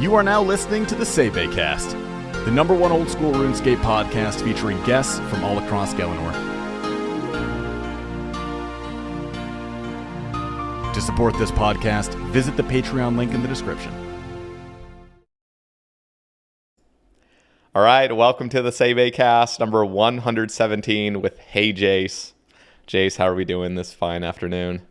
You are now listening to the Sae Bae Cast, the #1 old school RuneScape podcast featuring guests from all across Galanor. To support this podcast, visit the Patreon link in the description. All right, welcome to the Sae Bae Cast, number 117 with Hey Jase. Jase, how are we doing this fine afternoon?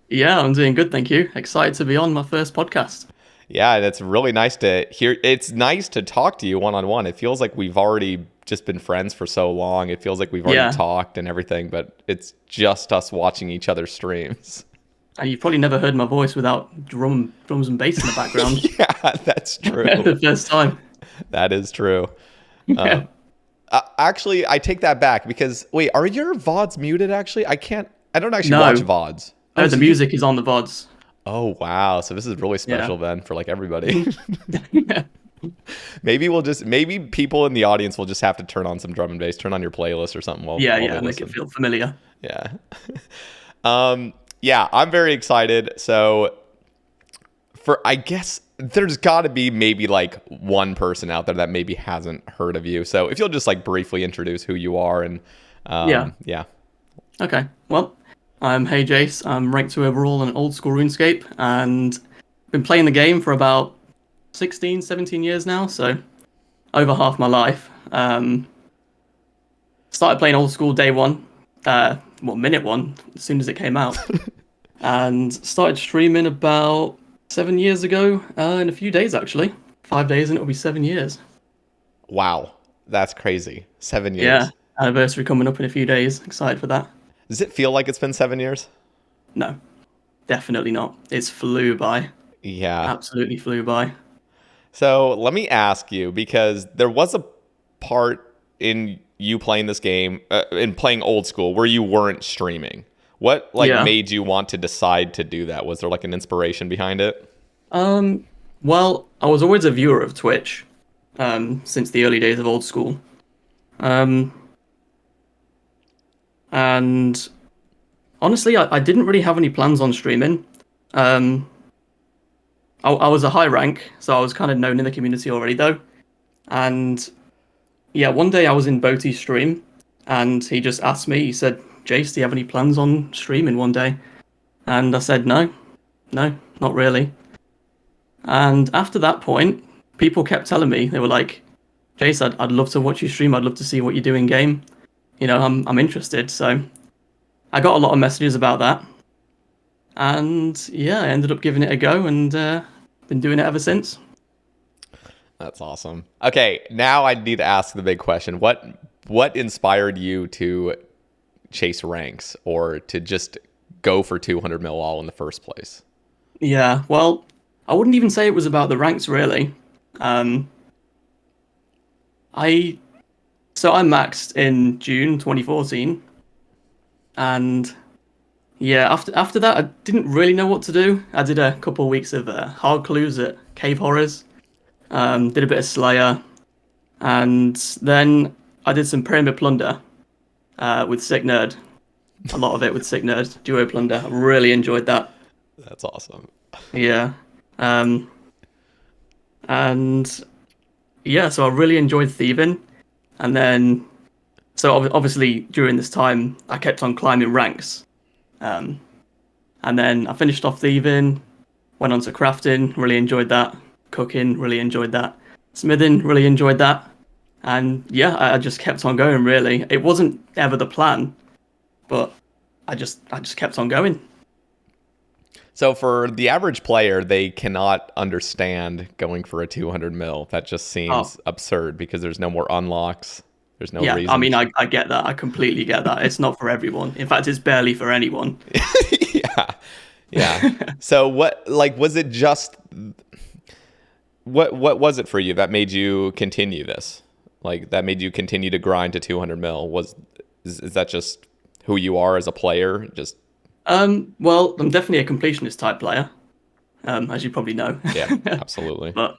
Yeah, I'm doing good, thank you. Excited to be on my first podcast. Yeah, and it's really nice to hear. It's nice to talk to you one-on-one. It feels like we've already just been friends for so long. It feels like we've already talked and everything, but it's just us watching each other's streams. And you've probably never heard my voice without drums and bass in the background. Yeah, that's true. The first time. That is true. Yeah. Actually, I take that back because, wait, are your VODs muted actually? I don't actually watch VODs. No, the music is on the VODs. Oh, wow. So this is really special then for like everybody. Yeah. Maybe people in the audience will just have to turn on some drum and bass, turn on your playlist or something. While Make it feel familiar. Yeah. Yeah, I'm very excited. So I guess there's got to be maybe like one person out there that maybe hasn't heard of you. So if you'll just like briefly introduce who you are and yeah. Okay. Well, I'm Hey Jase. I'm ranked 2 overall in old school RuneScape and been playing the game for about 16, 17 years now, so over half my life. Started playing old school day one, minute one, as soon as it came out. And started streaming about 7 years ago, in a few days actually. 5 days and it'll be 7 years. Wow, that's crazy. 7 years. Yeah, anniversary coming up in a few days. Excited for that. Does it feel like it's been 7 years? No, definitely not. It's flew by. Yeah. Absolutely flew by. So let me ask you, because there was a part in you playing this game, in playing old school, where you weren't streaming. What made you want to decide to do that? Was there like an inspiration behind it? Well, I was always a viewer of Twitch, since the early days of old school. And honestly, I didn't really have any plans on streaming. I was a high rank, so I was kind of known in the community already, though. And yeah, one day I was in Boaty's stream, and he just asked me, he said, Jase, do you have any plans on streaming one day? And I said, no, not really. And after that point, people kept telling me, they were like, Jase, I'd love to watch you stream, I'd love to see what you do in game. You know, I'm interested, so I got a lot of messages about that. And yeah, I ended up giving it a go and been doing it ever since. That's awesome. Okay, now I need to ask the big question. What inspired you to chase ranks or to just go for 200 mil all in the first place? Yeah, well, I wouldn't even say it was about the ranks, really. So I maxed in June 2014, and yeah, after that I didn't really know what to do. I did a couple of weeks of hard clues at Cave Horrors, did a bit of Slayer, and then I did some Pyramid Plunder with Sick Nerd. A lot of it with Sick Nerd, Duo Plunder. I really enjoyed that. That's awesome. Yeah. And yeah, so I really enjoyed thieving. And then, so obviously during this time, I kept on climbing ranks. And then I finished off thieving, went on to crafting, really enjoyed that. Cooking, really enjoyed that. Smithing, really enjoyed that. And yeah, I just kept on going, really. It wasn't ever the plan, but I just kept on going. So for the average player, they cannot understand going for a 200 mil. That just seems absurd because there's no more unlocks. There's no reason. I mean, I get that. I completely get that. It's not for everyone. In fact, it's barely for anyone. Yeah. So was it just, what was it for you that made you continue this? Like that made you continue to grind to 200 mil? Is that just who you are as a player? Just well, I'm definitely a completionist type player, as you probably know. Yeah, absolutely. But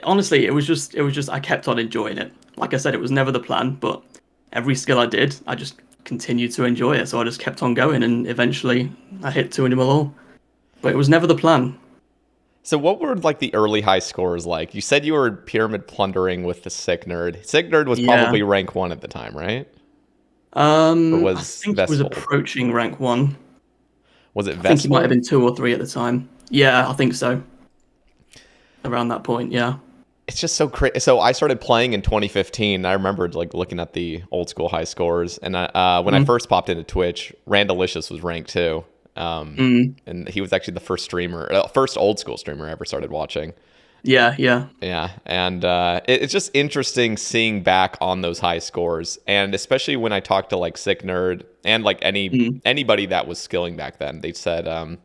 honestly, it was just I kept on enjoying it. Like I said, it was never the plan, but every skill I did, I just continued to enjoy it. So I just kept on going, and eventually I hit 200 mil all. But it was never the plan. So what were like the early high scores like? You said you were pyramid plundering with the Sick Nerd. Sick Nerd was probably rank 1 at the time, right? Or I was think he was Vestfold? approaching rank 1. Was it I think he might have Vestfold? been 2 or 3 at the time. Yeah, I think so. Around that point, yeah. It's just so crazy. So I started playing in 2015. I remembered like looking at the old school high scores, and when I first popped into Twitch, Randalicious was ranked 2, and he was actually the first first old school streamer I ever started watching. Yeah. Yeah, and it's just interesting seeing back on those high scores, and especially when I talked to like Sick Nerd and like anybody that was skilling back then, they said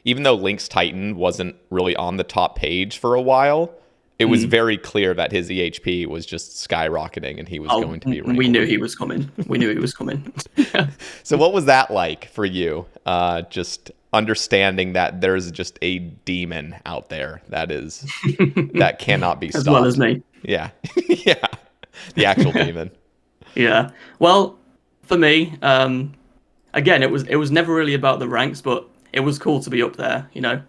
even though Link's Titan wasn't really on the top page for a while, it was very clear that his EHP was just skyrocketing and he was going to be ranked. We knew he was coming. We knew he was coming. So what was that like for you? Just understanding that there's just a demon out there that cannot be stopped. As well as me. Yeah. Yeah. The actual demon. Yeah. Well, for me, again, it was never really about the ranks, but it was cool to be up there, you know.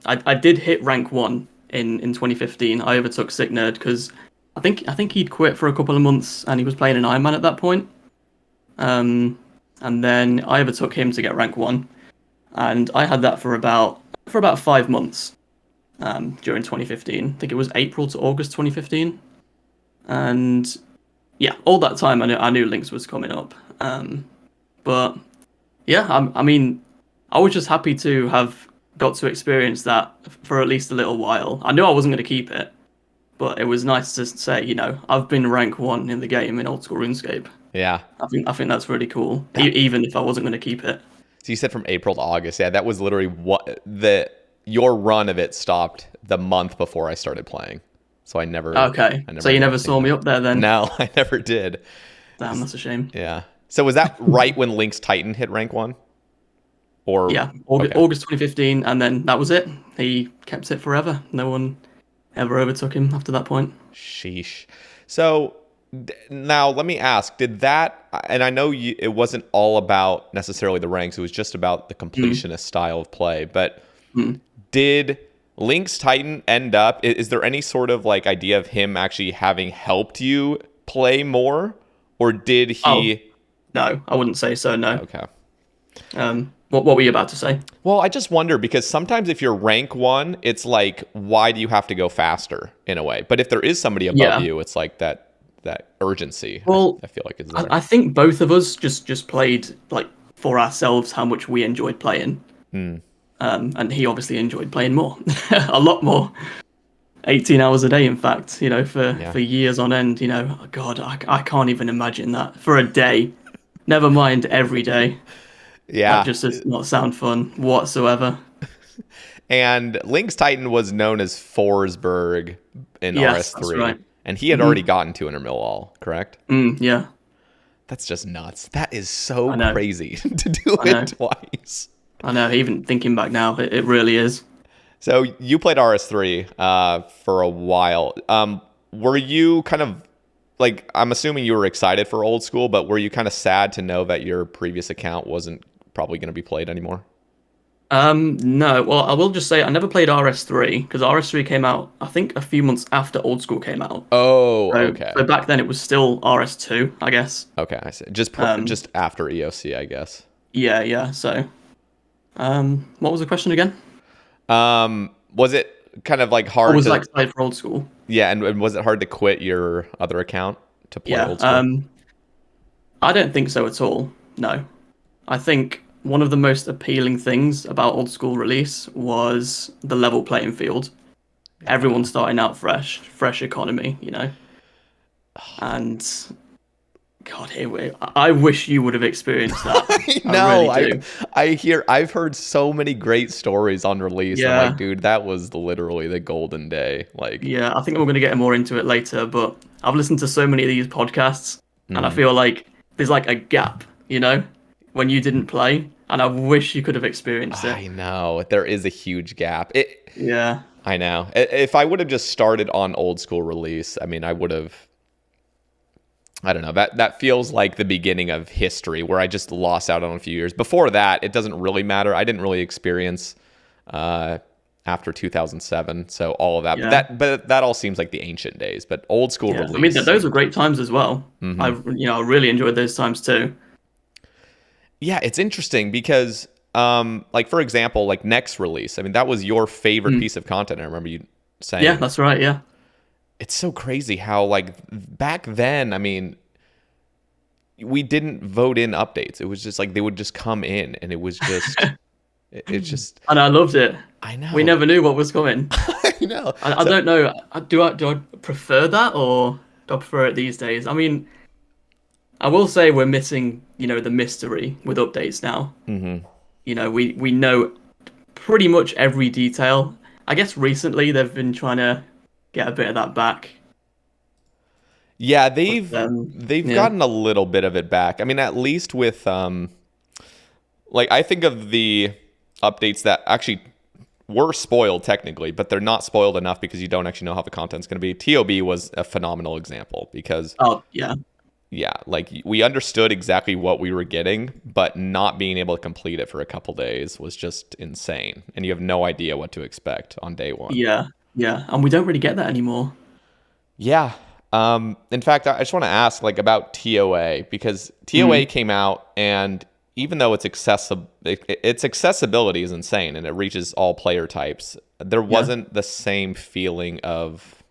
I did hit rank 1 in 2015. I overtook Sick Nerd because I think he'd quit for a couple of months and he was playing an Iron Man at that point. And then I overtook him to get rank 1, and I had that for about 5 months during 2015. I think it was April to August 2015, and yeah, all that time I knew Lynx was coming up. But yeah, I mean, I was just happy to have got to experience that for at least a little while. I knew I wasn't going to keep it, but it was nice to say, you know, I've been rank 1 in the game in old school RuneScape. Yeah. I think that's really cool, even if I wasn't going to keep it. So you said from April to August. Yeah, that was literally your run of it stopped the month before I started playing. So I never. Okay. So you never saw me up there then? No, I never did. Damn, that's a shame. Yeah. So was that right when Link's Titan hit rank 1? Or yeah, August 2015, and then that was it. He kept it forever. No one ever overtook him after that point. Sheesh. So now let me ask, did that, and I know it wasn't all about necessarily the ranks, it was just about the completionist style of play, but did Link's Titan end up, is there any sort of like idea of him actually having helped you play more, or did he? Oh, no, I wouldn't say so, no. Okay. What were you about to say? Well, I just wonder, because sometimes if you're rank 1, it's like, why do you have to go faster in a way? But if there is somebody above you, it's like that urgency. Well, I feel like is there. I think both of us just played like for ourselves how much we enjoyed playing. And he obviously enjoyed playing more, a lot more. 18 hours a day, in fact, you know, for years on end, you know. Oh God, I can't even imagine that for a day. Never mind every day. Yeah. That just does not sound fun whatsoever. And Link's Titan was known as Forsberg in RS3. That's right. And he had already gotten 200 mil all, correct? Yeah. That's just nuts. That is so crazy to do it twice. I know, even thinking back now, it really is. So you played RS3 for a while. Were you kind of, like, I'm assuming you were excited for old school, but were you kind of sad to know that your previous account wasn't probably going to be played anymore? No. Well, I will just say I never played RS3 because RS3 came out, I think, a few months after old school came out. Oh, okay. So back then it was still RS2, I guess. Okay, I see. Just after EOC, I guess. Yeah. So, what was the question again? Was it kind of like hard? Was like played for old school? Yeah, and was it hard to quit your other account to play old school? I don't think so at all. No, I think one of the most appealing things about old school release was the level playing field. Everyone starting out fresh economy, you know. And God, I wish you would have experienced that. I've heard so many great stories on release. Yeah. I'm like, dude, that was literally the golden day. Like, yeah, I think we're going to get more into it later, but I've listened to so many of these podcasts, and I feel like there's like a gap, you know, when you didn't play, and I wish you could have experienced it. I know, there is a huge gap. Yeah. I know. If I would have just started on old school release, I mean, I would have, I don't know, that feels like the beginning of history where I just lost out on a few years. Before that, it doesn't really matter. I didn't really experience after 2007. So all of that, Yeah. but that all seems like the ancient days. But old school Yeah. release. I mean, those were great times as well. Mhm. I really enjoyed those times too. Yeah, it's interesting because, like for example, like next release. I mean, that was your favorite piece of content. I remember you saying. Yeah, that's right. Yeah. It's so crazy how like back then. I mean, we didn't vote in updates. It was just like they would just come in, and it was just, it's just. And I loved it. I know. We never knew what was coming. I know. I don't know. Do I prefer that, or do I prefer it these days? I mean, I will say we're missing, the mystery with updates now. Mm-hmm. We know pretty much every detail. I guess recently they've been trying to get a bit of that back. Yeah, they've gotten a little bit of it back. I mean, at least with like I think of the updates that actually were spoiled technically, but they're not spoiled enough because you don't actually know how the content's going to be. TOB was a phenomenal example because like we understood exactly what we were getting, but not being able to complete it for a couple days was just insane, and you have no idea what to expect on day one. Yeah, and we don't really get that anymore. Yeah. In fact, I just want to ask like about TOA because TOA came out, and even though its accessibility is insane and it reaches all player types, there wasn't the same feeling of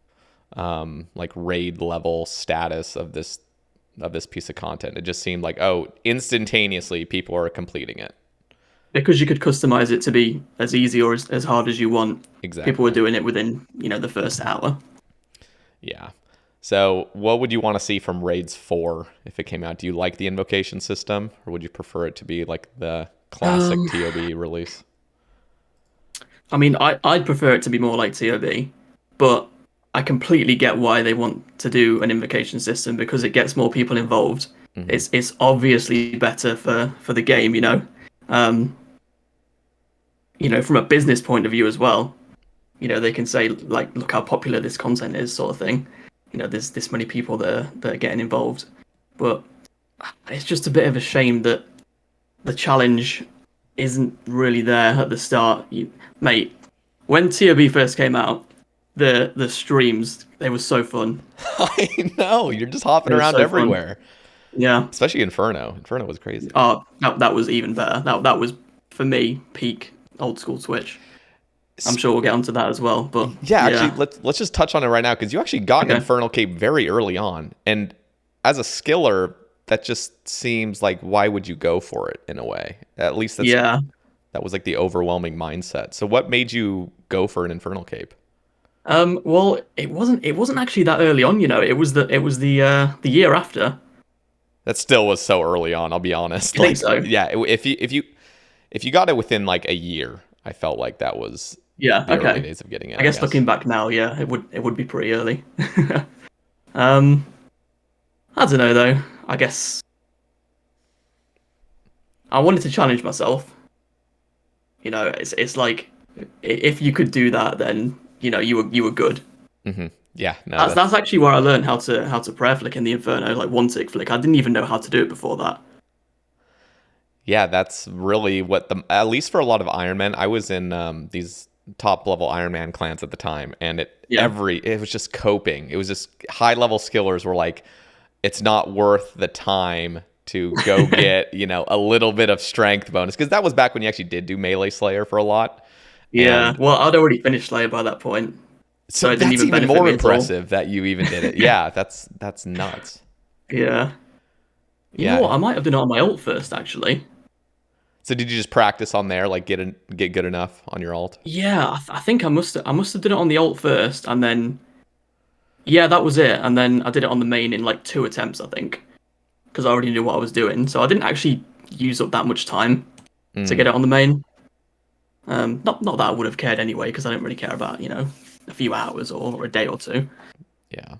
like raid level status of this piece of content. It just seemed like, oh, instantaneously people are completing it. Because you could customize it to be as easy or as hard as you want. Exactly. People were doing it within, the first hour. Yeah. So what would you want to see from Raids 4 if it came out? Do you like the invocation system, or would you prefer it to be like the classic TOB release? I mean, I'd prefer it to be more like TOB, but I completely get why they want to do an invocation system because it gets more people involved. Mm-hmm. It's obviously better for the game, from a business point of view as well. They can say like, look how popular this content is, sort of thing. There's this many people that are getting involved, but it's just a bit of a shame that the challenge isn't really there at the start. Mate, when TOB first came out, the streams, they were so fun. I know, you're just hopping around everywhere. Fun. Yeah, especially Inferno. Inferno was crazy. Oh, that was even better. That was for me peak old school Twitch. I'm sure we'll get onto that as well, but actually, let's just touch on it right now because you actually got an Infernal Cape very early on, and as a skiller, that just seems like why would you go for it in a way? At least that was like the overwhelming mindset. So what made you go for an Infernal Cape? Well, it wasn't actually that early on. It was the year after. That still was so early on. I'll be honest. I think so. Yeah, if you got it within like a year, I felt like that was. Yeah. The early days of getting it. I guess looking back now, it would be pretty early. I don't know though. I guess I wanted to challenge myself. It's like if you could do that, then you were good. Mm-hmm. Yeah. No, that's actually where I learned how to prayer flick in the Inferno, like one tick flick. I didn't even know how to do it before that. Yeah, that's really what at least for a lot of Iron Men. I was in these top level Iron Man clans at the time, and it was just coping. It was just high level skillers were like, it's not worth the time to go get a little bit of strength bonus, because that was back when you actually did do melee Slayer for a lot. Yeah, well, I'd already finished Slayer by that point, so it didn't even more impressive that you even did it. Yeah, that's nuts. Yeah, you know what? I might have done it on my ult first, actually. So did you just practice on there, like get good enough on your ult? Yeah, I think I must have done it on the ult first, and then that was it. And then I did it on the main in like 2 attempts, I think, because I already knew what I was doing. So I didn't actually use up that much time to get it on the main. Not that I would have cared anyway, because I didn't really care about a few hours or a day or two. Yeah.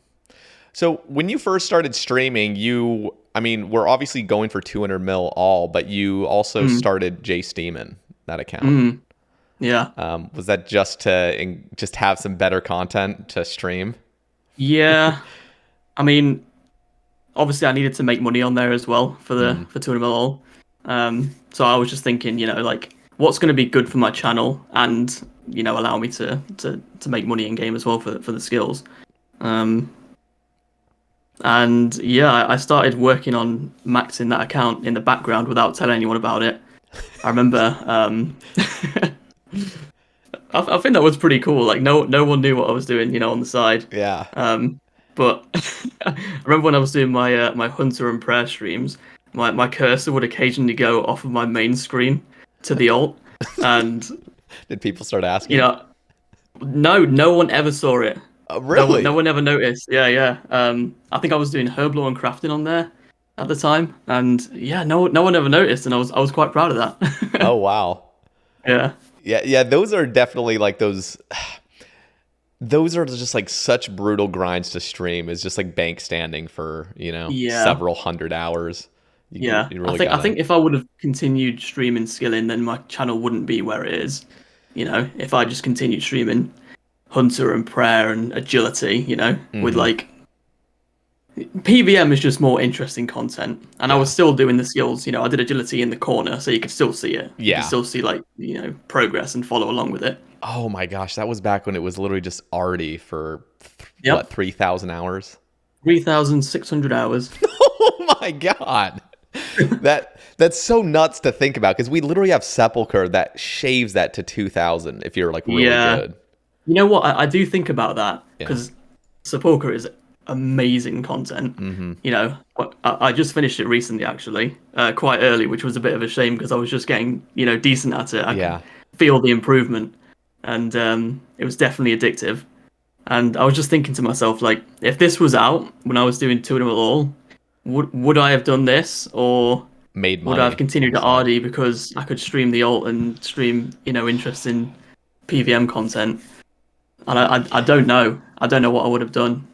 So when you first started streaming, we're obviously going for 200 mil all, but you also started Jase Demon, that account. Yeah. Was that just to have some better content to stream? Yeah. I mean, obviously I needed to make money on there as well for 200 mil all. So I was just thinking, like, what's going to be good for my channel and allow me to make money in game as well for the skills. And yeah, I started working on maxing that account in the background without telling anyone about it. I remember, I think that was pretty cool. Like no one knew what I was doing, on the side. Yeah. But I remember when I was doing my Hunter and Prayer streams, my cursor would occasionally go off of my main screen to the alt, and Did people start asking? no one ever saw it. Really? No one ever noticed. Yeah. I think I was doing herblore and crafting on there at the time, and yeah, no one ever noticed, and I was quite proud of that. Oh wow. Yeah. Yeah. Those are definitely like those. Those are just like such brutal grinds to stream. It's just like bank standing for several hundred hours. I think if I would have continued streaming skilling, then my channel wouldn't be where it is. If I just continued streaming Hunter and Prayer and Agility, with like PVM is just more interesting content. And I was still doing the skills, I did Agility in the corner, so you could still see it. You could still see like, progress and follow along with it. Oh my gosh, that was back when it was literally just arty for what, 3,000 hours? 3,600 hours. Oh my god. That's so nuts to think about, because we literally have Sepulchre that shaves that to 2,000 if you're like really good. You know what? I do think about that, because Sepulchre is amazing content. I just finished it recently, actually, quite early, which was a bit of a shame because I was just getting decent at it. I could feel the improvement, and it was definitely addictive. And I was just thinking to myself, like, if this was out when I was doing Two of Them All, would I have done this, or made money? Would I have continued at RD because I could stream the alt and stream interesting PVM content? And I don't know. I don't know what I would have done.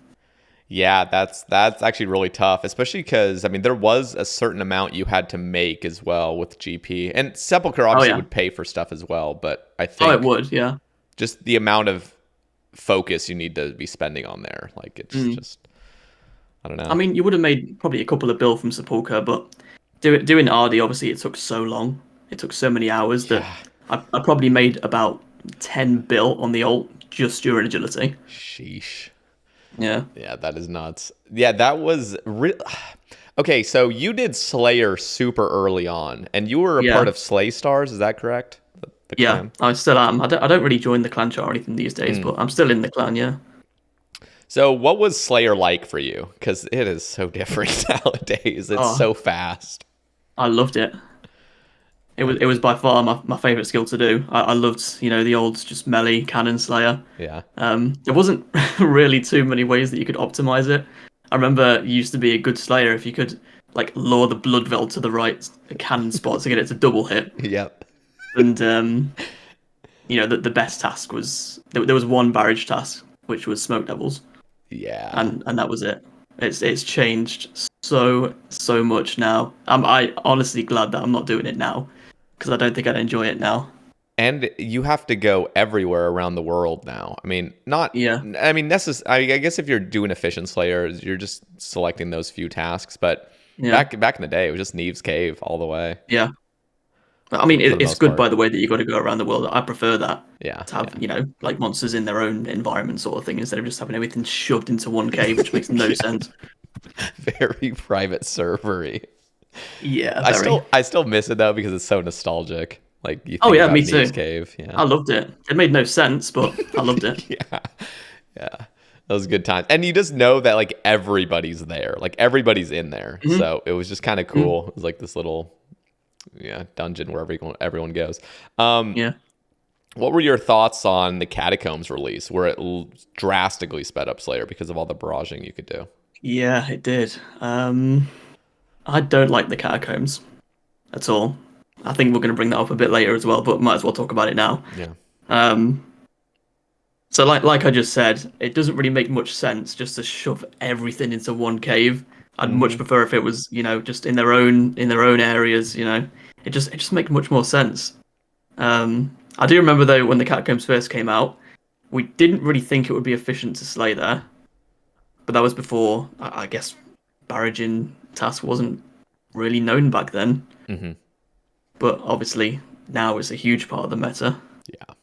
Yeah, that's actually really tough, especially because, I mean, there was a certain amount you had to make as well with GP. And Sepulchre obviously would pay for stuff as well, but I think... Oh, it would, yeah. Just the amount of focus you need to be spending on there. Like, it's just... I don't know. I mean, you would have made probably a couple of bill from Sepulchre, but doing RD, obviously, it took so long. It took so many hours that I probably made about 10 bill on the alt just during Agility. Sheesh. Yeah. Yeah, that is nuts. Yeah, that was okay. So you did Slayer super early on, and you were a part of Slay Stars. Is that correct? The clan? I still am. I don't really join the clan chart or anything these days, but I'm still in the clan. Yeah. So what was Slayer like for you? Because it is so different nowadays. It's so fast. I loved it. It was by far my favorite skill to do. I loved, the old just melee cannon slayer. Yeah. There wasn't really too many ways that you could optimize it. I remember it used to be a good slayer if you could like lure the blood veil to the right cannon spot to get it to double hit. Yep. And the best task was there was one barrage task, which was smoke devils. Yeah. And that was it. It's changed so much now. I honestly glad that I'm not doing it now, because I don't think I'd enjoy it now. And you have to go everywhere around the world now. I mean, not... Yeah. I mean, I guess if you're doing Efficient Slayer, you're just selecting those few tasks. But back in the day, it was just Neve's Cave all the way. Yeah. I mean, it's good, by the way, that you got to go around the world. I prefer that. Yeah. To have, like monsters in their own environment sort of thing, instead of just having everything shoved into one cave, which makes no sense. Very private servery. Yeah, I still miss it though, because it's so nostalgic. Like you think about me too. Neve's Cave. Yeah, I loved it. It made no sense, but I loved it. Yeah, that was good times. And you just know that like everybody's there, like everybody's in there. Mm-hmm. So it was just kind of cool. It was like this little dungeon where everyone goes. What were your thoughts on the Catacombs release, where it drastically sped up Slayer because of all the barraging you could do? Yeah, it did. I don't like the Catacombs at all. I think we're going to bring that up a bit later as well, but might as well talk about it now. Yeah. So like I just said, it doesn't really make much sense just to shove everything into one cave. I'd much prefer if it was, just in their own areas. It just makes much more sense. I do remember though, when the Catacombs first came out, we didn't really think it would be efficient to slay there, but that was before, I guess, barraging task wasn't really known back then. Mm-hmm. But obviously now it's a huge part of the meta. Yeah.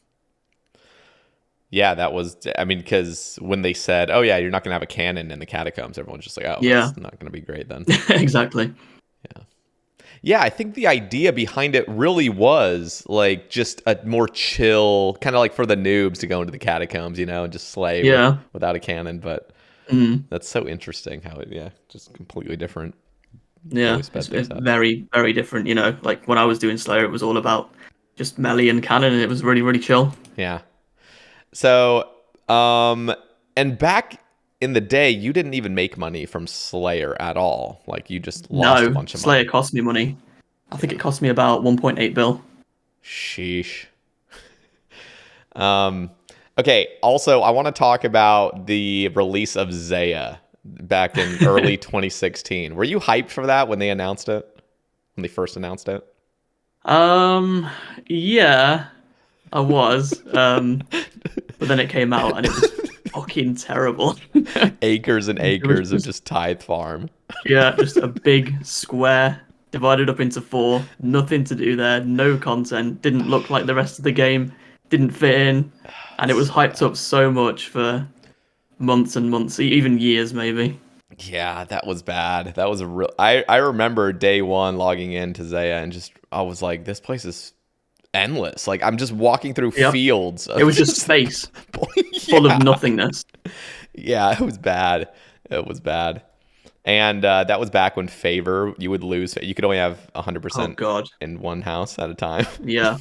Yeah, that was, I mean, because when they said, oh, yeah, you're not going to have a cannon in the catacombs, everyone's just like, oh, Yeah. that's not going to be great then. Exactly. Yeah, I think the idea behind it really was like just a more chill, kind of like for the noobs to go into the catacombs, and just slay Yeah. without a cannon. But Mm. that's so interesting how just completely different. Yeah, Totally sped it's things up. very, very different. Like when I was doing Slayer, it was all about just melee and cannon, and it was really, really chill. Yeah. So, and back in the day, you didn't even make money from Slayer at all. Like you just lost a No, bunch of Slayer money. cost me money. I think it cost me about 1.8 bill. Sheesh. Okay. Also, I want to talk about the release of Zeah back in early 2016. Were you hyped for that when they announced it? When they first announced it? Yeah, I was. But then it came out and it was fucking terrible. Acres and It was acres of just, just tithe farm. yeah, just a big square divided up into four. Nothing to do there. No content. Didn't look like the rest of the game. Didn't fit in. And it was So hyped bad. up so much for months and months, even years maybe. Yeah, that was bad. That was a real. I remember day one logging into Zeah and I was like, this place is endless. Like I'm just walking through Yep. fields It of was just just space full of yeah. nothingness. Yeah, it was bad. It was bad. And that was back when favor, you would lose. You could only have Oh 100% god. in one house at a time. Yeah.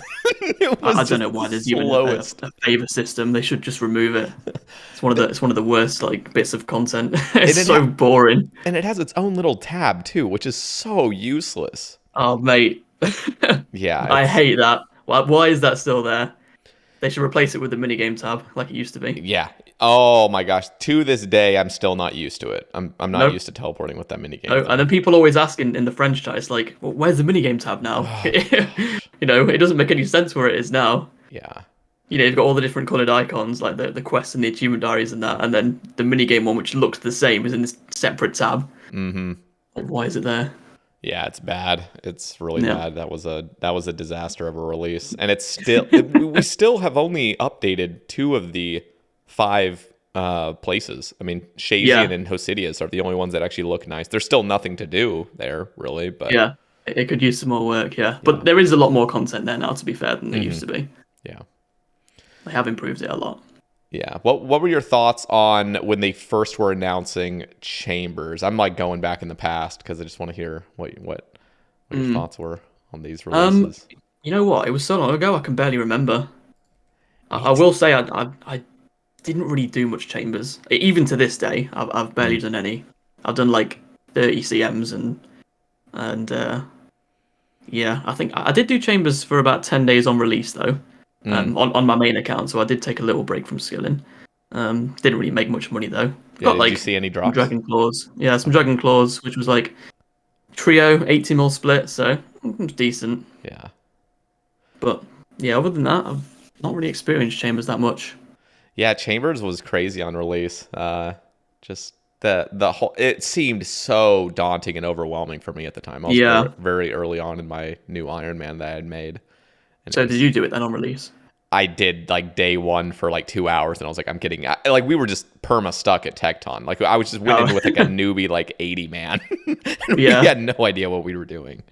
It I was don't just know the why there's even a, slowest. a favor system. They should just remove it. It's one of the worst like bits of content. And It's so boring. it has its own little tab too, which is so useless. Oh mate. Yeah, I hate that. Why is that still there? They should replace it with the minigame tab like it used to be. yeah. Oh my gosh. To this day, I'm still not used to it. I'm not Nope. used to teleporting with that minigame No, and then thing. people always ask in the French chat, it's like, well, where's the minigame tab now? Oh gosh. It doesn't make any sense where it is now. Yeah. You've got all the different coloured icons, like the quests and the achievement diaries and that, and then the minigame one, which looks the same, is in this separate tab. Mm-hmm. Like, why is it there? Yeah, it's bad. It's really Yeah. bad. That was a disaster of a release, and it's still we still have only updated 2 of the 5 places. I mean, Shazian and Hosidius are the only ones that actually look nice. There's still nothing to do there, really, but Yeah. It could use some more work, yeah. But there is a lot more content there now, to be fair, than there used to be. yeah. They have improved it a lot. Yeah. What were your thoughts on when they first were announcing chambers? I'm like going back in the past because I just want to hear what your thoughts were on these releases. You know what? It was so long ago, I can barely remember. I will say I didn't really do much chambers. Even to this day, I've barely done any. I've done like 30 CMs and yeah, I think I did do chambers for about 10 days on release though, on my main account. So I did take a little break from skilling. Didn't really make much money though. Yeah, Got did like you see any some drops? dragon claws. Yeah, some dragon claws, which was like trio 80 mil split, so it was decent. Yeah. But yeah, other than that, I've not really experienced chambers that much. Yeah, Chambers was crazy on release. Just the whole it seemed so daunting and overwhelming for me at the time. I was Yeah. very early on in my new Iron Man that I had made. And So did you do it then on release? I did like day 1 for like 2 hours, and I was like, I'm getting like we were just perma stuck at Tecton. Like I was just went in with like a newbie like 80 man. And Yeah. we had no idea what we were doing.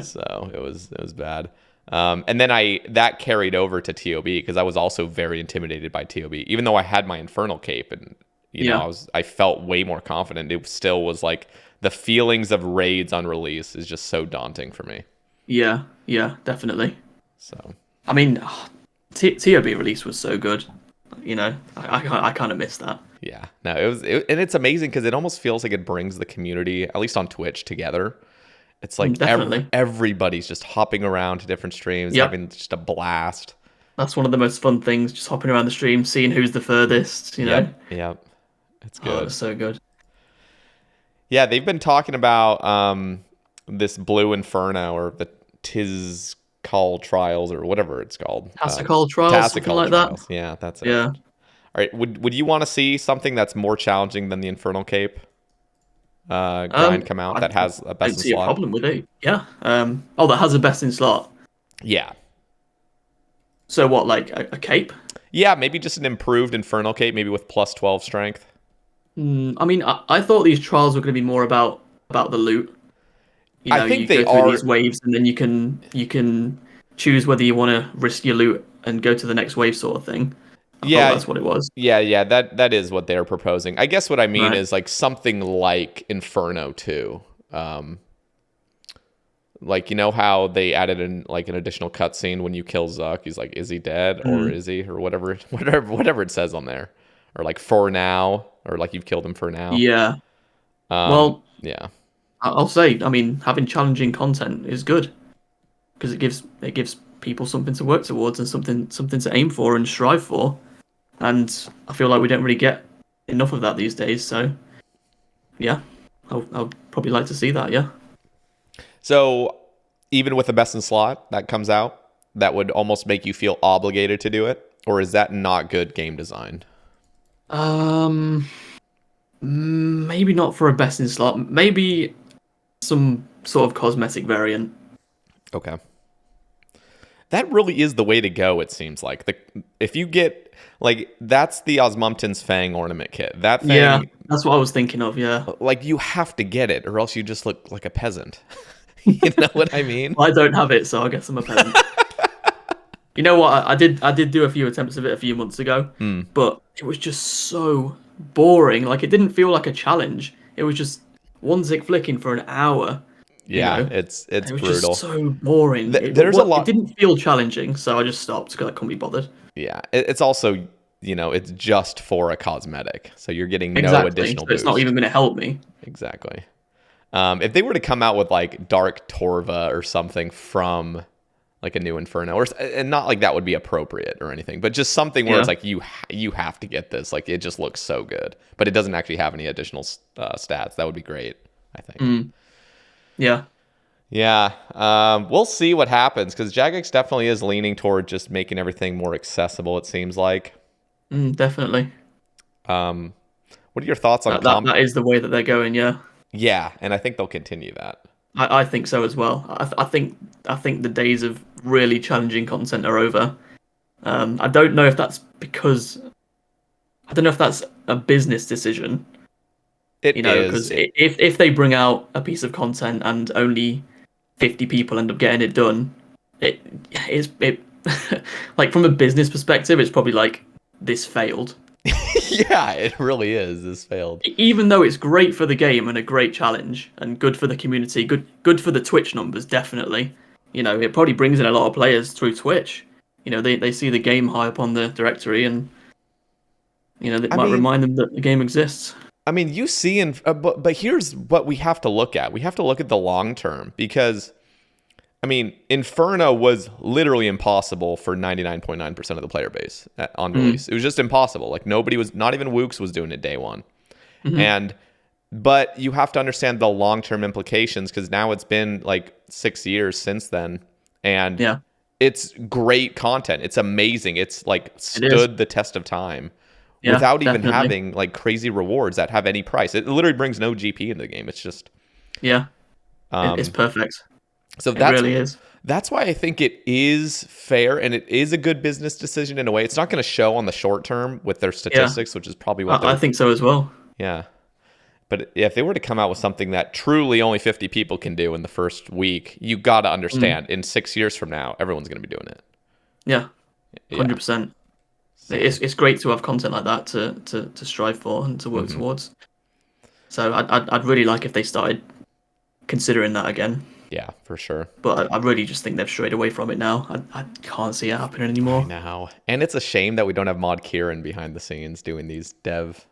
So it was bad. And then that carried over to TOB because I was also very intimidated by TOB, even though I had my Infernal cape and Yeah. I felt way more confident. It still was like the feelings of raids on release is just so daunting for me. Yeah, definitely. So I mean, TOB release was so good. I kind of missed that. yeah, no, and it's amazing because it almost feels like it brings the community, at least on Twitch, together. It's like Definitely. everybody's just hopping around to different streams, Yep. having just a blast. That's one of the most fun things, just hopping around the stream, seeing who's the furthest, you know? Yep, it's Oh, it good. was so good. Yeah, they've been talking about this Blue Inferno or the Tizcall Trials or whatever it's called. Tactical trials, something like Trials. that. Yeah, that's it. Yeah. All right, would you want to see something that's more challenging than the Infernal Cape grind come out that has a I best don't in see a slot? problem with it. Yeah. That has a best in slot. Yeah. So what, like a cape? Yeah, maybe just an improved Infernal Cape, maybe with plus 12 strength. I mean, I thought these trials were going to be more about the loot. You I know, think you they go through are. these waves, and then you can choose whether you want to risk your loot and go to the next wave, sort of thing. I thought Yeah, that's what it was. yeah. That is what they're proposing. I guess what I mean Right. is like something like Inferno 2. Like, you know how they added in like an additional cutscene when you kill Zuck? He's like, is he dead or is he, or whatever it says on there, or like for now, or like you've killed him for now. Yeah. Well, Yeah, I'll say, I mean, having challenging content is good because it gives people something to work towards and something to aim for and strive for. And I feel like we don't really get enough of that these days. So, yeah, I'll probably like to see that. Yeah. So even with the best in slot that comes out, that would almost make you feel obligated to do it, or is that not good game design? Maybe not for a best in slot. Maybe some sort of cosmetic variant. Okay. That really is the way to go, it seems like. If you get, like, that's the Osmumten's Fang ornament kit. That thing, Yeah, that's what I was thinking of. Yeah. like, you have to get it, or else you just look like a peasant. You know what I mean? I don't have it, so I guess I'm a peasant. You know what? I did do a few attempts of it a few months ago, but it was just so boring. Like it didn't feel like a challenge. It was just one zick flicking for an hour. You Yeah, know, it's it was brutal. just so boring. There's a lot. It didn't feel challenging, so I just stopped because I couldn't be bothered. Yeah, it's also, it's just for a cosmetic, so you're getting no Exactly. additional So it's not boost. even going to help me. Exactly. If they were to come out with like Dark Torva or something from like a new Inferno, and not like that would be appropriate or anything, but just something where it's like you have to get this. Like it just looks so good, but it doesn't actually have any additional stats. That would be great, I think. Yeah. Yeah, we'll see what happens because Jagex definitely is leaning toward just making everything more accessible. It seems like. Definitely. What are your thoughts on That is the way that they're going. Yeah. Yeah, and I think they'll continue that. I think so as well. I think the days of really challenging content are over. I don't know if that's because I don't know if that's a business decision. It Because if they bring out a piece of content and only 50 people end up getting it done, it like from a business perspective, it's probably like this failed. Yeah, it really is. This failed. Even though it's great for the game and a great challenge and good for the community, good for the Twitch numbers, definitely. It probably brings in a lot of players through Twitch. They see the game high up on the directory and it might remind them that the game exists. I mean, you see, but here's what we have to look at. We have to look at the long term because, I mean, Inferno was literally impossible for 99.9% of the player base on release. It was just impossible. Like nobody was, not even Wooks was doing it day one. But you have to understand the long-term implications because now it's been like 6 years since then. And it's great content. It's amazing. It's like stood the test of time without even having like crazy rewards that have any price. It literally brings no GP into the game. It's just... it's perfect. So it really is. That's why I think it is fair and it is a good business decision in a way. It's not going to show on the short term with their statistics, which is probably what I think so as well. Yeah. But if they were to come out with something that truly only 50 people can do in the first week, you got to understand in 6 years from now, everyone's going to be doing it. Yeah. 100%. It's great to have content like that to strive for and to work towards. So I'd really like if they started considering that again. Yeah, for sure. But I really just think they've strayed away from it now. I can't see it happening anymore. I know. And it's a shame that we don't have Mod Kieran behind the scenes doing these dev,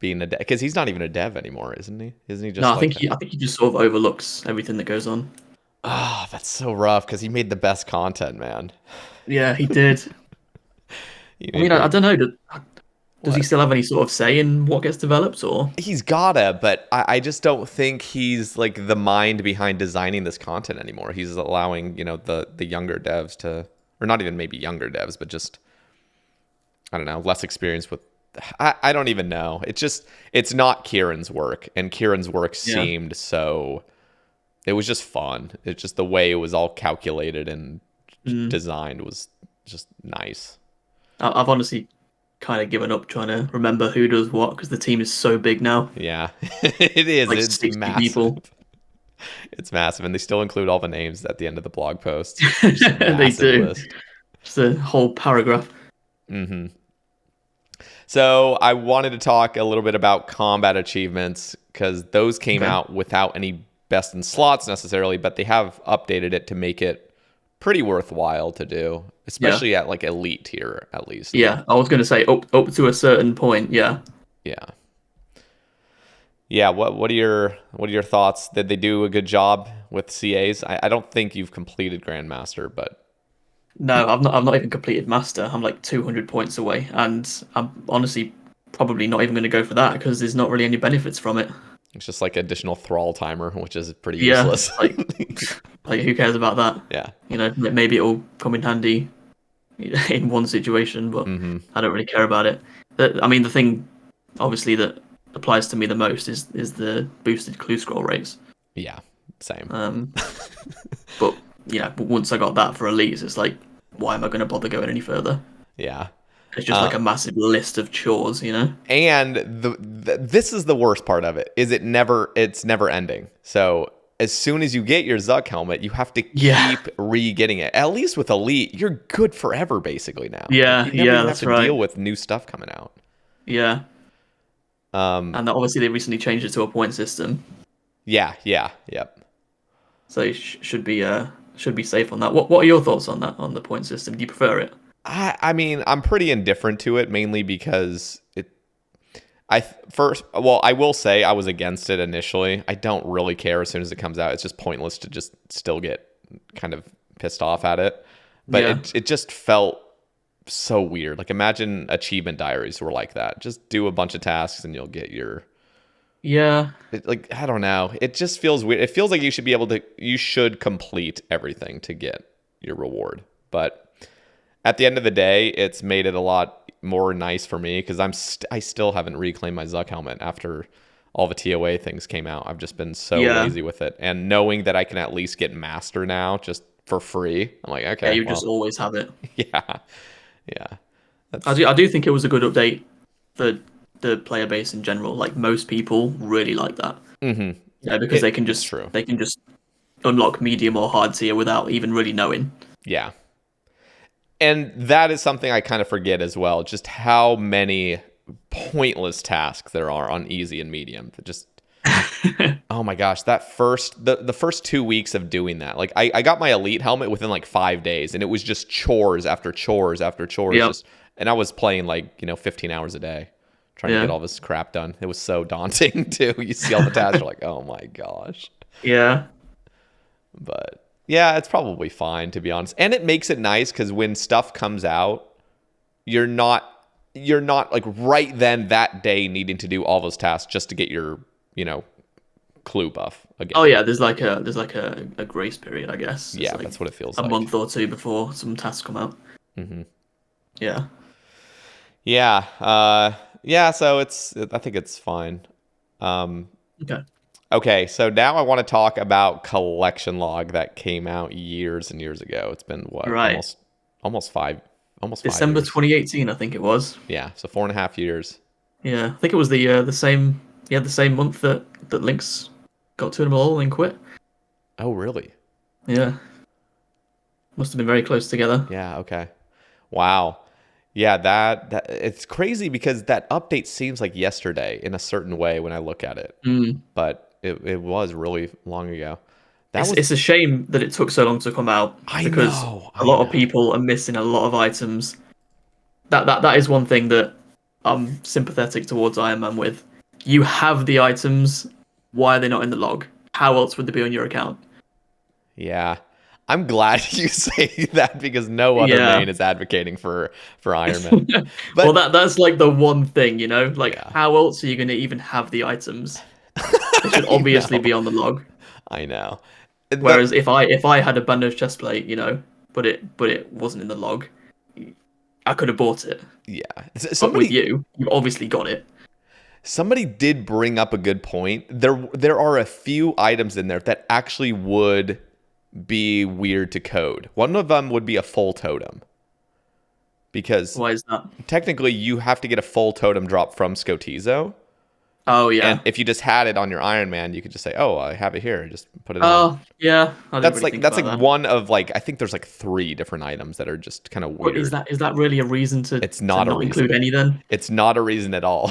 being a dev. Because he's not even a dev anymore, isn't he? Isn't he just No, I think he just sort of overlooks everything that goes on. Oh, that's so rough because he made the best content, man. Yeah, he did. I mean, I don't know. Does he still have any sort of say in what gets developed, or? He's gotta, but I just don't think he's like the mind behind designing this content anymore. He's allowing, the younger devs to, or not even maybe younger devs, but just, I don't know, less experience with, I don't even know. It's not Kieran's work, and Kieran's work seemed so, it was just fun. It's just the way it was all calculated and designed was just nice. I've honestly kind of given up trying to remember who does what because the team is so big now. Yeah, it is. Like It's 60 massive. people. It's massive, and they still include all the names at the end of the blog post. Just a They massive do. list. Just a whole paragraph. hmm So I wanted to talk a little bit about combat achievements because those came Okay. out without any best in slots necessarily, but they have updated it to make it pretty worthwhile to do, Yeah. especially at like elite tier at least. Yeah. I was going to say up to a certain point. Yeah. Yeah. Yeah, what are your thoughts? Did they do a good job with CAs? I don't think you've completed Grandmaster, but No, I've not even completed master. I'm like 200 points away, and I'm honestly probably not even going to go for that because there's not really any benefits from it. it's just like additional thrall timer, which is pretty Yeah, useless. like who cares about that? Yeah. You know, maybe it'll come in handy in one situation, but hmm I don't really care about it. I mean, the thing obviously that applies to me the most is the boosted clue scroll rates. Yeah. Same. Um, but yeah, but once I got that for elites, it's like, why am I going to bother going any further? Yeah. It's just like a massive list of chores, you know? And this is the worst part of it is it's never ending. So as soon as you get your Zuck helmet, you have to keep re-getting it. At least with Elite, you're good forever basically now. Yeah, Like, you never even have that's to right. deal with new stuff coming out. Yeah, Um, and obviously they recently changed it to a point system, yeah, yep. so you should be safe on that. What are your thoughts on that, on the point system? Do you prefer it? I mean, I'm pretty indifferent to it, mainly because I will say I was against it initially. I don't really care as soon as it comes out. It's just pointless to just still get kind of pissed off at it. But Yeah. it just felt so weird. Like imagine achievement diaries were like that. Just do a bunch of tasks and you'll get your Yeah, like I don't know. It just feels weird. It feels like you should complete everything to get your reward. But at the end of the day, it's made it a lot more nice for me because I still haven't reclaimed my Zuck helmet after all the TOA things came out. I've just been so Yeah. lazy with it, and knowing that I can at least get Master now just for free, I'm like, okay, yeah, you just always have it. yeah, yeah, I do think it was a good update for the player base in general. Like most people really like that. mm-hmm. Yeah, because they can It's just true. unlock medium or hard tier without even really knowing. Yeah. And that is something I kind of forget as well, just how many pointless tasks there are on easy and medium. That just oh my gosh, that the first 2 weeks of doing that. Like I got my elite helmet within like 5 days and it was just chores after chores after chores. Yep. And I was playing like, 15 hours a day trying to Yeah. get all this crap done. It was so daunting too. You see all the tasks, you're like, oh my gosh. Yeah, But yeah, it's probably fine to be honest. And it makes it nice because when stuff comes out, you're not like right then that day needing to do all those tasks just to get your, clue buff again. oh yeah, there's like a grace period, I guess. It's Yeah, like that's what it feels a like. month or two before some tasks come out. hmm Yeah. Yeah. So I think it's fine. Okay. Okay, so now I want to talk about Collection Log that came out years and years ago. It's been what, Right. almost 5 December years. 2018, I think it was. Yeah, so 4.5 years. Yeah, I think it was the same month that Lynx got to them all and quit. Oh, really? Yeah. Must have been very close together. Yeah. Okay. Wow. Yeah, that it's crazy because that update seems like yesterday in a certain way when I look at it, Mm. but it was really long ago. It's a shame that it took so long to come out because a lot of people are missing a lot of items. That is one thing that I'm sympathetic towards Iron Man with. You have the items. Why are they not in the log? How else would they be on your account? Yeah. I'm glad you say that because no other Yeah. main is advocating for Iron Man. But Well, that's like the one thing, Like, Yeah. how else are you going to even have the items? They should obviously be on the log. I know. Whereas if I had a bandage chestplate, but it wasn't in the log, I could have bought it. Yeah. But with you've obviously got it. Somebody did bring up a good point. There are a few items in there that actually would be weird to code. One of them would be a full totem. because Why is that? technically you have to get a full totem drop from Scotizo. Oh yeah. And if you just had it on your Iron Man, you could just say, "Oh, I have it here." Just put it on. Oh yeah. I didn't really think That's about like that. one of like I think there's like 3 different items that are just kind of But weird. is that really a reason to It's not a not reason. include any then? It's not a reason at all.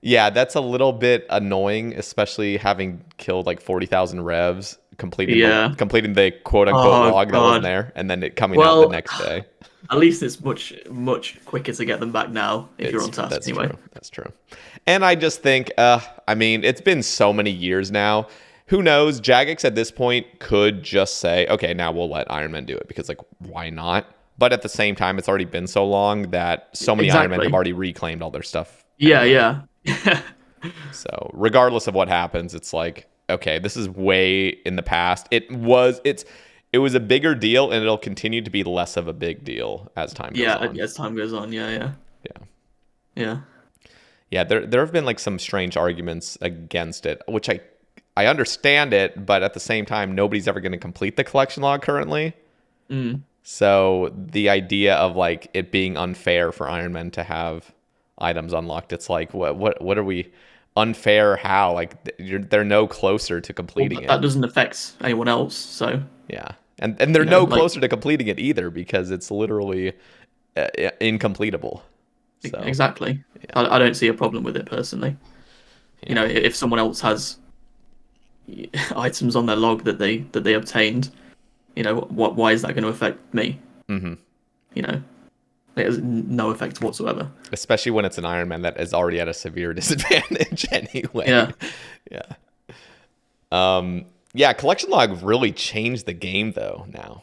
Yeah, that's a little bit annoying, especially having killed like 40,000 revs, completing Yeah. completing the quote unquote Oh log that wasn't god. there, and then it coming out the Well, next day. at least it's much quicker to get them back now if you're on task That's anyway. true. That's true. And I just think, I mean, it's been so many years now. Who knows? Jagex at this point could just say, okay, now we'll let Iron Man do it because, like, why not? But at the same time, it's already been so long that so many Iron Men have already reclaimed all their stuff. Yeah, anyway. yeah. So regardless of what happens, it's like, okay, this is way in the past. It was a bigger deal, and it'll continue to be less of a big deal as time goes on. Yeah, as time goes on. Yeah. Yeah, there have been like some strange arguments against it, which I understand it, but at the same time, nobody's ever going to complete the collection log currently. So the idea of like it being unfair for Iron Men to have items unlocked, it's like what are we unfair? How like they're no closer to completing it. That doesn't affect anyone else, so yeah, and they're no closer to completing it either because it's literally incompletable. So, exactly. Yeah. I don't see a problem with it personally. Yeah. You know, if someone else has items on their log that they obtained, you know, why is that going to affect me? Mm-hmm. You know, it has no effect whatsoever. Especially when it's an Iron Man that is already at a severe disadvantage anyway. Yeah. Collection log really changed the game though. Now,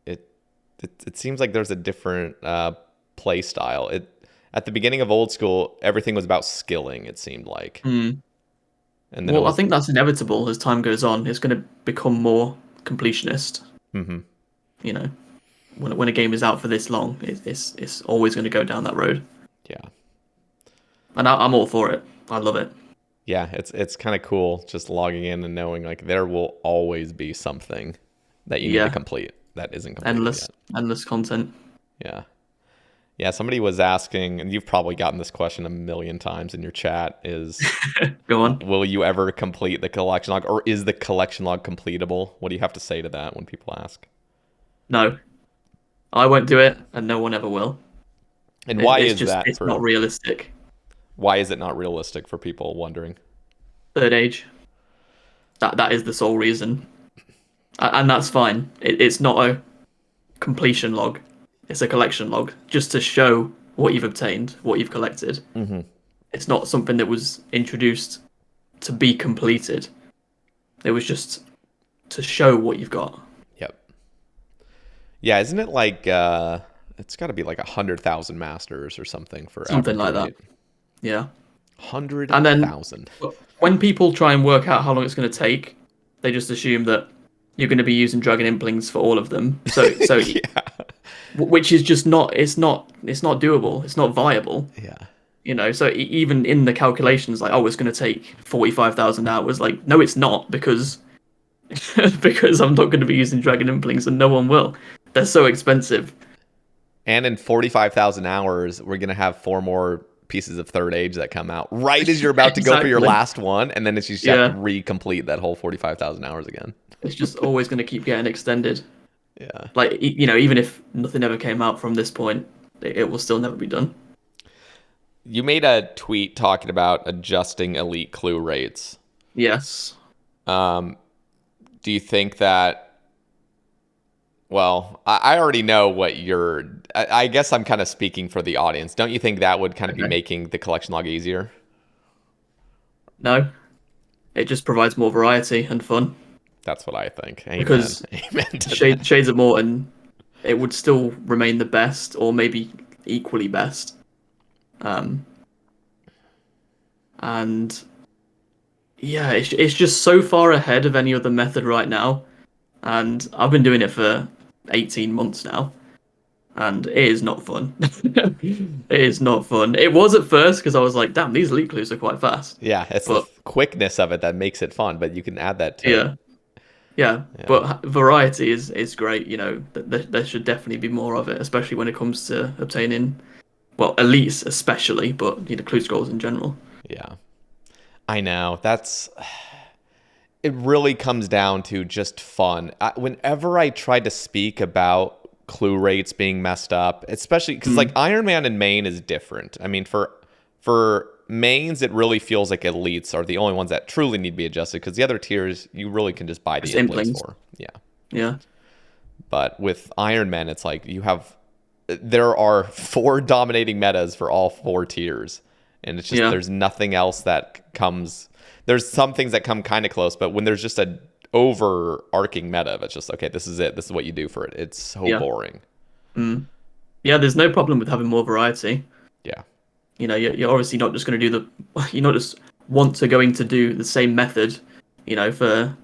it seems like there's a different play style. At the beginning of old school, everything was about skilling. It seemed like. And then I think that's inevitable as time goes on. It's going to become more completionist. Mm-hmm. You know, when a game is out for this long, it's always going to go down that road. Yeah. And I'm all for it. I love it. Yeah, it's kind of cool just logging in and knowing like there will always be something that you need to complete that isn't complete endless content. Yeah, somebody was asking, and you've probably gotten this question a million times in your chat, is Go on. Will you ever complete the collection log, or is the collection log completable? What do you have to say to that when people ask? No. I won't do it, and no one ever will. And why is that? It's not realistic. Why is it not realistic for people wondering? Third age. That is the sole reason. And that's fine. It's not a completion log. It's a collection log, just to show what you've obtained, what you've collected. Mm-hmm. It's not something that was introduced to be completed. It was just to show what you've got. Yep. Yeah, isn't it like it's got to be like 100,000 masters or something for something like that? Yeah. 100,000. And then when people try and work out how long it's going to take, they just assume that you're going to be using dragon implings for all of them. So yeah. Which is just not. It's not doable. It's not viable. Yeah. You know, so even in the calculations, like, oh, it's going to take 45,000 hours. Like, no, it's not, because I'm not going to be using dragon implings, and no one will. They're so expensive. And in 45,000 hours, we're going to have 4 more pieces of third age that come out right as you're about to go for your last one, and then it's just you have to recomplete that whole 45,000 hours again. It's just always going to keep getting extended. Yeah. Like, you know, even if nothing ever came out from this point, it will still never be done. You made a tweet talking about adjusting elite clue rates. Yes. Do you think that... Well, I already know what you're... I guess I'm kind of speaking for the audience. Don't you think that would kind of be making the collection log easier? No. It just provides more variety and fun. That's what I think. Amen. Because Amen to Shades of Morton, it would still remain the best, or maybe equally best. And yeah, it's just so far ahead of any other method right now. And I've been doing it for 18 months now. And it is not fun. It is not fun. It was at first, because I was like, damn, these elite clues are quite fast. Yeah, it's the quickness of it that makes it fun, but you can add that too. Yeah. Yeah, Yeah. but variety is great. You know, there should definitely be more of it, especially when it comes to obtaining, well, elites especially, but you know, clue scrolls in general. Yeah. I know. It really comes down to just fun. Whenever I try to speak about clue rates being messed up, especially because like Iron Man and main is different. I mean, for mains, it really feels like elites are the only ones that truly need to be adjusted, because the other tiers you really can just buy the Just implings implings. for. Yeah. Yeah, But with Iron Man, it's like there are 4 dominating metas for all 4 tiers. And it's just, Yeah. there's nothing else that comes. There's some things that come kind of close, but when there's just a overarching meta, it's just, okay, this is it. This is what you do for it. It's so Yeah. boring. Yeah, there's no problem with having more variety. Yeah. You know, you're obviously not just going to do you're not just going to do the same method, you know, for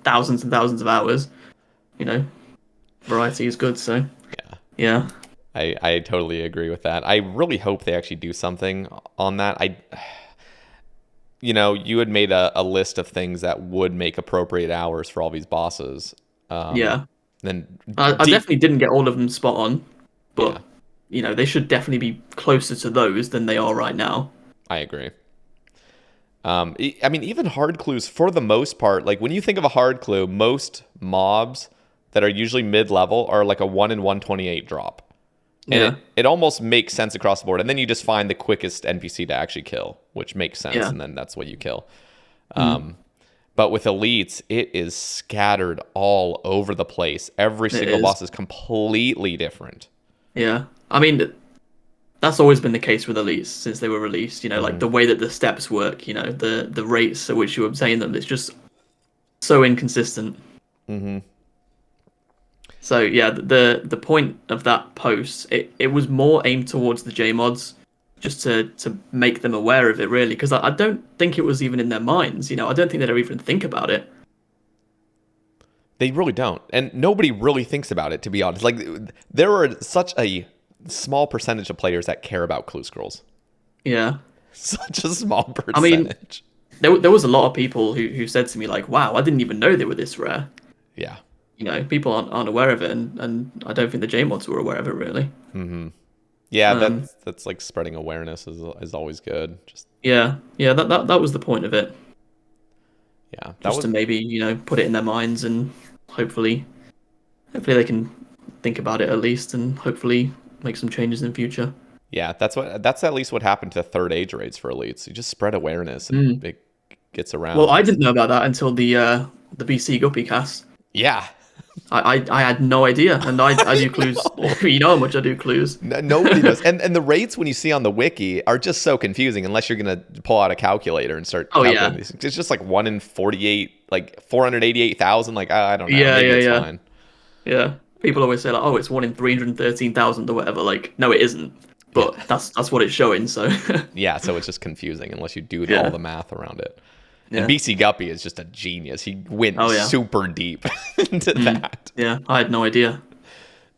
thousands and thousands of hours. You know, variety is good. So Yeah. yeah, I totally agree with that. I really hope they actually do something on that. You had made a list of things that would make appropriate hours for all these bosses. yeah. Then I definitely didn't get all of them spot on, Yeah, but you know, they should definitely be closer to those than they are right now. I agree. I mean, even hard clues, for the most part, like when you think of a hard clue, most mobs that are usually mid-level are like a 1 in 128 drop. And Yeah, it almost makes sense across the board. And then you just find the quickest NPC to actually kill, which makes sense. Yeah. And then that's what you kill. But with elites, it is scattered all over the place. Every single is. boss is completely different. Yeah. I mean, that's always been the case with elites since they were released. You know, like the way that the steps work. You know, the rates at which you obtain them. It's just so inconsistent. So yeah, the point of that post, it was more aimed towards the J mods, just to make them aware of it, really, because I don't think it was even in their minds. You know, I don't think they'd even think about it. They really don't. And nobody really thinks about it, to be honest. Like, there are such a small percentage of players that care about clue scrolls. Yeah. Such a small percentage. I mean, there was a lot of people who said to me like, "Wow, I didn't even know they were this rare." Yeah. You know, people aren't aware of it, and I don't think the J mods were aware of it really. Yeah, that's like spreading awareness is always good. Just Yeah, that was the point of it. yeah, that Just was to maybe, you know, put it in their minds, and hopefully they can think about it at least, and hopefully make some changes in future. yeah, that's at least what happened to third age raids for elites. You just spread awareness and it gets around. Well, I didn't know about that until the BC Guppy cast. Yeah. I had no idea, and I do clues. You know how much I do clues. Nobody does. And the rates when you see on the wiki are just so confusing unless you're going to pull out a calculator and start calculating these. It's just like 1 in 48, like 488,000. Like, I don't know. Maybe it's fine. Yeah. People always say like, oh, it's 1 in 313,000 or whatever. Like, no, it isn't. But that's what it's showing. So yeah, so it's just confusing unless you do all the math around it. Yeah. And BC Guppy is just a genius. He went super deep into that. Yeah, I had no idea.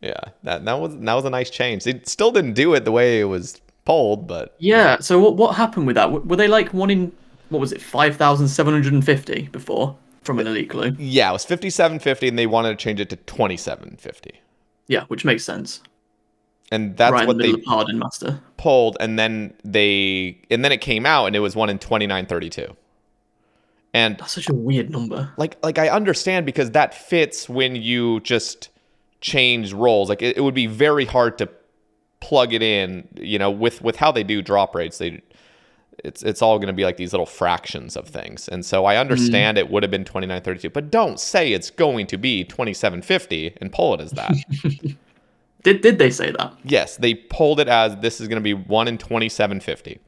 Yeah, that was a nice change. It still didn't do it the way it was polled, but yeah. So what happened with that? Were they like 1 in, what was it, 5,750 before from an elite clue? Yeah, it was 5750, and they wanted to change it to 2750. Yeah, which makes sense. And that's right what in the they middle of Hard and Master polled, and then it came out, and it was 1 in 2932. And that's such a weird number. Like I understand, because that fits when you just change roles. Like it would be very hard to plug it in, you know, with how they do drop rates. It's all going to be like these little fractions of things. And so I understand it would have been 2932, but don't say it's going to be 2750 and poll it as that. Did they say that? Yes, they polled it as this is going to be 1 in 2750.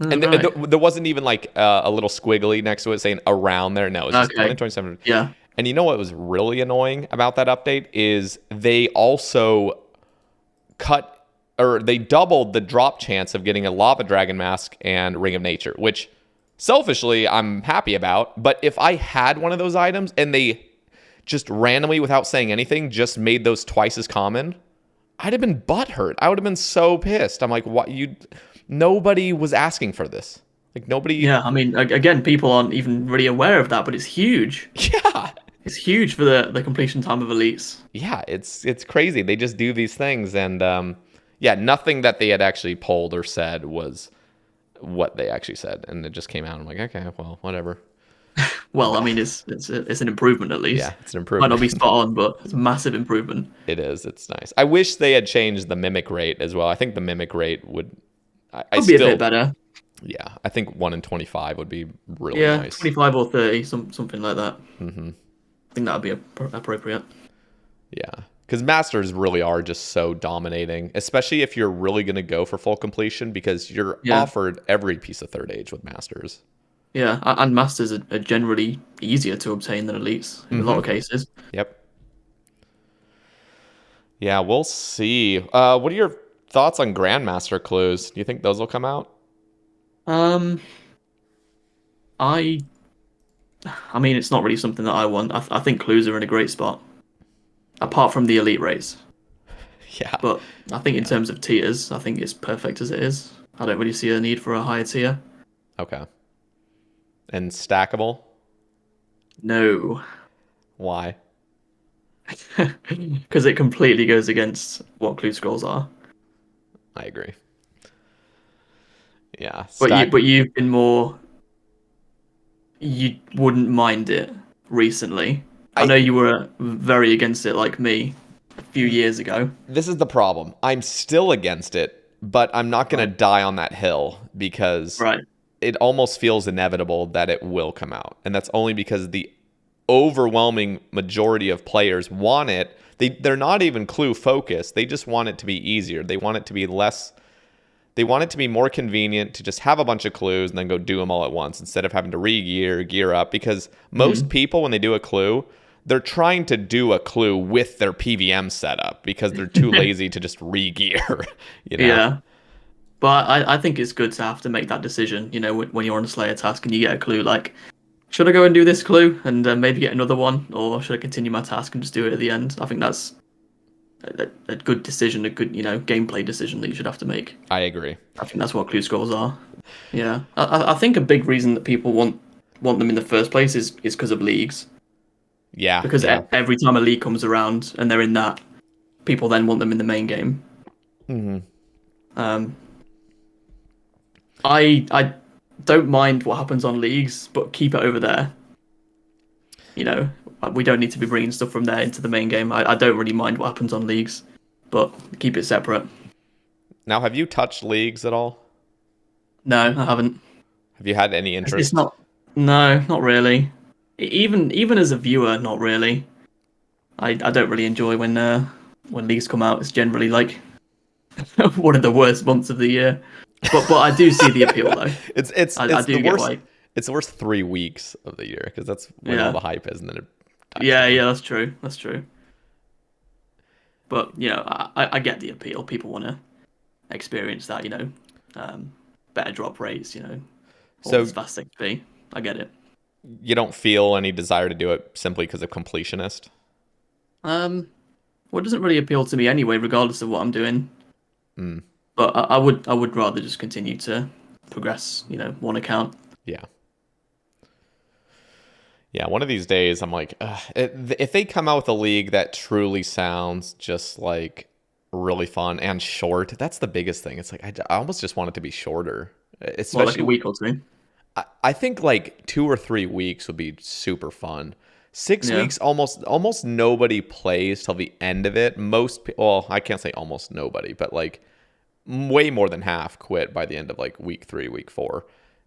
And right. there wasn't even like a little squiggly next to it saying around there. No, it's just 1 in 27. Yeah. And you know what was really annoying about that update is they also they doubled the drop chance of getting a Lava Dragon Mask and Ring of Nature, which selfishly I'm happy about. But if I had one of those items and they just randomly, without saying anything, just made those twice as common, I'd have been butthurt. I would have been so pissed. I'm like, what? Nobody was asking for this. Like, nobody. Yeah, I mean, again, people aren't even really aware of that, but it's huge. Yeah. It's huge for the completion time of elites. Yeah, it's crazy. They just do these things, and yeah, nothing that they had actually polled or said was what they actually said, and it just came out. I'm like, okay, well, whatever. Well, I mean, it's an improvement at least. Yeah, it's an Might not be improvement. spot on, but it's a massive improvement. It is. It's nice. I wish they had changed the mimic rate as well. I think the mimic rate would. I Could be a still. bit better. Yeah, I think 1 in 25 would be really Yeah, nice. 25 or 30, something like that. Mm-hmm. I think that would be appropriate. Yeah, because masters really are just so dominating, especially if you're really going to go for full completion, because you're offered every piece of third age with masters. Yeah, and masters are generally easier to obtain than elites in a lot of cases. Yep. Yeah, we'll see. What are your thoughts on Grandmaster clues? Do you think those will come out? I mean, it's not really something that I want. I think clues are in a great spot, apart from the elite race. Yeah. But I think in terms of tiers, I think it's perfect as it is. I don't really see a need for a higher tier. Okay. And stackable? No. Why? Because it completely goes against what clue scrolls are. I agree. Yeah. But you've been more. You wouldn't mind it recently. I know you were very against it, like me, a few years ago. This is the problem. I'm still against it, but I'm not going to die on that hill because it almost feels inevitable that it will come out. And that's only because the overwhelming majority of players want it. They're not even clue focused. They just want it to be easier. They want it to be less. They want it to be more convenient to just have a bunch of clues and then go do them all at once instead of having to gear up. Because most people, when they do a clue, they're trying to do a clue with their PVM setup because they're too lazy to just re-gear. You know? Yeah. But I think it's good to have to make that decision, you know, when you're on a Slayer task and you get a clue, like, should I go and do this clue and maybe get another one, or should I continue my task and just do it at the end? I think that's a good decision, a good, you know, gameplay decision that you should have to make. I agree. I think that's what clue scrolls are. Yeah. I think a big reason that people want them in the first place is because of leagues. Yeah. Because every time a league comes around and they're in that, people then want them in the main game. I don't mind what happens on leagues, but keep it over there. You know, we don't need to be bringing stuff from there into the main game. I don't really mind what happens on leagues, but keep it separate. Now, have you touched leagues at all? No, I haven't. Have you had any interest? It's not. No, not really. Even as a viewer, not really. I don't really enjoy when leagues come out. It's generally like one of the worst months of the year. But I do see the appeal though. It's the worst. It's the worst 3 weeks of the year because that's when all the hype is, and then it dies down. Yeah, that's true. That's true. But you know, I get the appeal. People want to experience that. You know, better drop rates. You know, all this fast XP. I get it. You don't feel any desire to do it simply because of completionist? Well, it doesn't really appeal to me anyway, regardless of what I'm doing. But I would rather just continue to progress, you know, one account. Yeah. Yeah, one of these days, I'm like, if they come out with a league that truly sounds just like really fun and short, that's the biggest thing. It's like, I almost just want it to be shorter. Especially like a week or two. I think like 2 or 3 weeks would be super fun. 6 weeks, almost nobody plays till the end of it. Well, I can't say almost nobody, but like way more than half quit by the end of like week 3, week 4.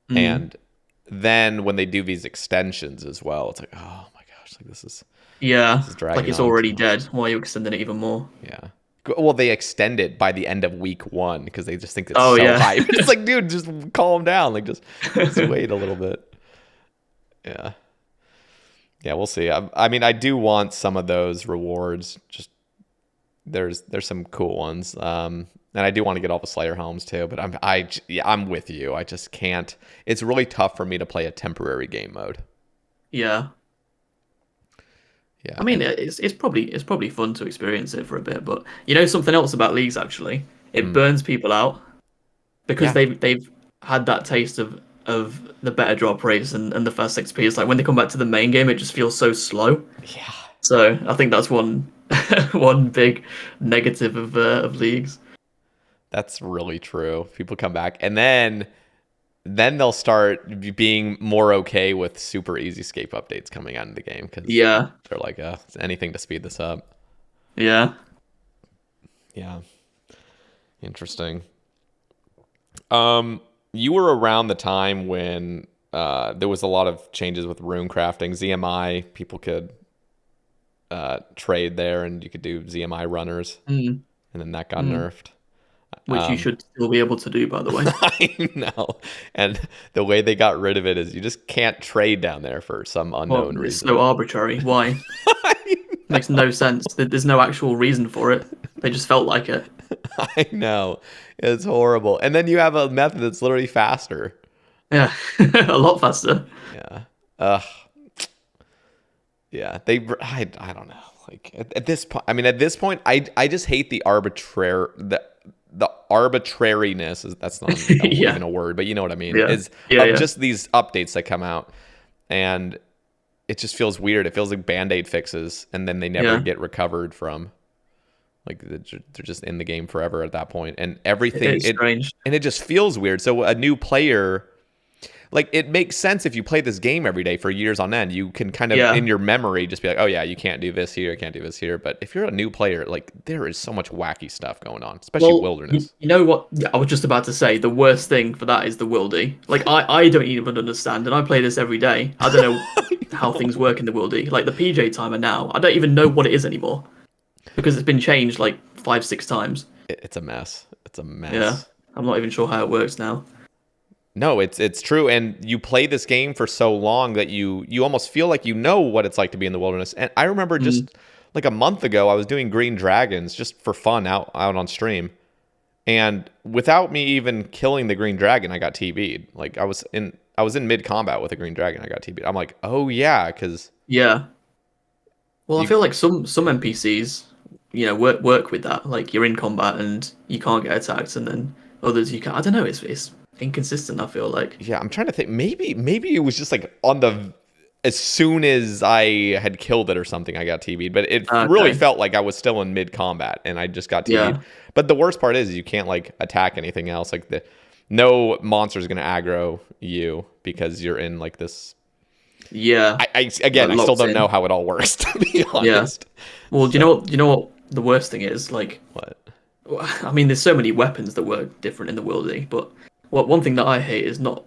And then when they do these extensions as well, it's like, oh my gosh, like this is dragging like it's on already too much. dead. Why are you extending it even more? Yeah. Well, they extend it by the end of week 1 because they just think it's hype. It's like, dude, just calm down. Like, just wait a little bit. Yeah. Yeah, we'll see. I mean, I do want some of those rewards. Just there's some cool ones. And I do want to get all the Slayer helms too. But I'm with you. I just can't. It's really tough for me to play a temporary game mode. Yeah. Yeah. I mean, it's probably fun to experience it for a bit, but you know something else about leagues actually, it burns people out because they've had that taste of of the better drop rates and the fast XP. It's like when they come back to the main game, it just feels so slow. Yeah. So I think that's one one big negative of leagues. That's really true. People come back and then they'll start being more okay with super easy escape updates coming out of the game because Yeah, they're like, it's anything to speed this up. yeah. Yeah. Interesting. You were around the time when there was a lot of changes with rune crafting. ZMI, people could trade there and you could do ZMI runners. Mm. And then that got nerfed. Which you should still be able to do, by the way. I know. And the way they got rid of it is you just can't trade down there for some unknown It's reason. so arbitrary. Why? Makes no sense. There's no actual reason for it. They just felt like it. I know. It's horrible. And then you have a method that's literally faster. Yeah, a lot faster. Yeah. Ugh. Yeah. I don't know. Like at this point, at this point, I just hate the arbitrariness. That's not even a word, but you know what I mean. Just these updates that come out, and it just feels weird. It feels like Band-Aid fixes, and then they never get recovered from. Like they're just in the game forever at that point, and everything. It's strange, and it just feels weird. So a new player. Like, it makes sense if you play this game every day for years on end. You can kind of, in your memory, just be like, oh, yeah, you can't do this here, can't do this here. But if you're a new player, like, there is so much wacky stuff going on, especially Wilderness. You know what? I was just about to say, the worst thing for that is the wildy. Like, I don't even understand, and I play this every day. I don't know how things work in the wildy. Like, the PJ timer now, I don't even know what it is anymore. Because it's been changed, like, 5-6 times. It's a mess. It's a mess. Yeah, I'm not even sure how it works now. No, it's true, and you play this game for so long that you almost feel like you know what it's like to be in the wilderness. And I remember just like a month ago, I was doing green dragons just for fun out on stream, and without me even killing the green dragon, I got TB'd. Like I was in mid combat with a green dragon, I got TB'd. I'm like, oh yeah, because Well, I feel like some NPCs, work with that. Like you're in combat and you can't get attacked, and then others you can. I don't know. It's inconsistent. I feel like. Yeah, I'm trying to think. Maybe it was just like as soon as I had killed it or something, I got TB'd. But it really felt like I was still in mid combat and I just got TB'd. Yeah. But the worst part is you can't like attack anything else. Like no monster is gonna aggro you because you're in like this. Yeah. I still don't know how it all works, to be honest. Yeah. Well, do you know what the worst thing is? Like what? I mean, there's so many weapons that work different in the wildy, but one thing that I hate is not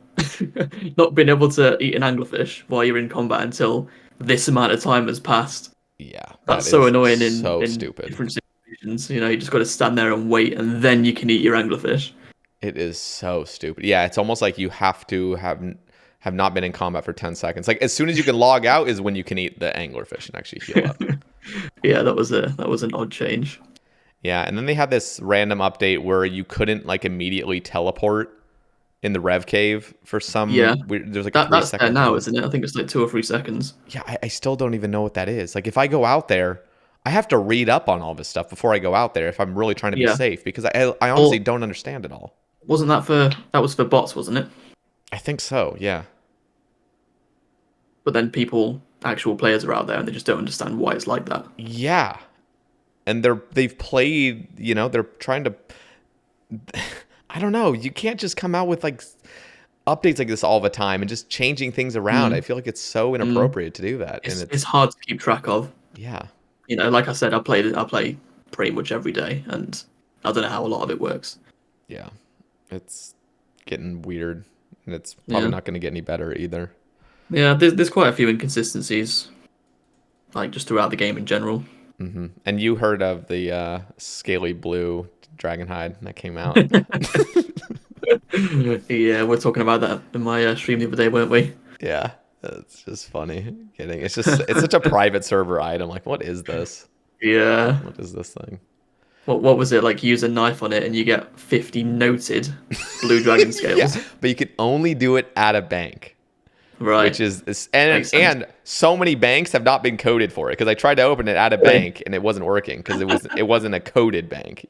being able to eat an anglerfish while you're in combat until this amount of time has passed. Yeah, that's so annoying. In stupid. Different situations, you just got to stand there and wait, and then you can eat your anglerfish. It is so stupid. Yeah, it's almost like you have to have not been in combat for 10 seconds. Like as soon as you can log out is when you can eat the anglerfish and actually heal up. Yeah, that was an odd change. Yeah, and then they had this random update where you couldn't like immediately teleport in the Rev Cave for some. Yeah, there's like that's there now, isn't it? I think it's like 2 or 3 seconds. Yeah, I still don't even know what that is. Like if I go out there, I have to read up on all this stuff before I go out there if I'm really trying to be safe because I honestly don't understand it all. Wasn't that was for bots, wasn't it? I think so. Yeah. But then actual players are out there and they just don't understand why it's like that. Yeah. And they've played, they're trying to, I don't know. You can't just come out with like updates like this all the time and just changing things around. I feel like it's so inappropriate to do that. It's hard to keep track of. Yeah. Like I said, I play pretty much every day and I don't know how a lot of it works. Yeah. It's getting weird and it's probably not going to get any better either. Yeah, there's quite a few inconsistencies, like just throughout the game in general. Mm-hmm. And you heard of the scaly blue dragonhide that came out? Yeah, we're talking about that in my stream the other day, weren't we? Yeah, it's just funny. It's such a private server item. Like, what is this? Yeah. What is this thing? What was it? Like, you use a knife on it and you get 50 noted blue dragon scales. Yeah, but you can only do it at a bank. Right. Which is and so many banks have not been coded for it because I tried to open it at a bank and it wasn't working because it wasn't a coded bank,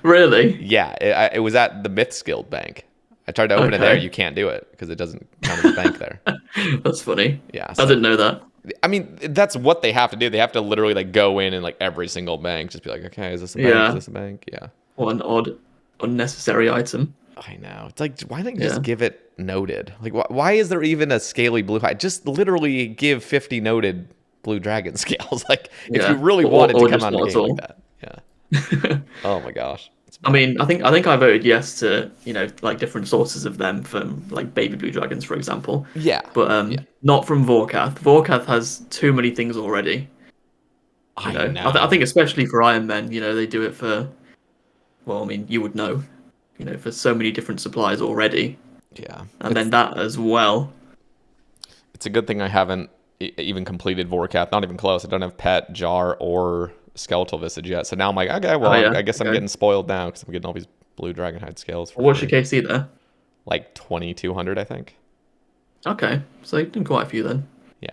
Really? Yeah, it was at the Myths Guild bank. I tried to open it there. Okay. You can't do it because it doesn't count as a bank there. That's funny. Yeah. I didn't know that. I mean, that's what they have to do. They have to literally like go in and like every single bank just be like, okay, is this a bank? Yeah. Is this a bank? Yeah. What an odd, unnecessary item. I know. It's like, why don't you Yeah. just give it noted? Like, why is there even a scaly blue hide? Just literally give 50 noted blue dragon scales. Like, if Yeah. you really Or- wanted or to come just out of not a at game all. like that. Yeah. Oh my gosh. It's I bad. mean, I think I voted yes to, like different sources of them from like baby blue dragons, for example. Yeah. But Yeah. not from Vorkath. Vorkath has too many things already. I I know. think especially for Iron Men, they do it for. Well, I mean, you would know, for so many different supplies already, Yeah. and then that as well. It's a good thing I haven't even completed Vorkath. Not even close. I don't have Pet, Jar, or Skeletal Visage yet. So now I'm like, okay, well, Oh, yeah. I guess I'm Okay. getting spoiled now because I'm getting all these blue Dragonhide scales for What's your free. KC there? Like 2,200, I think. Okay, so you've done quite a few then. Yeah.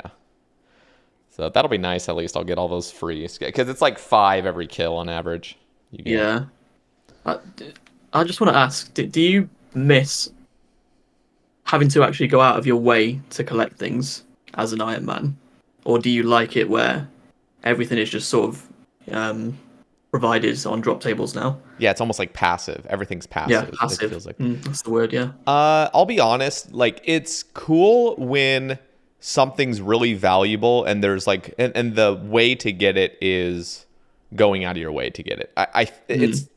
So that'll be nice. At least I'll get all those free because it's like 5 every kill on average. You get. Yeah. I just want to ask, do you miss having to actually go out of your way to collect things as an Iron Man? Or do you like it where everything is just sort of provided on drop tables now? Yeah, it's almost like passive. Everything's Yeah, passive. passive. It feels like. That's the word, yeah. I'll be honest. Like, it's cool when something's really valuable and there's like, and the way to get it is going out of your way to get it.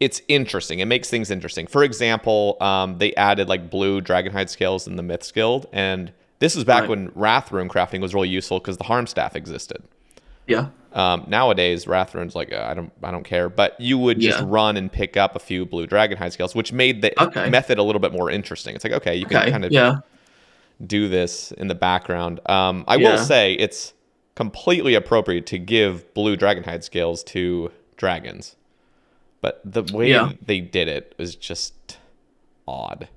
It's interesting. It makes things interesting. For example, they added like blue Dragonhide scales in the Myths Guild, and this was back when Wrath Rune crafting was really useful because the Harm Staff existed. Yeah. Nowadays, Wrath Rune's like I don't care, but you would just run and pick up a few blue Dragonhide scales, which made the method a little bit more interesting. It's like okay, you can kind of do this in the background. I will say it's completely appropriate to give blue Dragonhide scales to dragons. But the way they did it was just odd.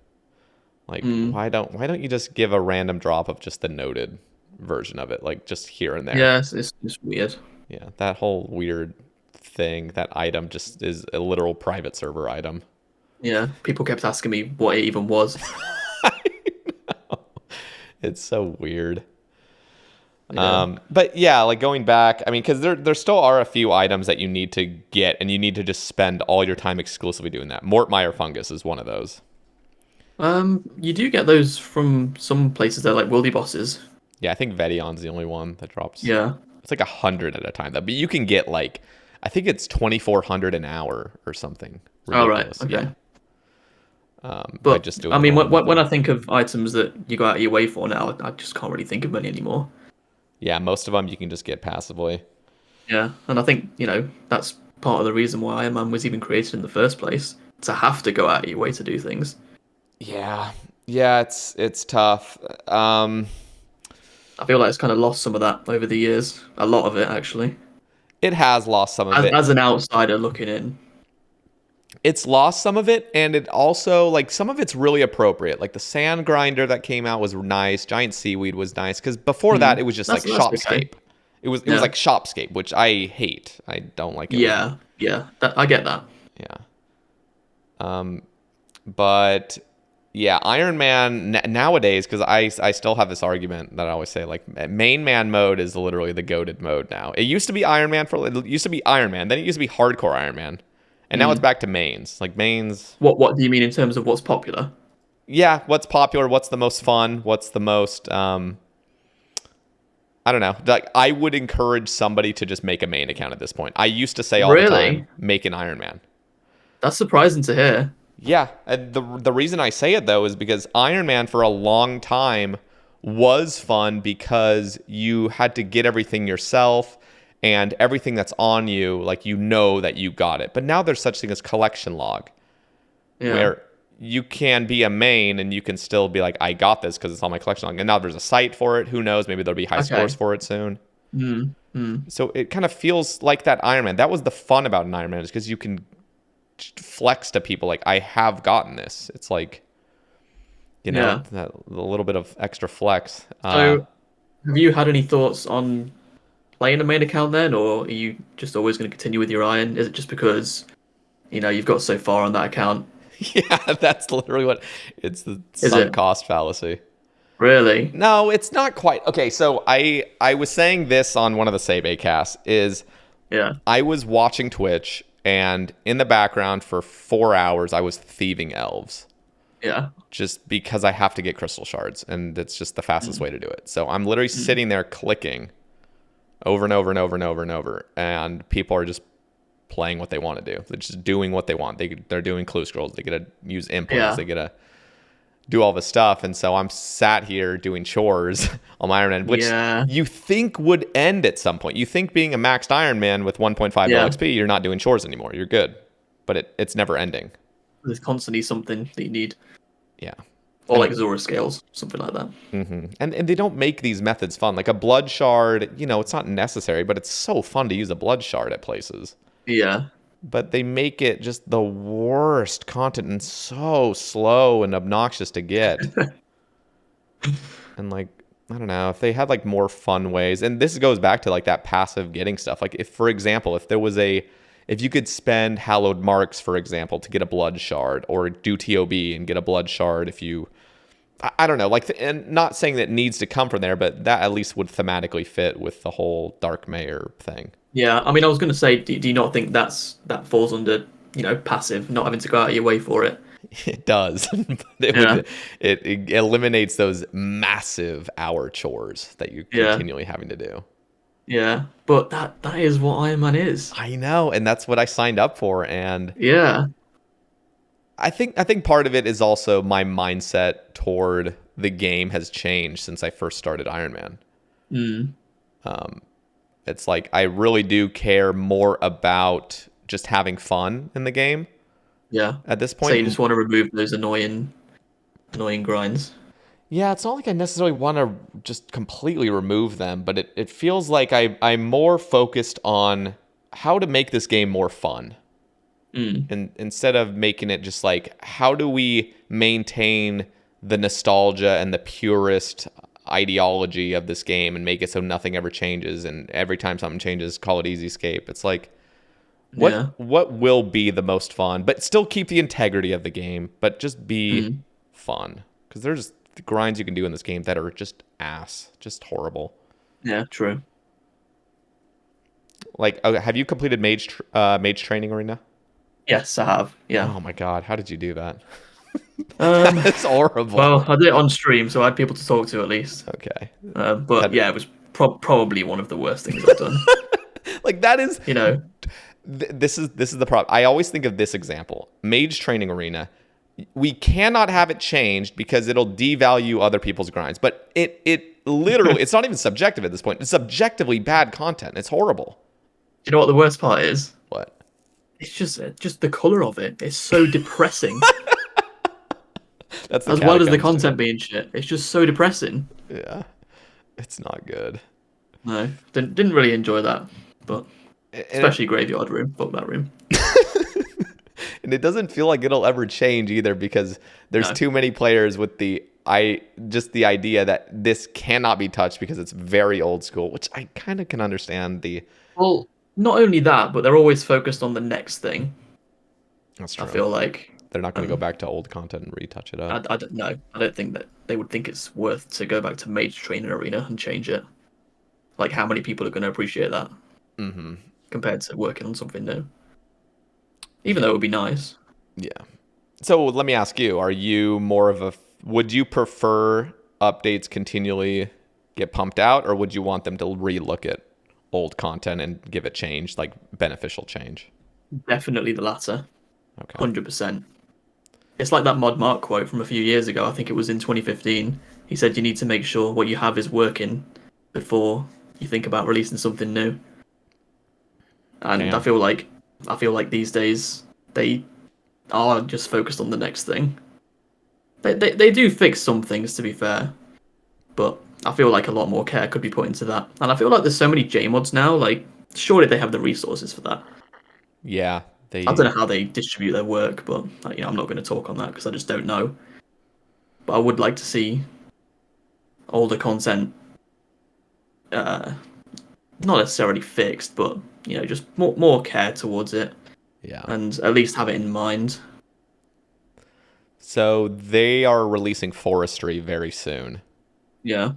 Like, why don't you just give a random drop of just the noted version of it, like just here and there? Yeah, it's just weird. Yeah, that whole weird thing, that item just is a literal private server item. Yeah, people kept asking me what it even was. I know. It's so weird. Yeah. But yeah, like going back, I mean, because there still are a few items that you need to get, and you need to just spend all your time exclusively doing that. Mortmire Fungus is one of those. You do get those from some places that are like worldy bosses. Yeah, I think Vedion's the only one that drops. Yeah. It's like 100 at a time, though. But you can get like, I think it's 2,400 an hour or something. Ridiculous. Oh, right. Okay. Yeah. But just doing I mean, normal when I think of items that you go out of your way for now, I just can't really think of many anymore. Yeah, most of them you can just get passively. Yeah, and I think, that's part of the reason why Iron Man was even created in the first place, to have to go out of your way to do things. Yeah, it's tough. I feel like it's kind of lost some of that over the years. A lot of it, actually. It has lost some of it. As an outsider looking in. It's lost some of it, and it also, like, some of it's really appropriate. Like, the sand grinder that came out was nice. Giant seaweed was nice, because before that, it was just, like, Shopscape. Okay. It was like Shopscape, which I hate. I don't like it. Yeah. I get that. Yeah. But, yeah, Iron Man, nowadays, because I still have this argument that I always say, like, main man mode is literally the goated mode now. It used to be Iron Man, then it used to be hardcore Iron Man. And now it's back to mains. Like mains. What do you mean in terms of what's popular? Yeah, what's popular, what's the most fun, what's the most I don't know. Like I would encourage somebody to just make a main account at this point. I used to say all the time, make an Iron Man. That's surprising to hear. Yeah, and the reason I say it though is because Iron Man for a long time was fun because you had to get everything yourself. And everything that's on you, like that you got it. But now there's such thing as collection log, where you can be a main and you can still be like, I got this because it's on my collection log. And now there's a site for it. Who knows? Maybe there'll be high scores for it soon. So it kind of feels like that Iron Man. That was the fun about an Iron Man, is because you can flex to people like, I have gotten this. It's like, that a little bit of extra flex. So have you had any thoughts on playing a main account then, or are you just always going to continue with your Iron? Is it just because you've got so far on that account? Yeah, that's literally what it's the Is sunk it? cost fallacy. Really? No, it's not quite. Okay, so I was saying this on one of the Sae Bae casts is Yeah. I was watching Twitch and in the background for 4 hours I was thieving elves. Yeah. Just because I have to get crystal shards and it's just the fastest Mm. way to do it. So I'm literally sitting there clicking over and over and over and over and over, and people are just playing what they want to do. They're just doing what they want. They're doing clue scrolls. They get to use implants. Yeah. They get to do all this stuff. And so I'm sat here doing chores on my Iron Man, which Yeah. you think would end at some point. You think being a maxed Iron Man with 1.5 Yeah. LXP, you're not doing chores anymore. You're good. But it's never ending. There's constantly something that you need. Yeah. Or And like Zora scales, something like that. And they don't make these methods fun. Like a blood shard, it's not necessary, but it's so fun to use a blood shard at places. Yeah. But they make it just the worst content and so slow and obnoxious to get. And like, I don't know, if they had like more fun ways, and this goes back to like that passive getting stuff. Like if, for example, if you could spend hallowed marks, for example, to get a blood shard, or do TOB and get a blood shard if you, I don't know, like, and not saying that it needs to come from there, but that at least would thematically fit with the whole Dark Mayor thing. Yeah. I mean, I was going to say, do you not think that falls under, passive, not having to go out of your way for it? It does. But it eliminates those massive hour chores that you're continually having to do. Yeah. But that is what Iron Man is. I know, and that's what I signed up for, and Yeah. I think part of it is also my mindset toward the game has changed since I first started Iron Man. It's like I really do care more about just having fun in the game. Yeah. At this point, So you just want to remove those annoying grinds. yeah, it's not like I necessarily want to just completely remove them, but it feels like I'm more focused on how to make this game more fun. And instead of making it just like, how do we maintain the nostalgia and the purist ideology of this game and make it so nothing ever changes, and every time something changes, call it easy escape. It's like, what will be the most fun, but still keep the integrity of the game, but just be fun, because there's grinds you can do in this game that are just just horrible. Yeah, true. Like, have you completed mage training arena? Yes, I have. Yeah. Oh my god, how did you do that? That's horrible. Well, I did it on stream, so I had people to talk to at least. Okay. But yeah, it was probably one of the worst things I've done. Like that is, this is the problem. I always think of this example: mage training arena. We cannot have it changed because it'll devalue other people's grinds. But it literally, it's not even subjective at this point. It's subjectively bad content. It's horrible. Do you know what the worst part is? What? It's just the color of it. It's so depressing. That's the as well as the catacombs content being shit. It's just so depressing. Yeah, it's not good. No, didn't really enjoy that, but especially Graveyard Room. Fuck that room. And it doesn't feel like it'll ever change either, because there's too many players with the idea that this cannot be touched because it's very old school, which I kind of can understand. Well, not only that, but they're always focused on the next thing. That's true. I feel like they're not going to go back to old content and retouch it up. I don't know. I don't think that they would think it's worth to go back to Mage Training Arena and change it. Like, how many people are going to appreciate that compared to working on something new? Even though it would be nice. Yeah. So let me ask you: are you more of would you prefer updates continually get pumped out, or would you want them to relook at old content and give it change, like beneficial change? Definitely the latter. Okay. 100%. It's like that Mod Mark quote from a few years ago. I think it was in 2015. He said you need to make sure what you have is working before you think about releasing something new. And Damn. I feel like these days they are just focused on the next thing. They do fix some things, to be fair, but I feel like a lot more care could be put into that. And I feel like there's so many J mods now. Like, surely they have the resources for that. Yeah. I don't know how they distribute their work, but I'm not going to talk on that because I just don't know. But I would like to see older content, not necessarily fixed, but just more care towards it. Yeah. And at least have it in mind. So they are releasing Forestry very soon. Yeah.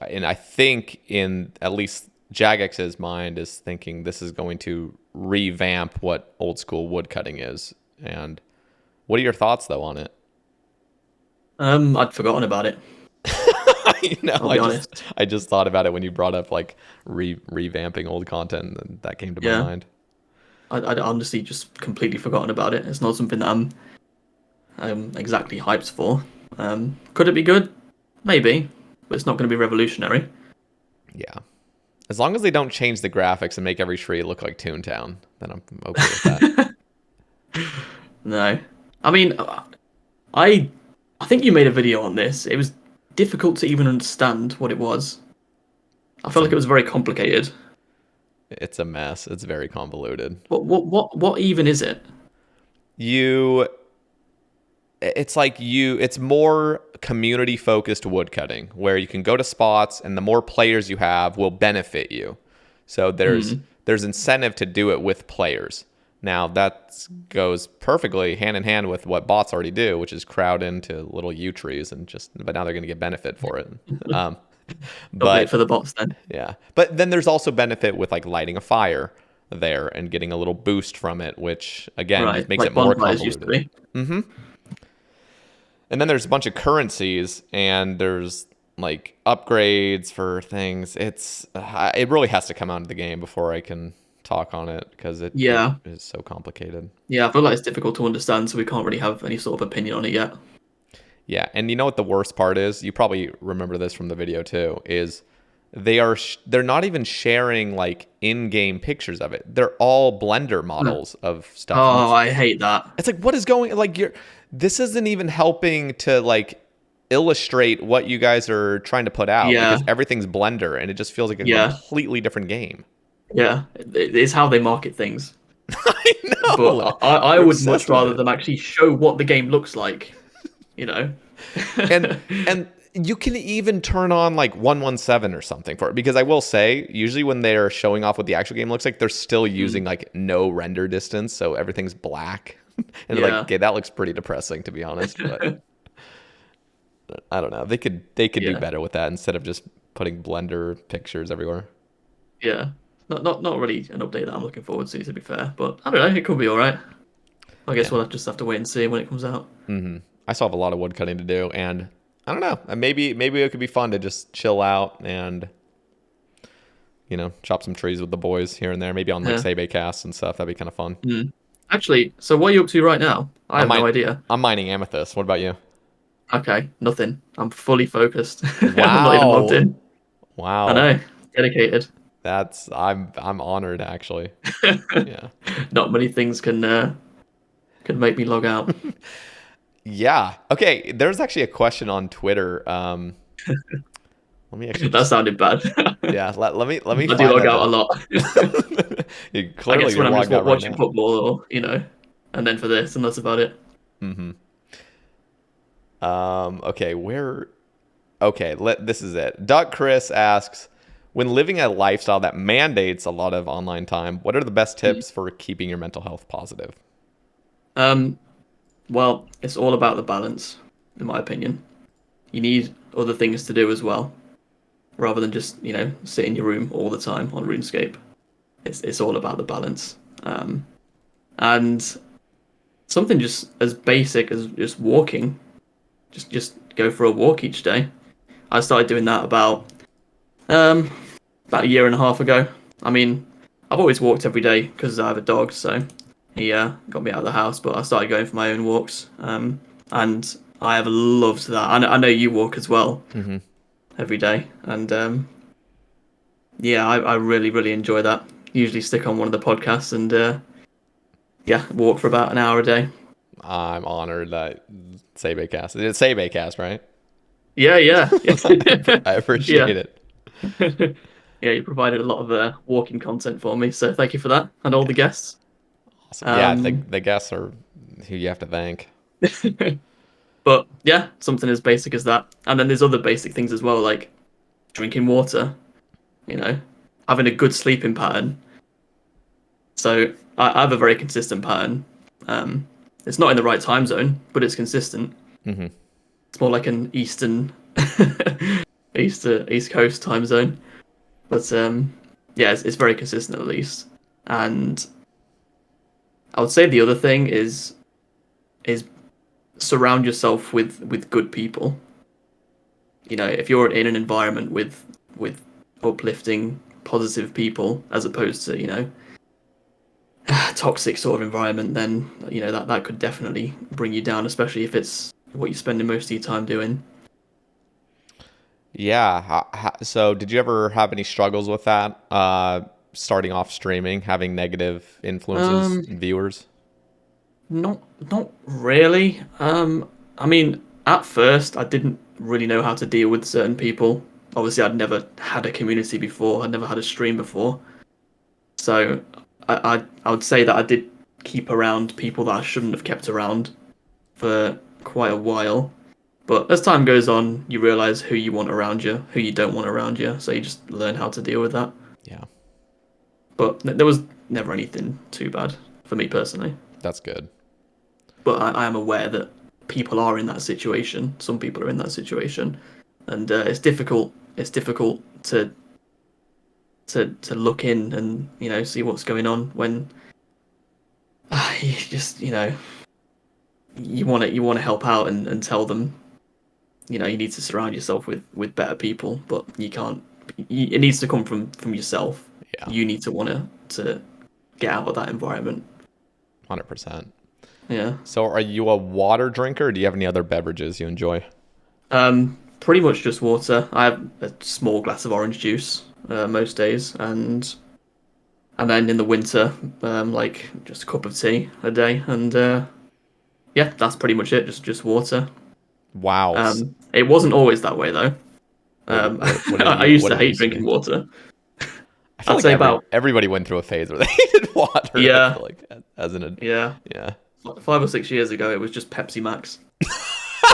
And I think in at least Jagex's mind is thinking this is going to revamp what old school woodcutting is. And what are your thoughts though on it? I'd forgotten about it. I'll be honest. I just thought about it when you brought up like revamping old content, and that came to my mind. I'd honestly just completely forgotten about it. It's not something that I'm exactly hyped for. Could it be good? Maybe, but it's not going to be revolutionary. Yeah. As long as they don't change the graphics and make every tree look like Toontown, then I'm okay with that. No. I mean, I think you made a video on this. It was difficult to even understand what it was. I felt like it was very complicated. It's a mess. It's very convoluted. What even is it? It's more community focused woodcutting where you can go to spots and the more players you have will benefit you. So there's incentive to do it with players. Now that goes perfectly hand in hand with what bots already do, which is crowd into little yew trees but now they're going to get benefit for it. But for the bots then. Yeah. But then there's also benefit with like lighting a fire there and getting a little boost from it, which again just makes like it more bonfires used to be. Mm-hmm. And then there's a bunch of currencies and there's like upgrades for things. It really has to come out of the game before I can talk on it because it is so complicated. Yeah, I feel like it's difficult to understand, so we can't really have any sort of opinion on it yet. Yeah, and you know what the worst part is? You probably remember this from the video too, is they're not even sharing like in-game pictures of it. They're all Blender models of stuff. Oh, I hate that. It's like, what is going this isn't even helping to like illustrate what you guys are trying to put out because everything's Blender and it just feels like a completely different game. Yeah, it's how they market things. I know. But I would much rather them actually show what the game looks like, you know? and you can even turn on like 117 or something for it because I will say usually when they're showing off what the actual game looks like, they're still using like no render distance, so everything's black. And like, okay, that looks pretty depressing to be honest, but I don't know. They could do better with that instead of just putting Blender pictures everywhere. Yeah. Not really an update that I'm looking forward to be fair, but I don't know, it could be all right. I guess we'll just have to wait and see when it comes out. Mm-hmm. I still have a lot of wood cutting to do, and I don't know. Maybe it could be fun to just chill out and chop some trees with the boys here and there. Maybe on like Sae Bae casts and stuff. That'd be kind of fun. Mm. Actually, so what are you up to right now? I have no idea. I'm mining amethyst. What about you? Okay, nothing. I'm fully focused. Wow. I'm not even logged in. Wow. I know. Dedicated. I'm honored actually. Yeah. Not many things can make me log out. Yeah. Okay. There's actually a question on Twitter. Let me actually. That sounded bad. Yeah. Let me. I do log out a lot. You clearly I guess when I'm just watching right football, or and then for this, and that's about it. Mm-hmm. Okay. This is it. Duck Chris asks, when living a lifestyle that mandates a lot of online time, what are the best tips for keeping your mental health positive? Well, it's all about the balance, in my opinion. You need other things to do as well, rather than just sit in your room all the time on RuneScape. It's all about the balance, and something just as basic as just walking. Just go for a walk each day. I started doing that about a year and a half ago. I mean, I've always walked every day because I have a dog, so he got me out of the house. But I started going for my own walks, and I have loved that. I know you walk as well every day, and I really, really enjoy that. Usually stick on one of the podcasts and walk for about an hour a day. I'm honored that Sae Bae cast. It's Sae Bae cast, right? Yeah. I appreciate it. Yeah, you provided a lot of walking content for me, so thank you for that, and all the guests. Awesome. Yeah, the guests are who you have to thank. But yeah, something as basic as that, and then there's other basic things as well, like drinking water. Having a good sleeping pattern. So I have a very consistent pattern. It's not in the right time zone, but it's consistent. Mm-hmm. It's more like an Eastern, East Coast time zone. But yeah, it's very consistent at least. And I would say the other thing is surround yourself with good people. You know, if you're in an environment with uplifting, positive people, as opposed to, you know, toxic sort of environment, then, you know, that could definitely bring you down, especially if it's what you're spending most of your time doing. Yeah. So, did you ever have any struggles with that? Starting off streaming, having negative influences Um, in viewers? not really. I mean, at first I didn't really know how to deal with certain people. Obviously, I'd never had a community before. I'd never had a stream before. So I would say that I did keep around people that I shouldn't have kept around for quite a while. But as time goes on, you realize who you want around you, who you don't want around you. So you just learn how to deal with that. Yeah, But there was never anything too bad for me personally. that's good. But I am aware that people are in that situation. Some people are in that situation, and it's difficult. It's difficult to look in and, you know, see what's going on when you just, you know, you want to help out and tell them, you know, you need to surround yourself with better people, but you can't. It needs to come from yourself. Yeah, You need to want to get out of that environment. 100%. Yeah. So, are you a water drinker, or do you have any other beverages you enjoy? Pretty much just water. I have a small glass of orange juice most days, and then in the winter, like just a cup of tea a day, and yeah, that's pretty much it. Just water. Wow. It wasn't always that way though. What did I you? used What to did it hate used to be? drinking water. I feel I'd like say about everybody went through a phase where they hated water. I yeah, feel like as an yeah, yeah. 5 or 6 years ago, it was just Pepsi Max,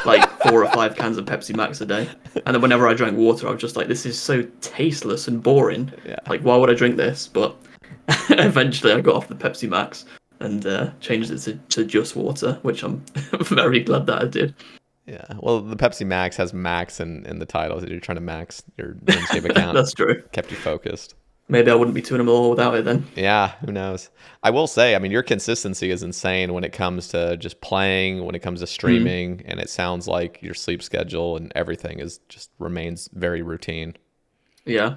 like 4 or 5 cans of Pepsi Max a day. And then whenever I drank water, I was just like, this is so tasteless and boring. Yeah. Like, why would I drink this? But eventually, I got off the Pepsi Max and changed it to just water, which I'm very glad that I did. Yeah. Well, the Pepsi Max has max in the title. So you're trying to max your RuneScape account. That's true. Kept you focused. Maybe I wouldn't be doing them all without it then. Yeah, who knows? I will say, I mean, your consistency is insane when it comes to just playing, when it comes to streaming, and it sounds like your sleep schedule and everything is just remains very routine. Yeah.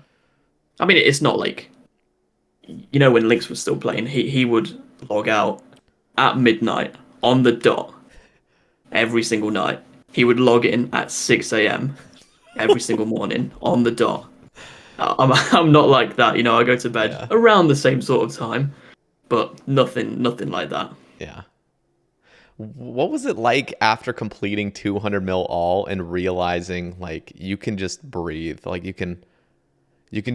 I mean, it's not like, you know, when Lynx was still playing, he would log out at midnight on the dot every single night. He would log in at 6 a.m. every single morning on the dot. I'm not like that, you know. I go to bed around the same sort of time, but nothing like that. Yeah. What was it like after completing 200 mil all and realizing like you can just breathe, like you can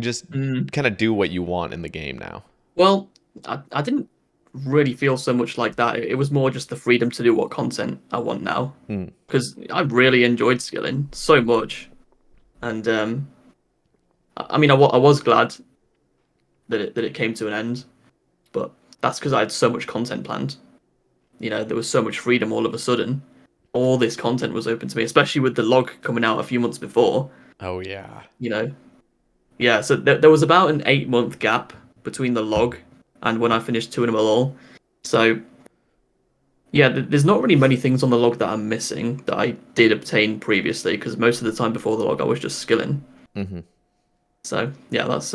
just kind of do what you want in the game now? Well, I didn't really feel so much like that. It was more just the freedom to do what content I want now, because I really enjoyed skilling so much, and I mean, I was glad that it came to an end, but that's because I had so much content planned. You know, there was so much freedom all of a sudden. All this content was open to me, especially with the log coming out a few months before. Oh yeah. You know, yeah. So there was about an 8 month gap between the log and when I finished two in them all. So yeah, there's not really many things on the log that I'm missing that I did obtain previously, because most of the time before the log I was just skilling. Mm-hmm. So yeah, that's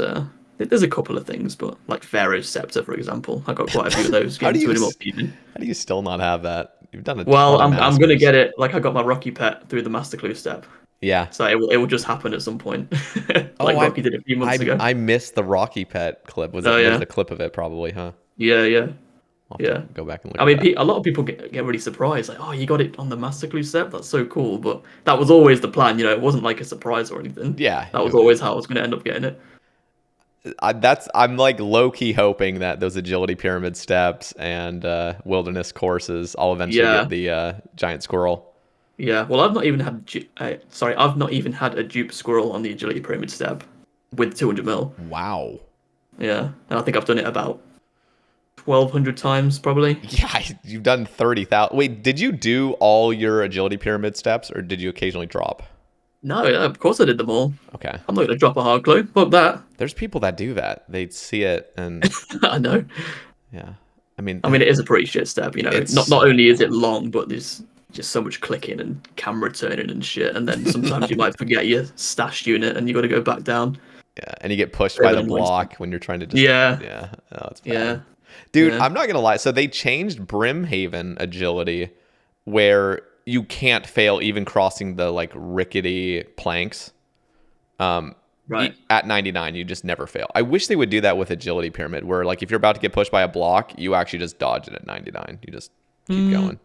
there's a couple of things, but like Pharaoh's Scepter, for example, I got quite a few of those. How do you Even. how do you still not have that? You've done a Well, ton of I'm gonna masters. get it. Like I got my Rocky pet through the Master Clue step, Yeah. so it will just happen at some point, Oh, like Rocky did a few months ago. I missed the Rocky Pet clip. Oh There's yeah, a clip of it probably, huh? yeah. I'll have to go back and look I at mean, that. a lot of people get really surprised, like, oh, you got it on the Master Clue step. That's so cool. But that was always the plan. You know, it wasn't like a surprise or anything. Yeah. That was always how I was going to end up getting it. I'm like low key hoping that those agility pyramid steps and wilderness courses, I'll eventually get the giant squirrel. Yeah. Well, I've not even had I've not even had a dupe squirrel on the agility pyramid step with 200 mil. Wow. Yeah, and I think I've done it about 1,200 times probably. Yeah, you've done 30,000. Wait, did you do all your agility pyramid steps, or did you occasionally drop? No, of course I did them all. Okay. I'm not going to drop a hard clue. Fuck that. There's people that do that. They see it and I know. yeah. I mean, It is a pretty shit step, it's Not so only is it dumb. long, but there's just so much clicking and camera turning and shit. And then sometimes you might forget your stash unit and you got to go back down. Yeah, and you get pushed Bit by of the an annoying block step. when you're trying to just Yeah. yeah. Oh, it's bad. Yeah. Dude, Yeah. I'm not gonna lie. So they changed Brimhaven agility where you can't fail even crossing the like rickety planks. Right. At 99, you just never fail. I wish they would do that with agility pyramid, where like if you're about to get pushed by a block, you actually just dodge it at 99. You just keep going.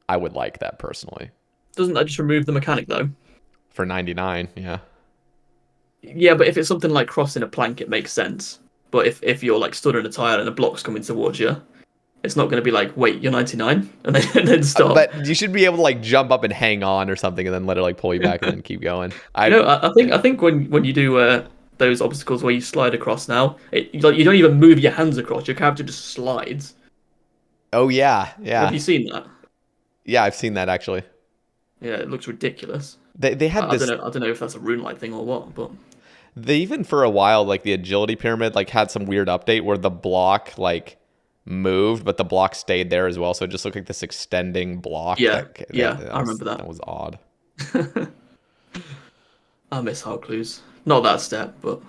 I would like that personally. Doesn't that just remove the mechanic though? For 99, yeah. Yeah, but if it's something like crossing a plank, it makes sense. But if you're like stood on a tire and a block's coming towards you, it's not going to be like, wait, you're 99, and then stop. But you should be able to like jump up and hang on or something, and then let it like pull you back and then keep going. I think when you do those obstacles where you slide across now, like you don't even move your hands across. Your character just slides. Oh yeah, Have yeah, you seen that? yeah. I've seen that actually. Yeah, it looks ridiculous. They had I this. don't know. I don't know if that's a rune-like thing or what, but They even for a while like the agility pyramid like had some weird update where the block like moved, but the block stayed there as well. So it just looked like this extending block. Yeah, I remember that. That was odd. I miss hard clues. Not that step, but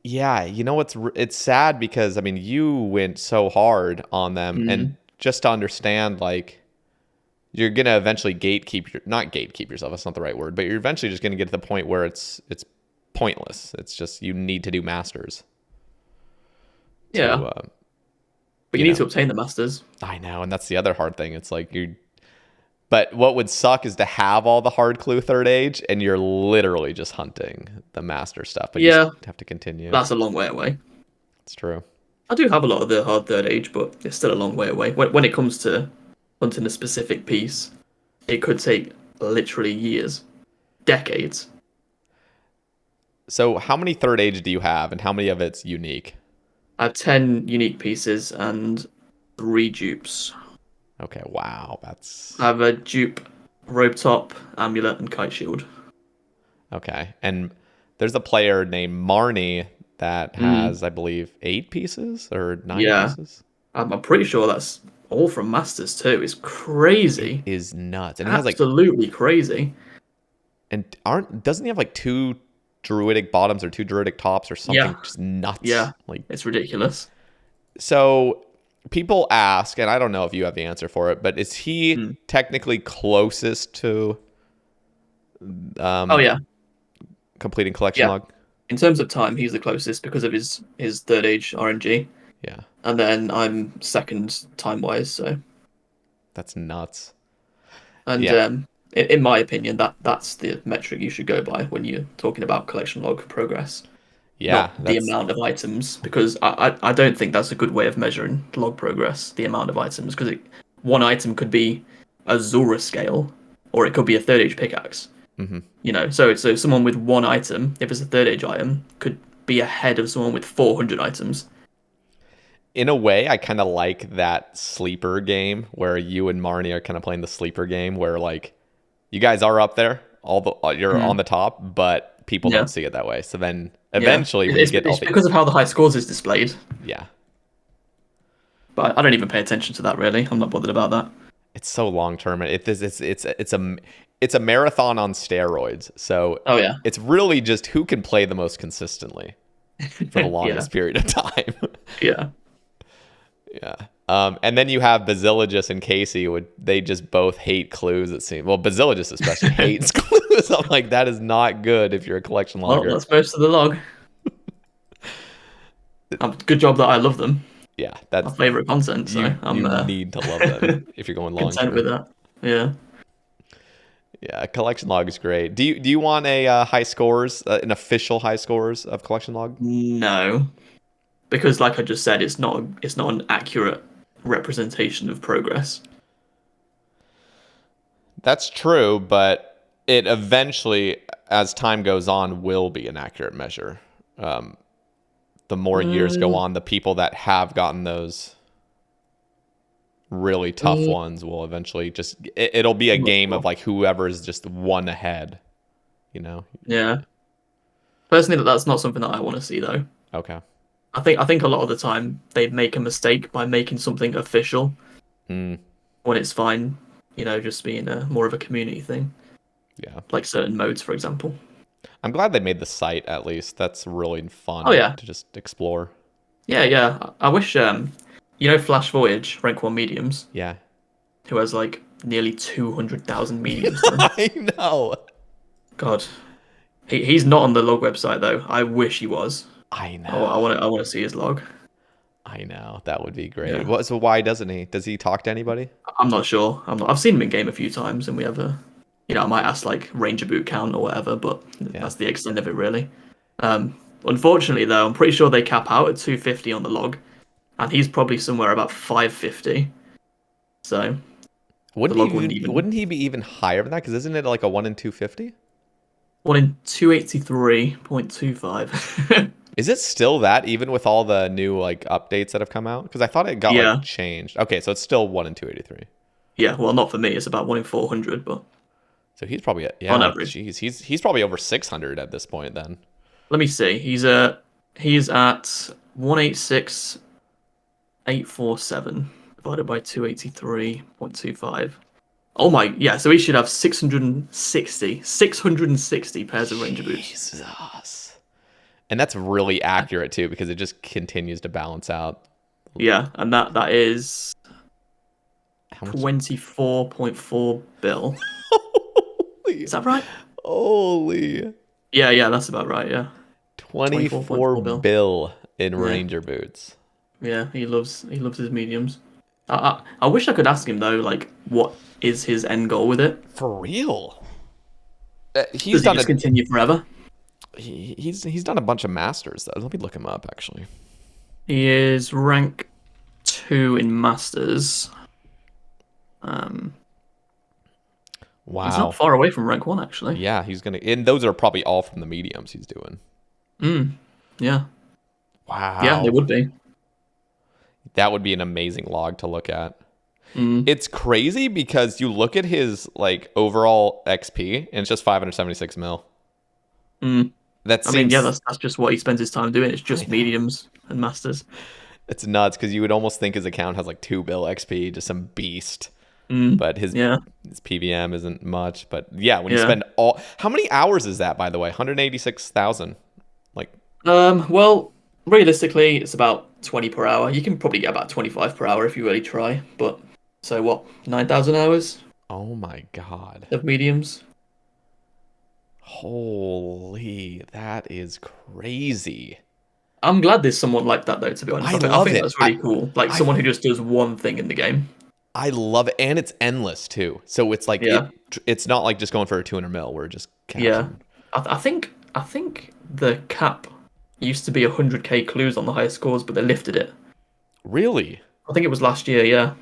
Yeah, you know it's sad because I mean you went so hard on them, and just to understand like you're gonna eventually not gatekeep yourself. That's not the right word, but you're eventually just gonna get to the point where it's pointless. It's just you need to do masters. yeah. But you need to obtain the masters. I know, and that's the other hard thing. It's like but what would suck is to have all the hard clue third age, and you're literally just hunting the master stuff. But you just have to continue. That's a long way away. It's true. I do have a lot of the hard third age, but it's still a long way away. When it comes to hunting a specific piece, it could take literally years, decades. So how many third age do you have, and how many of it's unique? I have 10 unique pieces and 3 dupes. Okay, wow, that's... I have a dupe, robe top, amulet, and kite shield. Okay, and there's a player named Marnie that has, I believe, 8 pieces or 9 pieces. I'm pretty sure that's all from Masters too. It's crazy. It is nuts. And absolutely crazy. And doesn't he have like 2 druidic bottoms or 2 druidic tops or something just nuts? Yeah, like it's ridiculous. So people ask, and I don't know if you have the answer for it, but is he technically closest to completing collection log? In terms of time, he's the closest because of his third age RNG. Yeah. And then I'm second time-wise, so... That's nuts. And in my opinion, that's the metric you should go by when you're talking about collection log progress. Yeah. Not the amount of items, because I don't think that's a good way of measuring log progress, the amount of items, because one item could be a Zora scale, or it could be a third age pickaxe. Mm-hmm. So someone with one item, if it's a third age item, could be ahead of someone with 400 items. In a way, I kind of like that sleeper game where you and Marnie are kind of playing the sleeper game where like you guys are up there, you're on the top, but people don't see it that way. So then eventually it's because of how the high scores is displayed. Yeah. But I don't even pay attention to that really. I'm not bothered about that. It's so long term. It's a marathon on steroids. So it's really just who can play the most consistently for the longest period of time. Yeah. Yeah. And then you have Basilogist and Casey. They just both hate clues, it seems. Well, Basilogist especially hates clues. I'm like, that is not good if you're a collection logger. Well, that's most of the log. Good job that I love them. Yeah, that's my favorite content. So you need to love them if you're going long content with that. Yeah. Yeah, collection log is great. Do you want a high scores, an official high scores of collection log? No, because like I just said, it's not an accurate representation of progress. That's true, but it eventually, as time goes on, will be an accurate measure. The more years go on, the people that have gotten those really tough ones will eventually just it'll be a game of like whoever is just one ahead, you know. Yeah. Personally, that's not something that I want to see though. Okay. I think a lot of the time they make a mistake by making something official when it's fine, just being more of a community thing. Yeah. Like certain modes, for example. I'm glad they made the site at least. That's really fun to just explore. Yeah. I wish Flash Voyage, rank 1 mediums, Yeah. who has like nearly 200,000 mediums done. I know. God. He's not on the log website though. I wish he was. I know. I want to see his log. I know. That would be great. Yeah. So why doesn't he? Does he talk to anybody? I'm not sure. I've seen him in game a few times, and we have I might ask like Ranger boot count or whatever, but that's the extent of it really. Unfortunately though, I'm pretty sure they cap out at 250 on the log, and he's probably somewhere about 550. So wouldn't he be even higher than that? Because isn't it like a 1 in 250? 1 in 283.25. Is it still that even with all the new like updates that have come out? Because I thought it got like changed. Okay, so it's still 1 in 283. Yeah, well, not for me. It's about 1 in 400, but so he's probably on average. Geez, he's probably over 600 at this point then. Let me see. He's at 186,847 divided by 283.25. Oh my, yeah. So he should have 660 pairs of Ranger boots. Jesus. And that's really accurate too, because it just continues to balance out. Yeah, and that is 24.4 bill. Holy. Is that right? Holy. Yeah, that's about right. Yeah. 24 bill in Ranger boots. Yeah, he loves his mediums. I wish I could ask him though, like, what is his end goal with it? For real. Does he just continue forever? He's done a bunch of masters though. Let me look him up actually. He is rank 2 in masters. Wow. He's not far away from rank 1 actually. Yeah, and those are probably all from the mediums he's doing. Yeah. Wow. Yeah, they would be. That would be an amazing log to look at. It's crazy because you look at his like overall XP and it's just 576 mil. That's just what he spends his time doing. It's just mediums and masters. It's nuts because you would almost think his account has like 2 bill XP, just some beast. But his PVM isn't much. But yeah, when you spend how many hours is that, by the way? 186,000. Like, well, realistically, it's about 20 per hour. You can probably get about 25 per hour if you really try. But so what? 9,000 hours? Oh my god. Of mediums. Holy, that is crazy. I'm glad there's someone like that though. To be honest, I think that's really cool. Like someone who just does one thing in the game. I love it, and it's endless too. So it's like it's not like just going for a 200 mil. We're just capturing. Yeah. I think the cap used to be 100k clues on the highest scores, but they lifted it. Really? I think it was last year. Yeah,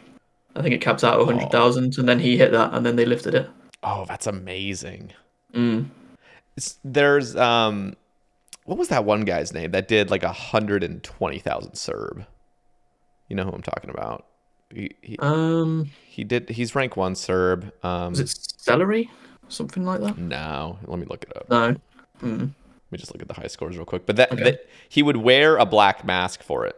I think it capped out at 100,000, and then he hit that, and then they lifted it. Oh, that's amazing. There's what was that one guy's name that did like 120,000 Serb? You know who I'm talking about? He's rank 1 Serb. Was it Celery? Something like that? No, let me look it up. No. Let me just look at the high scores real quick. But that he would wear a black mask for it.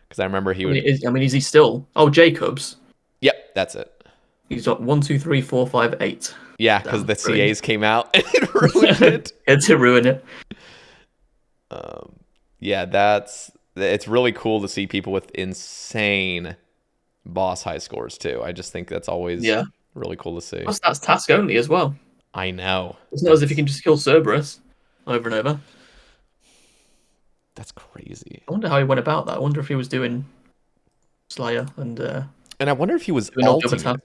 Because I remember he would. Is he still? Oh, Jacobs. Yep, that's it. He's got 1, 2, 3, 4, 5, 8. Yeah, because the CAs came out and it ruined it. Had to ruin it. Yeah, it's really cool to see people with insane boss high scores too. I just think that's always really cool to see. Plus, that's task only as well. I know. It's not as if you can just kill Cerberus over and over. That's crazy. I wonder how he went about that. I wonder if he was doing Slayer and I wonder if he was ulting it.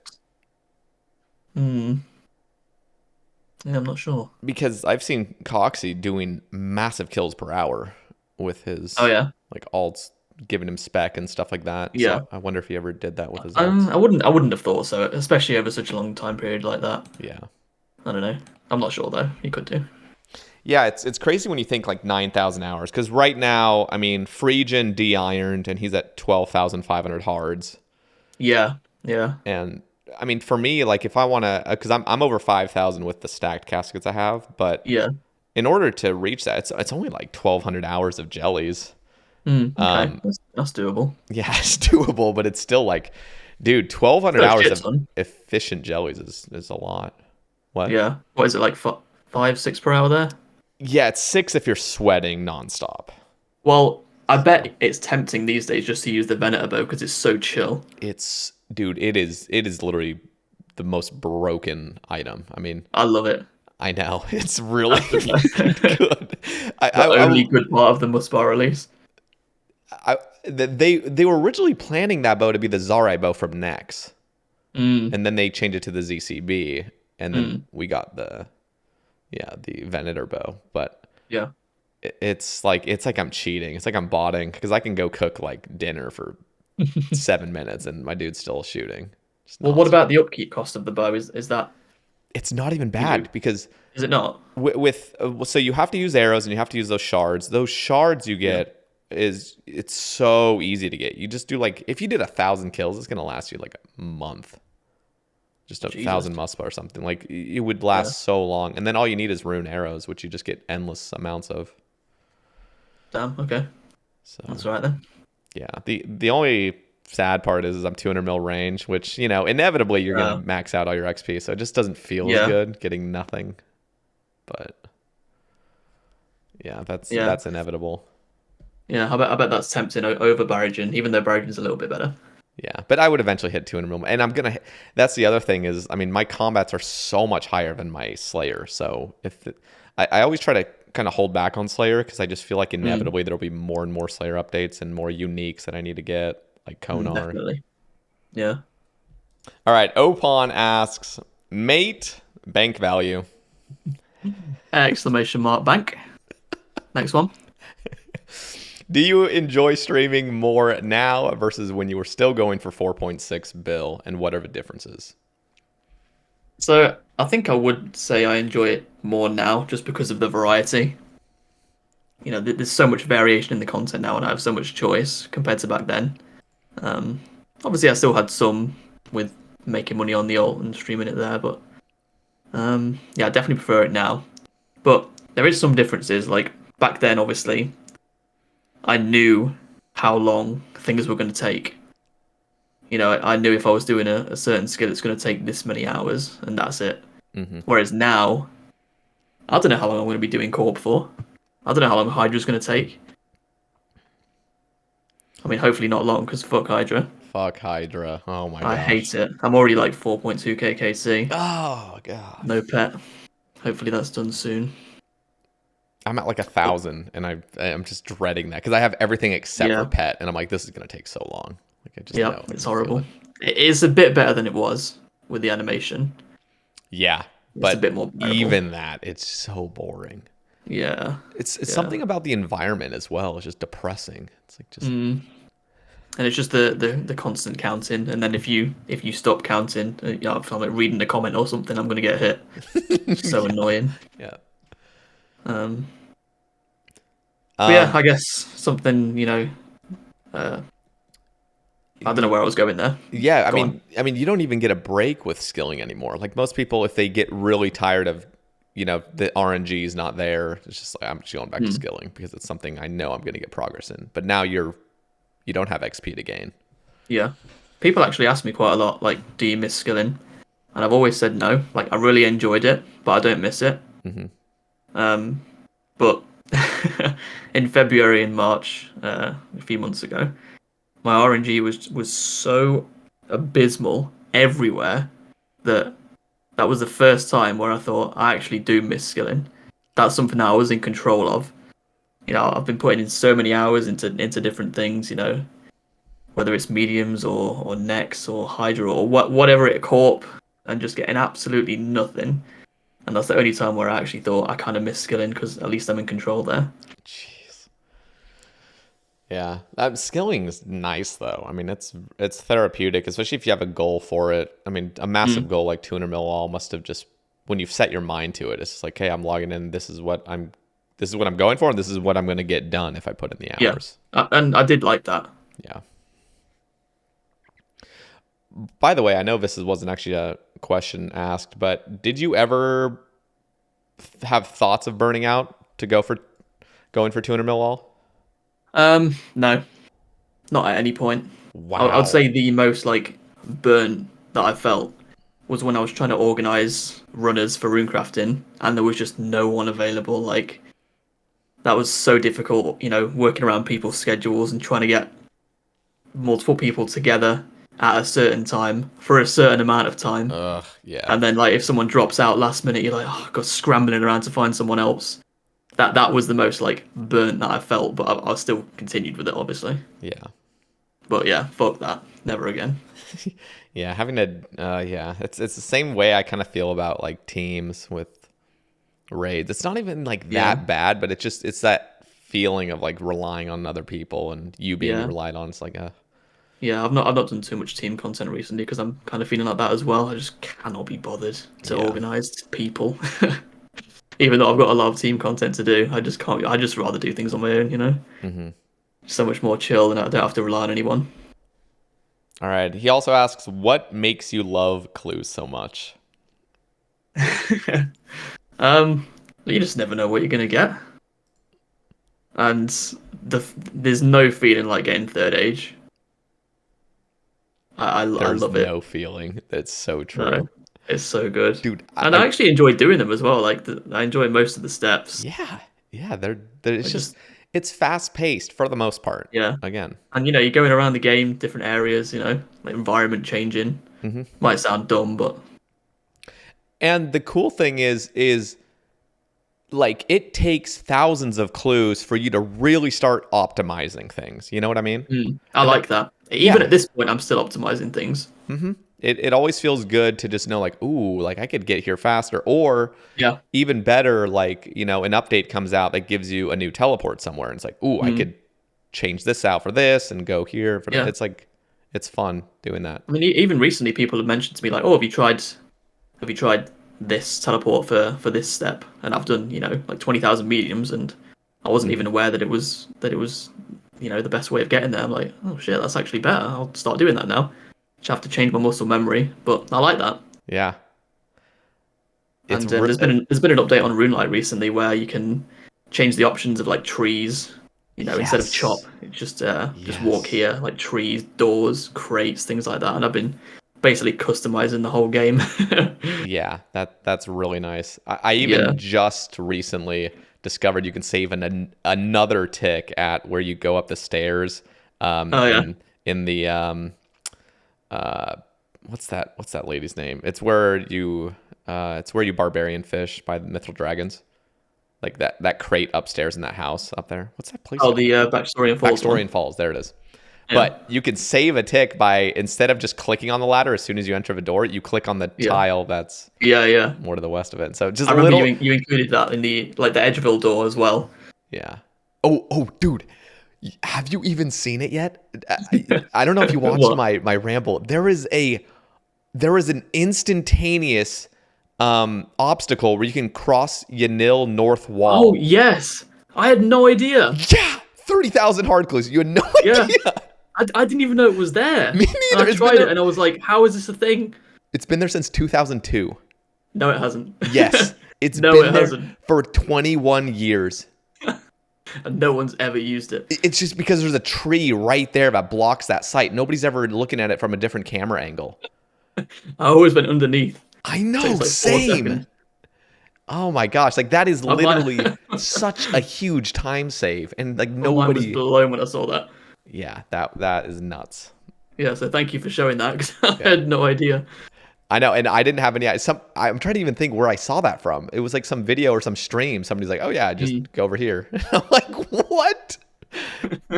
Yeah, I'm not sure. Because I've seen Coxie doing massive kills per hour with his like alts, giving him spec and stuff like that. Yeah. So I wonder if he ever did that with his alts. I wouldn't have thought so, especially over such a long time period like that. Yeah. I don't know. I'm not sure though. He could do. Yeah, it's crazy when you think like 9,000 hours. Because right now, I mean, Phrygian de-ironed and he's at 12,500 hards. Yeah, yeah, And I mean, for me, like if I want to, because I'm over 5,000 with the stacked caskets I have, but yeah. in order to reach that, it's only like 1,200 hours of jellies. Okay, Um, that's doable. yeah, it's doable, but it's still like, dude, 1,200 Still a hours shit of ton. efficient jellies is a lot. What? Yeah. What is it like? 5, 6 per hour there? Yeah, it's 6 if you're sweating nonstop. Well, I bet it's tempting these days just to use the Venator bow because it's so chill. It's, dude, it is literally the most broken item. I mean, I love it. I know it's really That's the best. good. I, The I, only I, good part of the Muspar release. they were originally planning that bow to be the Zarai bow from Nex, Mm, and then they changed it to the ZCB, and then mm, we got the Venator bow. But yeah. it's like I'm cheating. It's like I'm botting because I can go cook like dinner for 7 minutes, and my dude's still shooting. Just Well, what nonstop. about the upkeep cost of the bow? Is that It's not even you do? bad because Is it not? so you have to use arrows and you have to use those shards. Those shards you Yeah. get it's so easy to get. You just do like if you did 1,000 kills, it's gonna last you like a month. Just a Jesus. 1,000 muspa or something. Like it would Yeah. last so long. And then all you need is rune arrows, which you just get endless amounts of. Damn. Okay. That's So all right then. yeah, the only sad part is I'm 200 mil range, which inevitably you're gonna Uh, max out all your XP, so it just doesn't feel as yeah. good getting nothing. But yeah, that's Yeah. that's inevitable. Yeah. I bet that's tempting over Barragen, even though Barragen's a little bit better. Yeah, but I would eventually hit 200 mil, and that's the other thing is, I mean, my combats are so much higher than my Slayer. So I always try to kind of hold back on Slayer because I just feel like Mm, inevitably there'll be more and more Slayer updates and more uniques that I need to get, like Konar. definitely. Yeah. All right, Opon asks, mate, bank value. Exclamation mark bank. Next one. Do you enjoy streaming more now versus when you were still going for 4.6 bill, and what are the differences? So I think I would say I enjoy it more now just because of the variety. There's so much variation in the content now, and I have so much choice compared to back then. Um, Obviously, I still had some with making money on the alt and streaming it there, but yeah, I definitely prefer it now. But there is some differences. Like back then, obviously, I knew how long things were going to take. I knew if I was doing a certain skill, it's going to take this many hours, and that's it. Hmm. Whereas now, I don't know how long I'm going to be doing Corp for. I don't know how long Hydra's going to take. I mean, hopefully not long, because fuck Hydra. Fuck Hydra. Oh my I gosh. hate it. I'm already like 4.2k KC. Oh god. No pet. Hopefully that's done soon. I'm at like 1,000, and I'm just dreading that because I have everything except for Yeah. pet, and I'm like, this is gonna take so long. Like I just Yep, know. I it's can feel horrible. it. It is a bit better than it was with the animation. Yeah, It's a but bit more bearable. even that, it's so boring. Yeah. It's Yeah. something about the environment as well. It's just depressing. It's like just Mm. And it's just the constant counting, and then if you stop counting, if I'm like reading a comment or something, I'm gonna get hit. It's so annoying. yeah. Um, but yeah, Um, I guess something uh, I don't know where I was going there. yeah, I Go on. mean, you don't even get a break with skilling anymore. Like most people, if they get really tired of, the RNG is not there, it's just like I'm just going back to Hmm. skilling because it's something I know I'm going to get progress in. But now you don't have XP to gain. Yeah, people actually ask me quite a lot, like, do you miss skilling? And I've always said no. Like, I really enjoyed it, but I don't miss it. Hmm. Um, but in February and March, a few months ago, my RNG was so abysmal everywhere that that was the first time where I thought I actually do miss skilling. That's something that I was in control of. I've been putting in so many hours into different things. Whether it's mediums or necks or hydra or whatever it corp, and just getting absolutely nothing. And that's the only time where I actually thought I kind of miss skilling because at least I'm in control there. Jeez. Yeah, skilling is nice though. I mean, it's therapeutic, especially if you have a goal for it. I mean, a massive Mm, goal like 200 mil all must have just when you've set your mind to it. It's just like, hey, I'm logging in. This is what I'm going for, and this is what I'm going to get done if I put in the yeah, hours. and I did like that. Yeah. by the way, I know this wasn't actually a question asked, but did you ever have thoughts of burning out to going for 200 mil wall? No, not at any point. I'd Wow. say the most like burnt that I felt was when I was trying to organize runners for runecrafting, and there was just no one available. Like that was so difficult, working around people's schedules and trying to get multiple people together at a certain time for a certain amount of time. Ugh, yeah. And then like if someone drops out last minute, you're like, oh God, scrambling around to find someone else. That was the most like burnt that I felt, but I still continued with it, obviously. Yeah. But yeah, fuck that, never again. Yeah, having to yeah, it's the same way I kind of feel about like teams with raids. It's not even like that bad, but it's that feeling of like relying on other people and you being relied on. It's like yeah, I've not done too much team content recently because I'm kind of feeling like that as well. I just cannot be bothered to organize people. Even though I've got a lot of team content to do, I just can't. I just rather do things on my own, Mm-hmm. So much more chill, and I don't have to rely on anyone. All right. He also asks, what makes you love clues so much? You just never know what you're gonna get, and there's no feeling like getting third age. I love it. There's no feeling. That's so true. No, it's so good, Dude. and I actually enjoy doing them as well. Like I enjoy most of the steps. Yeah. They're it's just it's fast paced for the most part. Yeah. Again. And you're going around the game, different areas, like environment changing. Mm-hmm. Might sound dumb, but and the cool thing is like it takes thousands of clues for you to really start optimizing things. You know what I mean? I like that. Even at this point, I'm still optimizing things. Mm-hmm. It always feels good to just know like, ooh, like I could get here faster, or even better, like an update comes out that gives you a new teleport somewhere, and it's like, ooh, I could change this out for this and go here for that. It's like it's fun doing that. I mean, even recently, people have mentioned to me like, "Oh, have you tried this teleport for this step?" And I've done like 20,000 mediums, and I wasn't even aware that it was the best way of getting there. I'm like, oh shit, that's actually better. I'll start doing that now. Just have to change my muscle memory, but I like that. Yeah. And there's been an update on RuneLite recently where you can change the options of like trees. Instead of chop, it's just walk here, like trees, doors, crates, things like that. And I've been basically customizing the whole game. Yeah, that's really nice. I even just recently discovered you can save another tick at where you go up the stairs. In the what's that lady's name? It's where you barbarian fish by the mythical dragons. Like that crate upstairs in that house up there. What's that place? Oh, the Backstory Falls. Backstory Falls. There it is. Yeah. But you can save a tick by, instead of just clicking on the ladder as soon as you enter the door, you click on the tile that's more to the west of it. So just I remember you included that in the Edgeville door as well. Yeah. Oh, dude. Have you even seen it yet? I don't know if you watched my ramble. There is an instantaneous obstacle where you can cross Yanil North Wall. Oh, yes. I had no idea. Yeah. 30,000 hard clues. You had no idea. I didn't even know it was there. Me neither. I tried it and I was like, how is this a thing? It's been there since 2002. No, it hasn't. Yes. It's been there for 21 years. And no one's ever used it. It's just because there's a tree right there that blocks that site. Nobody's ever looking at it from a different camera angle. I always went underneath. I know, same. Oh my gosh, like that is literally such a huge time save, and like nobody was blown when I saw that. Yeah, that is nuts. Yeah, so thank you for showing that because I had no idea. I know, and I didn't have any. I'm trying to even think where I saw that from. It was like some video or some stream. Somebody's like, "Oh yeah, just go over here." I'm like, "What?"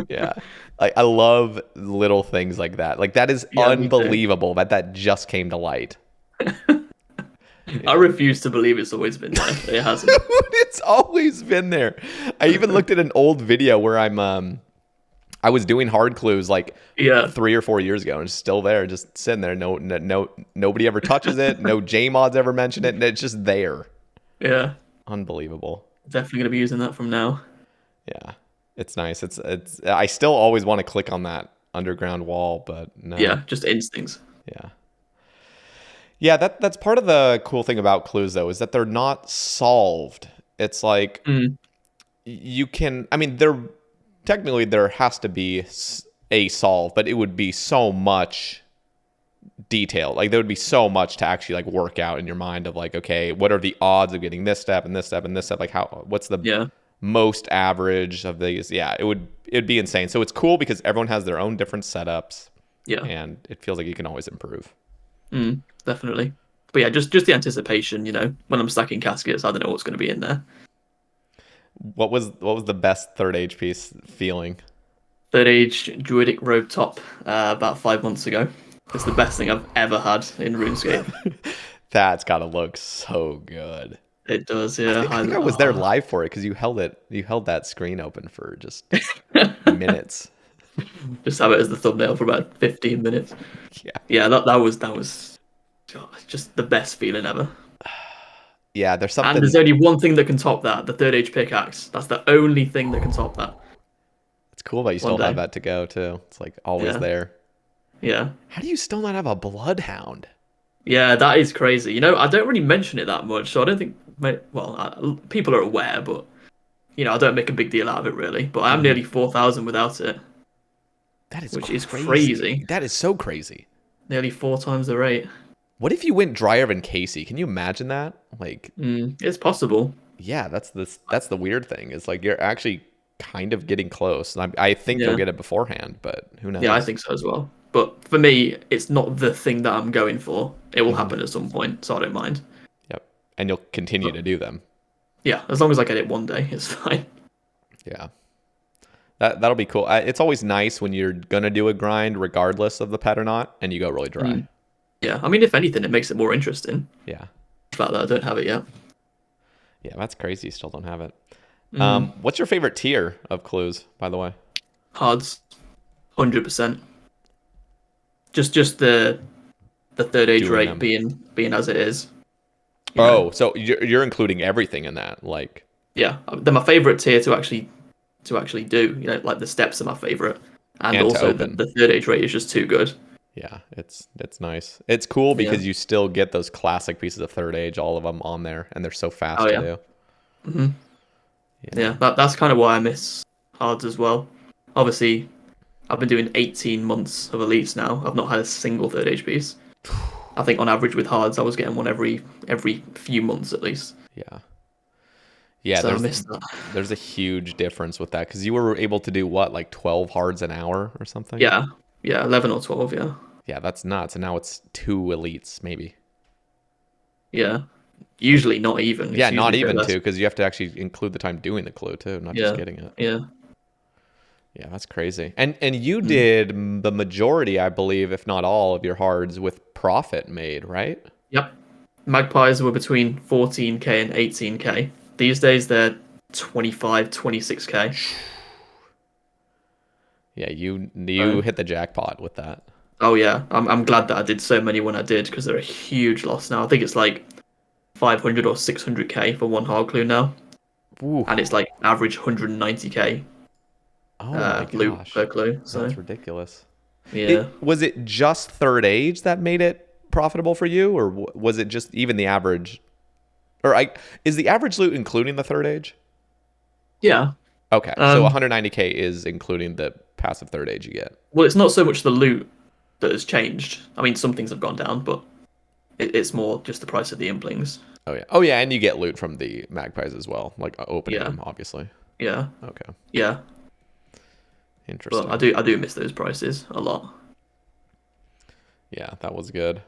Yeah, I love little things like that. Like that is unbelievable that just came to light. I refuse to believe it's always been there. It hasn't. Dude, it's always been there. I even looked at an old video where I was doing hard clues like 3 or 4 years ago, and it's still there, just sitting there. No, nobody ever touches it. No JMods ever mention it, and it's just there. Yeah, unbelievable. Definitely gonna be using that from now. Yeah, it's nice. It's. I still always want to click on that underground wall, but no. Yeah, just instincts. Yeah. Yeah, that's part of the cool thing about clues, though, is that they're not solved. It's like you can, I mean, technically there has to be a solve, but it would be so much detail. Like there would be so much to actually like work out in your mind of like, okay, what are the odds of getting this step and this step and this step? Like what's the most average of these? Yeah, it'd be insane. So it's cool because everyone has their own different setups. Yeah. And it feels like you can always improve. Definitely. But yeah, just the anticipation, when I'm stacking caskets, I don't know what's going to be in there. What was the best third age piece feeling? Third age druidic robe top about 5 months ago. It's the best thing I've ever had in RuneScape. That's gotta look so good. It does, yeah. I think I was there live for it because you held that screen open for just minutes. Just have it as the thumbnail for about 15 minutes. Yeah, that was just the best feeling ever. Yeah, there's something. And there's only one thing that can top that: the third age pickaxe. That's the only thing that can top that. It's cool that you still have that to go too. It's like always there. Yeah. How do you still not have a bloodhound? Yeah, that is crazy. I don't really mention it that much, so I don't think. Well, people are aware, but I don't make a big deal out of it really. But I'm nearly 4,000 without it. That is which crazy. is crazy. That is so crazy. Nearly 4 times the rate. What if you went drier than Casey? Can you imagine that? Like, it's possible. Yeah, that's the weird thing. Is like you're actually kind of getting close. I think you'll get it beforehand, but who knows? Yeah, I think so as well. But for me, it's not the thing that I'm going for. It will happen at some point, so I don't mind. Yep, and you'll continue to do them. Yeah, as long as I get it one day, it's fine. Yeah. That'll be cool. It's always nice when you're gonna do a grind, regardless of the pet or not, and you go really dry. Yeah, I mean, if anything, it makes it more interesting. Yeah. The fact that I don't have it yet. Yeah, that's crazy. You still don't have it. What's your favorite tier of clues, by the way? Hards, 100%. Just the third age rate being as it is. So you're including everything in that, like. Yeah, they're my favorite tier to actually do. Like the steps are my favorite, and also the third age rate is just too good. Yeah, it's nice. It's cool because you still get those classic pieces of third age, all of them on there, and they're so fast to do. Yeah, that's kind of why I miss hards as well. Obviously, I've been doing 18 months of elites now. I've not had a single third age piece. I think on average with hards, I was getting one every few months at least. Yeah. Yeah, so there's a huge difference with that because you were able to do what, like 12 hards an hour or something? Yeah, 11 or 12, yeah. Yeah, that's nuts. And now it's 2 elites, maybe. Yeah, usually not even. Yeah, not even 2 because you have to actually include the time doing the clue too, not just getting it. Yeah. Yeah, that's crazy. And you did the majority, I believe, if not all, of your hards with profit made, right? Yep. Magpies were between 14k and 18k. These days they're 25, 26k. Yeah, you hit the jackpot with that. Oh yeah, I'm glad that I did so many when I did because they're a huge loss now. I think it's like 500 or 600k for one hard clue now. Ooh. And it's like average 190k loot per clue. So that's ridiculous. Yeah. Was it just third age that made it profitable for you, or was it just even the average? Or is the average loot including the third age? Yeah. Okay, so 190k is including the passive third age you get. Well, it's not so much the loot that has changed. I mean, some things have gone down, but it's more just the price of the implings. Oh yeah, and you get loot from the magpies as well, like opening them, obviously. Yeah. Okay. Yeah. Interesting. But I do miss those prices a lot. Yeah, that was good.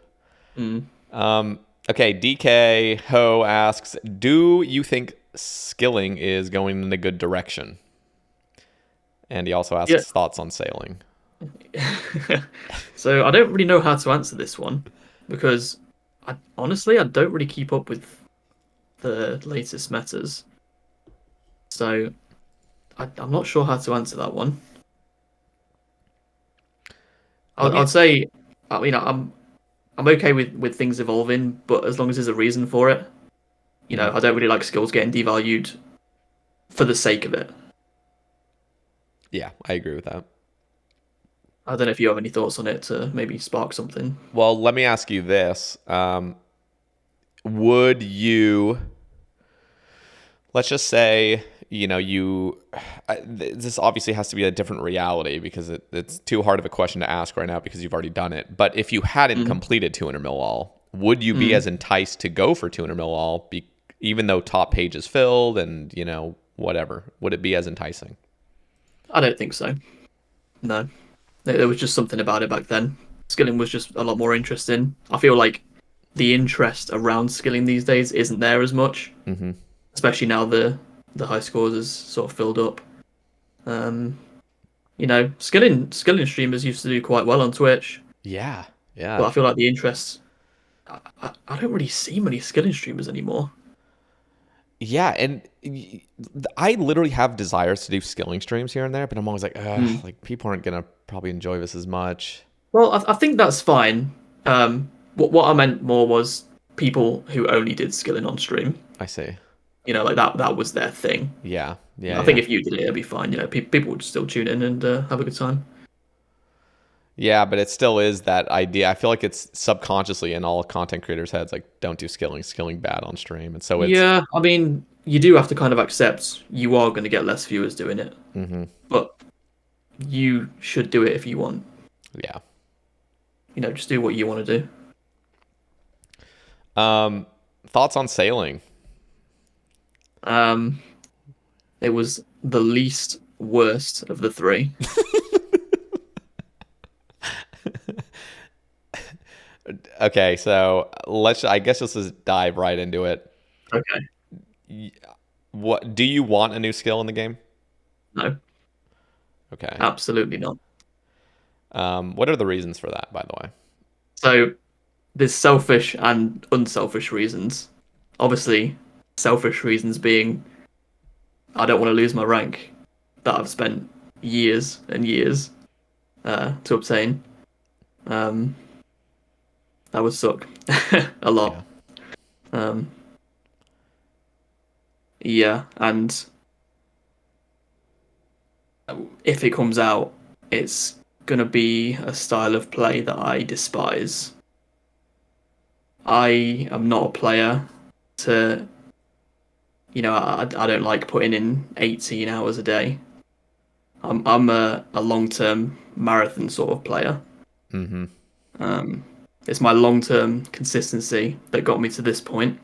Okay, DK Ho asks, do you think skilling is going in a good direction? And he also asks thoughts on sailing. So I don't really know how to answer this one because honestly I don't really keep up with the latest metas. So I'm not sure how to answer that one. I'd say, I'm okay with things evolving, but as long as there's a reason for it. I don't really like skills getting devalued for the sake of it. Yeah, I agree with that. I don't know if you have any thoughts on it to maybe spark something. Well, let me ask you this. Would you, let's just say, this obviously has to be a different reality because it's too hard of a question to ask right now because you've already done it. But if you hadn't completed 200 mil all, would you be as enticed to go for 200 mil all, even though top page is filled and, whatever? Would it be as enticing? I don't think so. No. There was just something about it back then. Skilling was just a lot more interesting. I feel like the interest around skilling these days isn't there as much, especially now the high scores is sort of filled up. Skilling streamers used to do quite well on Twitch. Yeah. But I feel like the interest, I don't really see many skilling streamers anymore. Yeah, and I literally have desires to do skilling streams here and there, but I'm always like, like people aren't gonna probably enjoy this as much. Well, I think that's fine. What I meant more was people who only did skilling on stream. I see. Like that was their thing. Yeah. I think if you did it, it'd be fine. People would still tune in and have a good time. Yeah, but it still is that idea. I feel like it's subconsciously in all content creators' heads, like, don't do skilling bad on stream. And so it's... Yeah, I mean, you do have to kind of accept you are going to get less viewers doing it. But you should do it if you want. Yeah. Just do what you want to do. Thoughts on sailing? It was the least worst of the three. Okay, so I guess let's just dive right into it. Okay. What do you want a new skill in the game? No. Okay. Absolutely not. What are the reasons for that, by the way? So there's selfish and unselfish reasons. Obviously, selfish reasons being I don't want to lose my rank that I've spent years and years to obtain. That would suck a lot. Yeah, and if it comes out, it's gonna be a style of play that I despise. I am not a player to, I don't like putting in 18 hours a day. I'm a long-term marathon sort of player. It's my long-term consistency that got me to this point.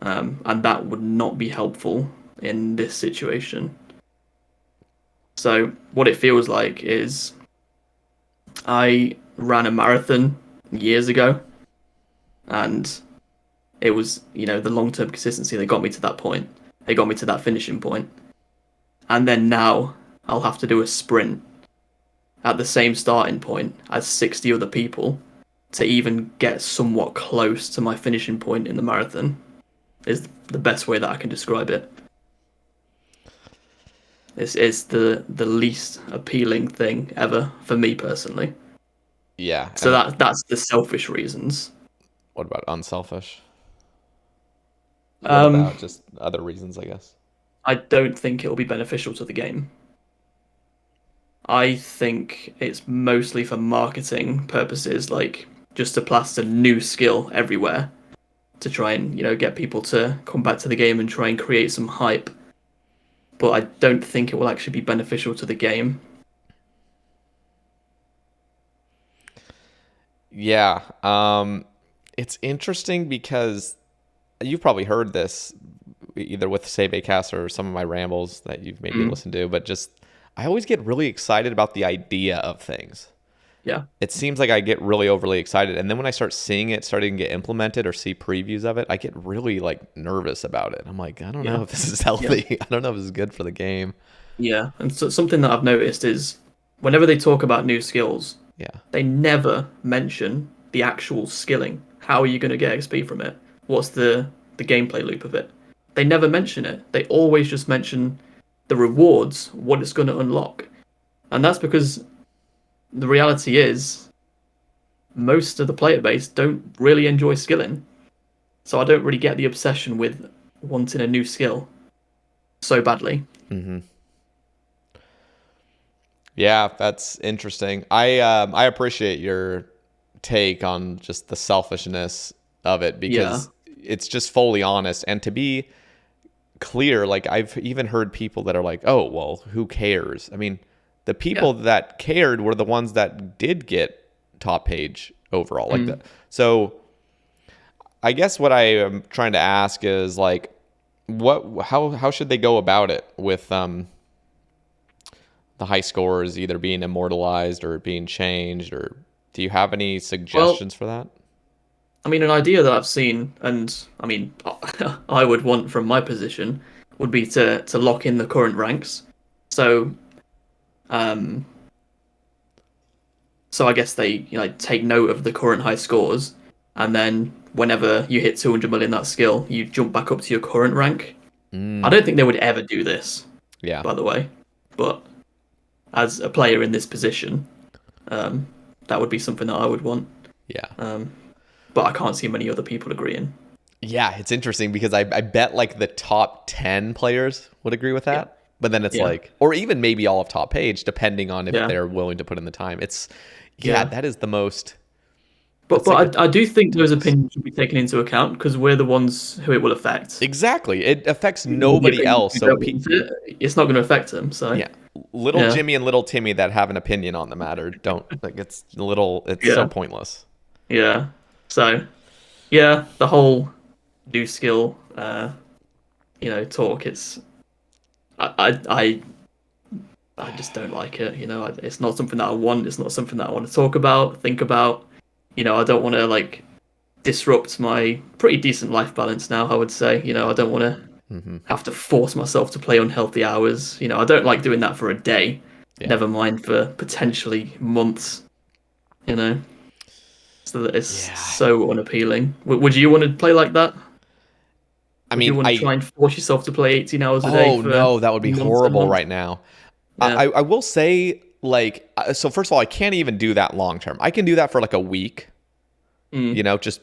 And that would not be helpful in this situation. So what it feels like is I ran a marathon years ago, and it was, the long-term consistency that got me to that point. It got me to that finishing point. And then now I'll have to do a sprint at the same starting point as 60 other people to even get somewhat close to my finishing point in the marathon. Is the best way that I can describe it. It's the least appealing thing ever for me personally. Yeah. So that's the selfish reasons. What about unselfish? What about just other reasons, I guess? I don't think it'll be beneficial to the game. I think it's mostly for marketing purposes, like just to plaster new skill everywhere to try and, get people to come back to the game and try and create some hype. But I don't think it will actually be beneficial to the game. Yeah. It's interesting because you've probably heard this either with Sae Bae cast or some of my rambles that you've maybe listened to, but just I always get really excited about the idea of things. Yeah. It seems like I get really overly excited. And then when I start seeing it starting to get implemented or see previews of it, I get really nervous about it. I'm like, I don't know if this is healthy. Yeah. I don't know if this is good for the game. Yeah. And so something that I've noticed is whenever they talk about new skills, they never mention the actual skilling. How are you going to get XP from it? What's the gameplay loop of it? They never mention it. They always just mention the rewards, what it's going to unlock. And that's because the reality is most of the player base don't really enjoy skilling. So I don't really get the obsession with wanting a new skill so badly. Yeah, that's interesting. I appreciate your take on just the selfishness of it Yeah. because it's just fully honest. And to be clear, like I've even heard people that are like, "Oh, well, who cares?" I mean, the Yeah. people that cared were the ones that did get top page overall, like that. So I guess what I am trying to ask is like, how should they go about it with the high scores either being immortalized or being changed, or do you have any Well, suggestions for that? I mean, an idea that I've seen, and I mean, I would want from my position, would be to lock in the current ranks. So, um, so I guess they take note of the current high scores, and then whenever you hit 200 million that skill, you jump back up to your current rank. I don't think they would ever do this, Yeah. by the way, but as a player in this position, um, that would be something that I would want. Yeah. But I can't see many other people agreeing. Yeah, it's interesting because I bet like the top 10 players would agree with Yeah, that. But then it's yeah, like, or even maybe all of top page, depending on if yeah, they're willing to put in the time. Yeah, yeah. that is the most, But that's like the I do think those toughest. opinions should be taken into account because we're the ones who it will affect. Exactly. It affects People with the nobody opinions else. who So, don't want it, it's not going to affect them. So yeah, little yeah, Jimmy and little Timmy that have an opinion on the matter don't, like, it's so yeah, pointless. yeah. So yeah, the whole new skill, talk. I just don't like it. It's not something that I want. It's not something that I want to talk about, think about. I don't want to like disrupt my pretty decent life balance now. I would say. I don't want to have to force myself to play unhealthy hours. I don't like doing that for a day. Yeah. Never mind for potentially months. You know, so that it's Yeah. so unappealing. Would you want to play like that? I Would you mean, want to try and force yourself to play 18 hours a day oh for no, that would be months and horrible months? right now. Yeah. I will say, like, so first of all, I can't even do that long term. I can do that for like a week, Mm, just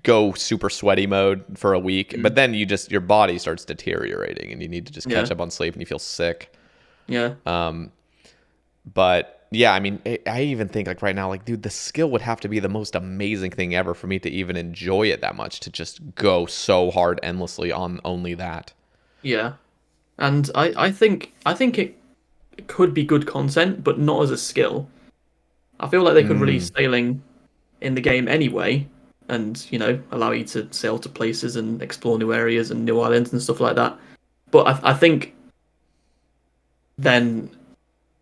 go super sweaty mode for a week. But mm, then your body starts deteriorating and you need to just yeah. catch up on sleep and you feel sick. Yeah. But yeah, I mean, I even think like right now, like, dude, the skill would have to be the most amazing thing ever for me to even enjoy it that much, to just go so hard endlessly on only that. Yeah. And I think it could be good content, but not as a skill. I feel like they could release Mm, sailing in the game anyway, and allow you to sail to places and explore new areas and new islands and stuff like that. But I think then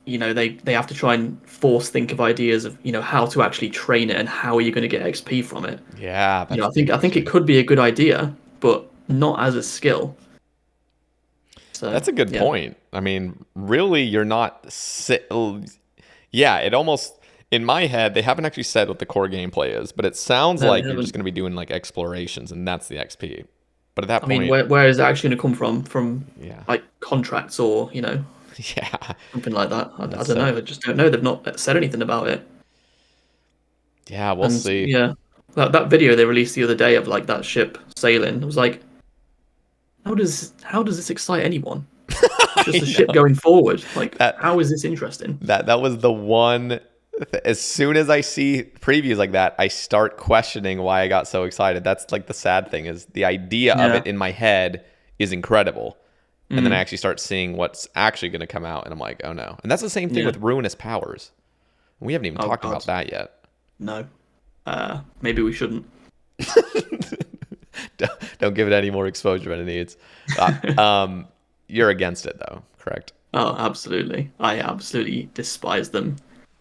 they have to try and force think of ideas of how to actually train it and how are you going to get XP from it. yeah, that's I think it interesting. could be a good idea, but not as a skill. So That's a good yeah, point. I mean, really, you're not. Yeah, it almost in my head they haven't actually said what the core gameplay is, but it sounds no, they like you're just haven't. going to be doing like explorations, and that's the XP. But at that I mean, point, where is it actually going to come from? From yeah, like contracts or yeah, something like that? I that's don't so. know. I just don't know. They've not said anything about it. Yeah, we'll And see. yeah, that video they released the other day of like that ship sailing, I was like, how does this excite anyone? It's just I a ship know going forward. Like, that how is this interesting? that was the one. As soon as I see previews like that, I start questioning why I got so excited. That's like the sad thing, is the idea of Yeah. it in my head is incredible. And then I Mm, actually start seeing what's actually going to come out, and I'm like, oh no. And that's the same thing yeah. with ruinous powers. We haven't even Oh talked God, about that yet. no. Maybe we shouldn't. Don't give it any more exposure than it needs. You're against it though, correct? Oh, absolutely. I absolutely despise them.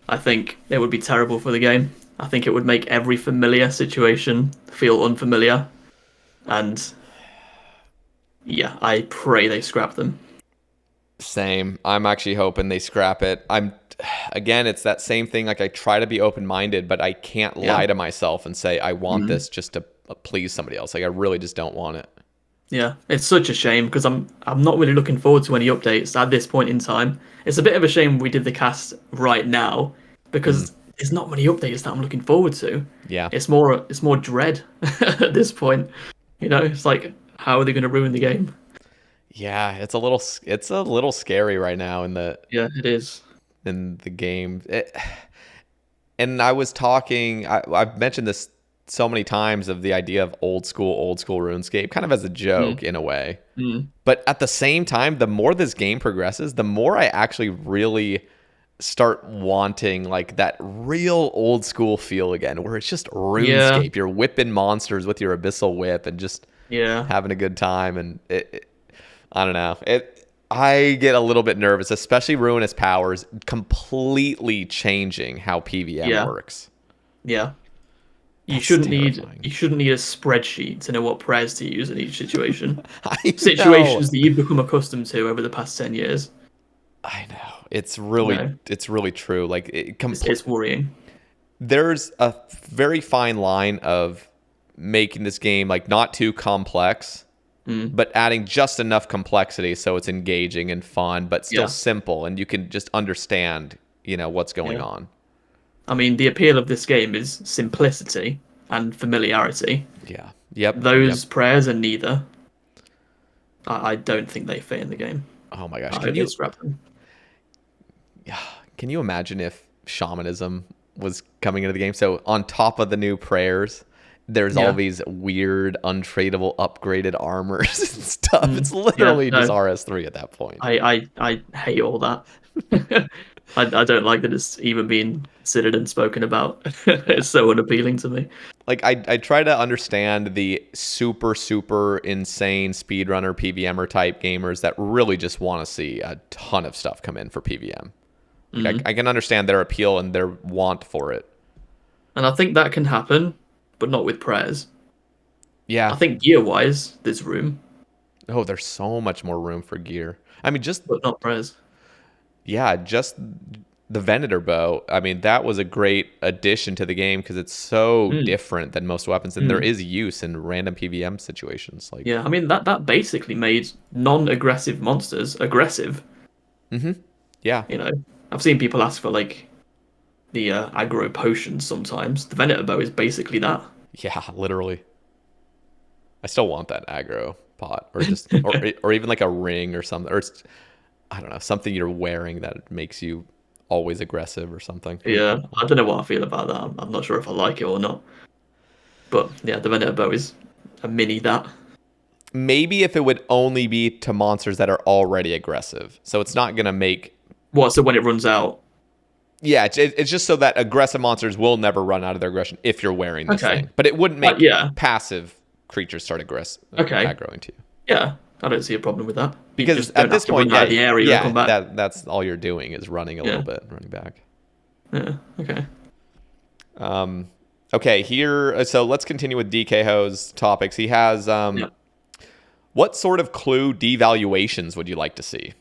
I think it would be terrible for the game. I think it would make every familiar situation feel unfamiliar. And yeah, I pray they scrap them. Same. I'm actually hoping they scrap it. Again, it's that same thing. Like, I try to be open-minded, but I can't Yeah. lie to myself and say I want Mm. this just to please somebody else. Like, I really just don't want it. Yeah. It's such a shame because I'm not really looking forward to any updates at this point in time. It's a bit of a shame we did the cast right now because there's not many updates that I'm looking forward to. Yeah. It's more dread at this point. It's like how are they going to ruin the game? Yeah, it's a little scary right now in the Yeah, it is. in the game. And I was talking, I've mentioned this so many times, of the idea of old school RuneScape, kind of as a joke in a way. But at the same time, the more this game progresses, the more I actually really start wanting like that real old school feel again, where it's just RuneScape. Yeah. You're whipping monsters with your abyssal whip and just Yeah. having a good time. And I don't know. I get a little bit nervous, especially Ruinous Powers completely changing how PVM works. Yeah. You That's shouldn't terrifying. need a spreadsheet to know what prayers to use in each situation. I Situations know. that you've become accustomed to over the past 10 years. I know. It's really true. Like It's worrying. there's a very fine line of making this game like not too complex, but adding just enough complexity so it's engaging and fun, but still simple, and you can just understand, what's going on. I mean, the appeal of this game is simplicity and familiarity. Yeah. Yep. Those prayers are neither. I don't think they fit in the game. Oh my gosh. I hope they scrap them. Can you imagine if shamanism was coming into the game? So on top of the new prayers, there's all these weird, untradeable, upgraded armors and stuff. It's literally just RS3 at that point. I hate all that. I don't like that it's even being considered and spoken about. It's so unappealing to me. Like, I try to understand the super, super insane speedrunner, PVMer type gamers that really just want to see a ton of stuff come in for PVM. Like, I can understand their appeal and their want for it. And I think that can happen, but not with prayers. Yeah. I think gear-wise, there's room. Oh, there's so much more room for gear. I mean, But not prayers. Yeah, just the Venator bow. I mean, that was a great addition to the game because it's so different than most weapons, and there is use in random PVM situations. Like, yeah, I mean that basically made non-aggressive monsters aggressive. Yeah. I've seen people ask for like the aggro potions sometimes. The Venator bow is basically that. Yeah, literally. I still want that aggro pot, or just, or even like a ring or something, or it's, I don't know, something you're wearing that makes you always aggressive or something. Yeah, I don't know what I feel about that. I'm not sure if I like it or not. But yeah, the Venator bow is a mini that. Maybe if it would only be to monsters that are already aggressive, so it's not gonna make. What? So when it runs out? Yeah, it's just so that aggressive monsters will never run out of their aggression if you're wearing this thing. But it wouldn't make passive creatures start aggroing to you. Yeah, I don't see a problem with that. Because at this point, the area and come back. that's all you're doing is running a little bit, running back. Yeah. Okay. Okay. Here. So let's continue with DKHO's topics. He has. What sort of clue devaluations would you like to see?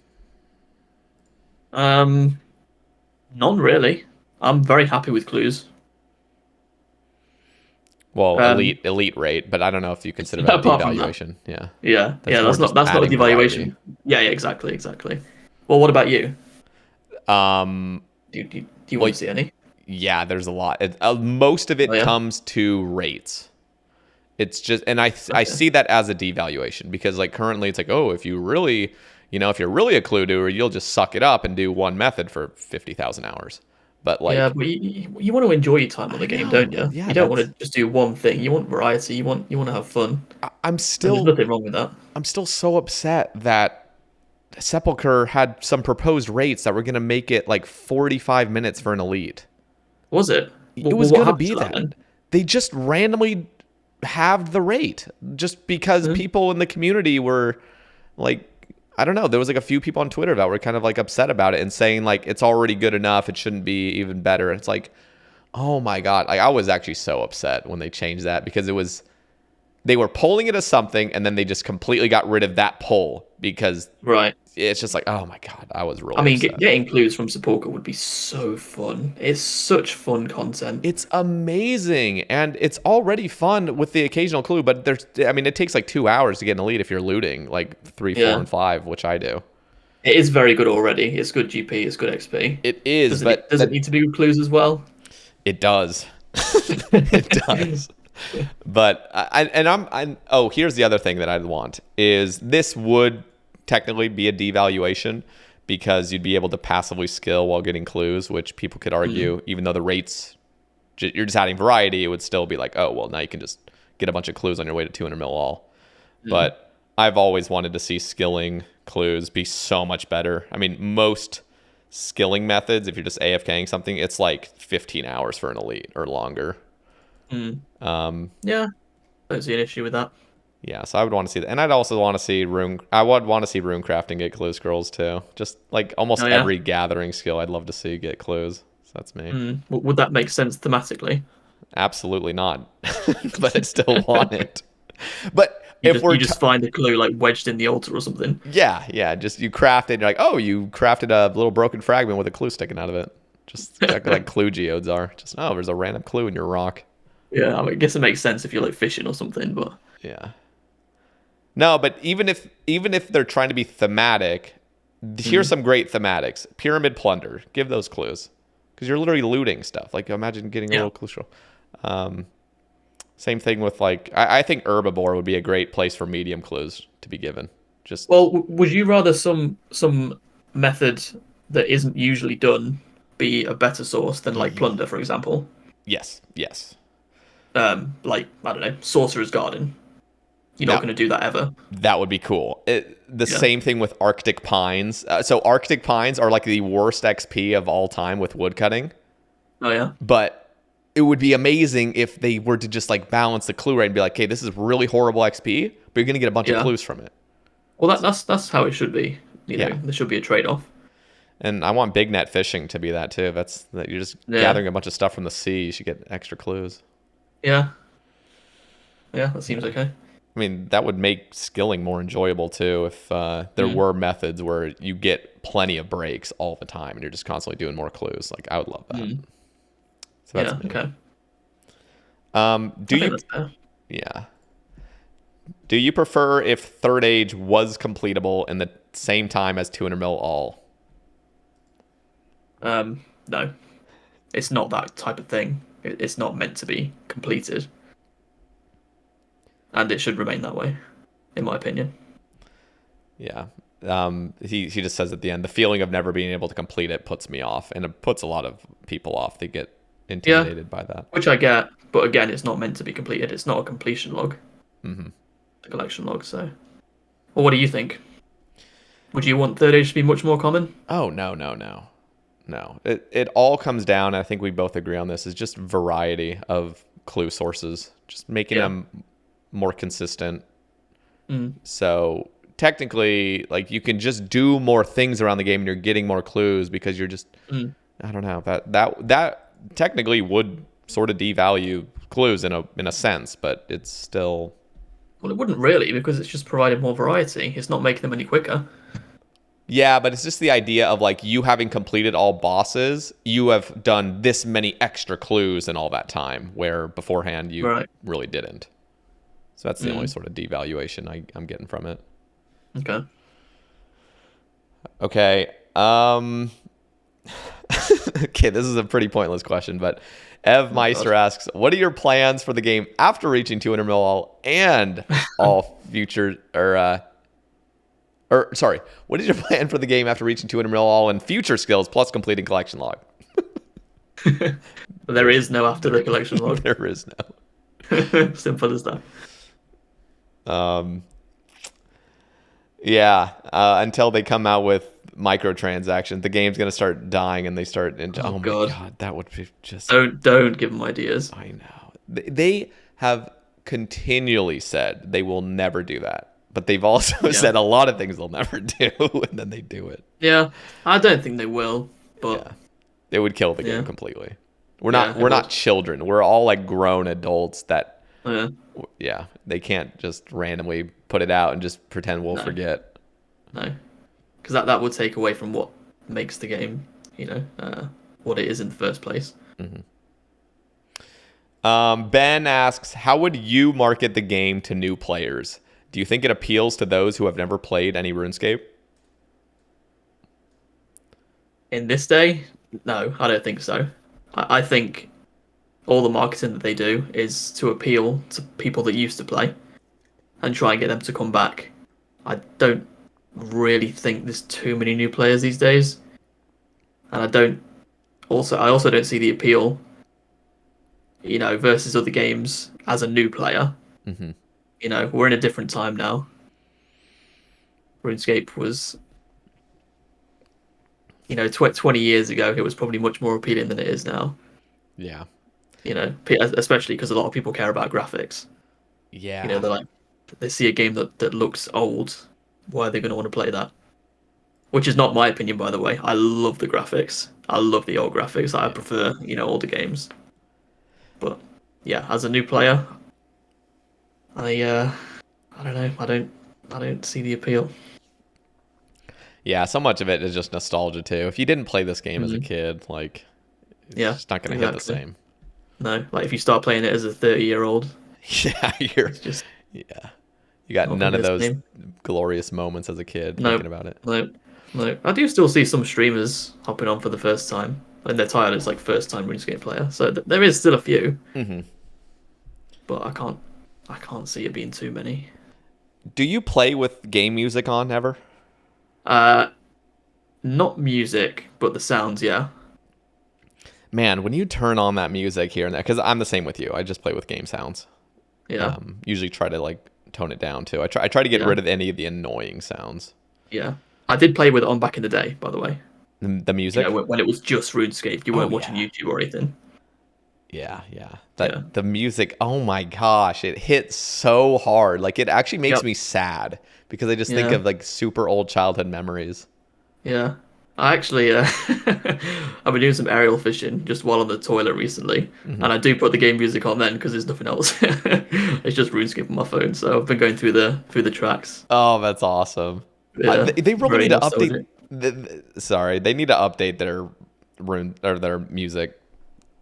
None really. I'm very happy with clues. Well, elite rate, but I don't know if you consider that a devaluation. Yeah. That's not a devaluation. Yeah, exactly. Well, what about you? Do you want to see any? Yeah, there's a lot. Most of it comes to rates. It's just, and I see that as a devaluation because like currently it's like, oh, if you're really a clue doer, you'll just suck it up and do one method for 50,000 hours. But like, yeah, but you want to enjoy your time on the game, don't you? Yeah, you don't want to just do one thing. You want variety. You want to have fun. There's nothing wrong with that. I'm still so upset that Sepulchre had some proposed rates that were going to make it like 45 minutes for an elite. Was it? It was going to be that. They just randomly halved the rate just because people in the community were like, I don't know. There was like a few people on Twitter that were kind of like upset about it and saying like it's already good enough. It shouldn't be even better. And it's like, oh my God. Like I was actually so upset when they changed that because they were polling it as something and then they just completely got rid of that poll because it's just like, oh my God, I was really upset. Getting clues from Sepulchre would be so fun. It's such fun content. It's amazing. And it's already fun with the occasional clue, but it takes like 2 hours to get an elite if you're looting like 3, 4, and 5, which I do. It is very good already. It's good GP, it's good XP. It is, does it need to be with clues as well? It does. It does. But here's the other thing that I'd want is this would technically be a devaluation, because you'd be able to passively skill while getting clues, which people could argue, even though the rates, you're just adding variety, it would still be like, oh, well, now you can just get a bunch of clues on your way to 200 mil all. But I've always wanted to see skilling clues be so much better. I mean, most skilling methods, if you're just AFKing something, it's like 15 hours for an elite or longer. Yeah, don't see an issue with that. Yeah, so I would want to see that. And I'd also want to see rune crafting get clue scrolls too. Just like almost every gathering skill I'd love to see get clues. So that's me. Would that make sense thematically? Absolutely not. But I still want it. But you just find a clue like wedged in the altar or something. Yeah. Just you craft it and you're like, oh, you crafted a little broken fragment with a clue sticking out of it. Just like clue geodes are. Just, oh, there's a random clue in your rock. Yeah, I guess it makes sense if you're like fishing or something, but yeah. No, but even if they're trying to be thematic, here's some great thematics. Pyramid plunder. Give those clues. Because you're literally looting stuff. Like, imagine getting a little clue scroll. Same thing with, like, I think herbivore would be a great place for medium clues to be given. Well, would you rather some method that isn't usually done be a better source than, like, plunder, for example? Yes. Like, I don't know, Sorcerer's Garden. You're not going to do that ever. That would be cool. Same thing with Arctic Pines. So Arctic Pines are like the worst XP of all time with woodcutting. Oh, yeah? But it would be amazing if they were to just like balance the clue rate and be like, hey, this is really horrible XP, but you're going to get a bunch of clues from it. Well, that's how it should be. You know, there should be a trade-off. And I want big net fishing to be that too. That you're just gathering a bunch of stuff from the sea. You should get extra clues. Yeah, that seems okay. I mean, that would make skilling more enjoyable too if there were methods where you get plenty of breaks all the time and you're just constantly doing more clues. Like, I would love that. So that's okay. Do you prefer if Third Age was completable in the same time as 200 mil all? No. It's not that type of thing. It's not meant to be completed. And it should remain that way, in my opinion. Yeah. He just says at the end, the feeling of never being able to complete it puts me off. And it puts a lot of people off. They get intimidated by that. Which I get. But again, it's not meant to be completed. It's not a completion log. The collection log, so... Well, what do you think? Would you want Third Age to be much more common? Oh, no. It all comes down, I think we both agree on this, is just variety of clue sources. Just making them more consistent. So technically, like, you can just do more things around the game and you're getting more clues because you're just I don't know, that technically would sort of devalue clues in a sense, but it's still... Well, it wouldn't really, because it's just providing more variety. It's not making them any quicker. Yeah, but it's just the idea of, like, you having completed all bosses, you have done this many extra clues in all that time, where beforehand you really didn't. So that's the only sort of devaluation I'm getting from it. Okay. Okay, this is a pretty pointless question, but Ev Meister asks, what are your plans for the game after reaching 200 mil all and all future... sorry, what is your plan for the game after reaching 200 mil all and future skills plus completing collection log? There is no after the collection log. There is no. Simple as that. Until they come out with microtransactions, the game's going to start dying and they start into, oh my God, that would be just... Don't give them ideas. I know. They have continually said they will never do that. But they've also said a lot of things they'll never do, and then they do it. Yeah, I don't think they will, but it would kill the game completely. We're not children. We're all like grown adults that they can't just randomly put it out and just pretend we'll forget. No, because that would take away from what makes the game, what it is in the first place. Ben asks, how would you market the game to new players? Do you think it appeals to those who have never played any RuneScape? In this day, no, I don't think so. I think all the marketing that they do is to appeal to people that used to play and try and get them to come back. I don't really think there's too many new players these days, and I also don't see the appeal, versus other games as a new player. Mm-hmm. We're in a different time now. RuneScape was, 20 years ago, it was probably much more appealing than it is now. Yeah. Especially because a lot of people care about graphics. Yeah. They're like, they see a game that looks old, why are they going to want to play that? Which is not my opinion, by the way. I love the graphics. I love the old graphics. I Yeah. prefer, older games. But yeah, as a new player, I don't know. I don't see the appeal. Yeah, so much of it is just nostalgia too. If you didn't play this game as a Mhm. kid, like it's Yeah, just not going to hit the exactly. same. No, like if you start playing it as a 30-year-old, Yeah, you're it's just yeah. You got not going none to of be the those same. glorious moments as a kid No, thinking about it. no, no. I do still see some streamers hopping on for the first time, and they're tired. It's like first time RuneScape player. So there is still a few, Hmm. but I can't see it being too many. Do you play with game music on ever? Uh, Not music, but the sounds. Yeah, Man, when you turn on that music here and there, because I'm the same with you. I just play with game sounds. yeah, Usually try to like tone it down too. I try to get yeah, rid of any of the annoying sounds. yeah. I did play with it on back in the day, by the way. The music? When it was just RuneScape, you Oh weren't watching yeah. YouTube or anything. Yeah, yeah. Yeah. That the music, oh my gosh, it hits so hard. Like it actually makes Yep. me sad because I just think Yeah. of like super old childhood memories. Yeah. I actually, I've been doing some aerial fishing just while on the toilet recently, Hmm. and I do put the game music on then because there's nothing else. It's just RuneScape on my phone, so I've been going through the tracks. Oh, that's awesome. Yeah, They really very need to update. nostalgic. Sorry, they need to update their rune or their music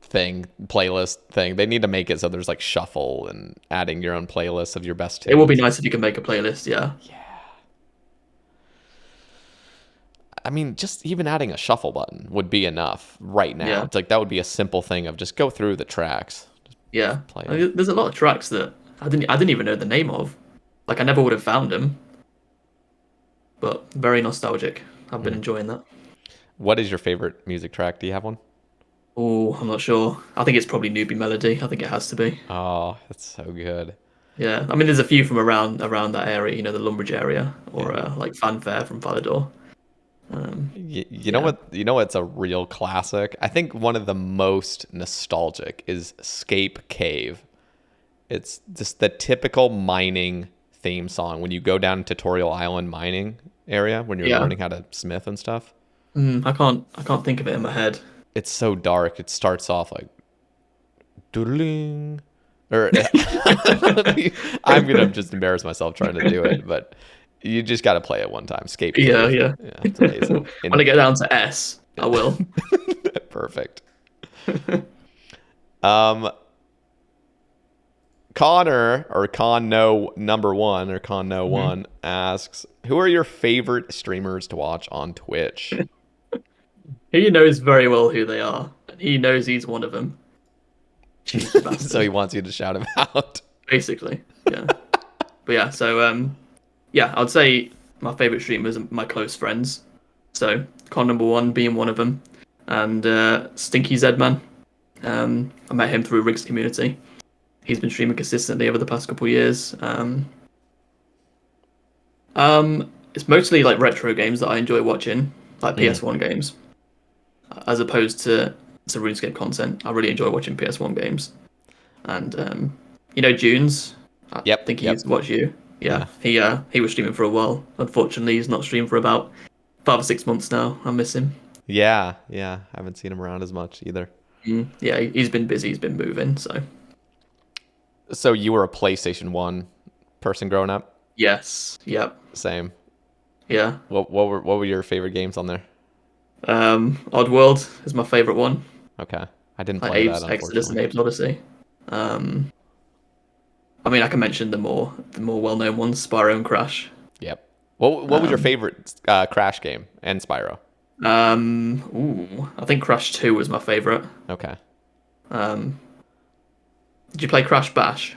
thing playlist thing. They need to make it so there's like shuffle and adding your own playlist of your best It will be tunes. nice if you can make a playlist. Yeah. I mean, just even adding a shuffle button would be enough right now. Yeah. It's like that would be a simple thing of just go through the tracks, Yeah. play I them. mean, there's a lot of tracks that I didn't even know the name of. Like I never would have found them, but very nostalgic. I've been Hmm. enjoying that. What is your favorite music track? Do you have one? Oh, I'm not sure. I think it's probably Newbie Melody. I think it has to be. Oh, that's so good. Yeah, I mean, there's a few from around that area, the Lumbridge area, or Yeah. like Fanfare from Falador. You know Yeah, what? You know what's a real classic? I think one of the most nostalgic is Scape Cave. It's just the typical mining theme song when you go down Tutorial Island mining area when you're yeah. learning how to smith and stuff. I can't think of it in my head. It's so dark. It starts off like doodling, or I'm gonna just embarrass myself trying to do it, but you just got to play it one time. Scape Yeah, Cave. yeah. Yeah, it's amazing. When I get down to S, I will. Perfect. Um, Connor or Conno number one or Conno Mhm. one asks, "Who are your favorite streamers to watch on Twitch?" He knows very well who they are, and he knows he's one of them. Cheeky So he bastard. wants you to shout him out. Basically, yeah. But yeah, so yeah, I'd say my favorite streamers are my close friends. So con number one being one of them, and Stinky Zedman. I met him through Riggs community. He's been streaming consistently over the past couple of years. It's mostly like retro games that I enjoy watching, like Mm. PS1 games, as opposed to RuneScape content. I really enjoy watching PS1 games, and Junes. I Yep. think he Yep. used to watch you. Yeah, Yeah. he was streaming for a while. Unfortunately, he's not streamed for about 5 or 6 months now. I miss him. Yeah. Yeah. I haven't seen him around as much either. Yeah, he's been busy. He's been moving. So So you were a PlayStation 1 person growing up? yes, yep, Same. yeah. What were your favorite games on there? Oddworld is my favorite one. Okay. I didn't Like play that, Abe's Exodus and unfortunately. Abe's Odyssey. Um, I mean, I can mention the more well-known ones, Spyro and Crash. Yep. What was your Um, favorite Crash game and Spyro? I think Crash 2 was my favorite. Okay. Um, did you play Crash Bash?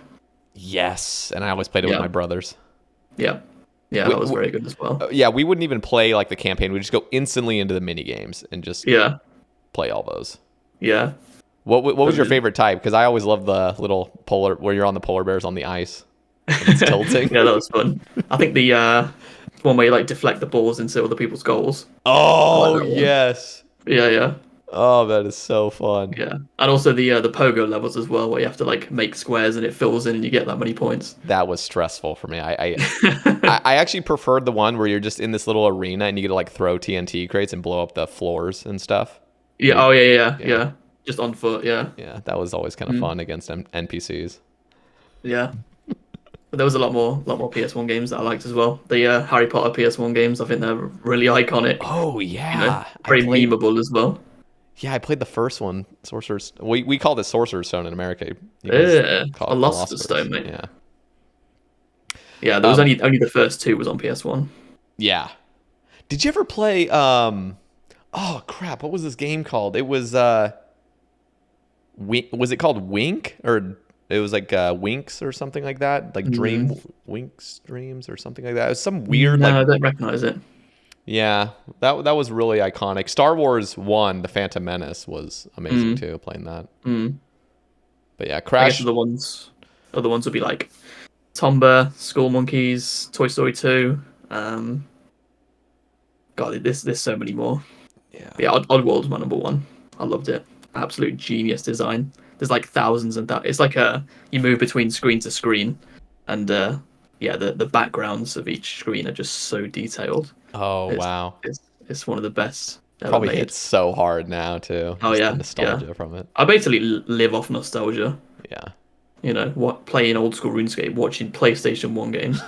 Yes, and I always played it with Yeah, my brothers. yeah. Yeah, that was very good as well. Yeah, we wouldn't even play like the campaign. We just go instantly into the mini games and just play all those. Yeah. What was your favorite type? Because I always love the little polar where you're on the polar bears on the ice. It's tilting. Yeah, that was fun. I think the one where you like deflect the balls into other people's goals. Oh like yes. Yeah. Oh, that is so fun. Yeah, and also the pogo levels as well, where you have to like make squares and it fills in and you get that many points. That was stressful for me. I actually preferred the one where you're just in this little arena and you get to like throw TNT crates and blow up the floors and stuff. Yeah. Oh yeah. Just on foot. Yeah. Yeah, that was always kind of fun against NPCs. Yeah. But there was a lot more PS1 games that I liked as well. The Harry Potter PS1 games, I think they're really iconic. Oh yeah, very memeable as well. Yeah, I played the first one, Sorcerer's. We called it Sorcerer's Stone in America. Yeah, Philosopher's Stone, mate. Yeah. Yeah, there was only the first two was on PS1. Yeah. Did you ever play? Oh crap! What was this game called? It was was it called Wink, or it was like Winks or something like that? Like Winks Dreams or something like that. It was some weird No, I don't recognize it. Yeah, that was really iconic. Star Wars 1, The Phantom Menace, was amazing too, playing that. But yeah, Crash. I guess other ones would be like Tomba, Skull Monkeys, Toy Story 2. God, there's so many more. Yeah, Oddworld's my number one. I loved it. Absolute genius design. There's like thousands and that. It's like you move between screen to screen, and the backgrounds of each screen are just so detailed. Oh wow! It's one of the best. Probably hits so hard now too. Oh just yeah, the nostalgia from it. I basically live off nostalgia. Yeah. Playing old school RuneScape, watching PlayStation 1 games.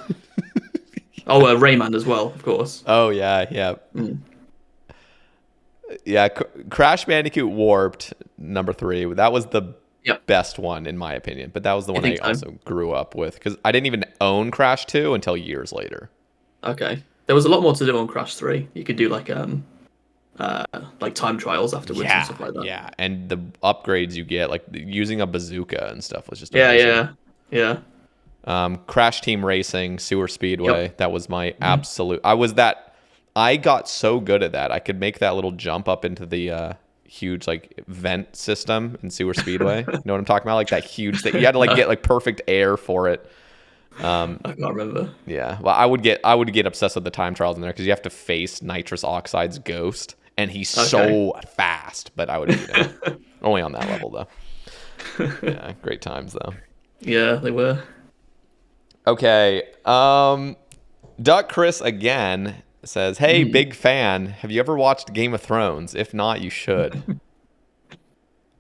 Rayman as well, of course. Oh yeah. Yeah, Crash Bandicoot Warped number 3. That was the best one in my opinion, but that was the one I also grew up with because I didn't even own Crash 2 until years later. Okay. There was a lot more to do on Crash 3. You could do like time trials afterwards and stuff like that. Yeah, and the upgrades you get, like using a bazooka and stuff, was just amazing. Yeah. Crash Team Racing, Sewer Speedway. That was my absolute. I got so good at that. I could make that little jump up into the huge like vent system in Sewer Speedway. You know what I'm talking about? Like that huge thing. You had to like get like perfect air for it. I can't remember. Yeah, well, I would get obsessed with the time trials in there because you have to face Nitrous Oxide's ghost, and he's so fast. But I would beat him. Only on that level though. Yeah, great times though. Yeah, they were. Okay, Duck Chris again says, "Hey, big fan. Have you ever watched Game of Thrones? If not, you should."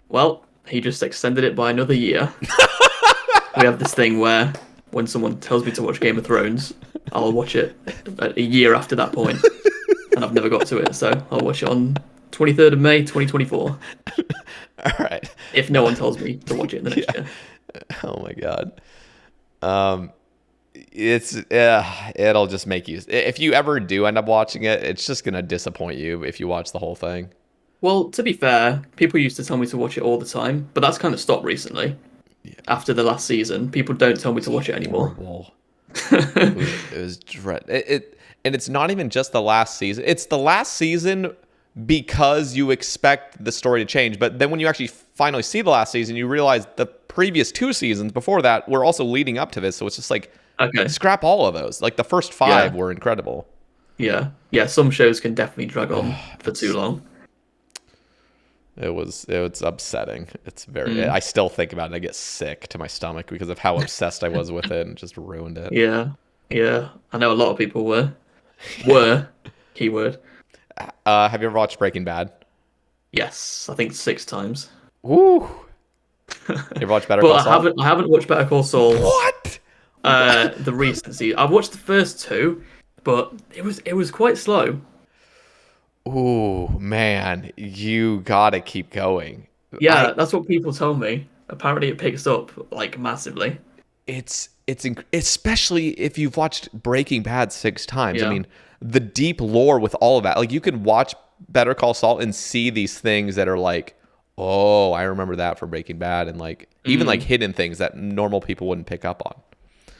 Well, he just extended it by another year. We have this thing where when someone tells me to watch Game of Thrones, I'll watch it a year after that point, and I've never got to it, so I'll watch it on 23rd of May, 2024. All right. If no one tells me to watch it in the next year. Oh my god. It'll just make you. If you ever do end up watching it, it's just gonna disappoint you if you watch the whole thing. Well, to be fair, people used to tell me to watch it all the time, but that's kind of stopped recently. Yeah. After the last season, people don't tell me to watch it anymore. It was dread. And it's not even just the last season. It's the last season because you expect the story to change. But then when you actually finally see the last season, you realize the previous 2 seasons before that were also leading up to this. So it's just like, scrap all of those. Like the first 5 were incredible. Yeah. Some shows can definitely drag on for too long. It was upsetting. It's very. I still think about it. I get sick to my stomach because of how obsessed I was with it and just ruined it. Yeah. I know a lot of people were. Keyword. Have you ever watched Breaking Bad? Yes, I think 6 times. Woo. You ever watched Better Call Saul? I haven't watched Better Call Saul. What? The recent season. I've watched the first 2, but it was quite slow. Ooh, man, you gotta keep going. Yeah, that's what people tell me. Apparently, it picks up like massively. It's especially if you've watched Breaking Bad 6 times. Yeah. I mean, the deep lore with all of that. Like, you can watch Better Call Saul and see these things that are like, oh, I remember that from Breaking Bad, and like even like hidden things that normal people wouldn't pick up on.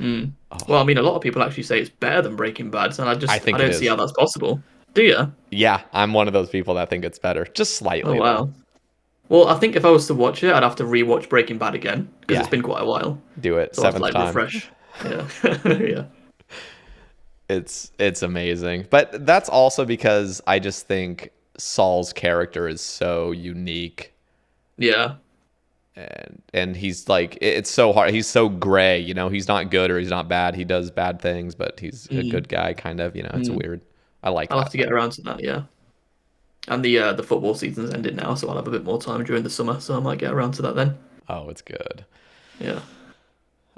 Mm. Well, I Oh, mean, a lot of people actually say it's better than Breaking Bad, and I I think it don't see is. how that's possible. Do you? Yeah, I'm one of those people that think it's better, just Oh slightly though. wow. Well, I think if I was to watch it, I'd have to rewatch Breaking Bad again because it's Yeah, been quite a while. do it So I have to seventh like time. refresh. Yeah. Yeah. It's amazing, but that's also because I just think Saul's character is so unique, Yeah. and he's like it's so hard. He's so gray, you know. He's not good or he's not bad. He does bad things, but he's a Mm. good guy, kind of. You know, it's Mm. weird. I like I'll have that to get though. around to that. Yeah. And the football season's ended now, so I'll have a bit more time during the summer, so I might get around to that then. Oh, it's good. Yeah.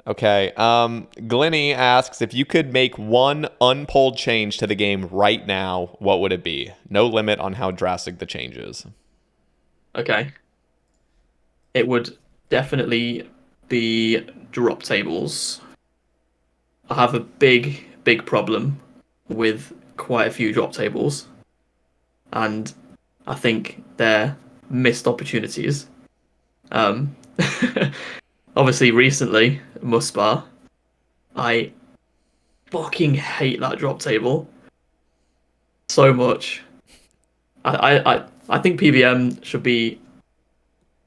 Okay. Glenny asks if you could make one unpulled change to the game right now, what would it be? No limit on how drastic the change is. Okay. It would definitely be drop tables. I have a big problem with quite a few drop tables, and I think they're missed opportunities. Um, Obviously, recently, Muspar, I fucking hate that drop table so much. I think PVM should be,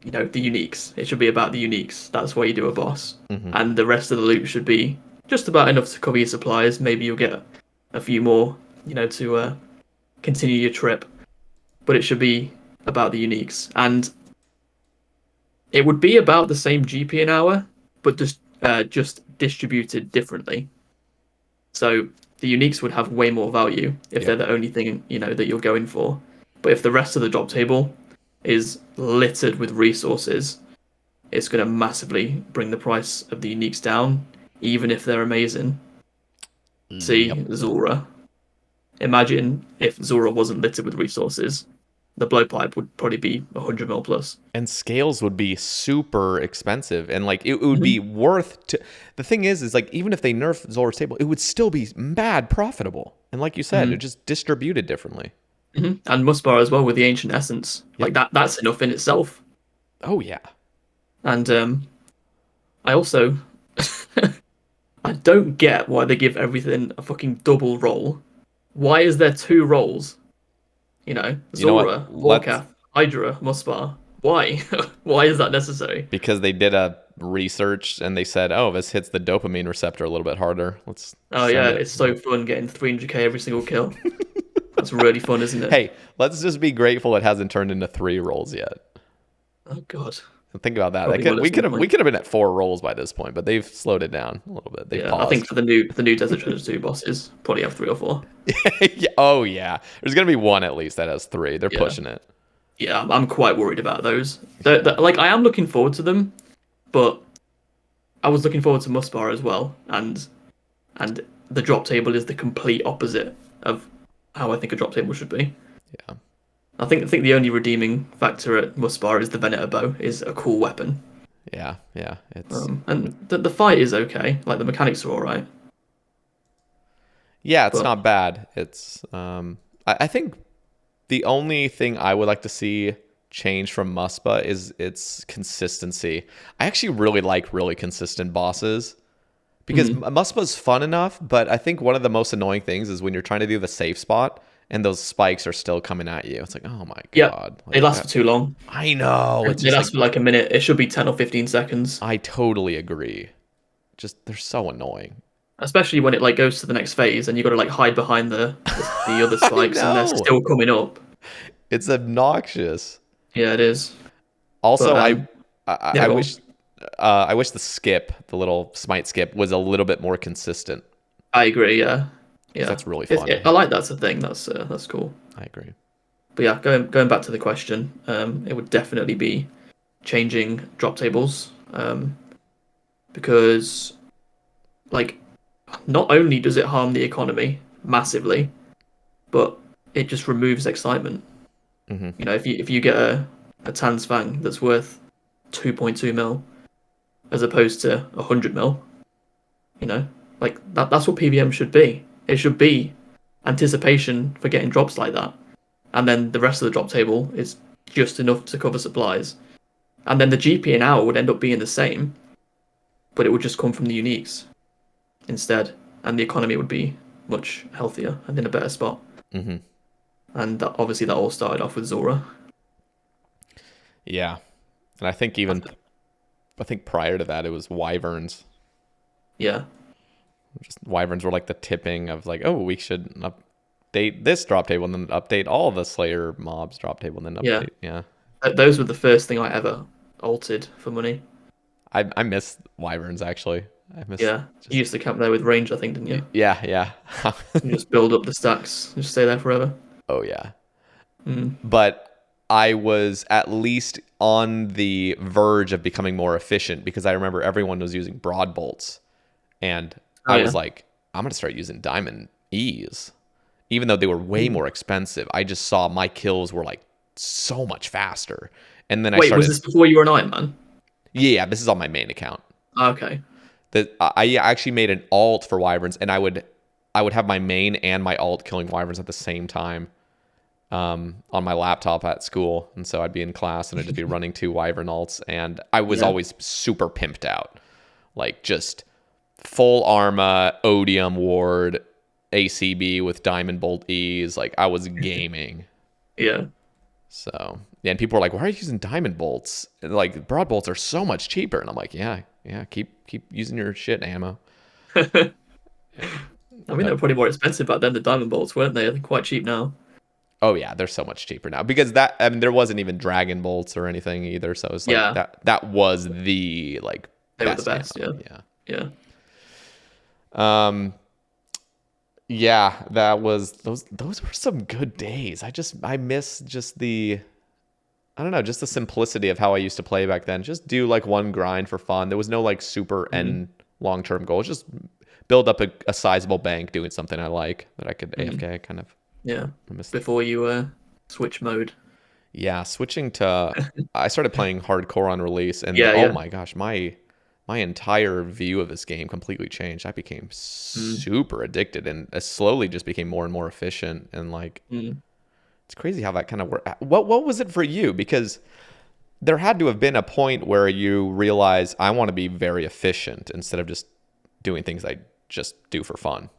the uniques. It should be about the uniques. That's why you do a boss, Hmm. and the rest of the loot should be just about enough to cover your supplies. Maybe you'll get a few more, to continue your trip. But it should be about the uniques, and it would be about the same GP an hour, but just distributed differently. So the uniques would have way more value if they're Yep. the only thing that you're going for. But if the rest of the drop table is littered with resources, it's going to massively bring the price of the uniques down, even if they're amazing. See, Yep. Zora. Imagine if Zora wasn't littered with resources, the blowpipe would probably be 100 mil plus. And scales would be super expensive, and like it would be Hmm. worth to. The thing is like even if they nerf Zora's table, it would still be mad profitable. And like you said, it Hmm. just distributed differently. Hmm. And Muspar as well with the ancient essence. Like Yep. that's enough in itself. Oh yeah. And I also I don't get why they give everything a fucking double roll. Why is there two rolls? You know what? Zora, Let's Warcath, Hydra, Muspar. Why? Why is that necessary? because they did a research and they said, "Oh, this hits the dopamine receptor a little bit harder. Let's Oh yeah, send it." it's so fun getting 300k every single kill. That's really fun, isn't it? Hey, let's just be grateful it hasn't turned into 3 rolls yet. Oh god. Think about that. Probably will at We some could have point. been at 4 rolls by this point, but they've slowed it down a little bit. They've Yeah, I think paused. for the new Desert Treasure 2 bosses, probably have 3 or 4. Yeah, oh yeah, there's gonna be one at least that has 3. They're Yeah. pushing it. Yeah, I'm quite worried about those. Like I am looking forward to them, but I was looking forward to Muspar as well, and the drop table is the complete opposite of how I think a drop table should be. Yeah, I think the only redeeming factor at Muspar is the Venator bow is a cool weapon. yeah. It's And the fight is okay, like the mechanics are all right. yeah, it's But not bad. It's I think the only thing I would like to see change from Muspa is its consistency. I actually really like really consistent bosses. Because mm, Muspa's fun enough, but I think one of the most annoying things is when you're trying to do the safe spot and those spikes are still coming at you. It's like, oh my yeah, god! they Like, last for too long. I know. It's They just like last for like a minute. It should be 10 or 15 seconds, I totally agree. Just they're so annoying. especially when it like goes to the next phase and you got to like hide behind the other I spikes and they're know. still coming up. It's obnoxious. Yeah, it is. But Also, yeah, I go wish on. I wish the skip, the little smite skip, was a little bit more consistent. I agree. Yeah, 'Cause yeah. that's really fun. I like that's a thing. That's cool. I agree. But yeah, going back to the question, it would definitely be changing drop tables, because like not only does it harm the economy massively, but it just removes excitement. Hmm. If you get a Tans Fang that's worth 2.2 mil as opposed to 100 mil, like that's what PVM should be. It should be anticipation for getting drops like that, and then the rest of the drop table is just enough to cover supplies, and then the GP an hour would end up being the same, but it would just come from the uniques. instead, and the economy would be much healthier and in a better spot. Mm-hmm. And obviously that all started off with Zora. Yeah, and I think prior to that it was wyverns. Yeah. Just wyverns were like the tipping of like, oh, we should update this drop table and then update all the Slayer mobs drop table and then update. Yeah. Those were the first thing I ever altered for money. I miss wyverns actually. You used to camp there with range, I think, didn't you? Yeah. You just build up the stacks and just stay there forever. Oh yeah. Mm. But I was at least on the verge of becoming more efficient because I remember everyone was using broad bolts, and I was like, I'm gonna start using diamond E's, even though they were way more expensive. I just saw my kills were like so much faster, and then Wait, was this before you were an Iron Man? Yeah, this is on my main account. Okay. I actually made an alt for wyverns, and I would have my main and my alt killing wyverns at the same time on my laptop at school. And so I'd be in class and I'd just be running 2 wyvern alts, and I was always super pimped out, like just full armor, odium ward, ACB with diamond bolt E's. Like I was gaming. Yeah. So yeah, and people were like, "Why are you using diamond bolts? Like broad bolts are so much cheaper." And I'm like, "Yeah, keep using your shit ammo." I mean, they were probably more expensive back then. The diamond bolts, weren't they? They're quite cheap now. Oh yeah, they're so much cheaper now because there wasn't even dragon bolts or anything either. So it's like that was the like they were the best. Ammo. Yeah. Yeah, that was those were some good days. I miss just the just the simplicity of how I used to play back then. Just do like one grind for fun. There was no like super end long-term goal. Just build up a sizable bank doing something I like that I could AFK kind of. Yeah. Before you switch mode. Yeah, switching to I started playing hardcore on release, and my gosh, my entire view of this game completely changed. I became super addicted, and slowly just became more and more efficient. And like, it's crazy how that kind of worked. What was it for you? Because there had to have been a point where you realize I want to be very efficient instead of just doing things I just do for fun.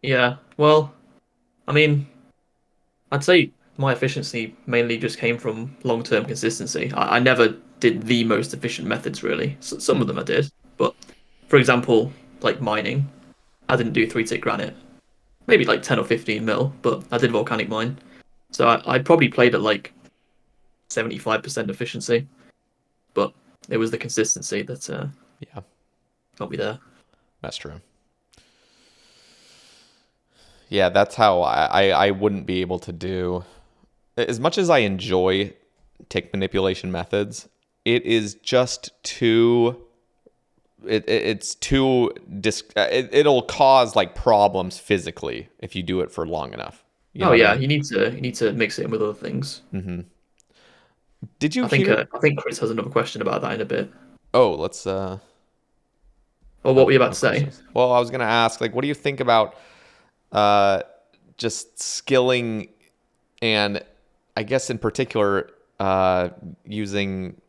Yeah. Well, I mean, I'd say my efficiency mainly just came from long-term consistency. I never did the most efficient methods, really. Some of them I did, but for example, like mining, I didn't do 3-tick granite. Maybe like 10 or 15 mil, but I did volcanic mine. So I probably played at like 75% efficiency, but it was the consistency that got me there. That's true. Yeah, that's how I wouldn't be able to do. As much as I enjoy tick manipulation methods, it is just too. It'll cause like problems physically if you do it for long enough. You need to mix it in with other things. Mm-hmm. Did you? I think Chris has another question about that in a bit. Oh, let's. Well, what were you about to say? Questions. Well, I was gonna ask, like, what do you think about just skilling, and I guess in particular using,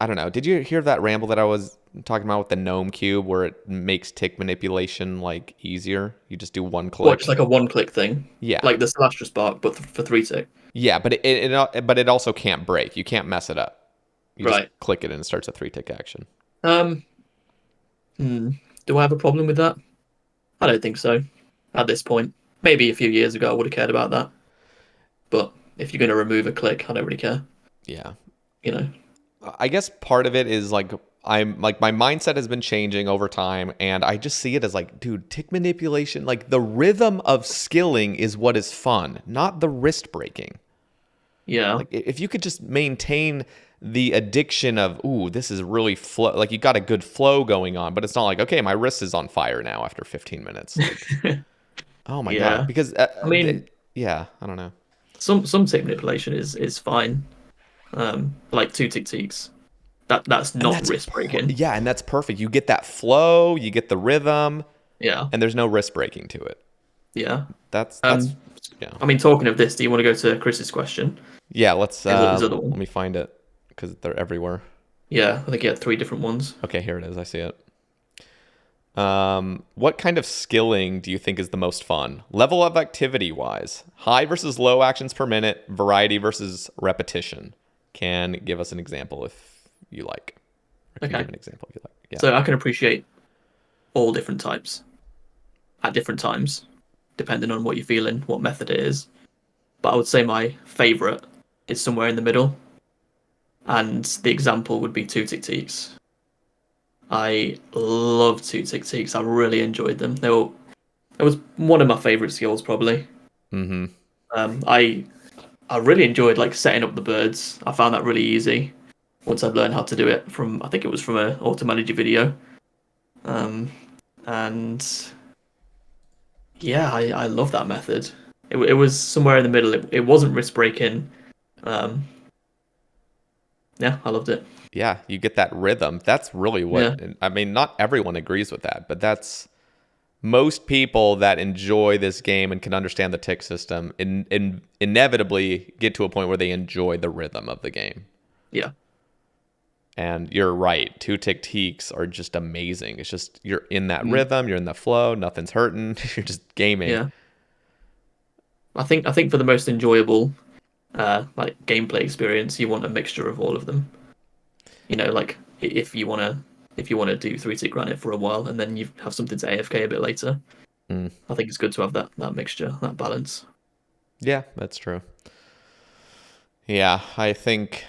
I don't know. Did you hear that ramble that I was talking about with the gnome cube, where it makes tick manipulation like easier? You just do one click. Just like a one-click thing. Yeah. Like the Celestra Spark, but for 3-tick. Yeah, but it also can't break. You can't mess it up. You just click it and it starts a 3-tick action. Do I have a problem with that? I don't think so. At this point, maybe a few years ago I would have cared about that. But if you're going to remove a click, I don't really care. Yeah. You know. I guess part of it is like I'm like my mindset has been changing over time, and I just see it as like, dude, tick manipulation, like the rhythm of skilling is what is fun, not the wrist breaking. Yeah. Like if you could just maintain the addiction of, ooh, this is really flow, like you got a good flow going on, but it's not like, okay, my wrist is on fire now after 15 minutes. Like, oh my God. Because I mean, I don't know. Some tick manipulation is fine. Like 2-tick teaks. That's not wrist breaking. Yeah, and that's perfect. You get that flow, you get the rhythm. Yeah. And there's no wrist breaking to it. Yeah. That's yeah. I mean, talking of this, do you want to go to Chris's question? Yeah, let me find it because they're everywhere. Yeah, I think he had 3 different ones. Okay, here it is. I see it. What kind of skilling do you think is the most fun? Level of activity wise, high versus low actions per minute, variety versus repetition. Can give us an example if you like. Or can Okay. give an example if you like. Yeah. So I can appreciate all different types at different times, depending on what you're feeling, what method it is. But I would say my favorite is somewhere in the middle. And the example would be two tick teaks. I love two tick teaks. I really enjoyed them. It was one of my favorite skills probably. Mm-hmm. I really enjoyed like setting up the birds. I found that really easy once I'd learned how to do it from, I think it was from a auto manager video. And yeah, I love that method. It was somewhere in the middle. It wasn't risk breaking. Um, yeah, I loved it. Yeah, you get that rhythm. That's really Yeah. what, I mean, not everyone agrees with that, but that's most people that enjoy this game and can understand the tick system inevitably get to a point where they enjoy the rhythm of the game. Yeah. And you're right. Two tick teaks are just amazing. It's just you're in that rhythm, you're in the flow, nothing's hurting, you're just gaming. Yeah. I think for the most enjoyable like gameplay experience, you want a mixture of all of them. You know, like if you wanna do three tick granite for a while and then you have something to AFK a bit later. I think it's good to have that mixture, that balance. Yeah, that's true. Yeah, I think,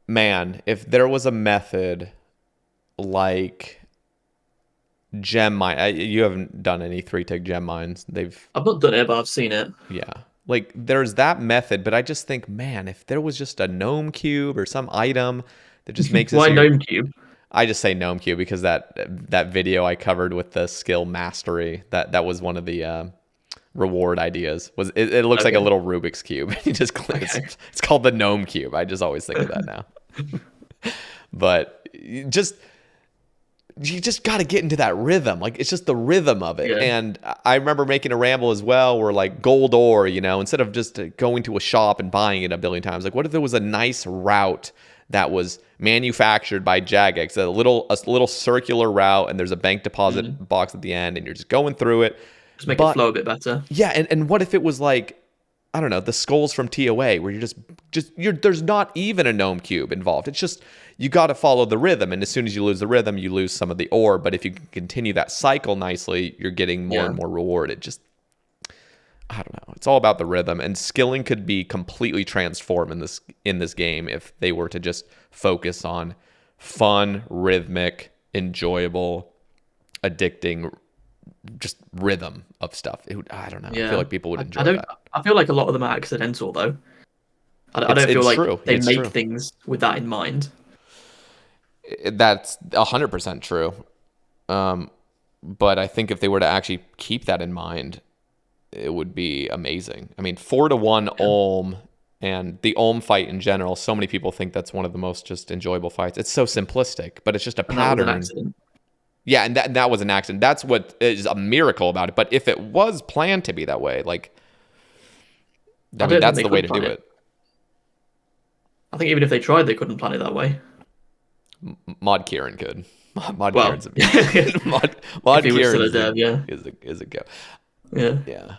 man, if there was a method like gem mine, you haven't done any three tick gem mines. I've not done it, but I've seen it. Yeah. Like there's that method, but I just think, man, if there was just a gnome cube or some item that just makes Why this gnome cube? I just say gnome cube because that video I covered with the skill mastery, that was one of the reward ideas. Was it looks like a little Rubik's cube. You just it's called the gnome cube. I just always think of that now. But you just got to get into that rhythm. Like it's just the rhythm of it. Yeah. And I remember making a ramble as well where like gold ore, instead of just going to a shop and buying it a billion times, like what if there was a nice route that was manufactured by Jagex, a little circular route, and there's a bank deposit box at the end, and you're just going through it. Just make it flow a bit better. Yeah, and what if it was like, I don't know, the skulls from TOA, where there's not even a gnome cube involved. It's just you got to follow the rhythm, and as soon as you lose the rhythm, you lose some of the ore. But if you can continue that cycle nicely, you're getting more and more reward. It just, I don't know. It's all about the rhythm, and skilling could be completely transformed in this game if they were to just focus on fun, rhythmic, enjoyable, addicting, just rhythm of stuff. I don't know. Yeah. I feel like people would enjoy that. I feel like a lot of them are accidental though. I don't feel like true. they It's make true. things with that in mind. That's 100% true. But I think if they were to actually keep that in mind, it would be amazing. I mean, 4-1 Ulm and the Ulm fight in general, so many people think that's one of the most just enjoyable fights. It's so simplistic, but it's just a pattern. Yeah, and that was an accident. That's what is a miracle about it. But if it was planned to be that way, like, I mean, that's the way to do it. I think even if they tried, they couldn't plan it that way. Mod Kieran could. Mod Well, Kieran's a Mod Kieran is a go. Yeah. Yeah.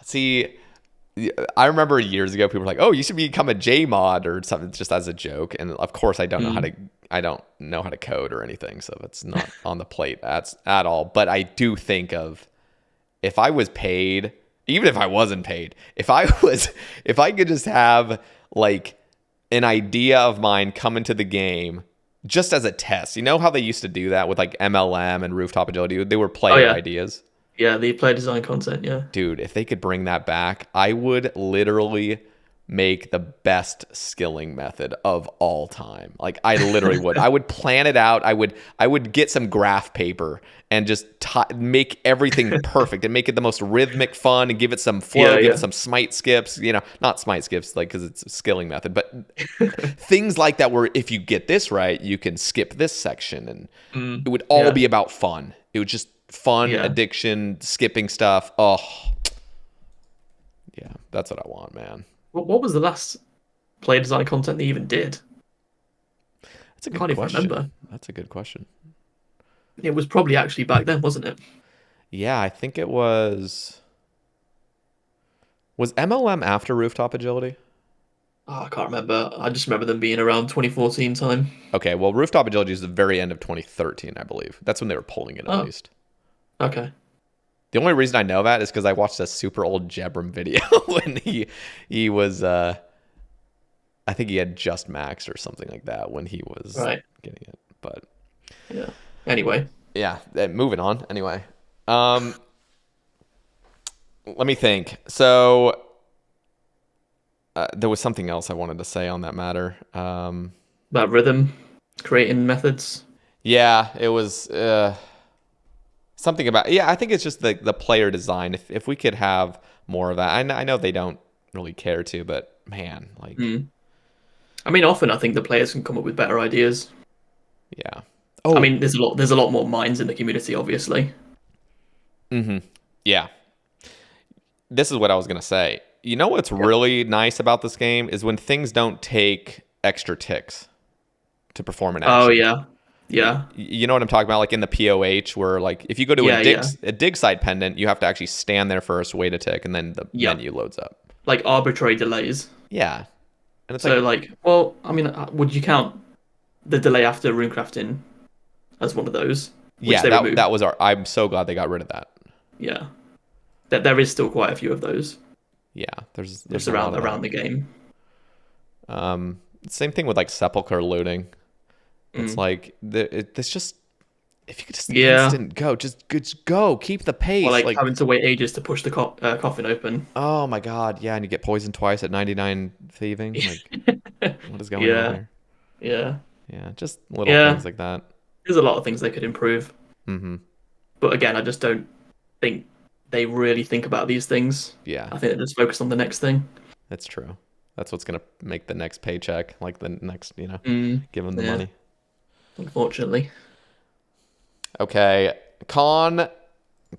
See, I remember years ago people were like, "Oh, you should become a J mod or something," just as a joke. And of course, I don't know how to code or anything, so that's not on the plate at all. But I do think of if I was paid, even if I wasn't paid, if I could just have like an idea of mine come into the game just as a test. You know how they used to do that with like MLM and Rooftop Agility? They were player ideas. Yeah, the player design content, yeah. Dude, if they could bring that back, I would literally make the best skilling method of all time. Like I literally would. I would plan it out. I would get some graph paper and just make everything perfect and make it the most rhythmic fun and give it some flow, give it some smite skips, not smite skips like cuz it's a skilling method, but things like that where if you get this right, you can skip this section and it would all be about fun. It would just fun, addiction, skipping stuff. Oh. Yeah, that's what I want, man. What was the last player design content they even did? That's a good question. Even remember. That's a good question. It was probably actually back then, wasn't it? Yeah, I think it was. Was MLM after Rooftop Agility? Oh, I can't remember. I just remember them being around 2014 time. Okay, well, Rooftop Agility is the very end of 2013, I believe. That's when they were pulling it, at Oh, least. okay. The only reason I know that is because I watched a super old Jebram video when he was I think he had just maxed or something like that when he was Right. getting it. But Yeah. Anyway. yeah, moving on. Anyway, let me think. So there was something else I wanted to say on that matter. About rhythm, creating methods. Yeah, it was something about. Yeah, I think it's just the player design. If we could have more of that, I know they don't really care to, but man, like, I mean, often I think the players can come up with better ideas. yeah. I Oh, mean, there's a lot more minds in the community, obviously. yeah. This is what I was gonna say. You know what's really nice about this game is when things don't take extra ticks to perform an Oh action. yeah, yeah, You know what I'm talking about? Like in the POH, where like if you go to yeah, yeah. a dig site pendant, you have to actually stand there first, wait a tick, and then the Yep. menu loads up. Like arbitrary delays. Yeah, and it's So like, like, well, I mean, would you count the delay after runecrafting as one of those, which yeah, they removed? that was our. I'm so glad they got rid of that. Yeah, that there is still quite a few of those Yeah, there's just a lot of around the game. Same thing with like sepulcher looting. It's Mm. like it's just if you could just Yeah, instant go, just go, keep the pace. or like Like, having to wait ages to push the coffin open. oh my god, yeah, and you get poisoned twice at 99 thieving. Like, what is going on Yeah, here? yeah, Yeah, just little yeah. things like that. There's a lot of things they could improve, Mm-hmm. but again, I just don't think they really think about these things. Yeah, I think they're just focused on the next thing. that's true. That's what's gonna make the next paycheck, like the next, give them the Yeah, money. unfortunately. Okay, Connor,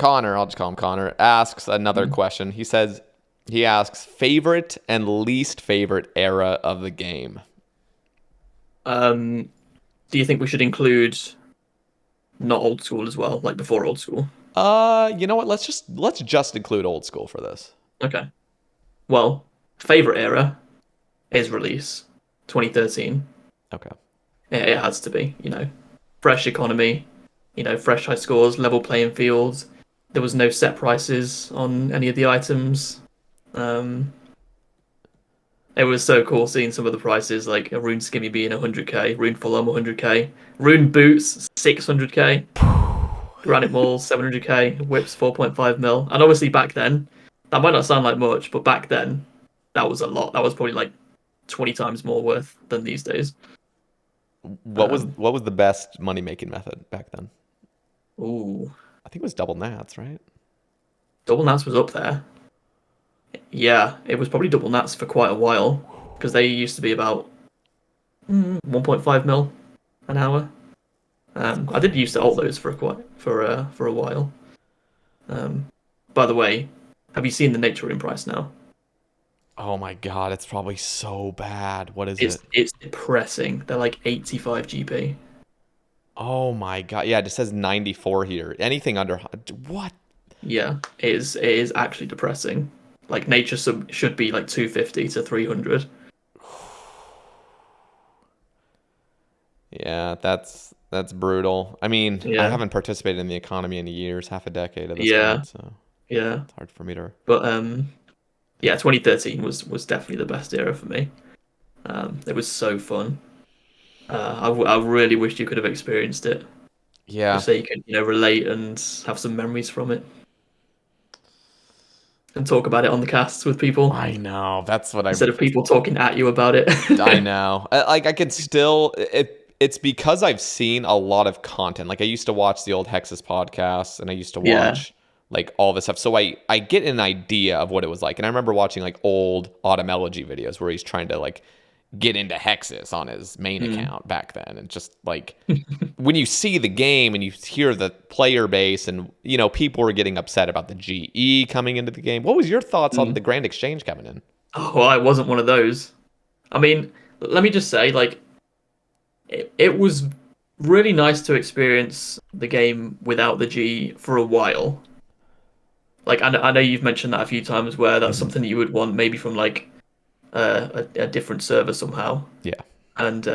I'll just call him Connor, asks another question. He asks favorite and least favorite era of the game. Do you think we should include not old school as well, like before old school? You know what? Let's just include old school for this. Okay. Well, favorite era is release 2013. Okay. It has to be, fresh economy, fresh high scores, level playing fields. There was no set prices on any of the items. It was so cool seeing some of the prices, like a rune skimmy being 100k, rune full armor 100k, rune boots 600k, granite malls 700k, whips 4.5 mil. And obviously back then, that might not sound like much, but back then, that was a lot. That was probably like 20 times more worth than these days. What was the best money making method back then? Ooh, I think it was double nats, right? double nats was up there. Yeah, it was probably double nats for quite a while because they used to be about 1.5 mil an hour. I did used to alt those for a while. By the way, have you seen the nature rune price now? Oh my god, it's probably so bad. What is it? It's depressing. They're like 85 GP. Oh my god. Yeah, it just says 94 here. Anything under what? Yeah, it is actually depressing. Like nature should be like 250 to 300. Yeah, that's brutal. I mean, I Yeah, haven't participated in the economy in years, half a decade at this yeah, point, so yeah. it's hard for me to. But yeah, 2013 was definitely the best era for me. It was so fun. I really wished you could have experienced it, Yeah. just so you can relate and have some memories from it, and talk about it on the casts with people I know. That's what instead of people talking at you about it. I know. Like I could still it's because I've seen a lot of content. Like I used to watch the old Hexus podcasts and I used to Yeah. watch like all this stuff. So I get an idea of what it was like. And I remember watching like old Autumnology videos where he's trying to like get into Hexus on his main account back then. And just like when you see the game and you hear the player base and people were getting upset about the GE coming into the game. What was your thoughts on the Grand Exchange coming in? Oh, well, I wasn't one of those. I mean, let me just say, like, it was really nice to experience the game without the G for a while. Like I know you've mentioned that a few times, where that's something that you would want maybe from like a different server somehow. Yeah. And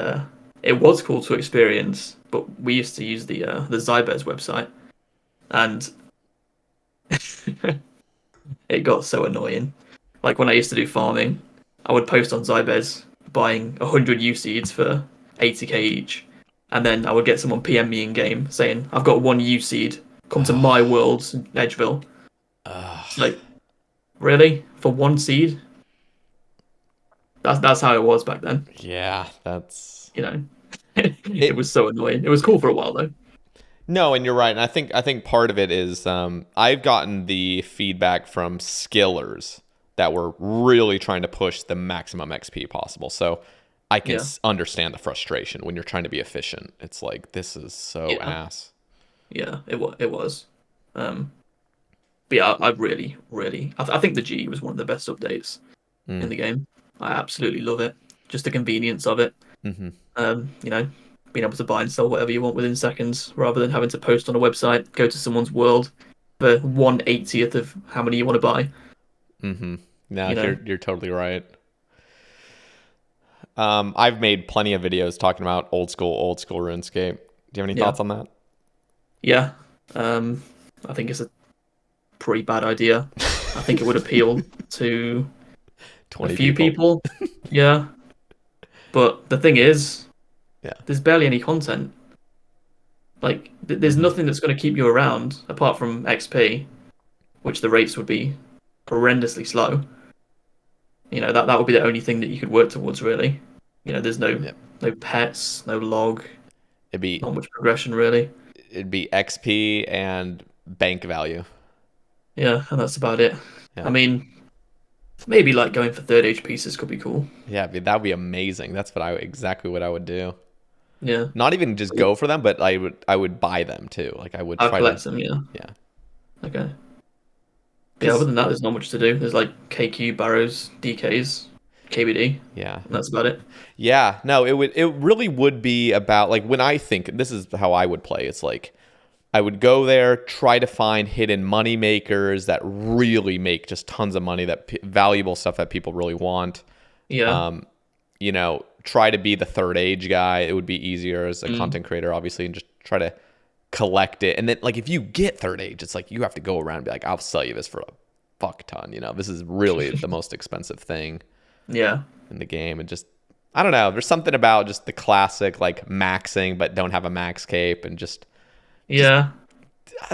it was cool to experience, but we used to use the Sae Bae's website, and it got so annoying. Like when I used to do farming, I would post on Sae Bae's buying 100 U seeds for 80k each, and then I would get someone PM me in game saying, "I've got one U seed. Come to my world, Edgeville." It's like, really? For one seed? That's how it was back then. Yeah, that's You know, it it. was so annoying. It was cool for a while though. No, and you're right. And I think part of it is I've gotten the feedback from skillers that were really trying to push the maximum XP possible. So I can understand the frustration when you're trying to be efficient. It's like, this is so ass. Yeah, it was. But yeah, I really, I think the G was one of the best updates in the game. I absolutely love it. Just the convenience of it. Mm-hmm. You know, being able to buy and sell whatever you want within seconds, rather than having to post on a website, go to someone's world for 1/80th of how many you want to buy. Mm-hmm. No, You know, you're totally right. I've made plenty of videos talking about old school RuneScape. Do you have any thoughts on that? yeah. I think it's a pretty bad idea. I think it would appeal to a 20 few people. people. Yeah. But the thing is, Yeah. there's barely any content. Like, there's nothing that's going to keep you around apart from XP, which the rates would be horrendously slow. You know, that would be the only thing that you could work towards, really. You know, there's no pets, no log, It'd be not much progression, really. it'd be XP and bank value. Yeah, and that's about it. Yeah. I mean, maybe like going for third age pieces could be cool. Yeah, that'd be amazing. That's exactly what I would do. Yeah. Not even just go for them, but I would buy them too. Like I would I'll try collect to. them, yeah. Yeah. Okay. Yeah, other than that, there's not much to do. There's like KQ, Barrows, DKs, KBD, Yeah. and that's about it. Yeah. No, it really would be about, like, when I think, this is how I would play. It's like I would go there, try to find hidden money makers that really make just tons of money, that valuable stuff that people really want. Yeah. Try to be the third age guy. It would be easier as a content creator, obviously, and just try to collect it. And then, like, if you get third age, it's like you have to go around and be like, I'll sell you this for a fuck ton. This is really the most expensive thing Yeah. in the game. And just, I don't know, there's something about just the classic, like, maxing but don't have a max cape, and just Yeah.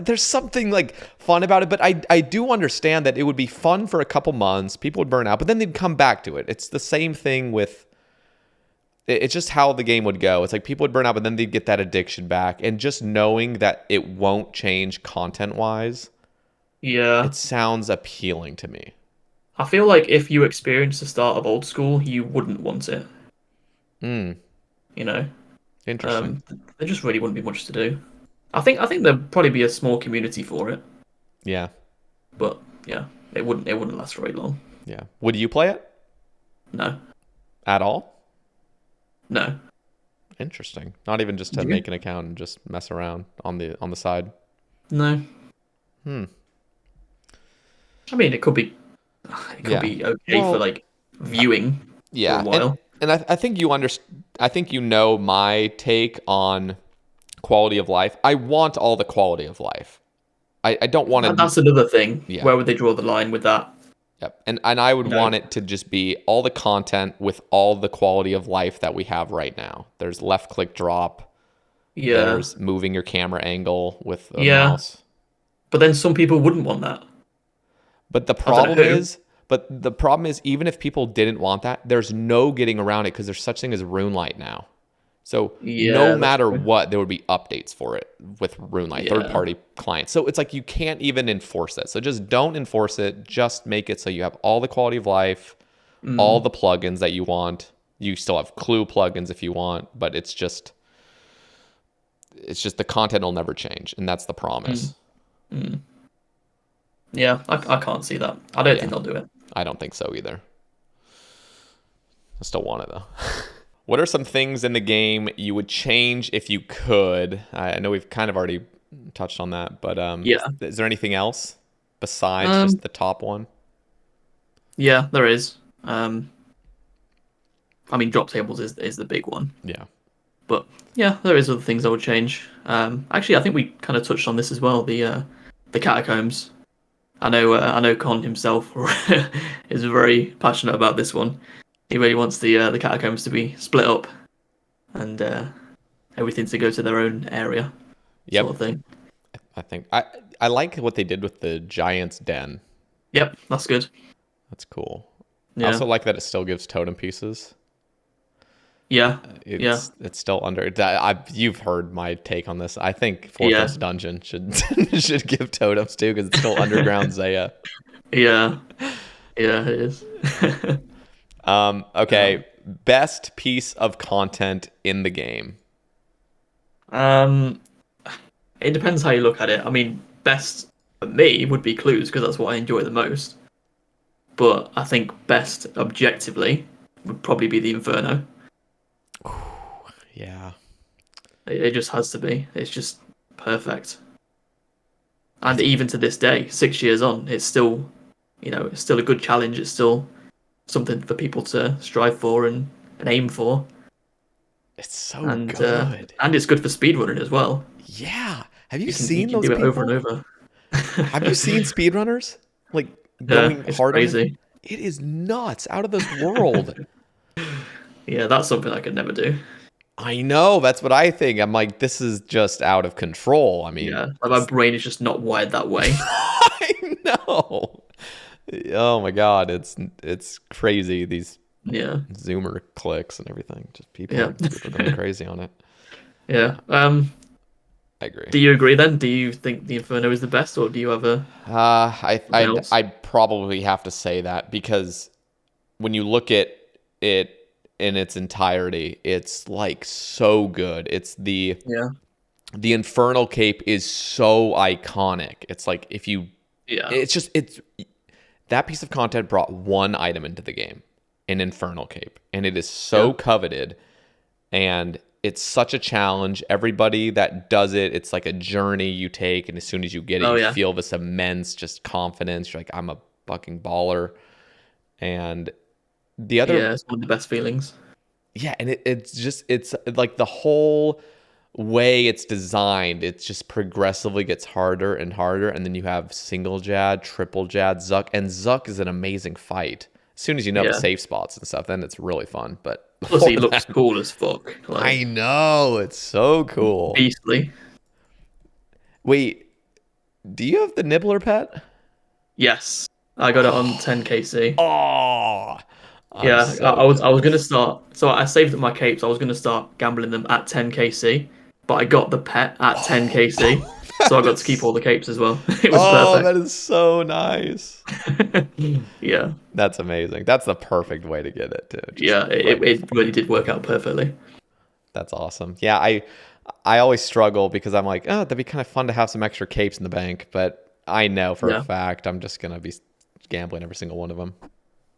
there's something like fun about it. But I do understand that it would be fun for a couple months, people would burn out, but then they'd come back to it. It's the same thing with, it's just how the game would go. It's like people would burn out, but then they'd get that addiction back. And just knowing that it won't change content wise, Yeah. it sounds appealing to me. I feel like if you experience the start of old school, you wouldn't want it. Mm, You know, interesting. there just really wouldn't be much to do. I think there'd probably be a small community for it, Yeah. but yeah, it wouldn't last very long. Yeah. Would you play it No, at all? no. Interesting. Not even just to You? make an account and just mess around on the side. No. Hmm. I mean, it could be okay for like viewing for a while. And I think I think my take on quality of life. I want all the quality of life. I don't want to. That's another thing. Yeah. Where would they draw the line with that? Yep. And I would No. want it to just be all the content with all the quality of life that we have right now. There's left click drop. Yeah. There's moving your camera angle with a Yeah. mouse. But then some people wouldn't want that. But the don't know. problem is, even if people didn't want that, there's no getting around it, because there's such thing as RuneLite now. So Yeah, no that's matter true. what, there would be updates for it with RuneLite, Yeah. third-party clients. So it's like you can't even enforce it. So just don't enforce it. Just make it so you have all the quality of life, all the plugins that you want. You still have Clue plugins if you want, but it's just the content will never change, and that's the promise. Yeah, I can't see that. I don't think they'll do it. I don't think so either. I still want it though. What are some things in the game you would change if you could? I know we've kind of already touched on that, but Yeah. is there anything else besides Um, just the top one? yeah, there is. I mean, drop tables is the big one, Yeah. but yeah, there is other things I would change. Actually, I think we kind of touched on this as well. The catacombs. I know Con himself is very passionate about this one. He really wants the catacombs to be split up and everything to go to their own area, sort of Yep. thing. I think I like what they did with the Giant's Den. Yep, that's good. That's cool. I Yeah, also like that it still gives totem pieces. yeah, yeah, It's still under. You've heard my take on this. I think yeah, Fortress Dungeon should should give totems too because it's still underground Zeah. yeah, yeah. It is. Okay, best piece of content in the game. Um, it depends how you look at it. I mean, best for me would be clues because that's what I enjoy the most. But I think best objectively would probably be the Inferno. Yeah. It just has to be. It's just perfect. And even to this day, 6 years on, it's still, it's still a good challenge. It's still something for people to strive for and aim for. It's so good. And it's good for speedrunning as well. Yeah. Have you You seen can those do it over and people? over. Have you seen speedrunners? Like Yeah, going it's hard on it? crazy. It is nuts, out of this world. Yeah, that's something I could never do. I know, that's what I think. I'm like, this is just out of control. I mean, Yeah, like my brain is just not wired that way. I know. Oh my god, it's crazy. These Yeah, Zoomer clicks and everything. Just yeah, people are going crazy on it. yeah. I agree. Do you agree then? Do you think the Inferno is the best, or do you have a something else? I'd probably have to say that because when you look at it in its entirety, it's like so good. It's Yeah, the Infernal Cape is so iconic. It's like if you yeah, it's that piece of content brought one item into the game, an Infernal Cape, and it is yeah. so coveted and it's such a challenge. Everybody that does it, it's like a journey you take, and as soon as you get it, Oh you yeah, feel this immense just confidence. You're like, I'm a fucking baller. And the other, yeah. It's one of the best feelings. yeah, and it's like the whole way it's designed, it just progressively gets harder and harder, and then you have single Jad, triple Jad, Zuck, and Zuck is an amazing fight. As soon as you know the Yeah. safe spots and stuff, then it's really fun. But Plus, before he looks that, cool as fuck. I Like know it's so cool. beastly. Wait, do you have the Nibbler pet? Yes, I got it on 10kc. Oh, I'm Yeah, so I was gonna jealous. start. So I saved up my capes. I was gonna start gambling them at 10kc, but I got the pet at 10kc, so I That got to keep all is, the capes as well. It was oh, perfect. that is so nice. Yeah, That's amazing. That's the perfect way to get it too. Just yeah. right It before. really did work out perfectly. That's awesome. Yeah, I always struggle because I'm like, oh, that'd be kind of fun to have some extra capes in the bank, but I know for a Yeah. fact I'm just gonna be gambling every single one of them.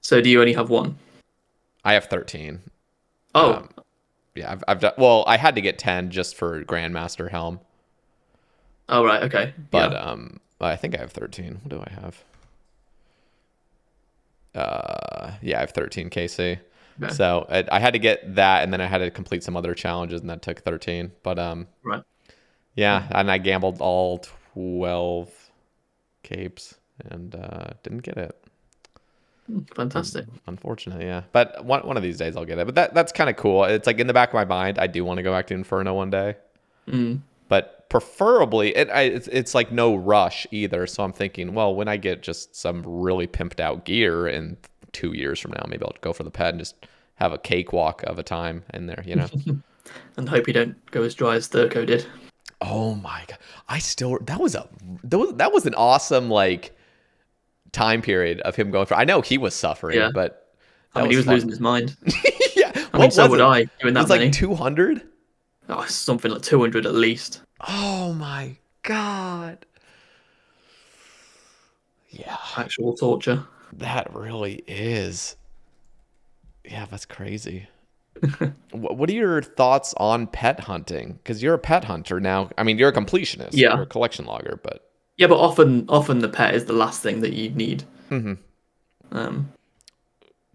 So do you only have one? I have 13. Oh, Um, yeah, I've done well. I had to get 10 just for Grandmaster Helm, oh right, okay, but yeah. I think I have 13. What do I have? Yeah, I have 13 KC. Okay, So I had to get that, and then I had to complete some other challenges, and that took 13. But right. yeah, and I gambled all 12 capes and didn't get it. Fantastic. Unfortunate, yeah. But one of these days I'll get it. But that's kind of cool. It's like in the back of my mind, I do want to go back to Inferno one day. Mm. But preferably, it's like no rush either. So I'm thinking, well, when I get just some really pimped out gear in 2 years from now, maybe I'll go for the pet and just have a cakewalk of a time in there, you know? And hope you don't go as dry as Thurko did. Oh my god! That was an awesome like time period of him going for. I know he was suffering, Yeah. but I that mean, he was was fun. losing his mind. Yeah, I mean, what so was would it? I, doing It was that like many. 200. Oh, something like 200 at least. Oh my god! Yeah, Actual torture. that really is. Yeah, that's crazy. What are your thoughts on pet hunting? Because you're a pet hunter now. I mean, you're a completionist. Yeah. You're a collection logger, but Yeah, but often the pet is the last thing that you need. Mhm. Um,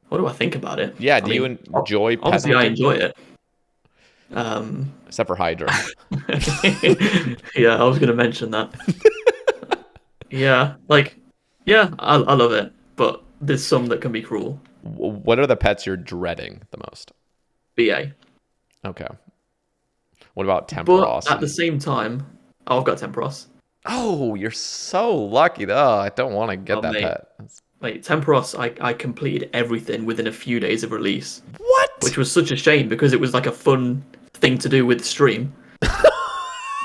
what do I think about it? Yeah. I Do you mean, enjoy pet obviously I hunting? enjoy it. Um, Except for Hydra. yeah, I was gonna mention that. Yeah, like, yeah, I love it, but there's some that can be cruel. What are the pets you're dreading the most? BA. Okay. What about But Temperos? at the same time, oh, I've got Temperos. Oh, you're so lucky. Oh, I don't want to get Oh, that mate. pet. Like, Temperos, I completed everything within a few days of release, What? which was such a shame because it was like a fun thing to do with the stream.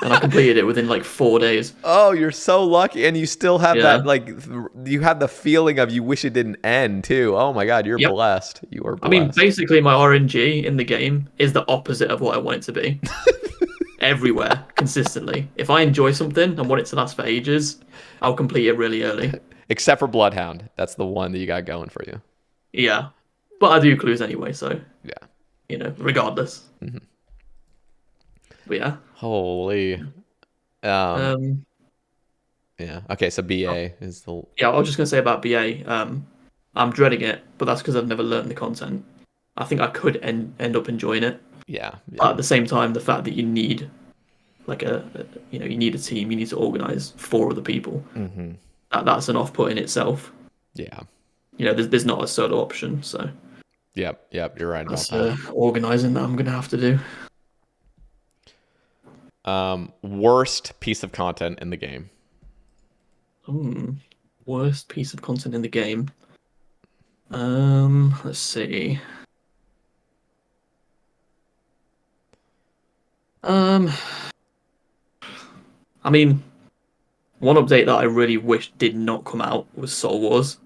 And I completed it within like 4 days. Oh, you're so lucky. And you still have Yeah. that, like, you had the feeling of you wish it didn't end, too. Oh my God, you're Yep. blessed. You are I mean, blessed. basically, my RNG in the game is the opposite of what I want it to be. Everywhere, consistently. If I enjoy something and want it to last for ages, I'll complete it really early. Except for Bloodhound. That's the one that you got going for you. Yeah. But I do clues anyway, so, Yeah. Regardless. Mm-hmm. But yeah. Holy. Yeah. Okay, so BA is the... Yeah, I was just going to say about BA. I'm dreading it, but that's because I've never learned the content. I think I could end up enjoying it. Yeah. But at the same time, the fact that you need like you need a team, you need to organize 4 other people. Mm-hmm. That's an off-put in itself. Yeah. There's not a solo option, so Yep. You're right about that's that. organizing that I'm gonna have to do. Worst piece of content in the game. Worst piece of content in the game. Let's see. I mean, one update that I really wish did not come out was Soul Wars.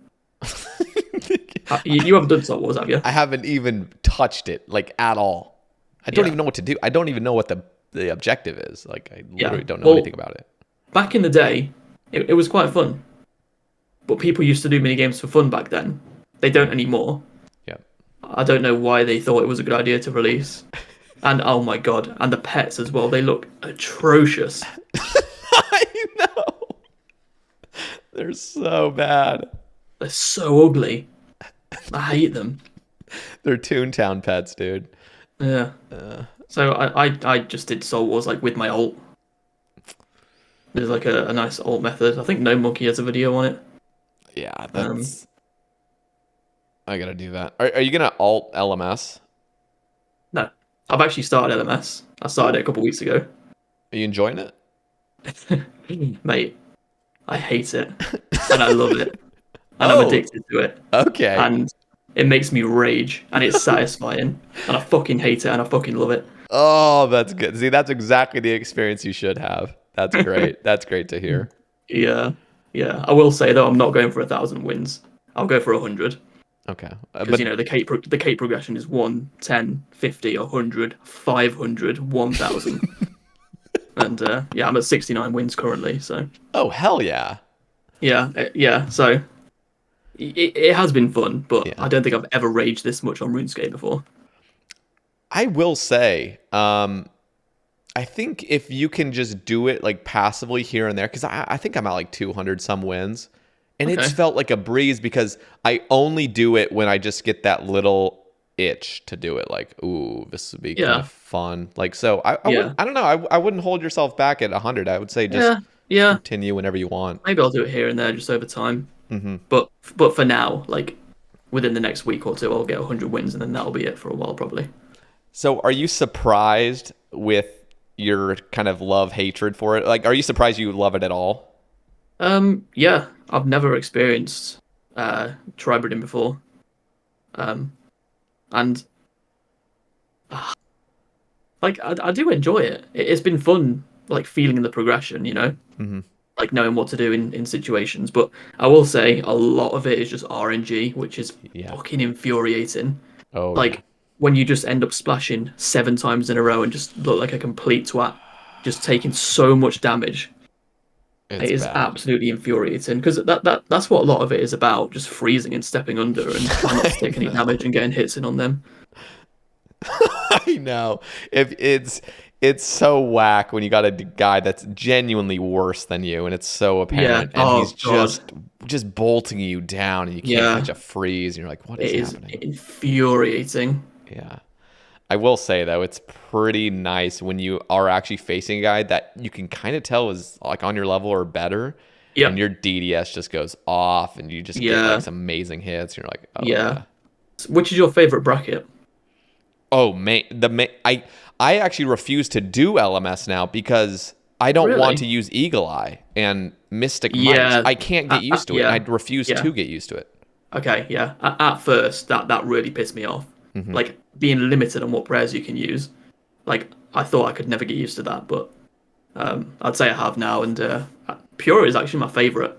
You haven't done Soul Wars, have you? I haven't even touched it, like, at all. I don't even know what to do. I don't even know what the objective is. Like, I literally don't know anything about it. Back in the day, it was quite fun. But people used to do mini games for fun back then. They don't anymore. Yeah. I don't know why they thought it was a good idea to release. And oh my god, and the pets as well, they look atrocious. I know. They're so bad. They're so ugly. I hate them. They're Toontown pets, dude. Yeah. So I just did Soul Wars like with my ult. There's like a nice ult method. I think No Monkey has a video on it. Yeah, that's... I gotta do that. Are you gonna alt LMS? No. I've actually started LMS. I started it a couple weeks ago. Are you enjoying it? Mate, I hate it. And I love it. And I'm addicted to it. Okay. And it makes me rage. And it's satisfying. And I fucking hate it and I fucking love it. Oh, that's good. See, that's exactly the experience you should have. That's great. That's great to hear. Yeah. Yeah. I will say though, I'm not going for 1,000 wins. I'll go for 100. Okay. Because the cape progression is 1, 10, 50, 100, 500, 1,000. And I'm at 69 wins currently, so. Oh, hell yeah. Yeah. So it has been fun, but Yeah. I don't think I've ever raged this much on RuneScape before. I will say, I think if you can just do it like passively here and there, because I think I'm at like 200 some wins, and it's felt like a breeze because I only do it when I just get that little itch to do it. Like, ooh, this would be kind of fun. Like, so I don't know. I wouldn't hold yourself back at 100. I would say just continue whenever you want. Maybe I'll do it here and there just over time. Mm-hmm. But for now, like within the next week or two, I'll get 100 wins, and then that'll be it for a while probably. So, are you surprised with your kind of love-hatred for it? Like, are you surprised you love it at all? Yeah, I've never experienced tribreeding before. And like I do enjoy it. It's been fun, like feeling the progression, Mm-hmm. like knowing what to do in situations. But I will say a lot of it is just RNG, which is fucking infuriating. Oh, like when you just end up splashing 7 times in a row and just look like a complete twat, just taking so much damage. It is absolutely infuriating because that's what a lot of it is about, just freezing and stepping under and trying not to take any damage and getting hits in on them. I know. If it's so whack when you got a guy that's genuinely worse than you, and it's so Yeah. apparent, and he's Oh God. just bolting you down, and you can't Yeah. catch a freeze, and you're like, what is It is happening? infuriating. Yeah. I will say though, it's pretty nice when you are actually facing a guy that you can kind of tell is like on your level or better, and Yep. your DDS just goes off, and you just get like Yeah. some amazing hits. And you're like, oh Yeah. yeah. Which is your favorite bracket? Oh man, I actually refuse to do LMS now because I don't want Really? to use Eagle Eye and Mystic Might. Yeah. I can't get used to it, and Yeah. I refuse Yeah. to get used to it. Okay. Yeah. At first, that really pissed me off. Hmm. Like being limited on what prayers you can use. Like I thought I could never get used to that, but I'd say I have now. And Pure is actually my favorite,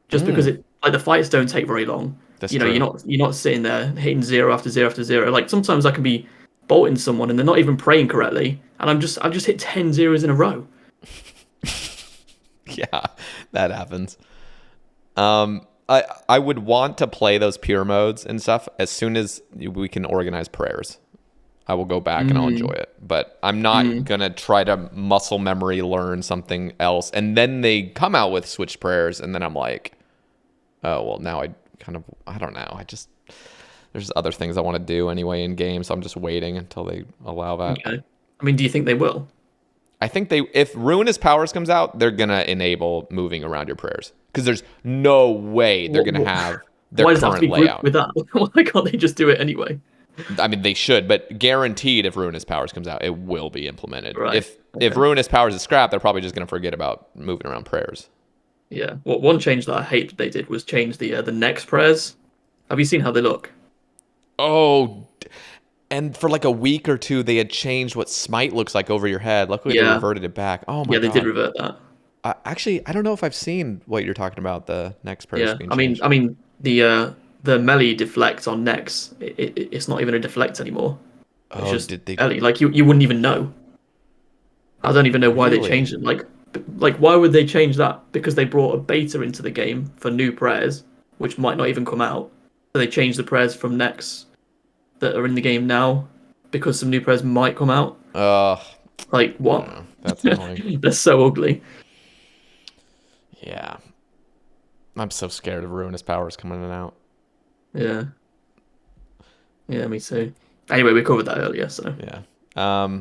just because Mm, it like the fights don't take very long. that's You know, true. you're not sitting there hitting zero after zero after zero. Like sometimes I can be bolting someone and they're not even praying correctly, and I've just hit 10 zeros in a row. Yeah, that happens. I would want to play those pure modes and stuff as soon as we can organize prayers. I will go back and I'll enjoy Mm, it. But I'm not mm. gonna try to muscle memory learn something else. And then they come out with switch prayers, and then I'm like, oh well, now I don't know. There's other things I want to do anyway in games, so I'm just waiting until they allow that. Okay. I mean, do you think they will? I think if Ruinous Powers comes out, they're gonna enable moving around your prayers because there's no way they're What, gonna what, have their why does it have to current be grouped layout. with that? Why can't they just do it anyway? I mean, they should, but guaranteed, if Ruinous Powers comes out, it will be implemented. Right. If Okay. Ruinous Powers is scrapped, they're probably just gonna forget about moving around prayers. Yeah. What one change that I hate they did was change the next prayers. Have you seen how they look? Oh, and for like a week or two, they had changed what Smite looks like over your head. Luckily, they Yeah. reverted it back. Oh my Yeah, they did god. revert that. Actually, I don't know if I've seen what you're talking about. The next prayers Yeah. being I changed. mean the melee deflect on next. It's not even a deflect anymore. It's Oh, just did they melee. Like you wouldn't even know. I don't even know why they really? changed it. Like why would they change that? Because they brought a beta into the game for new prayers, which might not even come out. So they changed the prayers from next that are in the game now because some new prayers might come out. Ugh, Like I don't what? know. That's annoying. They're so ugly. Yeah, I'm so scared of Ruinous Powers coming in and out. Yeah. Yeah, me too. Anyway, we covered that earlier, so Yeah.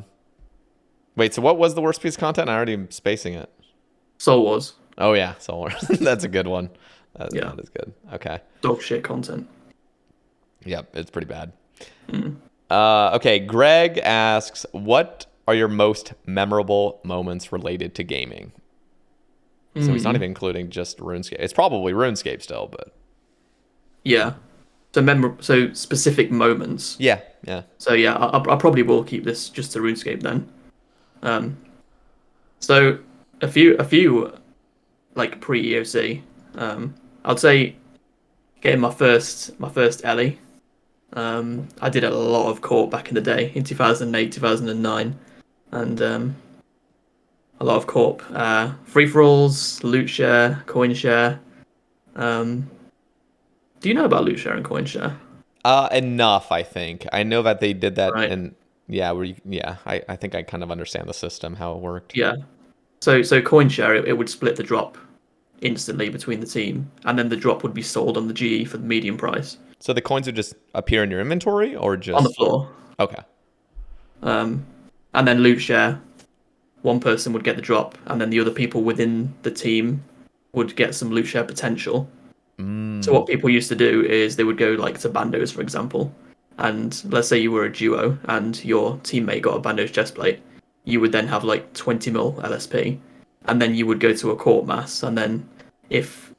Wait. So what was the worst piece of content? I already am spacing it. Soul Wars. Oh yeah, Solar. That's a good one. Yeah. That is good. Okay. Dog shit content. Yep, it's pretty bad. Mm. Okay. Greg asks, "What are your most memorable moments related to gaming?" So he's not even including just RuneScape. It's probably RuneScape still, but Yeah. So specific moments. yeah, yeah. So yeah, I probably will keep this just to RuneScape then. Um, so a few like pre EOC. I'd say getting my first Ellie. I did a lot of court back in the day in 2008, 2009, and a lot of corp. Free for alls, loot share, coin share. Um, do you know about loot share and coin share? Enough, I think. I know that they did that, Right. and yeah, I think I kind of understand the system, how it worked. Yeah. So coin share it would split the drop instantly between the team, and then the drop would be sold on the GE for the medium price So the coins would just appear in your inventory, or on the just floor. okay? Um, and then loot share, one person would get the drop, and then the other people within the team would get some loot share potential. So what people used to do is they would go like to bandos, for example, and let's say you were a duo and your teammate got a bandos chestplate, you would then have like 20 mil LSP, and then you would go to a court mass, and then if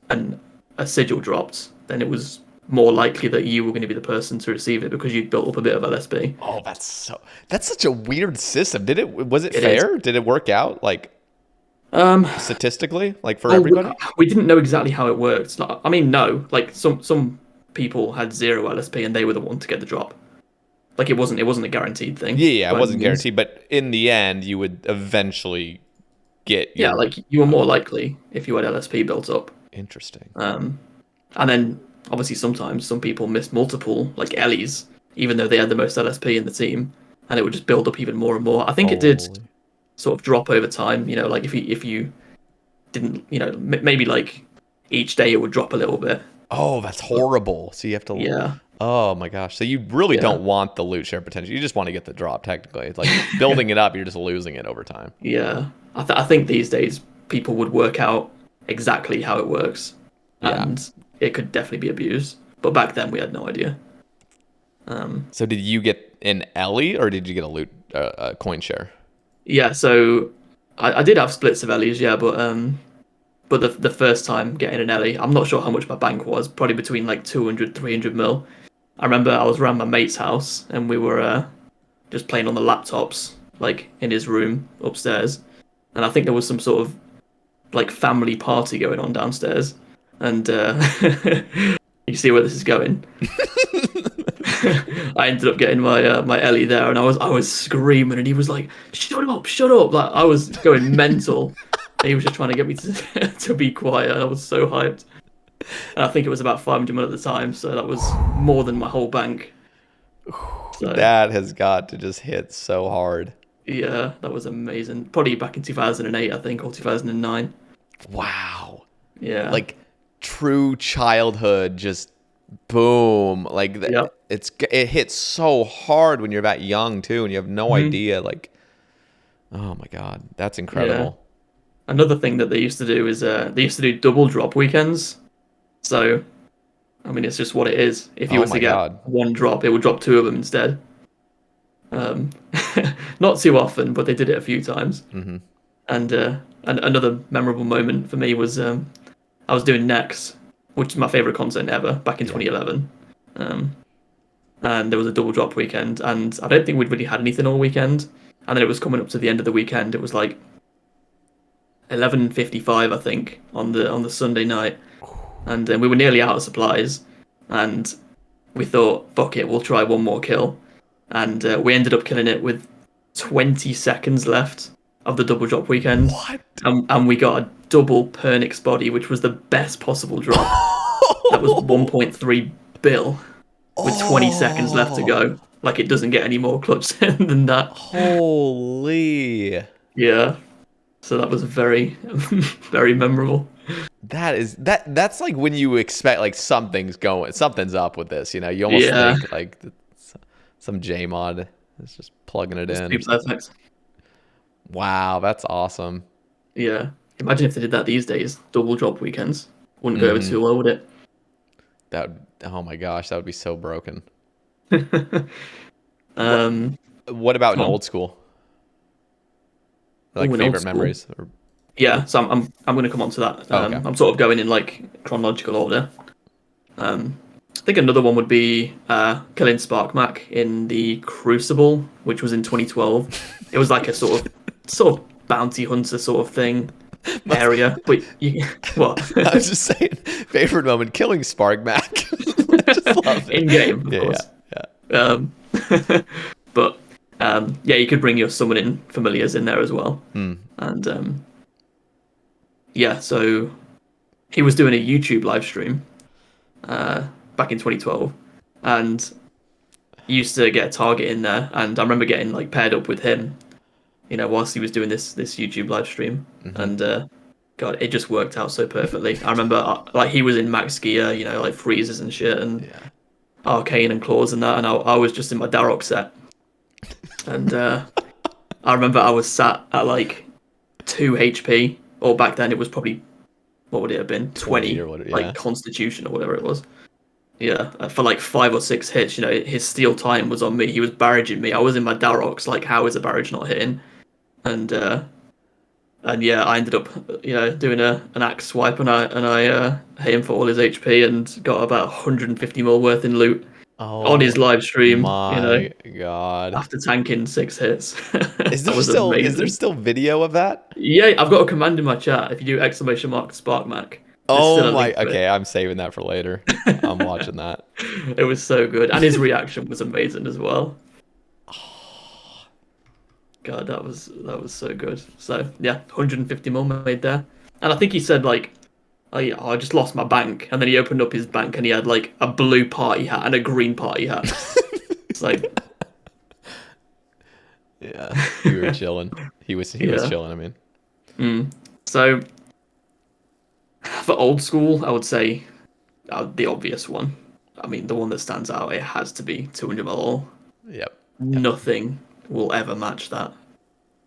a sigil dropped, then it was more likely that you were going to be the person to receive it because you'd built up a bit of LSP. Oh, that's such a weird system. Was it It is. fair? Did it work out like Um, statistically, like for well, everybody? we didn't know exactly how it worked. Like, I mean, no, like some people had zero LSP and they were the one to get the drop. Like it wasn't a guaranteed thing. Yeah, it by any wasn't means. guaranteed, but in the end, you would eventually get Yeah, your like you were more likely if you had LSP built up. interesting. And then obviously sometimes some people miss multiple like Ellie's, even though they had the most LSP in the team, and it would just build up even more and more. I think it did sort of drop over time. You know, like if you didn't, you know, maybe like each day it would drop a little bit. Oh, that's horrible. So you have to. Yeah. Oh my gosh. So you really don't want the loot share potential. You just want to get the drop. Technically, it's like building it up. You're just losing it over time. Yeah. I think these days people would work out exactly how it works, and it could definitely be abused. But back then we had no idea. So did you get an Ellie or did you get a loot coin share? Yeah. So I did have splits of Ellies, yeah, but the first time getting an Ellie, I'm not sure how much my bank was, probably between like 200, 300 mil. I remember I was around my mate's house and we were just playing on the laptops, like in his room upstairs. And I think there was some sort of like family party going on downstairs. And you see where this is going. I ended up getting my Ellie there, and I was screaming, and he was like, "Shut up, shut up!" Like I was going mental. And he was just trying to get me to be quiet. And I was so hyped. And I think it was about 500 mil at the time, so that was more than my whole bank. So, that has got to just hit so hard. Yeah, that was amazing. Probably back in 2008, I think, or 2009. Wow. Yeah. Like true childhood, just boom. Like it hits so hard when you're that young too, and you have no idea. Like, oh my God, that's incredible. Yeah. Another thing that they used to do is they used to do double drop weekends. So, I mean, it's just what it is. If you were to get one drop, it would drop two of them instead. Not too often, but they did it a few times. Mm-hmm. And another memorable moment for me was I was doing Nex, which is my favorite content ever, back in 2011. And there was a double drop weekend, and I don't think we'd really had anything all weekend. And then it was coming up to the end of the weekend. It was like 11:55, I think, on the Sunday night, and we were nearly out of supplies, and we thought, fuck it, we'll try one more kill, and we ended up killing it with 20 seconds left of the double drop weekend. What? And we got a double Pernix body, which was the best possible drop. That was 1.3 bill with 20 seconds left to go. Like, it doesn't get any more clutch than that. Holy. Yeah. So that was very, very memorable. That's like when you expect like something's up with this, you know. You almost think like some JMod is just plugging it in. Perfect. Wow, that's awesome. Yeah. Imagine if they did that these days. Double drop weekends. Wouldn't go over too well, would it? Oh my gosh, that would be so broken. What about in old school? Like favorite memories? Or... Yeah, so I'm going to come on to that. Okay. I'm sort of going in like chronological order. I think another one would be killing Sparkmac in the Crucible, which was in 2012. It was like a sort of bounty hunter sort of thing area. But what? I was just saying, favorite moment, killing Sparkmac. Just love it. In game, of course. Yeah. But you could bring your summoning familiars in there as well. And so he was doing a YouTube live stream back in 2012, and used to get a target in there, and I remember getting like paired up with him, you know, whilst he was doing this YouTube live stream, and God, it just worked out so perfectly. I remember like he was in max gear, you know, like freezes and shit, and arcane and claws and that, and I was just in my Darok set, and I remember I was sat at like 2 HP, or back then it was probably, what would it have been, 20 or whatever, like Constitution or whatever it was. Yeah, for like 5 or 6 hits, you know, his steal time was on me. He was barraging me. I was in my Daroks, like, how is a barrage not hitting? And yeah, I ended up, you know, doing an axe swipe, and I hit him for all his HP and got about 150 mil worth in loot on his live stream. My you know, God! After tanking 6 hits. Is there still video of that? Yeah, I've got a command in my chat. If you do ! Sparkmac. Oh my! Okay, I'm saving that for later. I'm watching that. It was so good, and his reaction was amazing as well. God, that was so good. So yeah, 150 mil made there, and I think he said like, I just lost my bank, and then he opened up his bank and he had like a blue party hat and a green party hat. It's like, Yeah, you were chilling. He was Yeah. chilling. I mean, So for old school, I would say the obvious one. I mean, the one that stands out. It has to be 200 mil. yep. Nothing will ever match that.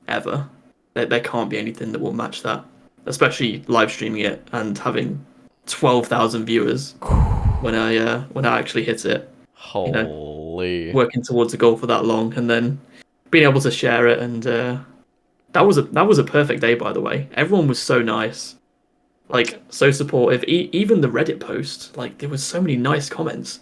Ever. There can't be anything that will match that. Especially live streaming it and having 12,000 viewers when I actually hit it. You know, Holy. working towards a goal for that long and then being able to share it and that was a perfect day, by the way. Everyone was so nice, like so supportive. Even the Reddit post, like there was so many nice comments,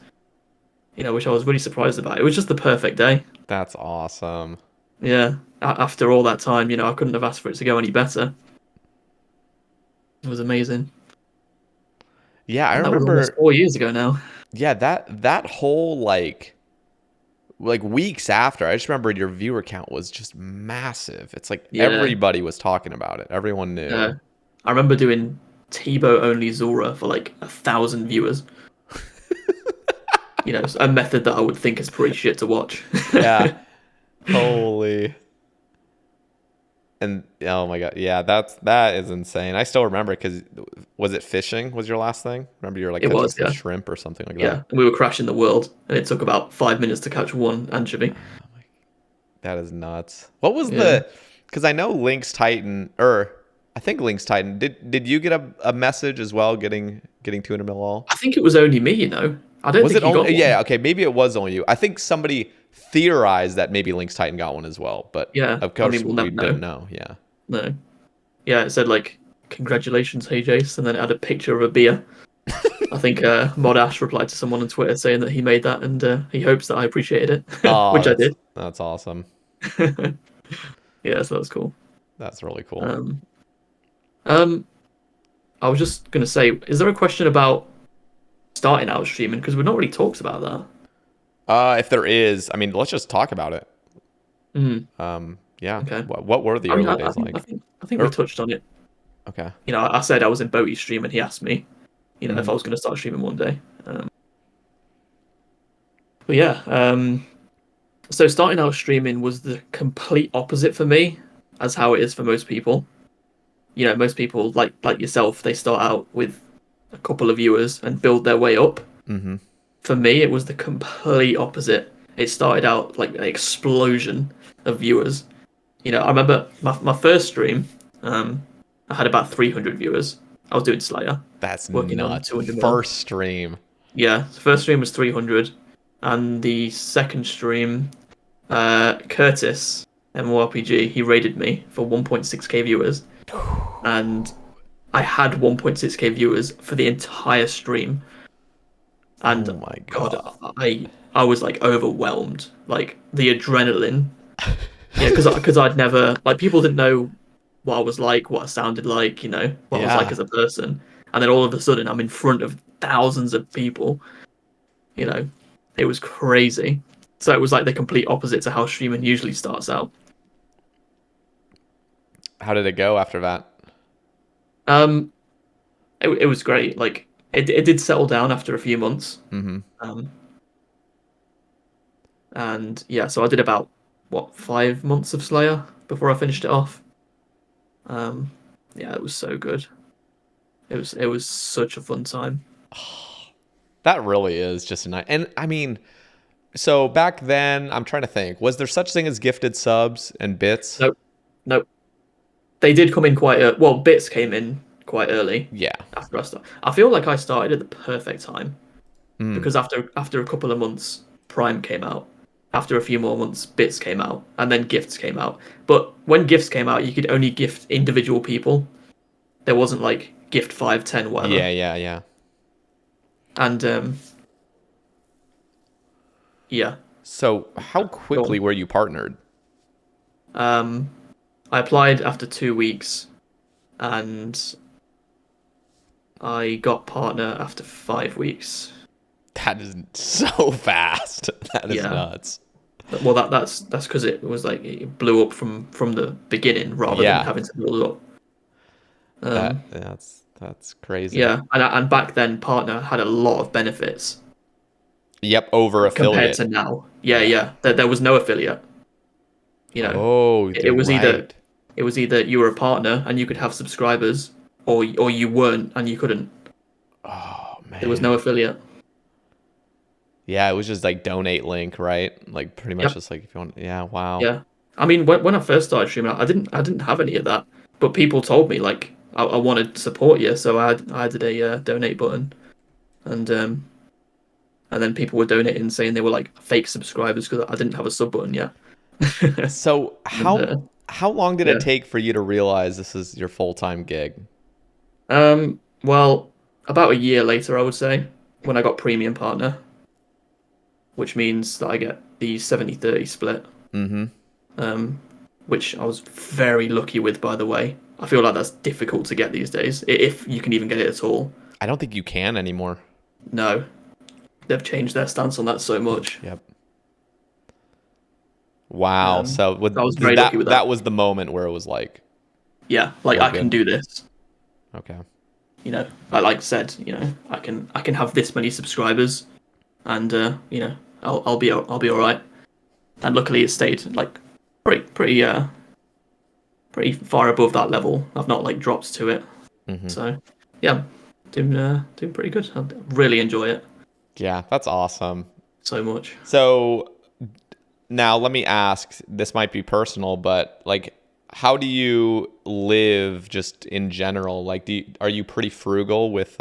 which I was really surprised about. It was just the perfect day. That's awesome. Yeah, after all that time, I couldn't have asked for it to go any better. It was amazing, Yeah, I and that was almost remember. 4 years ago now. Yeah, that whole like weeks after, I just remember your viewer count was just massive. It's like Yeah, everybody was talking about it. Everyone knew. I remember doing Tebow only Zora for like 1,000 viewers. A method that I would think is pretty shit to watch. Yeah. Holy. And oh my god, yeah, that is insane. I still remember because was it fishing? Was your last thing? Remember you were like It catching was, some yeah. shrimp or something like Yeah, that. and we were crashing the world, and it took about 5 minutes to catch one anchovy. That is nuts. What was Yeah, the? Because I know Link's Titan, or I think Link's Titan. Did you get a message as well? Getting 200 mil all? I think it was only me. I don't Was think it he got only? one. Yeah, okay, maybe it was only you. I think somebody theorized that maybe Link's Titan got one as well, but Yeah, of I course mean, we'll we never didn't know. know. Yeah. No. Yeah, it said like, "Congratulations, hey Jase," and then it had a picture of a beer. I think Mod Ash replied to someone on Twitter saying that he made that and he hopes that I appreciated it, Oh, which I did. that's awesome. Yeah, so that was cool. That's really cool. Um, um, I was just gonna say, is there a question about starting out streaming? Because we've not really talked about that. If there is, I mean, let's just talk about it. Mm, Yeah. okay. What were the I mean, early I days think I like? think I think we Or touched on it. okay. I said I was in Boaty's stream and he asked me, if Hmm. I was going to start streaming one day. But yeah, so starting out streaming was the complete opposite for me, as how it is for most people. Most people like yourself, they start out with a couple of viewers and build their way up. Mm-hmm. For me, it was the complete opposite. It started out like an explosion of viewers. I remember my first stream, I had about 300 viewers. I was doing Slayer, That's working on nuts. 200 mil. First stream. Yeah, the first stream was 300, and the second stream, Curtis MMORPG, he raided me for 1.6k viewers, and I had 1.6k viewers for the entire stream, and Oh my God, god. I was like overwhelmed, like the adrenaline, because I'd never like people didn't know what I was like, what I sounded like, what I was like Yeah. as a person, and then all of a sudden I'm in front of thousands of people. You know, it was crazy. So it was like the complete opposite to how streaming usually starts out. How did it go after that? Um, it was great. Like it did settle down after a few months. Mm-hmm. Um, and yeah, so I did about 5 months of Slayer before I finished it off. Um, yeah, it was so good. It was such a fun time. That really is just a nice. And I mean, so back then, I'm trying to think. Was there such thing as gifted subs and bits? Nope, nope. They did come in quite well. Bits came in quite early Yeah. after I started. I feel like I started at the perfect time. Mm. Because after a couple of months, Prime came out. After a few more months, Bits came out, and then Gifts came out. But when Gifts came out, you could only gift individual people. There wasn't like gift 5, 10, whatever. Yeah, yeah, yeah. And yeah, So how go quickly on. were you partnered? Um, I applied after 2 weeks, and I got partner after 5 weeks. That is so fast. That is Yeah. nuts. Well, that's because it was like it blew up from the beginning rather than Yeah. having to build up. That's crazy. Yeah, and back then, partner had a lot of benefits Yep, over compared affiliate. to now. Yeah, Yeah. yeah. There was no affiliate. You know, Oh, it was right. either you were a partner and you could have subscribers, or you weren't and you couldn't. Oh man. There was no affiliate. Yeah, it was just like donate link, right? Like pretty much Yep. just like if you want. Yeah, wow. Yeah. I mean, when I first started streaming, I didn't have any of that, but people told me like I wanted to support you, so I added a donate button, and then people were donating saying they were like fake subscribers because I didn't have a sub button yet. So And how long did it yeah. take for you to realize this is your full-time gig? Well, about a year later, I would say, when I got premium partner, which means that I get the 70-30 split, Mm-hmm. um, which I was very lucky with, by the way. I feel like that's difficult to get these days, if you can even get it at all. I don't think you can anymore. No, they've changed their stance on that so much. Yep. Wow. So I was very lucky with that that. was the moment where it was like, Yeah, like we're I can good. do this. Okay. You know, like I said, I can have this many subscribers, and I'll be all right. And luckily, it stayed like pretty far above that level. I've not like dropped to it. Mm-hmm. So yeah, doing pretty good. I really enjoy it Yeah, that's awesome. so much. So now let me ask, this might be personal, but like how do you live just in general? Like are you pretty frugal with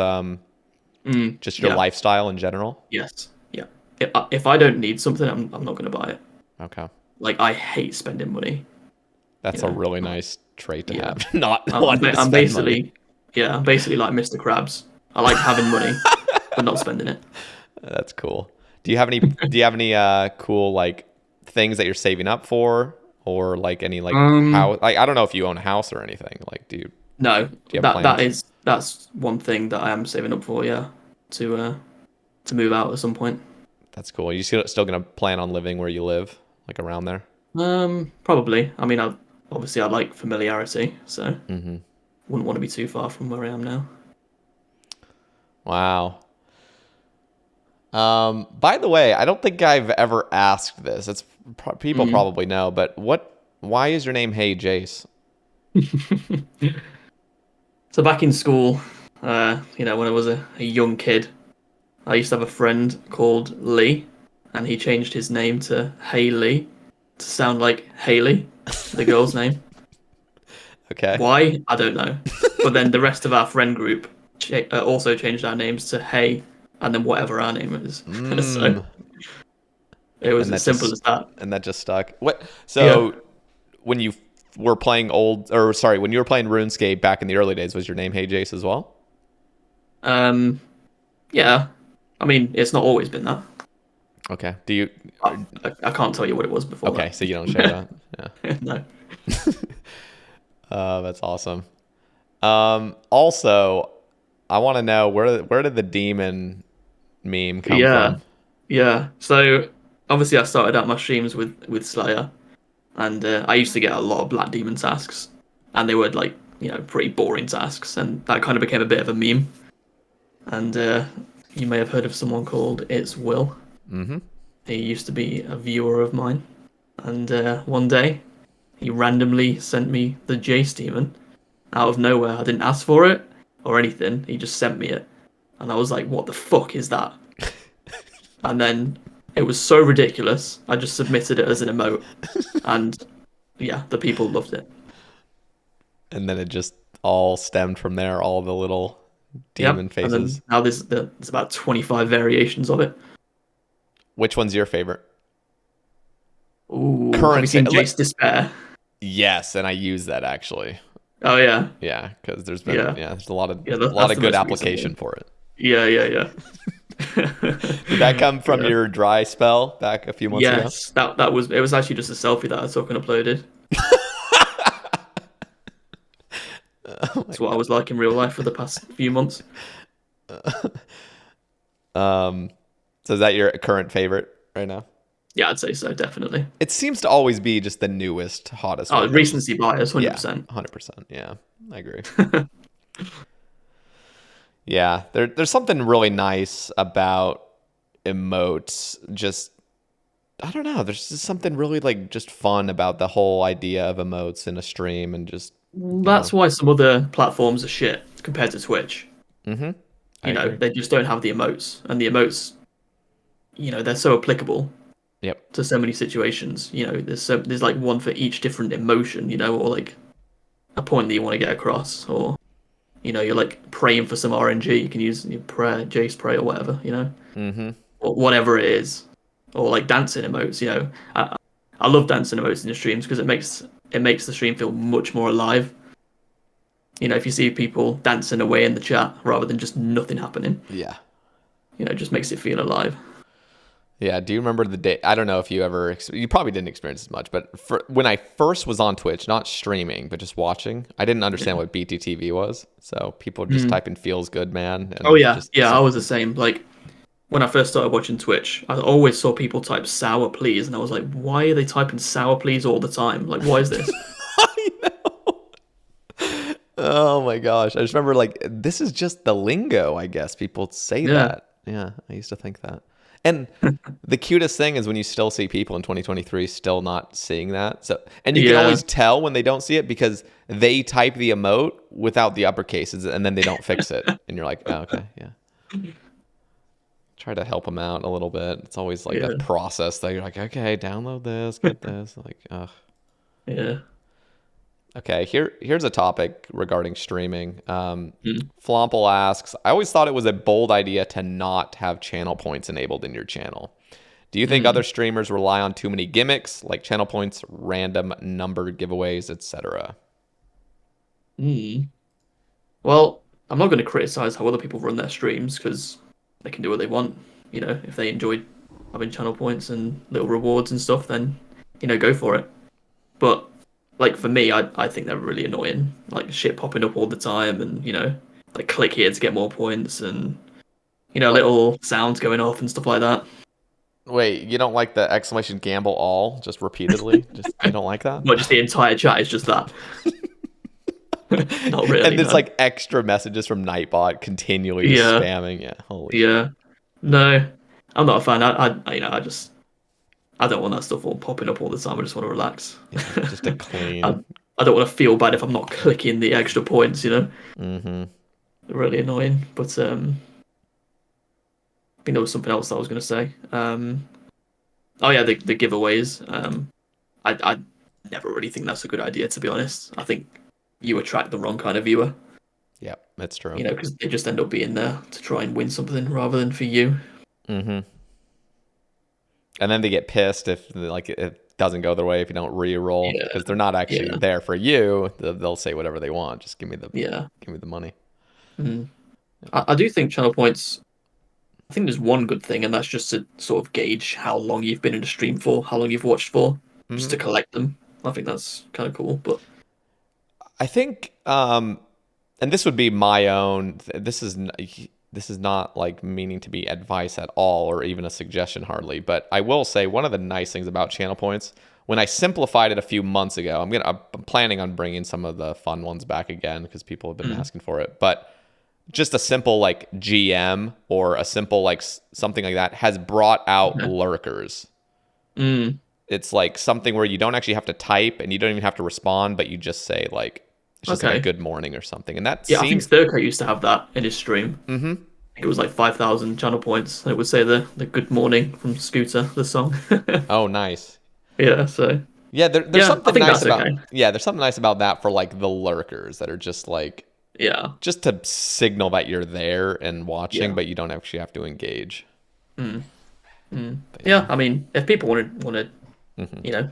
just your Yeah. lifestyle in general? Yes. Yeah. If I don't need something, I'm not gonna buy it. Okay. Like I hate spending money. That's a really nice trait to Yeah. have. Not I'm, wanting to I'm spend money. basically yeah. I'm basically like Mr. Krabs. I like having money, but not spending it. That's cool. Do you have any cool like things that you're saving up for, or like any like how like I don't know if you own a house or anything. Like No, do you have plans? that's one thing that I am saving up for. Yeah, to move out at some point. That's cool. Are you still gonna plan on living where you live, like around there? Probably. I mean, obviously I like familiarity, so Mm-hmm. wouldn't want to be too far from where I am now. Wow. By the way, I don't think I've ever asked this. It's people probably know, but why is your name Hey Jase? So back in school, when I was a young kid, I used to have a friend called Lee, and he changed his name to Hayley to sound like Haley, the girl's name. Okay. Why? I don't know. But then the rest of our friend group also changed our names to Hay, and then whatever our name is. So it was as simple as that. And that just stuck. What? Yeah. So when you were playing when you were playing RuneScape back in the early days, was your name Hey Jace as well? Yeah. I mean, it's not always been that. Okay. Do you? I can't tell you what it was before. Okay, that. so you don't share that. Yeah. No. That's awesome. Also, I want to know where did the demon meme come from? Yeah. So obviously, I started out my streams with Slayer, and I used to get a lot of Black Demon tasks, and they were like pretty boring tasks, and that kind of became a bit of a meme. And you may have heard of someone called It's Will. Mm-hmm. He used to be a viewer of mine, and one day he randomly sent me the Jase demon out of nowhere. I didn't ask for it or anything. He just sent me it, and I was like, "What the fuck is that?" And then it was so ridiculous. I just submitted it as an emote, and yeah, the people loved it. And then it just all stemmed from there. All the little demon And then faces. now there's about 25 variations of it. Which one's your favorite? Ooh, Current have you seen Jace Despair? Yes, and I use that actually. Oh yeah. Yeah, because there's been there's a lot of that's the good most application recent for it. Yeah. Did that come from your dry spell back a few months ago? Yes, that was actually just a selfie that I took and uploaded. That's what I was like in real life for the past few months. So is that your current favorite right now? Yeah, I'd say so, definitely. It seems to always be just the newest, hottest one. Recency bias, 100%. Yeah, 100%. Yeah, I agree. Yeah, there's something really nice about emotes. Just I don't know. There's just something really like just fun about the whole idea of emotes in a stream and just That's why some other platforms are shit compared to Twitch. Mm-hmm. I agree. They just don't have the emotes, and the emotes, they're so applicable Yep. to so many situations. There's like one for each different emotion, or like a point that you want to get across, or you're like praying for some RNG. You can use your prayer, Jase pray, or whatever, Mm-hmm. or whatever it is, or like dancing emotes. I love dancing emotes in the streams because it makes the stream feel much more alive. If you see people dancing away in the chat rather than just nothing happening, Yeah. it just makes it feel alive. Yeah. Do you remember the day? I don't know if you ever, you probably didn't experience as much, but when I first was on Twitch, not streaming, but just watching, I didn't understand what BTTV was. So people just typing feels good, man. And Oh yeah, just yeah, I was the same. Like when I first started watching Twitch, I always saw people type "sour please," and I was like, why are they typing "sour please" all the time? Like, why is this? I know. Oh my gosh. I just remember like, this is just the lingo, I guess. People say Yeah, that. Yeah. I used to think that. And the cutest thing is when you still see people in 2023 still not seeing that. So, and you can yeah, always tell when they don't see it because they type the emote without the uppercases and then they don't fix it. And you're like, oh, okay, yeah. Try to help them out a little bit. It's always like a yeah, process that you're like, okay, download this, get this. Like, ugh. yeah. Okay, here's a topic regarding streaming. Mm. Flomple asks, I always thought it was a bold idea to not have channel points enabled in your channel. Do you think Mm. other streamers rely on too many gimmicks like channel points, random number giveaways, etc.? Mm. Well, I'm not going to criticize how other people run their streams because they can do what they want. If they enjoy having channel points and little rewards and stuff, then go for it. But like for me, I think they're really annoying. Like shit popping up all the time, and like click here to get more points, and What? little sounds going off and stuff like that. Wait, you don't like the exclamation gamble all just repeatedly? Just you don't like that? But just the entire chat is just that. Not really, And it's no. like extra messages from Nightbot continually just Yeah, spamming. Yeah, holy shit. yeah. No, I'm not a fan. I don't want that stuff all popping up all the time. I just want to relax. Yeah, just a I, clean. I don't want to feel bad if I'm not clicking the extra points. Mm-hmm. Really annoying. But I think there was something else that I was going to say. Oh yeah, the giveaways. I never really think that's a good idea, to be honest. I think you attract the wrong kind of viewer. Yep, that's true. Because they just end up being there to try and win something rather than for you. Mm-hmm. And then they get pissed if like it doesn't go their way if you don't re-roll Yeah, because they're not actually yeah, there for you. They'll say whatever they want. Just yeah. give me the money. Mm. I do think channel points. I think there's one good thing, and that's just to sort of gauge how long you've been in a stream for, how long you've watched for, just Mm-hmm. to collect them. I think that's kind of cool. But I think, and this would be my own. This is not like meaning to be advice at all, or even a suggestion hardly. But I will say one of the nice things about channel points, when I simplified it a few months ago, I'm planning on bringing some of the fun ones back again because people have been asking for it. But just a simple like GM or a simple like something like that has brought out yeah. lurkers. Mm. It's like something where you don't actually have to type and you don't even have to respond, but you just say like it's just like a Okay. good morning or something. And that Yeah, I think seems Sturko used to have that in his stream. mm-hmm. I think it was like 5,000 channel points, and it would say the "Good Morning" from Scooter, the song. Oh, nice. Yeah. So Yeah, there's yeah, I something think nice that's about okay. there's something nice about that for like the lurkers that are just like Yeah. just to signal that you're there and watching, Yeah. but you don't actually have to engage. Mm. Mm. But Yeah. I mean, if people want to hmm you know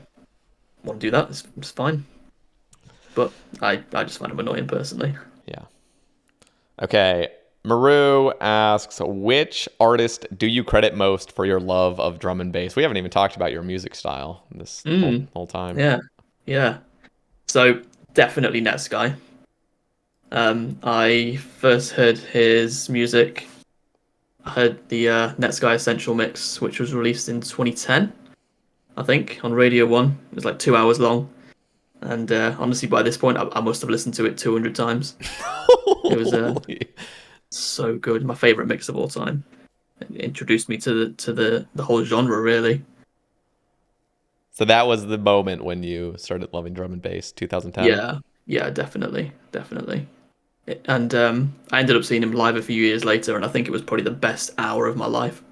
want to do that, it's fine. But I just find them annoying personally. yeah. Okay. Maru asks, which artist do you credit most for your love of drum and bass? We haven't even talked about your music style this Mm. whole time. Yeah. Yeah. So definitely Netsky. I first heard his music. I heard the Netsky Essential Mix, which was released in 2010, I think, on Radio 1. It was like 2 hours long. And honestly, by this point, I must have listened to it 200 times. It was so good. My favorite mix of all time. It introduced me to the whole genre, really. So that was the moment when you started loving drum and bass, 2010? Yeah, definitely. And I ended up seeing him live a few years later, and I think it was probably the best hour of my life.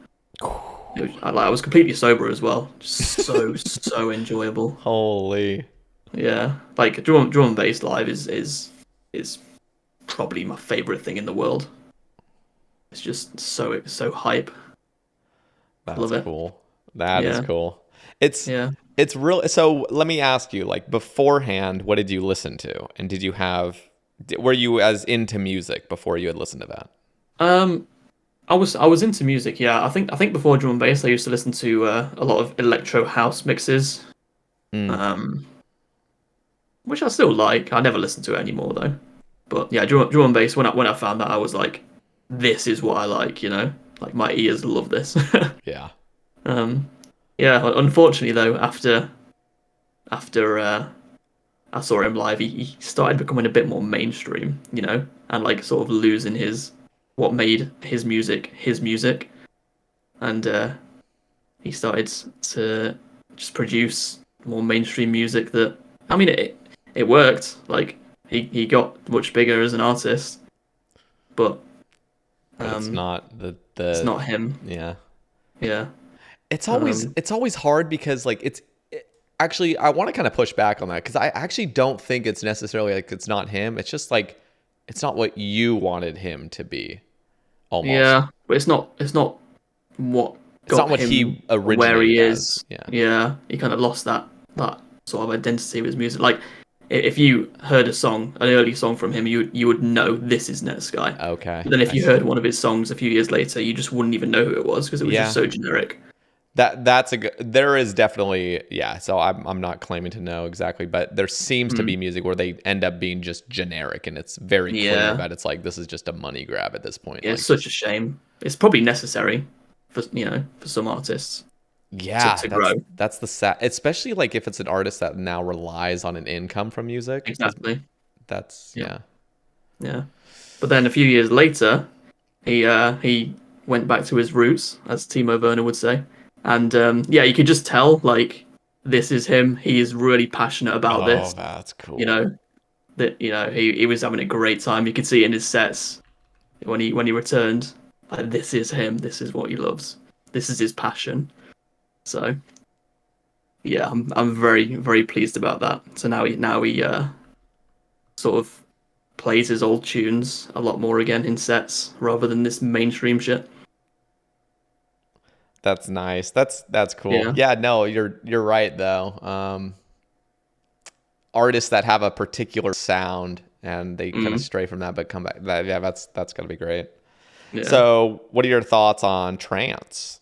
I was completely sober as well. Just so enjoyable. Holy. Yeah, like drum and bass live is probably my favorite thing in the world. It's just so hype. I That's love it. cool. That is Yeah, cool. It's yeah. it's real. So let me ask you, like beforehand, what did you listen to? And did you have were you as into music before you had listened to that? Um, I was into music. Yeah, I think before drum and bass, I used to listen to a lot of electro house mixes. Mm, Um, which I still like. I never listen to it anymore though. But yeah, drum and bass. When I found that, I was like, this is what I like. Like my ears love this. yeah. um, yeah. Unfortunately though, after I saw him live, he started becoming a bit more mainstream. And like sort of losing his what made his music, and he started to just produce more mainstream music that I mean it worked. Like he got much bigger as an artist, but But it's um not it's the not him. yeah. Yeah. It's Um it's always hard because like actually I want to kind of push back on that because I actually don't think it's necessarily like it's not him. It's just like it's not what you wanted him to be almost. yeah, but it's not what It's not got what him he where he originated as. is. Yeah. Yeah, he kind of lost that sort of identity with his music. Like if you heard an early song from him, you would know this is Netsky. Okay. But then if I you see. heard one of his songs a few years later, you just wouldn't even know who it was because it was just Yeah. so generic. That's a good, there is definitely, yeah. So I'm not claiming to know exactly, but there seems to be Mm. music where they end up being just generic and it's very clear Yeah, that it's like this is just a money grab at this point. yeah, it's Like such just a shame. It's probably necessary for some artists yeah, to grow. that's the sad, especially like if it's an artist that now relies on an income from music because Exactly. that's Yeah, yeah. yeah. But then a few years later, he went back to his roots, as Timo Werner would say, and yeah, you could just tell like this is him. He is really passionate about Oh, this. that's You cool. know that he was having a great time. You could see it in his sets when he returned. Like this is him. This is what he loves. This is his passion. So yeah, I'm very very pleased about that. So now he sort of plays his old tunes a lot more again in sets rather than this mainstream shit. That's nice. That's cool. Yeah. Yeah, no, you're right though. Artists that have a particular sound and they kind of Mm, stray from that but come back. That, yeah, that's gonna be great. yeah. So, what are your thoughts on trance?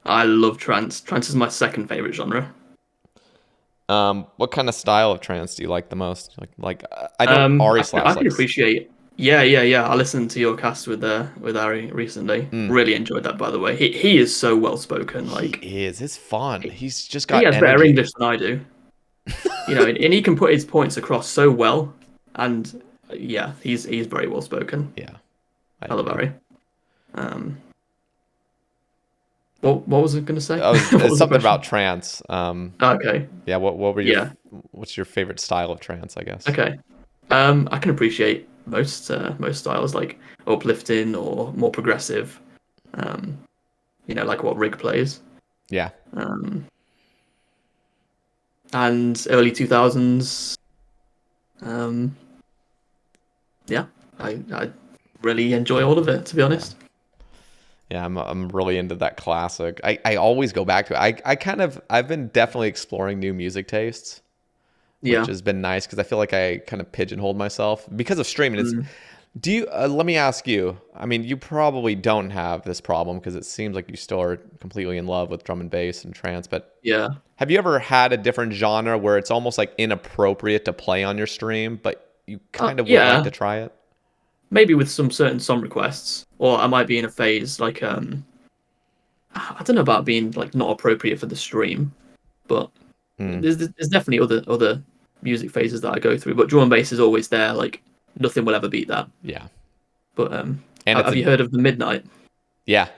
I love trance. Trance is my second favorite genre. What kind of style of trance do you like the most? I know Ari I Slash can likes. appreciate. Yeah. I listened to your cast with Ari recently. Mm, Really enjoyed that, by the way. He is so well spoken. he Like is. It's fun. he, He's just he got has better energy. English than I do. And he can put his points across so well. And yeah, he's very well spoken. Yeah, I I love agree. Ari. Um, what was I going to say? What It's was the something question? about trance. Okay. Yeah. What were your Yeah. what's your favorite style of trance? I guess. Okay. I can appreciate most styles like uplifting or more progressive. Um, like what Rig plays. Yeah. Um, and early 2000s. Um, yeah, I really enjoy all of it, to be Yeah. honest. Yeah, I'm really into that classic. I always go back to it. I've been definitely exploring new music tastes, which Yeah. has been nice because I feel like I kind of pigeonholed myself because of streaming. It's Mm, do you let me ask you. I mean, you probably don't have this problem because it seems like you still are completely in love with drum and bass and trance, but yeah. have you ever had a different genre where it's almost like inappropriate to play on your stream, but you kind of would like Yeah. to try it? Maybe with some certain song requests, or I might be in a phase like I don't know about being like not appropriate for the stream, but Hmm. there's definitely other music phases that I go through. But drum and bass is always there. Like nothing will ever beat that. Yeah. But And it's have a you heard of the Midnight? yeah.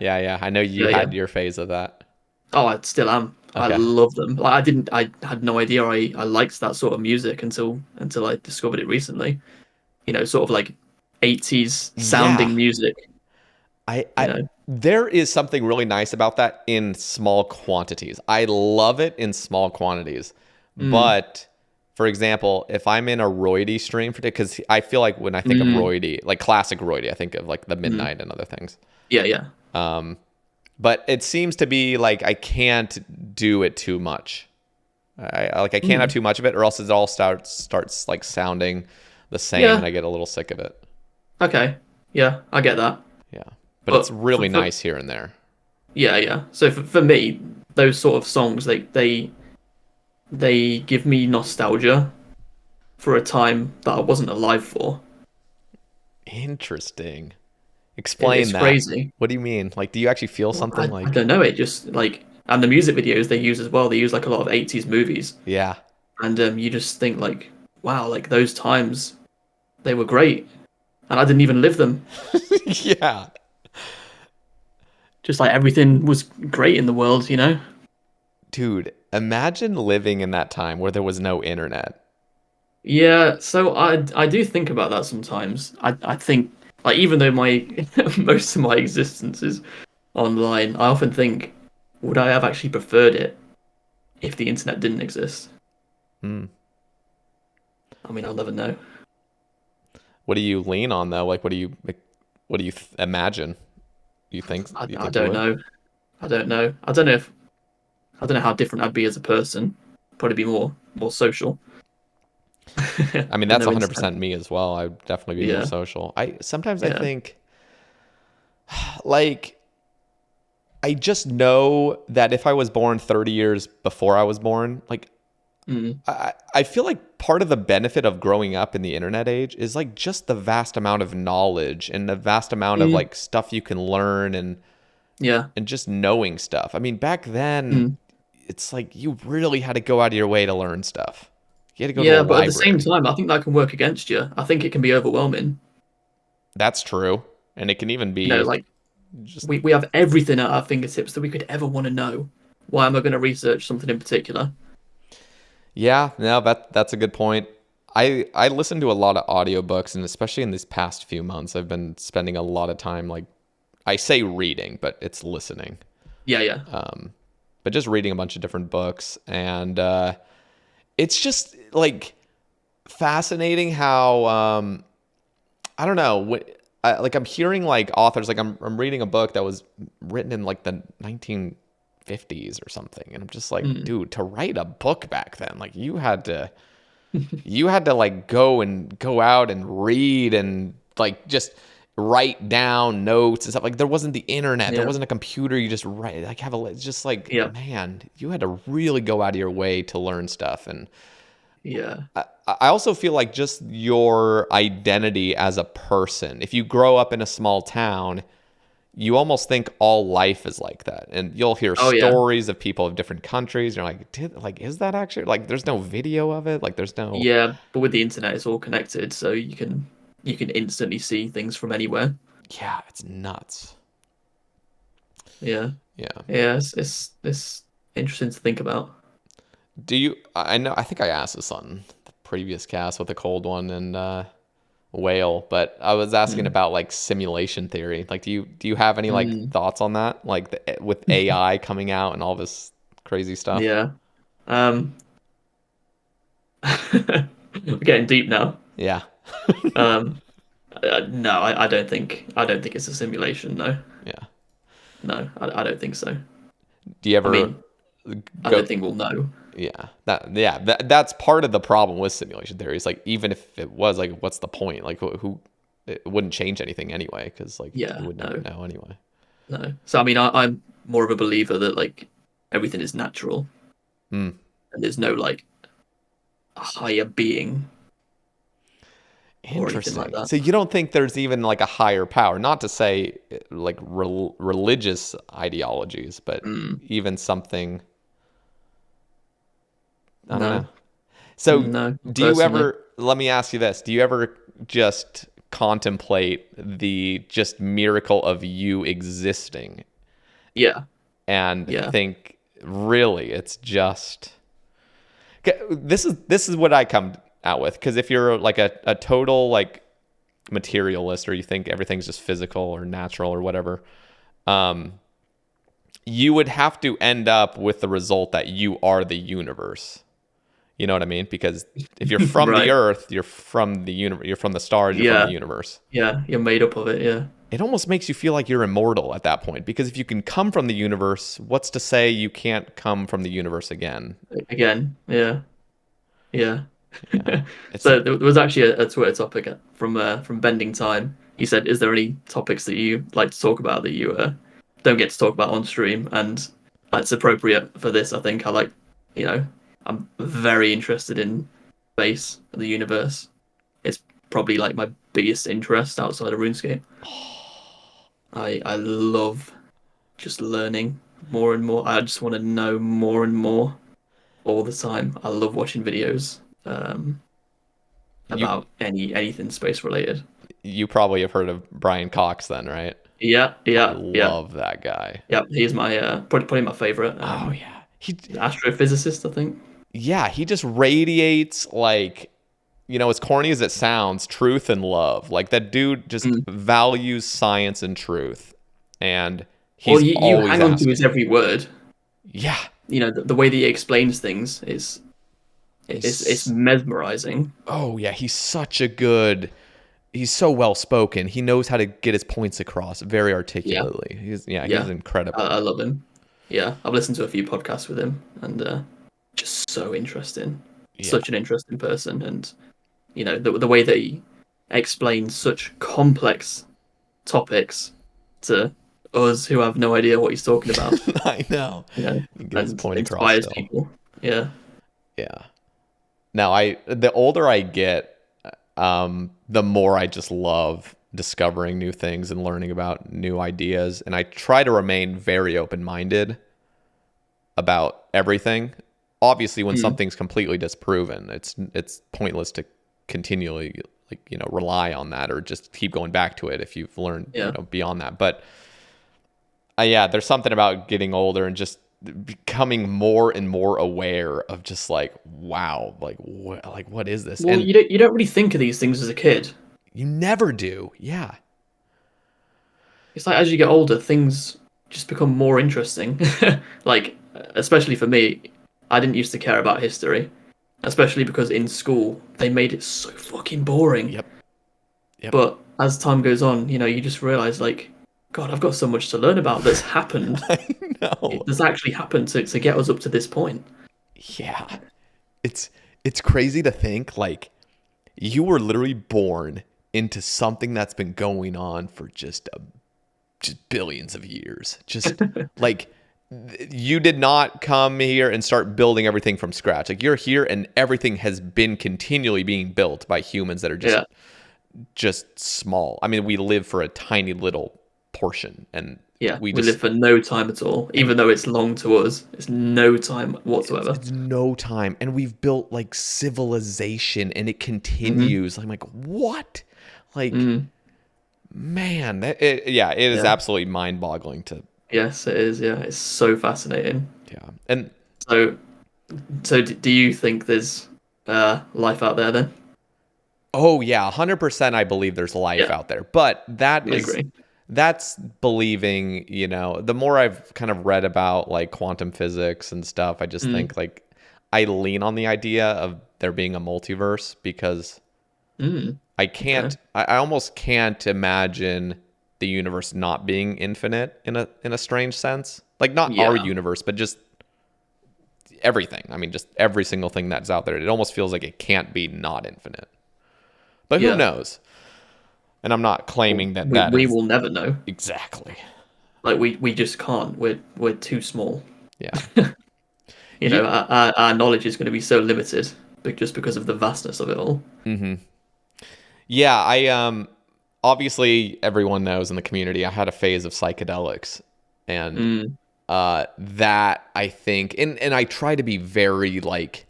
I know you Yeah, yeah, had your phase of that. Oh, I still am. I Okay. love them. Like I had no idea I liked that sort of music until I discovered it recently. Sort of like 80s Yeah. sounding music, I, you I know. there is something really nice about that in small quantities. I love it in small quantities. Mm, But for example, if I'm in a Roidy stream because I feel like when I think of mm, Roidy, like classic Roidy, I think of like the mm. Midnight and other things. Yeah, yeah. Um, but it seems to be like I can't do it too much. I can't have Mm. too much of it, or else it all starts like sounding the same, and Yeah. I get a little sick of it. Okay. Yeah, I get that. Yeah, but it's But really nice here and there. yeah, yeah. So for me, those sort of songs, they give me nostalgia for a time that I wasn't alive for. Interesting. It's Explain that. crazy. What do you mean? Like, do you actually feel Well, something I like? don't know. It just like, and the music videos they use as well. They use like a lot of 80s movies, Yeah. and you just think like, wow, like those times they were great, and I didn't even live them. Yeah. Just like everything was great in the world. Dude, imagine living in that time where there was no internet. Yeah, so I do think about that sometimes. I think like even though my most of my existence is online, I often think, would I have actually preferred it if the internet didn't exist? Hmm. I mean, I'll never know. What do you lean on though? Like, what do you imagine? You I think you don't would? know. I don't know. I don't know how different I'd be as a person. Probably be more social I mean, with that's no internet. 100% me as well. I'd definitely be more Yeah, social. I sometimes I yeah. think like I just know that if I was born 30 years before I was born, like Mm, I feel like part of the benefit of growing up in the internet age is like just the vast amount of knowledge and the vast amount of mm, like stuff you can learn yeah. and just knowing stuff. I mean, back then Mm. it's like you really had to go out of your way to learn stuff. You had to go to a Yeah, but at the same library. time, I think that can work against you. I think it can be overwhelming. That's true. And it can even be Like just we have everything at our fingertips that we could ever want to know. Why am I going to research something in particular? yeah, no, that's a good point. I listen to a lot of audiobooks and especially in these past few months I've been spending a lot of time like I say reading, but it's listening. Yeah, yeah. But just reading a bunch of different books and it's just like fascinating how I don't know like I'm hearing like authors like I'm reading a book that was written in like the 1950s or something and I'm just like Mm. dude to write a book back then like you had to like go out and read and like just write down notes and stuff like there wasn't the internet there Yeah, wasn't a computer you just write like have a it's just like yeah, man you had to really go out of your way to learn stuff and yeah, I also feel like just your identity as a person if you grow up in a small town you almost think all life is like that and you'll hear oh yeah, stories of people of different countries you're like like is that actually like there's no video of it like there's no yeah. But with the internet, it's all connected, so you can instantly see things from anywhere. yeah it's nuts. Yeah, Yeah. yeah. It's interesting to think about. Do you? I know. I think I asked this on the previous cast with the cold one and whale, but I was asking Mm. about like simulation theory. Like, do you have any like Mm. thoughts on that? Like with AI coming out and all this crazy stuff. Yeah. Um. We're getting deep now. Yeah. Um. No, I don't think it's a simulation. No, Yeah. no, I don't think so. Do you I ever mean, I go? don't think we'll know. That's part of the problem with simulation theory. Is like even if it was like, what's the point? Like who it wouldn't change anything anyway because like you Yeah, would never no, know anyway. no. So I mean, I'm more of a believer that like everything is natural Hmm. and there's no like a higher being or anything like Interesting. that. So you don't think there's even like a higher power? Not to say like religious ideologies, but Mm, even something, I don't know. no, So no, not do you personally. ever, let me ask you this, do you ever just contemplate the just miracle of you existing Yeah, and yeah. think really, it's just this is what I come out with, because if you're like a total like materialist, or you think everything's just physical or natural or whatever, you would have to end up with the result that you are the universe. You know what I mean? Because if you're from Right. the earth, you're from the universe, you're from the stars, you're from the universe. Yeah, you're made up of it, yeah. It almost makes you feel like you're immortal at that point, because if you can come from the universe, what's to say you can't come from the universe again? Again, yeah. Yeah. Yeah. It's So there was actually a Twitter topic from Bending Time. He said, "Is there any topics that you like to talk about that you don't get to talk about on stream?" And it's appropriate for this. I think I'm very interested in space, the universe. It's probably like my biggest interest outside of RuneScape. I love just learning more and more. I just want to know more and more all the time. I love watching videos you about anything space related. you probably have heard of Brian Cox then, right? Yeah, I yeah, yeah, love that guy. yeah. He's my probably my favorite. Oh yeah. Astrophysicist, I think. Yeah, he just radiates, like, as corny as it sounds, truth and love. Like, that dude just values science and truth. And he's You always hang on asking. to his every word. Yeah. The way that he explains things is it's mesmerizing. Oh yeah, he's so well spoken. He knows how to get his points across very articulately. He's incredible. I love him. Yeah, I've listened to a few podcasts with him, and just so interesting. Yeah. Such an interesting person, and the way that he explains such complex topics to us who have no idea what he's talking about. I know. He gets his point across. Inspires people. Yeah. Yeah. Now, the older I get, the more I just love discovering new things and learning about new ideas. And I try to remain very open-minded about everything. Obviously, when something's completely disproven, it's pointless to continually rely on that, or just keep going back to it if you've learned beyond that. But there's something about getting older and just becoming more and more aware of just like, wow, what is this? Well, and you don't really think of these things as a kid. You never do. Yeah. It's like as you get older, things just become more interesting. Like, especially for me, I didn't used to care about history, especially because in school they made it so fucking boring. Yep. But as time goes on, you just realize, like, God, I've got so much to learn about that's happened. I know. That's actually happened to get us up to this point. Yeah. It's crazy to think, like, you were literally born into something that's been going on for just billions of years. Just like, you did not come here and start building everything from scratch. Like, you're here and everything has been continually being built by humans that are just small. I mean, we live for a tiny little portion, and we live for no time at all. Even though it's long to us, it's no time whatsoever. It's no time, and we've built like civilization, and it continues. I'm like, what? Like, man, it is absolutely mind-boggling to. Yes, it is. Yeah, it's so fascinating. Yeah, and so do you think there's life out there then? Oh yeah, 100%. I believe there's life out there, but that's believing. The more I've kind of read about like quantum physics and stuff, I just think like I lean on the idea of there being a multiverse, because I can't. I almost can't imagine the universe not being infinite in a strange sense. Like, not our universe, but just everything. I mean, just every single thing that's out there. It almost feels like it can't be not infinite. But who knows? And I'm not claiming we will never know. Exactly. Like, we just can't. We're too small. Yeah. Our knowledge is going to be so limited, just because of the vastness of it all. Mm-hmm. Yeah, I obviously everyone knows in the community I had a phase of psychedelics, and that, I think, and I try to be very like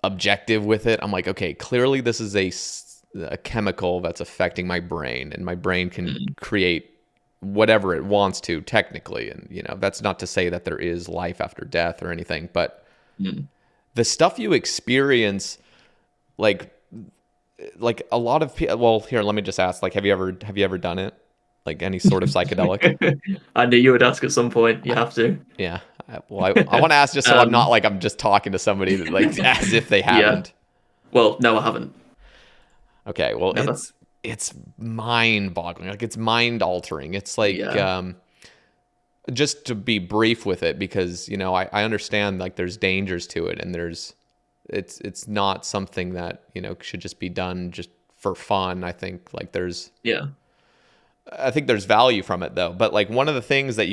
objective with it. I'm like, okay, clearly this is a chemical that's affecting my brain, and my brain can create whatever it wants to technically. And, that's not to say that there is life after death or anything, but the stuff you experience, like a lot of people, well, here, let me just ask, like, have you ever done it? Like any sort of psychedelic? I knew you would ask at some point. You have to. Yeah. I want to ask just so I'm not like I'm just talking to somebody that, like as if they haven't. Well, no, I haven't. Okay. Well, Never. it's mind-boggling. Like it's mind-altering. It's like just to be brief with it, because I understand like there's dangers to it, and it's not something that should just be done just for fun. I think like there's value from it though. But like one of the things that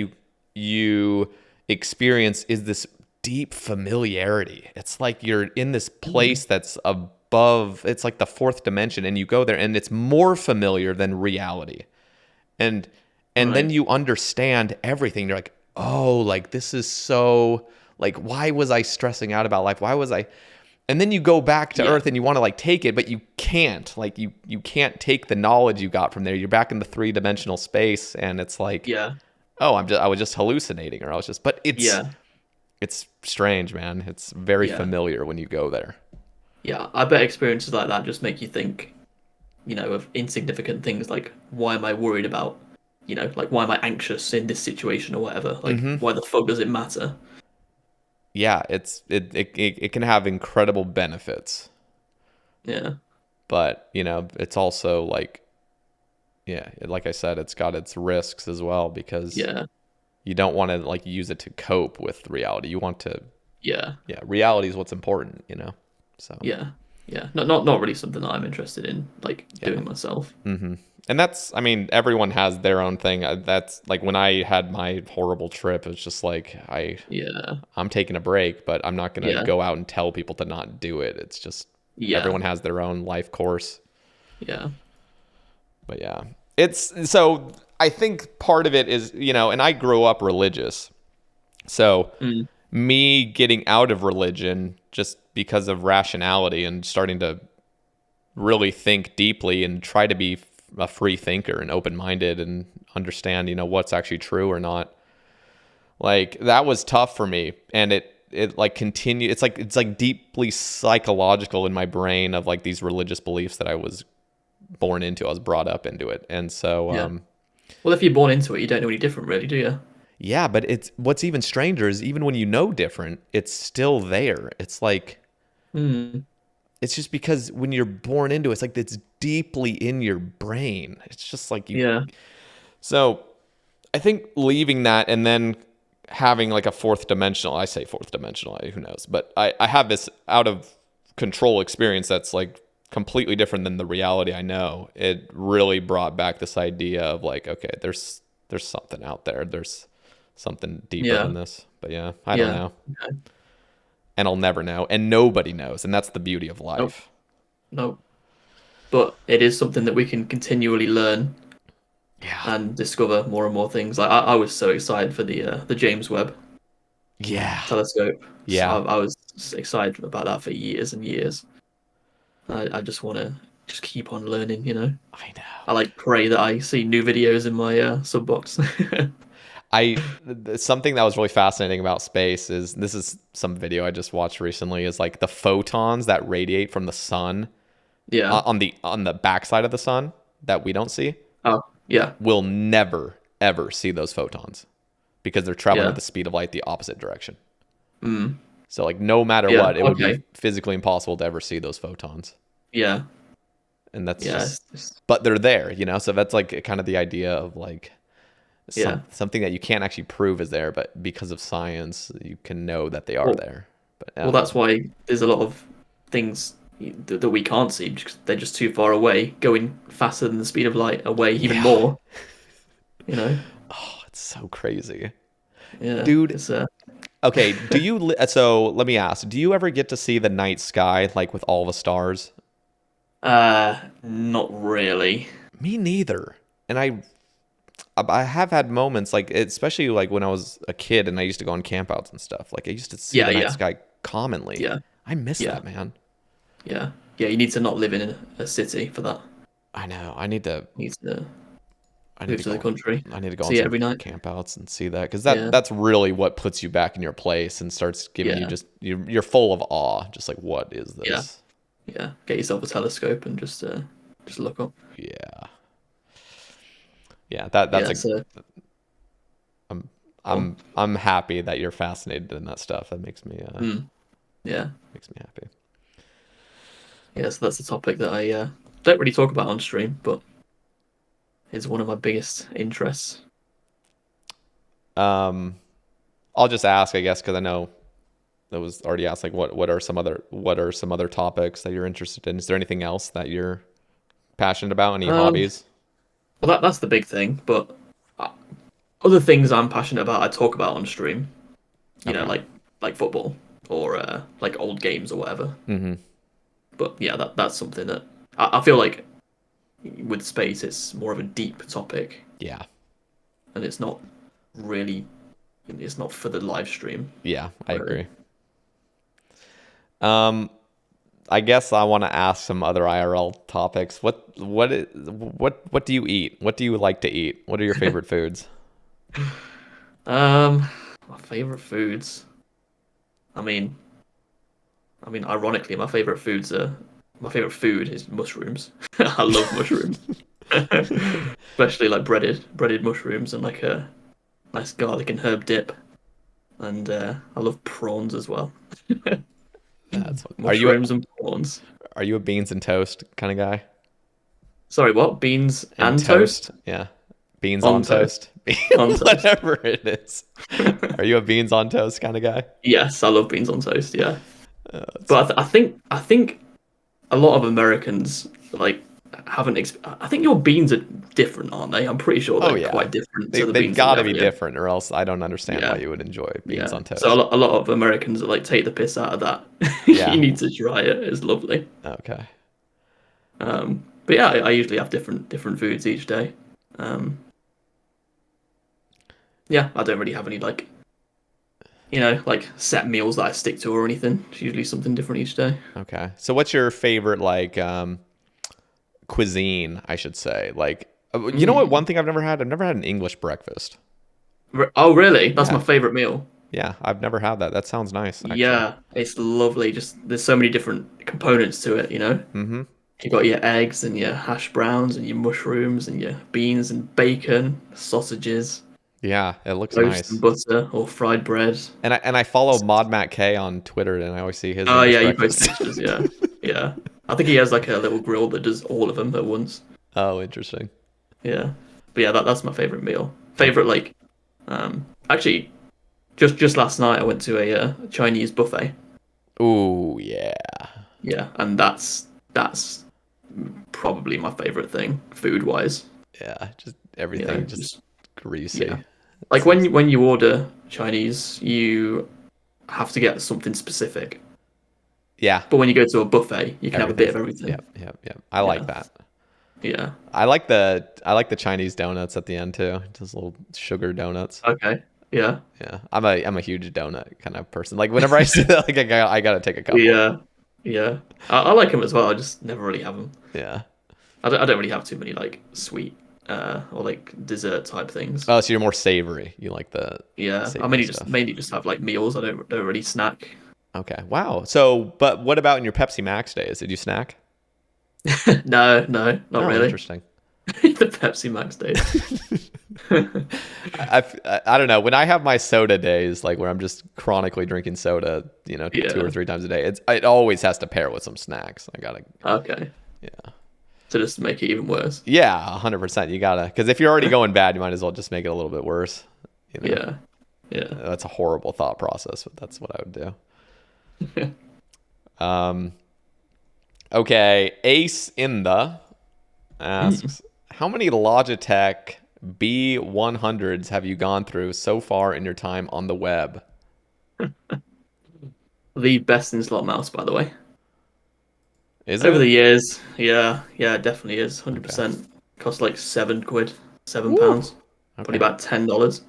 you experience is this deep familiarity. It's like you're in this place that's above, it's like the fourth dimension, and you go there and it's more familiar than reality. And then you understand everything. You're like, oh, like this is so, like, why was I stressing out about life? Why was I? And then you go back to Earth and you want to like take it, but you can't. Like you can't take the knowledge you got from there. You're back in the 3-dimensional space, and it's like, oh, I was just hallucinating, or I was just. But it's strange, man. It's very familiar when you go there. Yeah, I bet experiences like that just make you think, of insignificant things, like why am I worried about, like why am I anxious in this situation or whatever? Like why the fuck does it matter? Yeah, it can have incredible benefits. Yeah. But, it's also like, like I said, it's got its risks as well, because you don't want to like use it to cope with reality. You want to reality is what's important, So not really something that I'm interested in like doing myself. And that's, I mean, everyone has their own thing. That's like when I had my horrible trip, it's just like I'm taking a break, but I'm not gonna go out and tell people to not do it. It's just everyone has their own life course. But it's, so I think part of it is, and I grew up religious, so me getting out of religion just because of rationality and starting to really think deeply and try to be a free thinker and open-minded and understand, what's actually true or not. Like that was tough for me, and it like continue. It's like deeply psychological in my brain of like these religious beliefs that I was born into. I was brought up into it, and so well, if you're born into it, you don't know any different, really, do you? Yeah, but it's what's even stranger is even when you know different, it's still there. It's like. It's just because when you're born into it, it's like it's deeply in your brain. It's just like So I think leaving that and then having like a fourth dimensional, I say fourth dimensional, who knows, but I have this out of control experience that's like completely different than the reality I know. It really brought back this idea of like, okay, there's something out there. There's something deeper than this. But I don't know. Okay. And I'll never know, and nobody knows, and that's the beauty of life. Nope. But it is something that we can continually learn and discover more and more things. Like I was so excited for the James Webb telescope. So I was excited about that for years and years. I just want to just keep on learning, I know. I like pray that I see new videos in my sub box. Something that was really fascinating about space is, this is some video I just watched recently, is like the photons that radiate from the sun on the backside of the sun that we don't see. We'll never ever see those photons because they're traveling at the speed of light the opposite direction. So like no matter what, it would be physically impossible to ever see those photons. And that's just, but they're there, so that's like kind of the idea of like something that you can't actually prove is there, but because of science, you can know that they are there. But that's why there's a lot of things that we can't see because they're just too far away, going faster than the speed of light away, even more. Oh, it's so crazy. Dude. Okay, so let me ask, do you ever get to see the night sky, like with all the stars? Not really. Me neither. And I have had moments, like especially like when I was a kid and I used to go on campouts and stuff. Like I used to see the night sky commonly. I miss that, man. Yeah, you need to not live in a city for that. I know. I need to move to the country. I need to go on See it some every night. campouts and see that, because Yeah. that's really what puts you back in your place and starts giving you Yeah. just you're full of awe, just like, what is Yeah. this? Yeah. Get yourself a telescope and just look up. Yeah, yeah. That's Yeah. So I'm cool. I'm happy that you're fascinated in that stuff. That makes me Yeah. makes me happy. Yeah. So that's a topic that I don't really talk about on stream, but is one of my biggest interests. I'll just ask, I guess, because I know that was already asked. Like, what are some other topics that you're interested in? Is there anything else that you're passionate about? Any Um. hobbies? Well, that's the big thing, but uh, other things I'm passionate about, I talk about on stream. You know, Okay. like football or like old games or whatever. Mm-hmm. But yeah, that's something that I feel like with space, it's more of a deep topic, Yeah. and it's not really, it's not for the live stream. Yeah, I Really. agree. I guess I want to ask some other IRL topics. What do you eat? What do you like to eat? What are your favorite foods? My favorite foods. I mean, ironically, my favorite food is mushrooms. I love mushrooms, especially like breaded mushrooms and like a nice garlic and herb dip. And I love prawns as well. That's Mushrooms and prawns. are you a beans and toast kind of guy? Sorry, what? Beans And and toast? toast? Yeah. Beans On on toast. toast? On toast. Whatever it is. Are you a beans on toast kind of guy? Yes, I love beans on toast. Yeah, That's but I think a lot of Americans like haven't. I think your beans are different, aren't they? I'm pretty sure Oh they're yeah. quite different to the They've beans that we got to have be here. different, or else I don't understand why Yeah, you would enjoy beans yeah. on So toast. a lot of Americans like take the piss out of that. Yeah. You need to try it. It's lovely. Okay. But yeah, I usually have different foods each day. Um, yeah, I don't really have any like like set meals that I stick to or anything. It's usually something different each day. Okay. So what's your favorite like cuisine, I should say? Like you know what, one thing I've never had? I've never had an English breakfast. Oh, really? That's my Yeah. favorite meal. Yeah, I've never had that. That sounds nice, actually. Yeah, it's lovely. Just there's so many different components to it, Mm-hmm. You got your eggs and your hash browns and your mushrooms and your beans and bacon, sausages, Yeah, it looks toast and nice. butter or fried bread. And I follow Mod Matt K on Twitter, and I always see his Oh English yeah, you post breakfast. pictures, yeah. Yeah. I think he has like a little grill that does all of them at once. Oh, interesting. Yeah. But yeah, that's my favorite meal. Favorite like actually just last night I went to a Chinese buffet. Ooh, yeah. Yeah, and that's probably my favorite thing food wise. Yeah, just You know, everything just just greasy. yeah. It's Like when you order Chinese, you have to get something specific. yeah, But when you go to a buffet, you can have a bit of everything's everything. yep. I like Yeah. that. Yeah. I like the Chinese donuts at the end too. Just little sugar donuts. Okay. Yeah. Yeah, I'm a huge donut kind of person. Like whenever I see that, like I gotta take a couple. Yeah. Yeah. I like them as well. I just never really have them. Yeah. I don't really have too many like sweet or like dessert type things. Oh, so you're more savory. You like the Yeah. I savory mainly stuff. just have like meals. I don't really snack. Okay. Wow. So, but what about in your Pepsi Max days? Did you snack? No, not Oh, really. interesting. The Pepsi Max days. I don't know. When I have my soda days, like where I'm just chronically drinking soda, 2 Yeah. or 3 times a day, it always has to pair with some snacks. I gotta, Okay. yeah, To just make it even worse. yeah, 100%. You gotta, because if you're already going bad, you might as well just make it a little bit worse. Yeah. Yeah. That's a horrible thought process, but that's what I would do. Okay, Ace in the asks, how many Logitech B100s have you gone through so far in your time on the web? The best in slot mouse, by the way. Is Over it? the years, yeah, it definitely is. Okay. 100%. Cost like £7, £7. Woo. Probably Okay. about $10.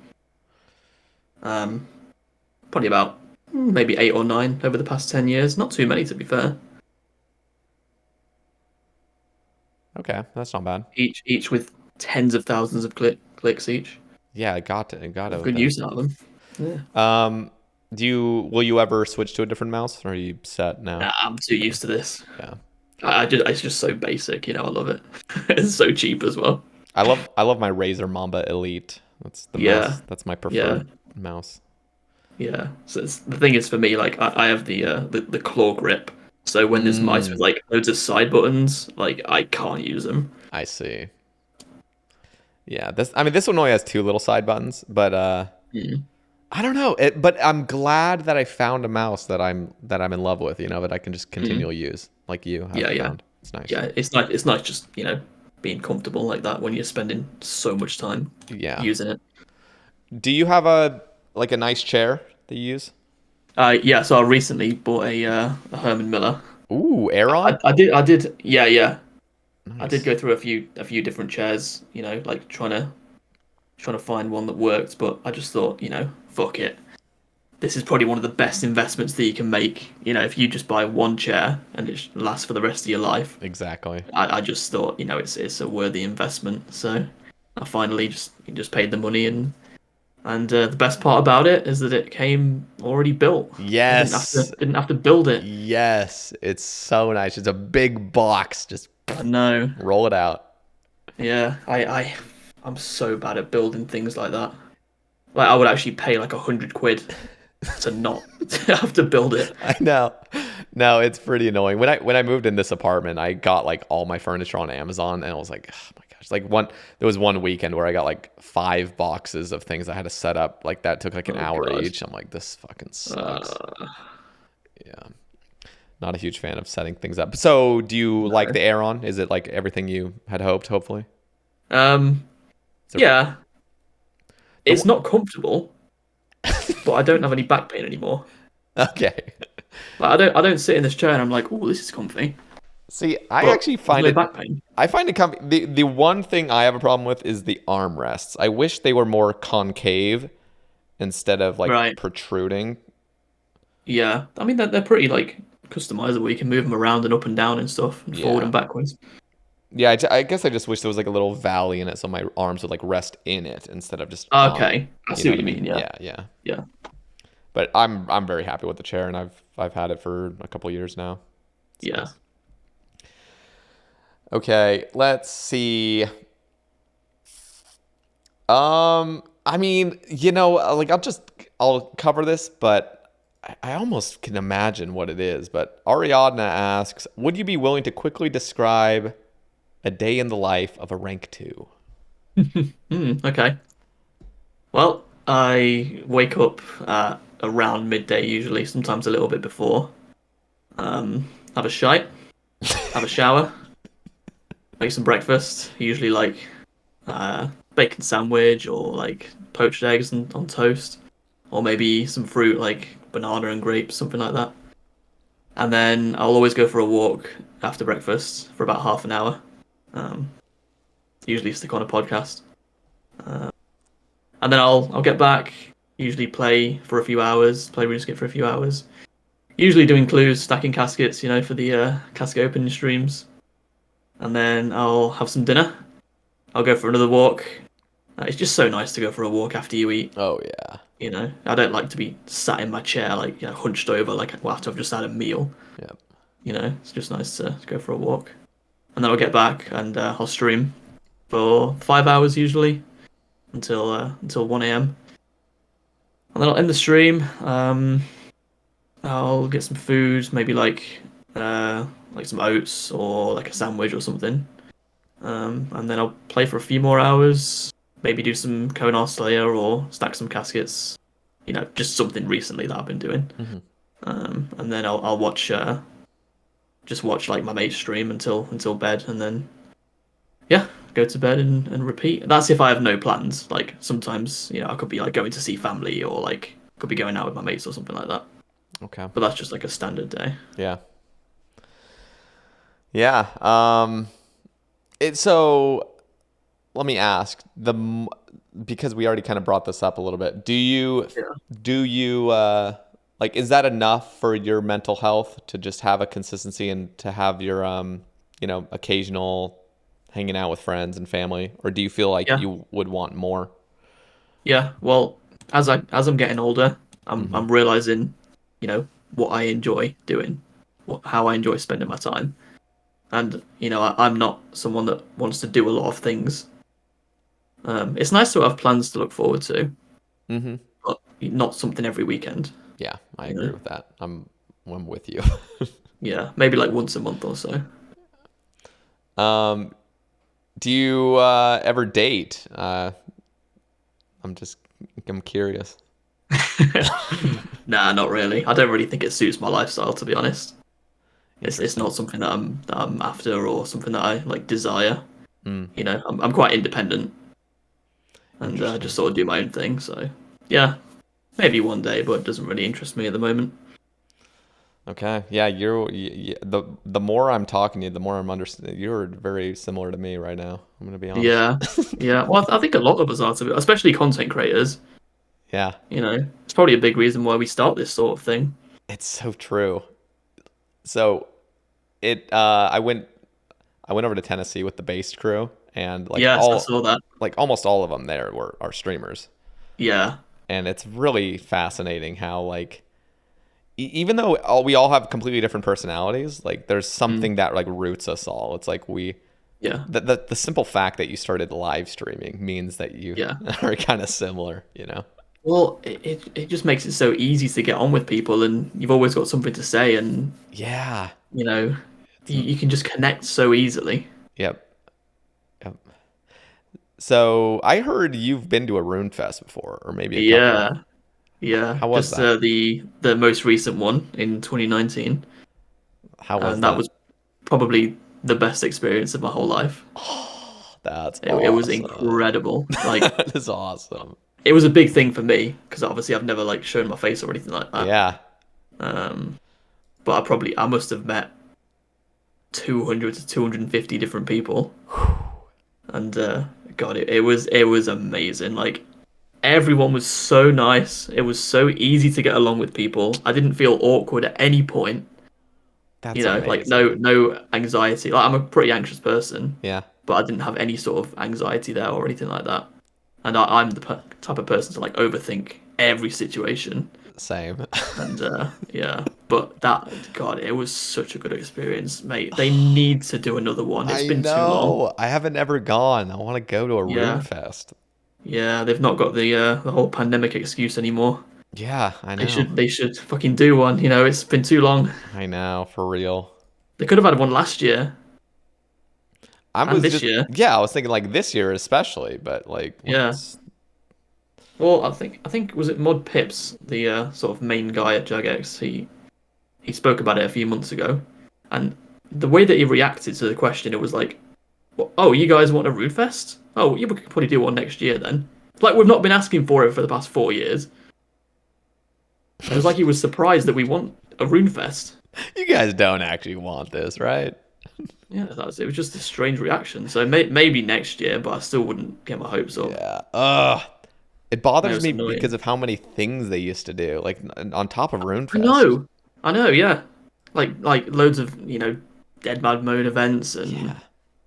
Probably about maybe 8 or 9 over the past 10 years. Not too many, to be fair. Okay, that's not bad. Each with tens of thousands of clicks each. Yeah, it got it. Good use out of them. Yeah. Will you ever switch to a different mouse, or are you set now? Nah, I'm too used to this. Yeah. It's just so basic, I love it. It's so cheap as well. I love my Razer Mamba Elite. That's the mouse. That's my preferred mouse. Yeah. So the thing is for me, like I have the claw grip. So when there's mice with like loads of side buttons, like I can't use them. I see. Yeah, this one only has 2 little side buttons, but I don't know. But I'm glad that I found a mouse that I'm in love with, that I can just continually use, like you have found. It's nice. Yeah, it's nice just, being comfortable like that when you're spending so much time using it. Do you have a nice chair that you use? Yeah, so I recently bought a Herman Miller. Ooh, Aeron? I did, yeah. Nice. I did go through a few different chairs, like trying to find one that worked, but I just thought, fuck it. This is probably one of the best investments that you can make. If you just buy one chair and it lasts for the rest of your life. Exactly. I just thought, it's a worthy investment. So I finally just paid the money, and the best part about it is that it came already built. Yes. I didn't have to build it. Yes, it's so nice. It's a big box. Just roll it out. Yeah, I'm so bad at building things like that. Like I would actually pay like £100 to not have to build it. I know. No, it's pretty annoying. When I moved in this apartment, I got like all my furniture on Amazon, and I was like, oh my gosh. There was one weekend where I got like 5 boxes of things I had to set up. Like that took like an hour each. I'm like, this fucking sucks. Yeah. Not a huge fan of setting things up. So do you like the Aeron? Is it like everything you had hoped, hopefully? Yeah. It's not comfortable, but I don't have any back pain anymore. Okay. Like I don't sit in this chair and I'm like, oh, this is comfy. See, I actually find it back pain. I find it comfy. The one thing I have a problem with is the armrests. I wish they were more concave instead of like protruding. Yeah. I mean they're pretty like customizable. You can move them around and up and down and stuff, and forward and backwards. Yeah, I guess I just wish there was like a little valley in it so my arms would like rest in it instead of just okay. I see what you mean. Yeah. But I'm very happy with the chair, and I've had it for a couple years now. It's nice. Okay, let's see. I mean, like I'll cover this, but I almost can imagine what it is. But Ariadna asks, would you be willing to quickly describe a day in the life of a rank 2? Okay. Well, I wake up around midday usually, sometimes a little bit before. Have a shite, have a shower, make some breakfast, usually like bacon sandwich or like poached eggs on toast, or maybe some fruit like banana and grapes, something like that. And then I'll always go for a walk after breakfast for about half an hour. Usually stick on a podcast. And then I'll get back, usually play for a few hours, play RuneScape for a few hours. Usually doing clues, stacking caskets, for the casket opening streams. And then I'll have some dinner. I'll go for another walk. It's just so nice to go for a walk after you eat. Oh, yeah. I don't like to be sat in my chair, like, hunched over, like after I've just had a meal. Yep. It's just nice to go for a walk. And then I'll get back and I'll stream for 5 hours usually until 1 a.m. And then I'll end the stream. I'll get some food, maybe like some oats or like a sandwich or something. And then I'll play for a few more hours, maybe do some Konar Slayer or stack some caskets. Just something recently that I've been doing. Mm-hmm. And then I'll watch like my mate stream until bed, and then go to bed and repeat. That's if I have no plans. Like sometimes I could be like going to see family, or like could be going out with my mates or something like that. Okay. But that's just like a standard day. Yeah. So let me ask because we already kind of brought this up a little bit. Do you like, is that enough for your mental health to just have a consistency and to have your occasional hanging out with friends and family, or do you feel like Yeah. you would want more? Yeah. Well, as I'm getting older, Mm-hmm. I'm realizing, what I enjoy doing, how I enjoy spending my time. And I'm not someone that wants to do a lot of things. It's nice to have plans to look forward to, Mm-hmm. but not something every weekend. Yeah, I You agree know, with that. I'm with you. yeah, maybe like once a month or so. um, do you ever date? I'm curious. Nah, not really. I don't really think it suits my lifestyle, to be honest. It's Interesting. not something that I'm after or something that I like desire. Mm, I'm quite independent and just interesting. sort of do my own thing. So yeah, maybe one day, but it doesn't really interest me at the moment. Okay. Yeah, the more I'm talking to you, the more I'm understanding. You're very similar to me right now. I'm gonna be honest. Yeah, yeah. Well, I think a lot of us are, especially content creators. Yeah, It's probably a big reason why we start this sort of thing. it's so true. So I went over to Tennessee with the based crew, and Yes, I saw that. like almost all of them there are streamers, Yeah. and it's really fascinating how like even though we all have completely different personalities, like there's Mm. something that like roots us all. It's like Yeah. the simple fact that you started live streaming means that you Yeah. are kind of similar, you know? Well, it just makes it so easy to get on with people, and you've always got something to say, and Yeah. you know, It's you can just connect so easily. Yep. Yep. So I heard you've been to a RuneFest before, or maybe a couple. Yeah. Yeah. How was Just that? the most recent one in 2019, How was and that that? was probably the best experience of my whole life. Oh, that's It was awesome. incredible. Like That is awesome. it was a big thing for me because obviously I've never like shown my face or anything like that. Yeah. Um, but I must have met 200 to 250 different people, and God, it was amazing. Like everyone was so nice. It was so easy to get along with people. I didn't feel awkward at any point. That's Like amazing. no anxiety. Like I'm a pretty anxious person, Yeah. but I didn't have any sort of anxiety there or anything like that. And I'm the type of person to like overthink every situation. Same. And yeah, but God, it was such a good experience, mate. They need to do another one. It's I been too long. know. I haven't ever gone. I want to go to a Yeah, RuneFest. yeah. They've not got the whole pandemic excuse anymore. Yeah, I They know. should they should fucking do one. It's been too long. I know, for real. They could have had one last year I and was this just year. yeah, I was thinking like this year especially, but like Yeah. let's Well, I think was it Mod Pips, the sort of main guy at Jagex. He spoke about it a few months ago, and the way that he reacted to the question, it was like, "Oh, you guys want a RuneFest? Oh, yeah, we could probably do one next year then." Like we've not been asking for it for the past 4 years. It was like he was surprised that we want a RuneFest. you guys don't actually want this, right? Yeah, it was just a strange reaction. So maybe next year, but I still wouldn't get my hopes up. Yeah. It It bothers was me because annoying. of how many things they used to do, like on top of I RuneFest. know, I know, yeah. Like loads of dead mad mode events Yeah.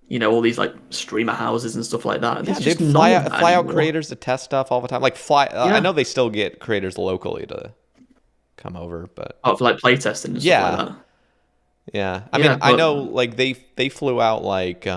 and all these like streamer houses and stuff like that. Yeah, There's they'd just none of that fly out anymore. creators to test stuff all the time. Like fly I Yeah, know they still get creators locally to come over, but of like playtesting and stuff like yeah. that. Yeah. I mean, Yeah, I but know like they flew out like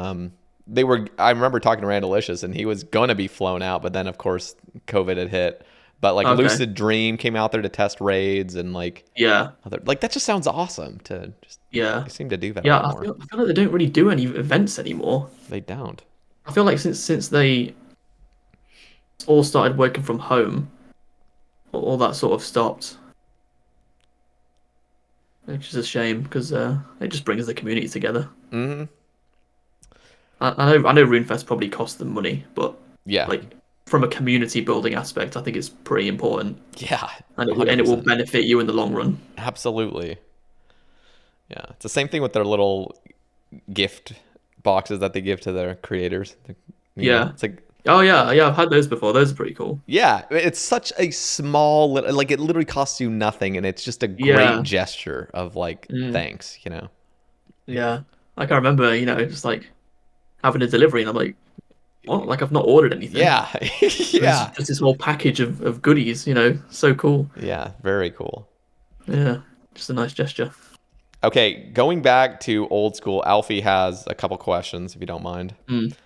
they were I remember talking to Randalicious and he was going to be flown out, but then of course COVID had hit. But like okay, Lucid Dream came out there to test raids and like yeah, other like that just sounds awesome to just yeah, they seem to do that a yeah. lot I more. feel I feel like they don't really do any events anymore. They don't. I feel like since they all started working from home, all that sort of stopped, which is a shame because it just brings the community together. Hmm. I know RuneFest probably costs them money, but Yeah. like from a community building aspect, I think it's pretty important, Yeah. and it will 100%. benefit you in the long run. Absolutely. Yeah. It's the same thing with their little gift boxes that they give to their creators. Yeah. It's like Oh yeah, yeah. I've had those before. Those are pretty cool. yeah, it's such a small like it literally costs you nothing and it's just a great Yeah. gesture of like Mm, thanks, you know. yeah. Like I remember, just like having a delivery, and I'm like, what? Like I've not ordered anything. Yeah. Yeah. Just this whole package of goodies, so cool. Yeah, very cool. Yeah, just a nice gesture. Okay, going back to old school, Alfie has a couple questions, if you don't mind. Mm.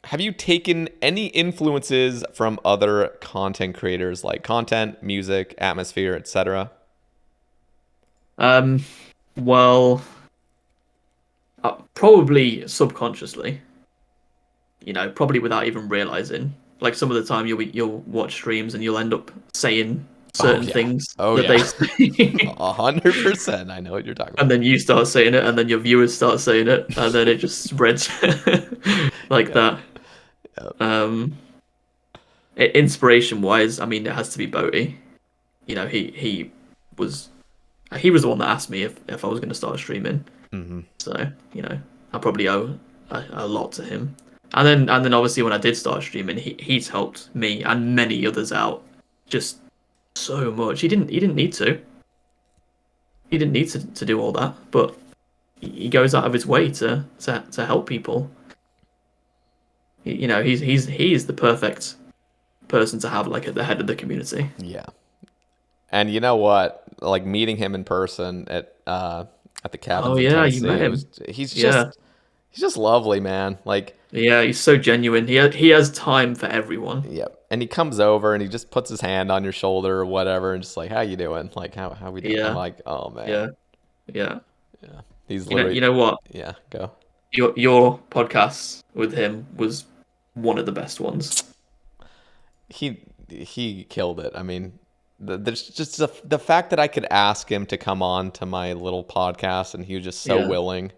Have you taken any influences from other content creators, like content, music, atmosphere, etc.? Well, probably subconsciously. Probably without even realizing. Like some of the time you'll watch streams and you'll end up saying certain things that they say. 100%. I know what you're talking about. And then you start saying it, and then your viewers start saying it, and then it just spreads like that. Yep. Inspiration wise, I mean, it has to be Bodhi. He was the one that asked me if I was going to start streaming. Mm-hmm. So I probably owe a lot to him. And then obviously when I did start streaming, he's helped me and many others out just so much. He didn't need to. He didn't need to do all that, but he goes out of his way to help people. He's the perfect person to have like at the head of the community. Yeah. And you know what? Like meeting him in person at the cabins in Tennessee, you met him. He's just lovely, man. Like, yeah, he's so genuine. He has time for everyone. Yeah, and he comes over and he just puts his hand on your shoulder or whatever, and just like, how you doing? Like, how we doing? Yeah. I'm like, oh man. Yeah. He's literally. You know what? Yeah, go. Your podcast with him was one of the best ones. He killed it. I mean, there's just the fact that I could ask him to come on to my little podcast, and he was just so willing.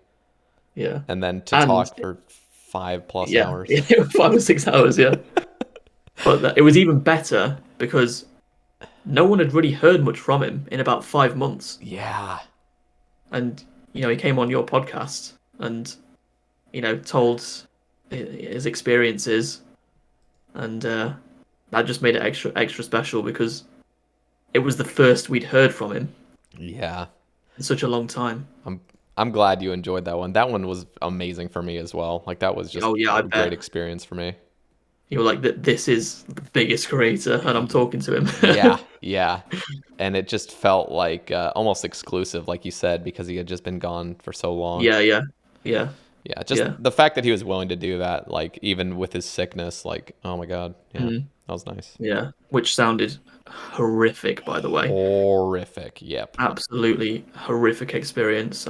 Yeah. And then to talk for 5+ hours. Yeah, 5 or 6 hours, yeah. But it was even better because no one had really heard much from him in about 5 months. Yeah. And, he came on your podcast and, told his experiences. And that just made it extra special because it was the first we'd heard from him. Yeah. In such a long time. I'm glad you enjoyed that one. That one was amazing for me as well. Like that was just a great experience for me. You were like, this is the biggest creator, and I'm talking to him. Yeah. And it just felt like almost exclusive, like you said, because he had just been gone for so long. Yeah. The fact that he was willing to do that, like even with his sickness, like, oh my God. Yeah, that was nice. Yeah, which sounded horrific, by the way. Horrific, yep. Absolutely horrific experience.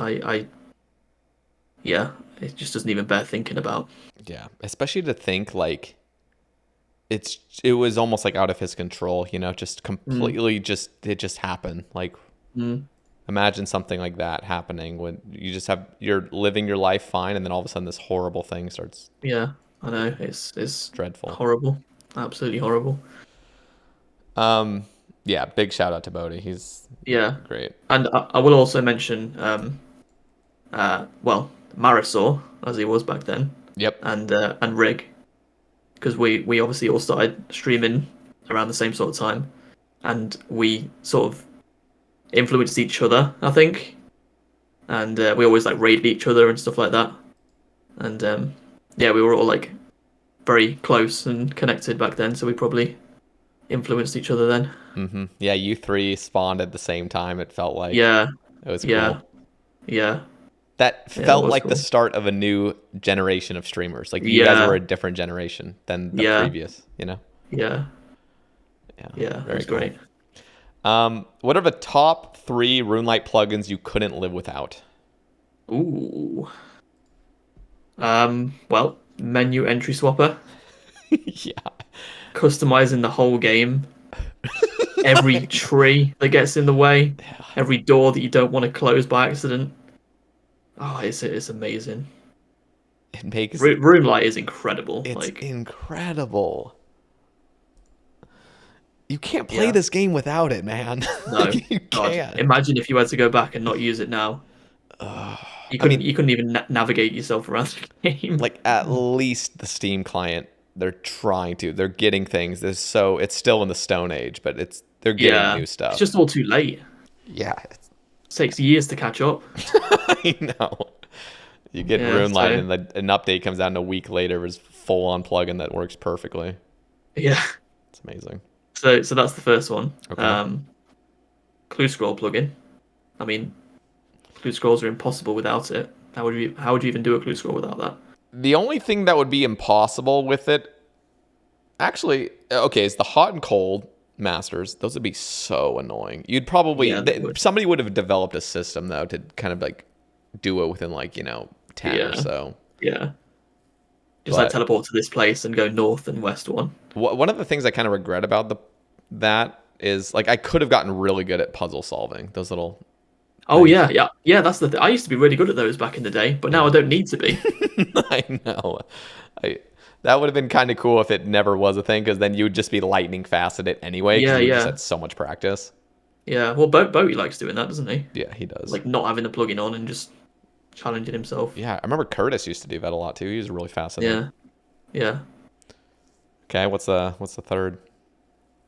Yeah, it just doesn't even bear thinking about. Yeah, especially to think like it was almost like out of his control, just completely it just happened. Like imagine something like that happening when you're living your life fine, and then all of a sudden this horrible thing starts. Yeah, I know. It's dreadful. Horrible. Absolutely horrible. Yeah, big shout out to Bodhi. He's great. And I will also mention Marisol, as he was back then. Yep. And Rig, because we obviously all started streaming around the same sort of time, and we sort of influenced each other, I think. And we always like raided each other and stuff like that. And we were all like very close and connected back then, so we probably influenced each other then. Mm-hmm. Yeah, you three spawned at the same time. It felt like it was cool. Yeah. That felt like the start of a new generation of streamers. Like you guys were a different generation than the previous, Yeah. Very That's great. What are the top 3 RuneLite plugins you couldn't live without? Ooh. Well, menu entry swapper. Yeah. Customizing the whole game. Every tree that gets in the way. Every door that you don't want to close by accident. Oh, it's amazing. It makes RuneLite is incredible. It's incredible. You can't play this game without it, man. No, you can't. Imagine if you had to go back and not use it now. You couldn't even navigate yourself around the game. Like at least the Steam client, they're trying to. They're getting things. It's still in the Stone Age, but they're getting new stuff. It's just all too late. Yeah, it takes years to catch up. I know. You get RuneLite and an update comes out in a week later. It's full-on plugin that works perfectly. Yeah. It's amazing. So that's the first one. Okay. Clue scroll plugin. I mean, clue scrolls are impossible without it. How would you even do a clue scroll without that? The only thing that would be impossible with it, actually, okay, is the hot and cold masters. Those would be so annoying. You'd probably somebody would have developed a system though to kind of like do it within like 10 or so. Yeah. Just like teleport to this place and go north and west one. One of the things I kind of regret about that is like I could have gotten really good at puzzle solving. Those little. Oh things. Yeah. That's the thing. I used to be really good at those back in the day, but now I don't need to be. I know. That would have been kind of cool if it never was a thing, because then you would just be lightning fast at it anyway. Because you just had so much practice. Yeah. Well, Bowie likes doing that, doesn't he? Yeah, he does. Like not having the plugin on and just challenging himself. Yeah, I remember Curtis used to do that a lot too. He was really fast at it. Yeah. Okay, what's the third?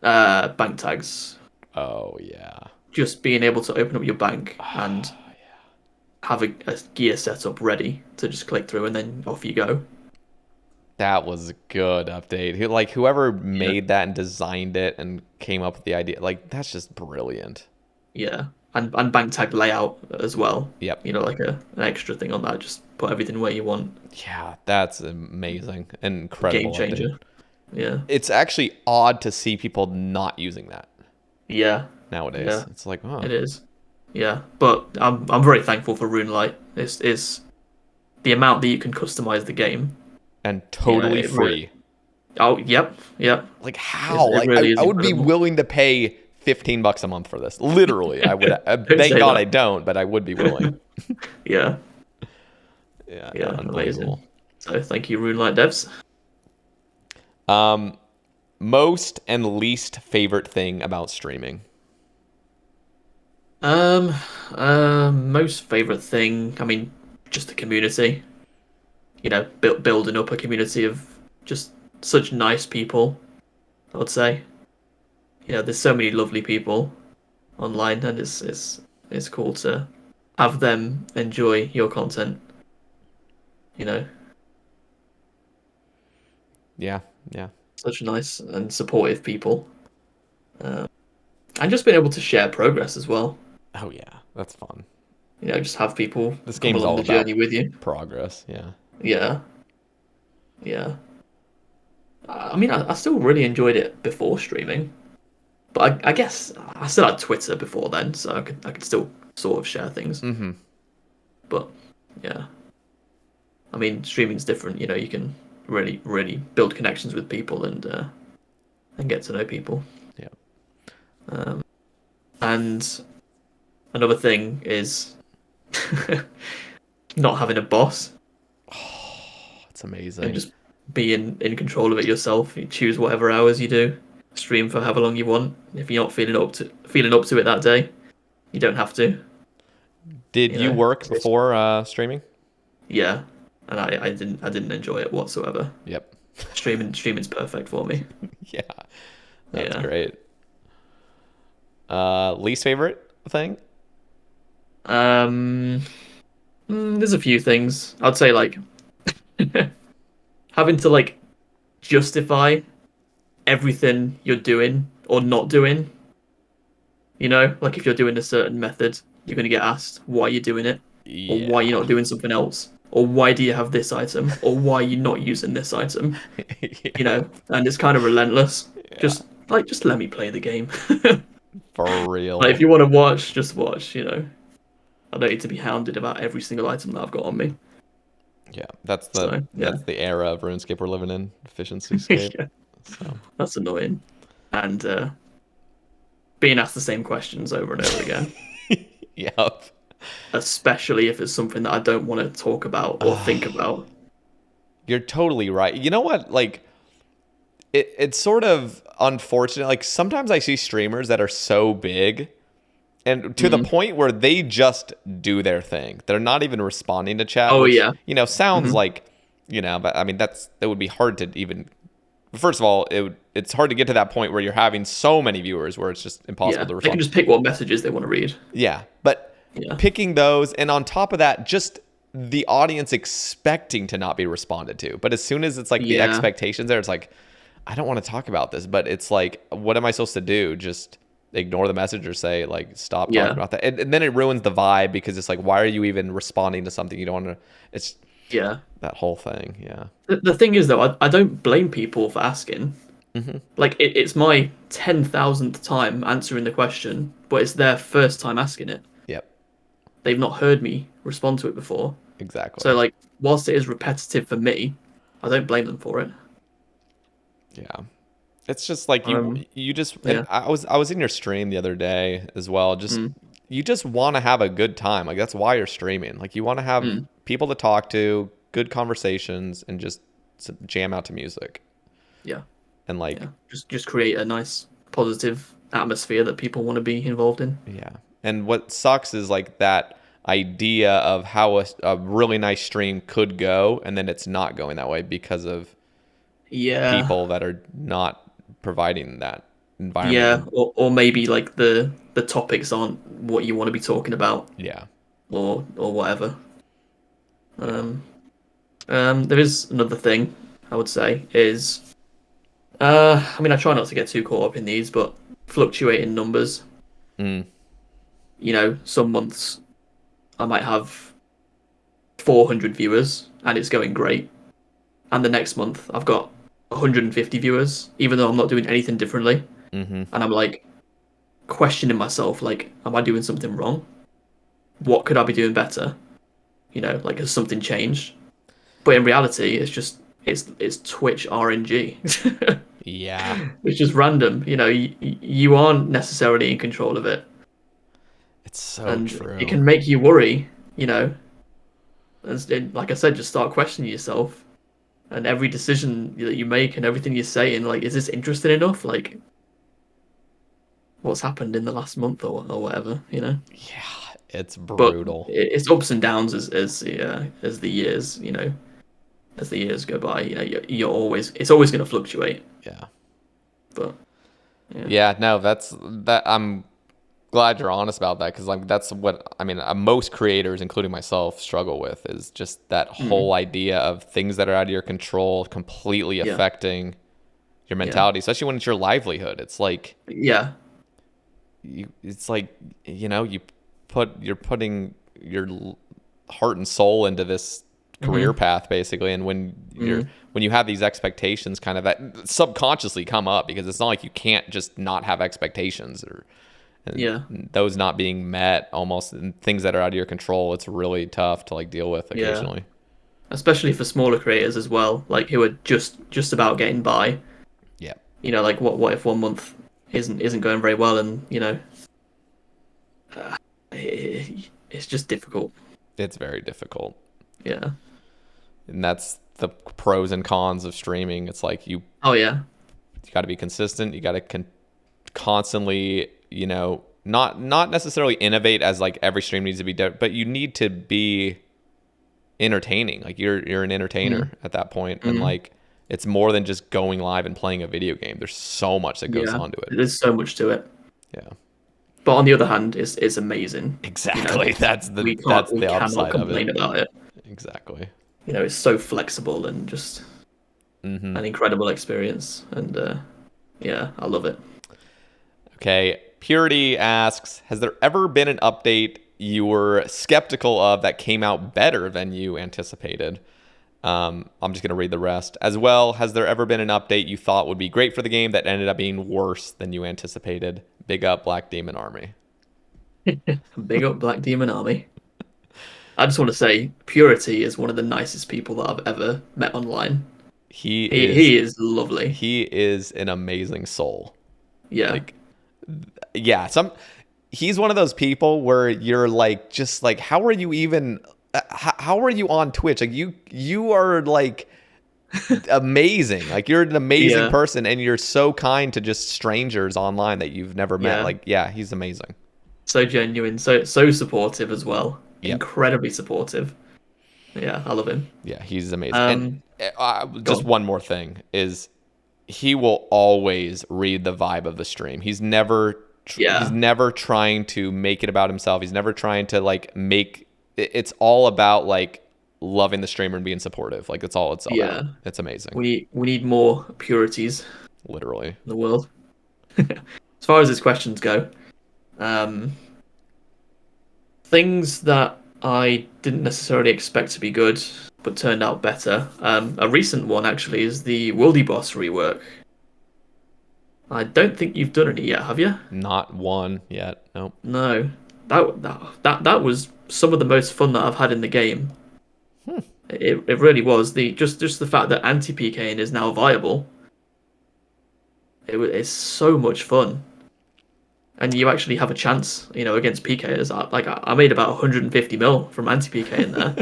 Bank tags. Oh yeah. Just being able to open up your bank and have a gear setup ready to just click through and then off you go. That was a good update. Like whoever made that and designed it and came up with the idea, like that's just brilliant. Yeah. And bank tag layout as well. Yep. Like an extra thing on that. Just put everything where you want. Yeah, that's amazing. Incredible. Game changer. Update. Yeah. It's actually odd to see people not using that. Yeah. Nowadays. Yeah. It's like, oh. It is. Yeah. But I'm very thankful for RuneLite. It's the amount that you can customize the game. And totally free. Oh, yep. Like how? It really I would be willing to pay $15 a month for this. Literally, I would. Thank God I don't, but I would be willing. Yeah. Yeah. Amazing. So thank you, RuneLite devs. Most and least favorite thing about streaming. Most favorite thing. I mean, just the community. Building up a community of just such nice people. I would say. There's so many lovely people online, and it's cool to have them enjoy your content. Yeah. Such nice and supportive people, and just being able to share progress as well. Oh yeah, that's fun. Just have people this game's all the journey with you. Progress, yeah. I mean, I still really enjoyed it before streaming, but I guess I still had Twitter before then, so I could still sort of share things. Mm-hmm. But yeah, I mean, streaming's different. You can really, really build connections with people and get to know people. Yeah. And another thing is not having a boss. Oh, it's amazing. And just be in control of it yourself. You choose whatever hours you do. Stream for however long you want. If you're not feeling up to it that day, you don't have to. Did you work before streaming? Yeah, and I didn't enjoy it whatsoever. Yep. Streaming's perfect for me. Yeah, that's great. Least favorite thing? There's a few things. I'd say like having to like justify everything you're doing or not doing. Like if you're doing a certain method, you're going to get asked why you're doing it, or why you're not doing something else, or why do you have this item, or why you're not using this item. And it's kind of relentless. Just let me play the game. For real. Like if you want to watch, just watch. I don't need to be hounded about every single item that I've got on me. Yeah, that's the era of RuneScape we're living in. Efficiency scape. Yeah. So that's annoying. And being asked the same questions over and over again. Yep. Especially if it's something that I don't want to talk about or think about. You're totally right. You know what? Like, it's sort of unfortunate. Like, sometimes I see streamers that are so big and to the point where they just do their thing. They're not even responding to chat. Oh, which, yeah. Sounds like, but I mean, that would be hard to even. First of all, it's hard to get to that point where you're having so many viewers where it's just impossible to respond. They can just pick what messages they want to read. Yeah, but picking those, and on top of that, just the audience expecting to not be responded to. But as soon as it's like the Yeah. expectations there, it's like, I don't want to talk about this, but it's like, what am I supposed to do? Just ignore the message or say like, stop Yeah. talking about that. And then it ruins the vibe because it's like, why are you even responding to something you don't want to, it's Yeah. that whole thing. Yeah. The thing is, though, I don't blame people for asking. Mm-hmm. Like, it's my 10,000th time answering the question, but it's their first time asking it. Yep. They've not heard me respond to it before. Exactly. So, like, whilst it is repetitive for me, I don't blame them for it. Yeah. It's just like you just yeah. and I was in your stream the other day as well. Just you just want to have a good time. Like that's why you're streaming. Like you want to have people to talk to, good conversations, and just jam out to music. Yeah. And like just create a nice positive atmosphere that people want to be involved in. Yeah. And what sucks is like that idea of how a really nice stream could go, and then it's not going that way because of people that are not providing that environment. Yeah, or maybe like the topics aren't what you want to be talking about. Yeah. Or whatever. There is another thing I would say is I mean I try not to get too caught up in these, but fluctuating numbers. You know, some months I might have 400 viewers and it's going great. And the next month I've got 150 viewers, even though I'm not doing anything differently. And I'm like questioning myself, like, am I doing something wrong? What could I be doing better? You know, like has something changed? But in reality, it's just it's Twitch RNG. Yeah. It's just random. You know, you aren't necessarily in control of it. It's so and true. It can make you worry, you know. And like I said, just start questioning yourself. And every decision that you make and everything you're saying, like, is this interesting enough? Like, what's happened in the last month or whatever, you know? Yeah, it's brutal. But it's ups and downs as the years, you know, as the years go by. You know, it's always going to fluctuate. Yeah. But yeah, no, that. I'm glad you're honest about that because like that's what I mean. Most creators, including myself, struggle with is just that whole idea of things that are out of your control completely affecting your mentality, especially when it's your livelihood. It's like it's like you know you're putting your heart and soul into this career path basically, and when you have these expectations kind of that subconsciously come up because it's not like you can't just not have expectations or those not being met almost and things that are out of your control. It's really tough to like deal with occasionally, especially for smaller creators as well, like who are just about getting by. You know, like what if one month isn't going very well, and you know, it's just difficult. It's very difficult. Yeah. And that's the pros and cons of streaming. It's like you got to be consistent. You got to constantly, you know, not necessarily innovate as like every stream needs to be done, but you need to be entertaining. Like you're an entertainer at that point. And like it's more than just going live and playing a video game. There's so much that goes onto it. There's so much to it. Yeah. But on the other hand, it's amazing. Exactly. You know, that's the we upside cannot complain of it. about it. Exactly. You know, it's so flexible and just an incredible experience. And I love it. Okay. Purity asks, has there ever been an update you were skeptical of that came out better than you anticipated? I'm just going to read the rest. As well, has there ever been an update you thought would be great for the game that ended up being worse than you anticipated? Big up Black Demon Army. Big up Black Demon Army. I just want to say, Purity is one of the nicest people that I've ever met online. He is lovely. He is an amazing soul. Yeah. Like, yeah. He's one of those people where you're like, just like, how are you even... How are you on Twitch? Like you are like amazing. Like you're an amazing person, and you're so kind to just strangers online that you've never met. Like he's amazing. So genuine, so supportive as well. Yep. Incredibly supportive. Yeah, I love him. Yeah, he's amazing. And just one more thing is he will always read the vibe of the stream. He's never trying to make it about himself. He's never trying to like make. It's all about like loving the streamer and being supportive. Like that's all it's all about. It's amazing. We need more purities Literally. in the world. As far as his questions go, things that I didn't necessarily expect to be good, but turned out better. A recent one actually is the Wildy Boss rework. I don't think you've done any yet, have you? Not one yet. Nope. No. That was some of the most fun that I've had in the game. It really was. Just the fact that anti-PKing is now viable. It's so much fun. And you actually have a chance, against PKers. I made about 150 mil from anti-PK in there.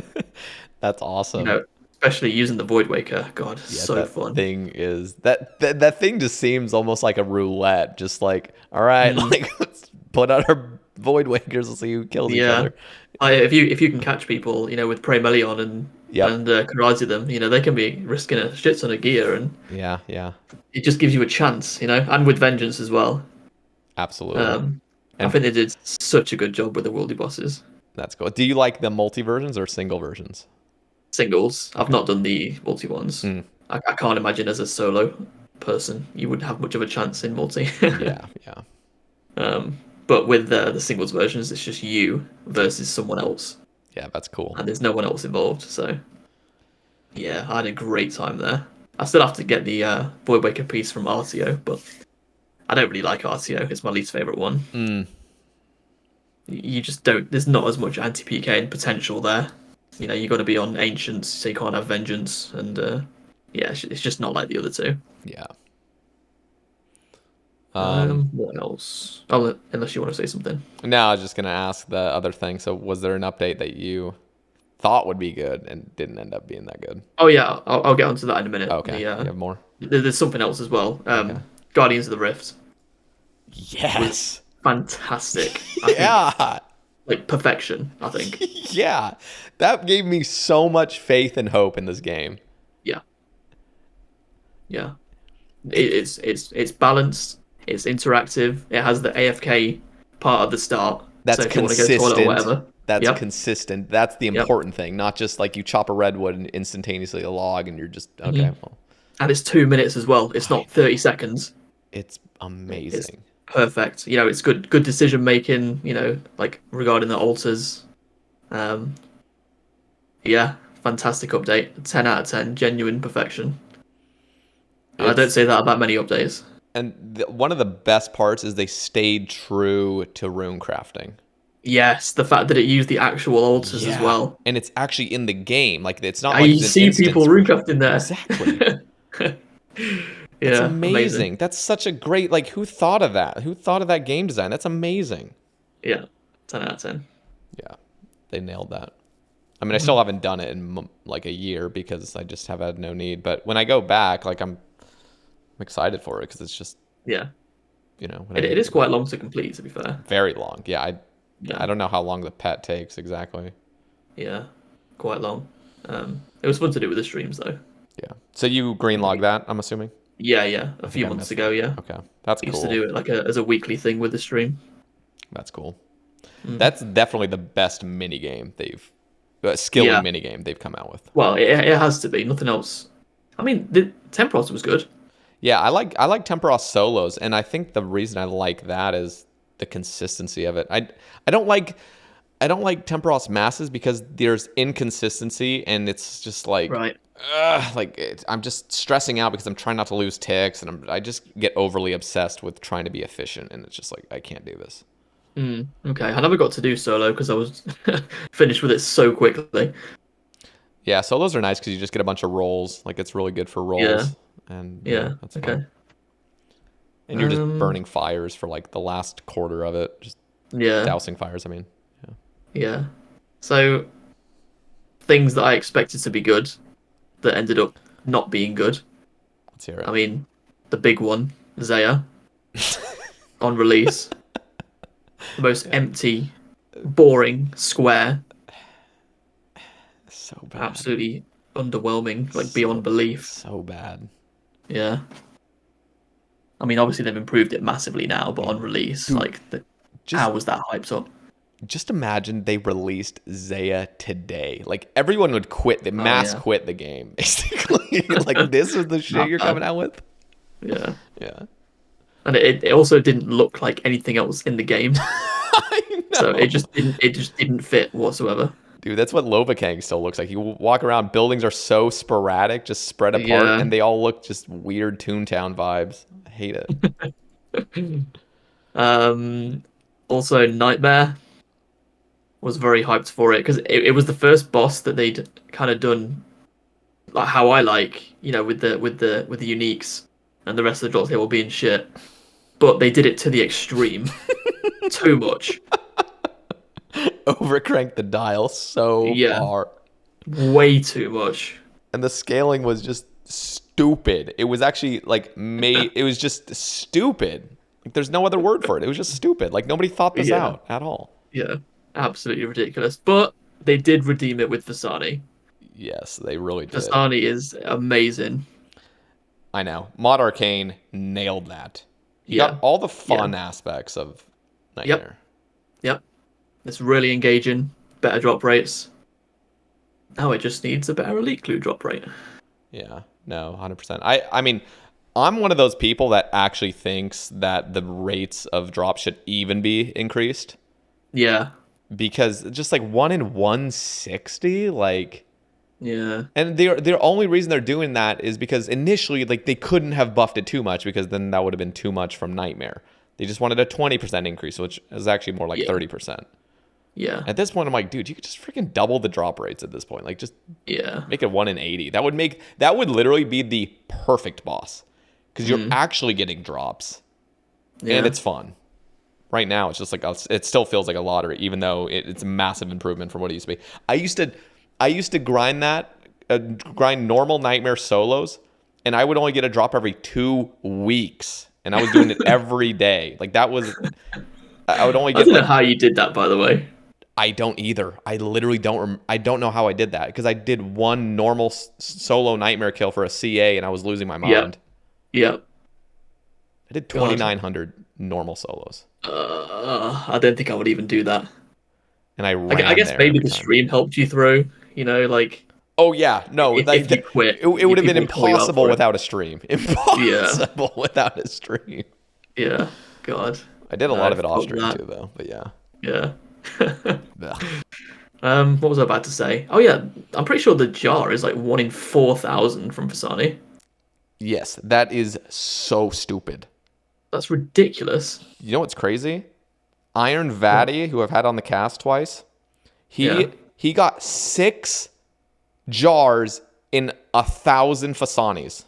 That's awesome. Especially using the Void Waker. God, so fun. That thing just seems almost like a roulette. Just like, all right, let's put out our Void Wakers and see who kills each other. If you can catch people, with Prey Melion and karate them, they can be risking a shit ton of gear, and it just gives you a chance, and with Vengeance as well. Absolutely. I think they did such a good job with the Wildy Bosses. That's cool. Do you like the multi versions or single versions? Singles. I've not done the multi ones. I can't imagine as a solo person you wouldn't have much of a chance in multi. Yeah. But with the singles versions, it's just you versus someone else. Yeah, that's cool. And there's no one else involved, so yeah, I had a great time there. I still have to get the Void Waker piece from RTO, but I don't really like RTO. It's my least favorite one. You just don't. There's not as much anti-PK potential there. You got to be on Ancients, so you can't have Vengeance, and it's just not like the other two. Yeah. What else? Unless you want to say something. No, I was just gonna ask the other thing. So, was there an update that you thought would be good and didn't end up being that good? Oh yeah, I'll get onto that in a minute. Okay. You have more? There's something else as well. Guardians of the Rift. Yes. Fantastic. Like perfection, I think. Yeah. That gave me so much faith and hope in this game. Yeah. Yeah. It's balanced. It's interactive. It has the AFK part at the start. That's so if consistent. You want to go toilet or whatever. That's consistent. That's the important thing. Not just like you chop a redwood and instantaneously a log and you're just okay. Well. And it's 2 minutes as well. It's not 30 seconds. It's amazing. It's perfect. It's good decision making. Like regarding the altars. Yeah, fantastic update. 10 out of 10. Genuine perfection. I don't say that about many updates. And one of the best parts is they stayed true to rune crafting. Yes, the fact that it used the actual altars as well. And it's actually in the game. Like it's not like you see people runecrafting there. Exactly. That's amazing. That's such a great, like, who thought of that? Who thought of that game design? That's amazing. Yeah, 10 out of 10. Yeah, they nailed that. I mean, I still haven't done it in like a year because I just have had no need. But when I go back, like I'm excited for it because it's just it is quite long to complete, to be fair. Very long. Yeah, I don't know how long the pet takes exactly. Yeah, quite long. It was fun to do with the streams though. Yeah. So you greenlog that, I'm assuming? Yeah. A few months ago, yeah. Okay, that's cool. Used to do it like as a weekly thing with the stream. That's cool. That's definitely the best mini game skilling mini game they've come out with. Well, it has to be. Nothing else. I mean, the Tempros was good. Yeah, I like Temporos solos, and I think the reason I like that is the consistency of it. I don't like Temporos masses because there's inconsistency, and it's just like right. I'm just stressing out because I'm trying not to lose ticks, and I just get overly obsessed with trying to be efficient, and it's just like I can't do this. Okay, I never got to do solo because I was finished with it so quickly. Yeah, solos are nice because you just get a bunch of rolls. Like it's really good for rolls. Yeah. And that's okay. fun. And you're just burning fires for like the last quarter of it. Just dousing fires, I mean. Yeah. So things that I expected to be good that ended up not being good. Let's hear it. I mean, the big one, Zeah, on release. The most empty, boring square. So bad. Absolutely underwhelming, like beyond belief. So bad. Yeah. I mean, obviously they've improved it massively now, but on release, how was that hyped up? just imagine they released Zeah today. Like everyone would quit, the mass quit the game, basically. Like this is the shit you're coming out with. Yeah. Yeah. And it also didn't look like anything else in the game. I know. So it just didn't fit whatsoever. Dude, that's what Lovakang still looks like. You walk around, buildings are so sporadic, just spread apart, and they all look just weird Toontown vibes. I hate it. Also, Nightmare was very hyped for it because it was the first boss that they'd kind of done like how I like, with the uniques, and the rest of the drops here will be in shit. But they did it to the extreme, too much. Overcranked the dial so far. Way too much. And the scaling was just stupid. It was actually like it was just stupid. Like there's no other word for it. It was just stupid. Like nobody thought this out at all. Yeah, absolutely ridiculous. But they did redeem it with Fasani. Yes, they really did. Fasani is amazing. I know. Mod Arcane nailed that. You got all the fun aspects of Nightmare. Yep. It's really engaging. Better drop rates. Now it just needs a better elite clue drop rate. Yeah. No, 100%. I mean, I'm one of those people that actually thinks that the rates of drops should even be increased. Yeah. Because just like 1 in 160, like... Yeah. And the only reason they're doing that is because initially, like, they couldn't have buffed it too much because then that would have been too much from Nightmare. They just wanted a 20% increase, which is actually more like 30%. Yeah. At this point, I'm like, dude, you could just freaking double the drop rates at this point. Like, just make it 1 in 80. That would literally be the perfect boss because you're actually getting drops, and it's fun. Right now, it's just like it still feels like a lottery, even though it's a massive improvement from what it used to be. I used to grind grind normal Nightmare solos, and I would only get a drop every 2 weeks, and I was doing it every day. Like that was, I would only get. I don't know how you did that, by the way. I don't either. I literally don't. I don't know how I did that because I did one normal solo Nightmare kill for a CA, and I was losing my mind. Yep. I did 2,900 normal solos. I don't think I would even do that. And I guess maybe the stream helped you through. Like. Oh yeah, no. If you quit, it would have been impossible without a stream. Impossible without a stream. Yeah. God. I did a lot of it off stream too, though. But yeah. Yeah. What was I about to say? Oh yeah, I'm pretty sure the jar is like 1 in 4,000 from Fasani. Yes, that is so stupid. That's ridiculous. You know what's crazy? Iron Vatty, who I've had on the cast twice, he got 6 jars in 1,000 Fasanis.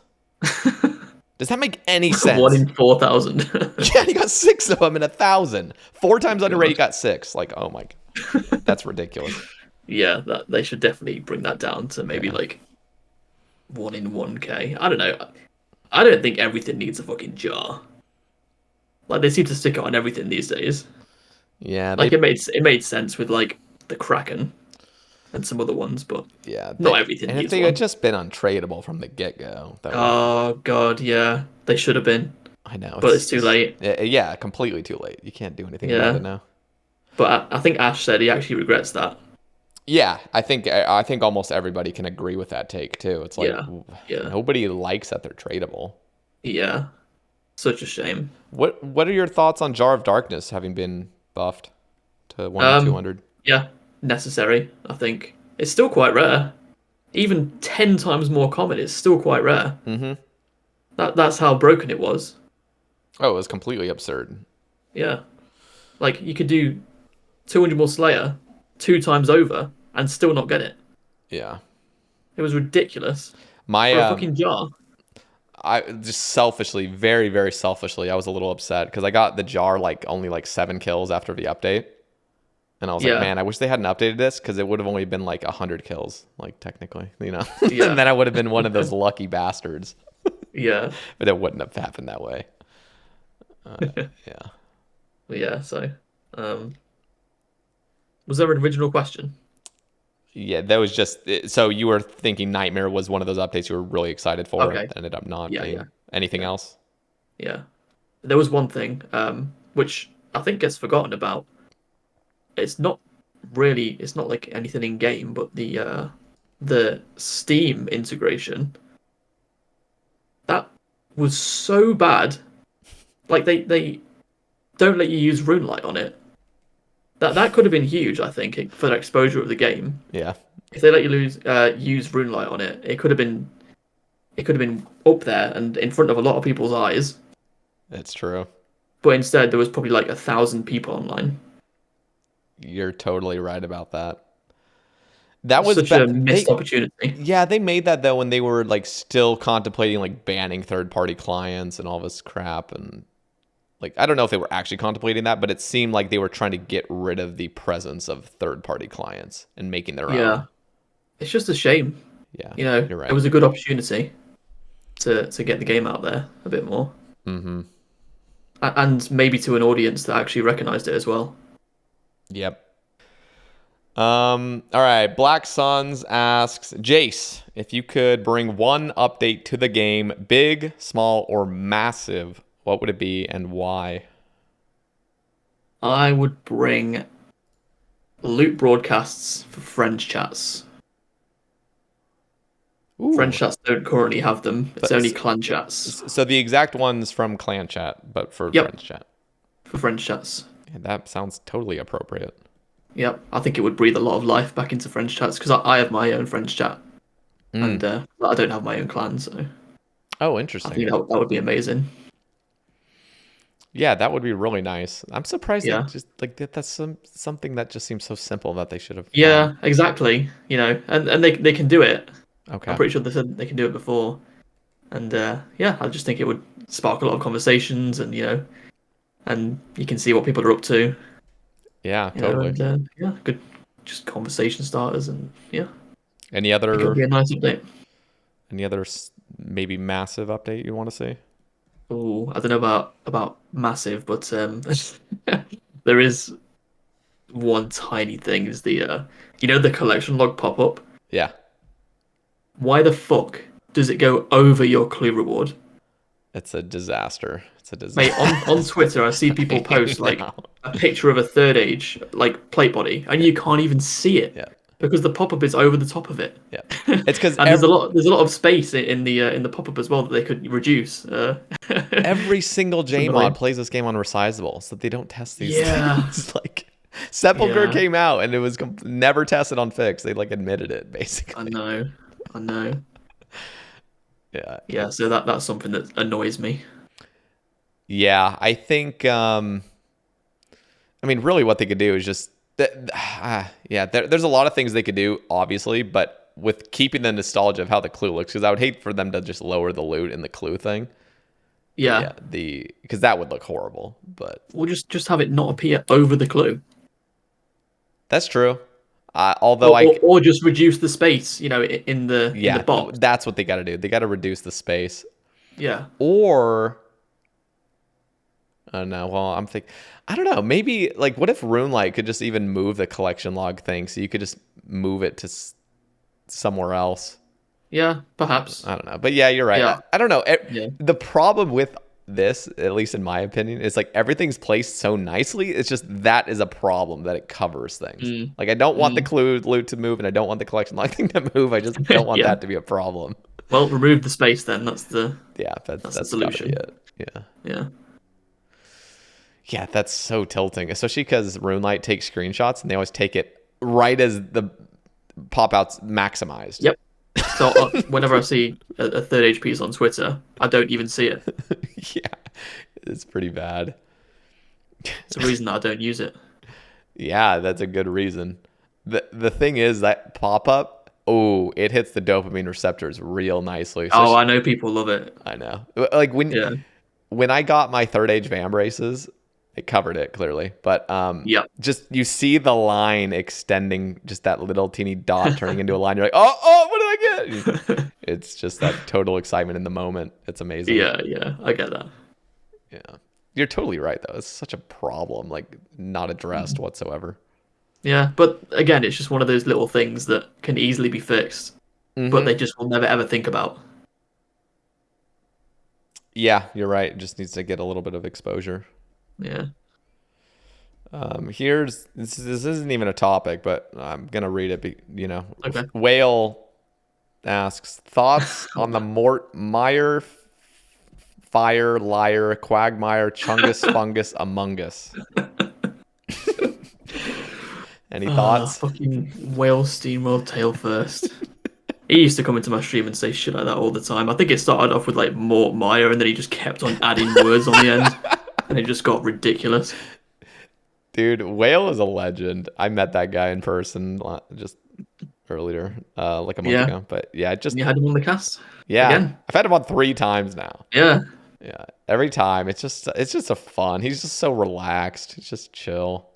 Does that make any sense? 1 in 4,000. Yeah, he got 6 of them in 1,000. 4 times under rate, he got 6. Like, oh my god, that's ridiculous. Yeah, they should definitely bring that down to maybe like 1 in 1k. I don't know. I don't think everything needs a fucking jar. Like they seem to stick it on everything these days. Yeah, like it made sense with like the Kraken and some other ones, but not everything. And if they had just been untradeable from the get-go, oh god, yeah, they should have been. I know, but it's too late. Yeah, completely too late. You can't do anything about it now. But I think Ash said he actually regrets that. Yeah, I think almost everybody can agree with that take too. It's like nobody likes that they're tradable. Yeah, such a shame. What are your thoughts on Jar of Darkness having been buffed to 1 in 200? Yeah, necessary. I think it's still quite rare. Even 10 times more common is still quite rare. Mm-hmm. That's how broken it was. Oh, it was completely absurd. Yeah, like you could do 200 more Slayer 2 times over and still not get it. Yeah, it was ridiculous. For a fucking jar. I just selfishly, very, very selfishly, I was a little upset because I got the jar only 7 kills after the update. And I was like, man, I wish they hadn't updated this because it would have only been 100 kills, technically, and then I would have been one of those lucky bastards. Yeah. But it wouldn't have happened that way. Yeah. Yeah, so was there an original question? Yeah, that was just so you were thinking Nightmare was one of those updates you were really excited for. Okay. That ended up not being. Anything else? Yeah, there was one thing which I think gets forgotten about. it's not it's not like anything in game, but the Steam integration, that was so bad. Like they don't let you use RuneLight on it. That could have been huge, I think, for the exposure of the game. Yeah. If they let you use RuneLight on it, it could have been up there and in front of a lot of people's eyes. It's true. But instead, there was probably like 1,000 people online. You're totally right about that. That was such a missed opportunity. Yeah, they made that though when they were like still contemplating like banning third-party clients and all this crap, and like I don't know if they were actually contemplating that, but it seemed like they were trying to get rid of the presence of third-party clients and making their own. It's just a shame. Yeah, You're right. It was a good opportunity to get the game out there a bit more. Mm-hmm. And maybe to an audience that actually recognized it as well. Yep. All right. Black Suns asks, Jase, if you could bring one update to the game, big, small, or massive, what would it be and why? I would bring loot broadcasts for friends chats. Ooh. Friends chats don't currently have them. It's only clan chats. So the exact one's from clan chat, but for friends chat. For friends chats. Yeah, that sounds totally appropriate. Yep, I think it would breathe a lot of life back into friends chats because I have my own friends chat, and I don't have my own clan, so. Oh, interesting. I think that would be amazing. Yeah, that would be really nice. I'm surprised that just like that's something that just seems so simple that they should have. Yeah, exactly. And they can do it. Okay. I'm pretty sure they said they can do it before, and I just think it would spark a lot of conversations, and and you can see what people are up to. Yeah, totally. Good, just conversation starters, and Any other? It could be a nice update. Any other maybe massive update you want to see? Oh, I don't know about massive, but there is one tiny thing. Is the the collection log pop up? Yeah. Why the fuck does it go over your clue reward? It's a disaster. It's a disaster. Mate, on Twitter, I see people post like a picture of a third age like plate body, and you can't even see it because the pop up is over the top of it. Yeah, it's because there's a lot of space in the pop up as well that they could reduce. Every single JMod plays this game on resizable, so they don't test these things. Like Sepulchre came out and it was never tested on fixed. They like admitted it basically. I know. Yeah. Yeah, so that's something that annoys me. Yeah, I think really what they could do is just there's a lot of things they could do, obviously, but with keeping the nostalgia of how the clue looks, because I would hate for them to just lower the loot in the clue thing. Yeah. Because that would look horrible. But we'll just have it not appear over the clue. That's true. Or just reduce the space, in the box. That's what they got to do. They got to reduce the space. Yeah. Or I don't know. Well, I don't know. Maybe like, what if RuneLight could just even move the collection log thing, so you could just move it to somewhere else? Yeah, perhaps. I don't know, but yeah, you're right. Yeah. I don't know. The problem with this, at least in my opinion, is like everything's placed so nicely. It's just that is a problem that it covers things. Like I don't want the clue loot to move, and I don't want the collection log thing to move. I just don't want that to be a problem. Well, remove the space then. That's the that's the solution. Gotta be it. Yeah. Yeah, that's so tilting, especially because RuneLight takes screenshots and they always take it right as the pop out's maximized. Yep. So whenever I see a third age piece on Twitter, I don't even see it. Yeah, it's pretty bad. It's a reason that I don't use it. Yeah, that's a good reason. The thing is that pop-up, it hits the dopamine receptors real nicely. So I know people love it. I know. Like when I got my third age Vam braces, it covered it clearly, but just you see the line extending, just that little teeny dot turning into a line. You're like, oh, what did I get? It's just that total excitement in the moment. It's amazing. Yeah, I get that. Yeah, you're totally right though. It's such a problem, like not addressed whatsoever. Yeah, but again, it's just one of those little things that can easily be fixed, but they just will never ever think about. Yeah, you're right. It just needs to get a little bit of exposure. Yeah. Here's this isn't even a topic, but I'm gonna read it. Okay. Whale asks thoughts on the Meyer Fire Liar Quagmire Chungus Fungus Among Us. Any thoughts? Fucking whale steamroll tail first. He used to come into my stream and say shit like that all the time. I think it started off with like Mort Meyer, and then he just kept on adding words on the end, and it just got ridiculous. Dude, Whale is a legend. I met that guy in person just earlier, like a month ago. But yeah, You had him on the cast. Yeah, again. I've had him on 3 times now. Yeah. Yeah, every time it's just a fun. He's just so relaxed. He's just chill.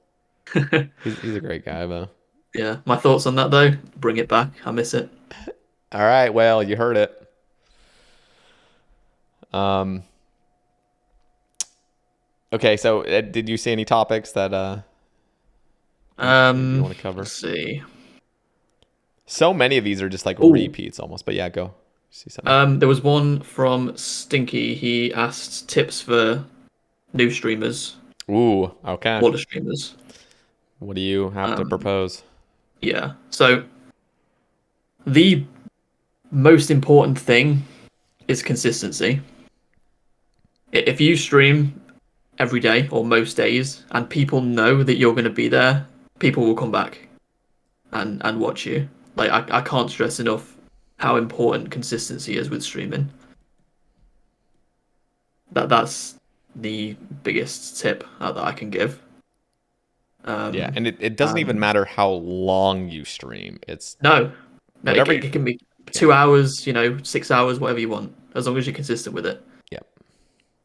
He's a great guy though. Yeah, my thoughts on that though. Bring it back. I miss it. All right, well, you heard it. Okay, so did you see any topics that you want to cover? Let's see. So many of these are just like repeats almost, but yeah, go. See something. There was one from Stinky. He asked tips for new streamers. Ooh, okay. Water streamers. What do you have to propose? Yeah. So the most important thing is consistency. If you stream every day or most days and people know that you're going to be there, people will come back and watch you. Like I can't stress enough how important consistency is with streaming. That's the biggest tip that I can give. Yeah, and it doesn't even matter how long you stream. It's no, it can be 2 hours, 6 hours, whatever you want, as long as you're consistent with it. Yep.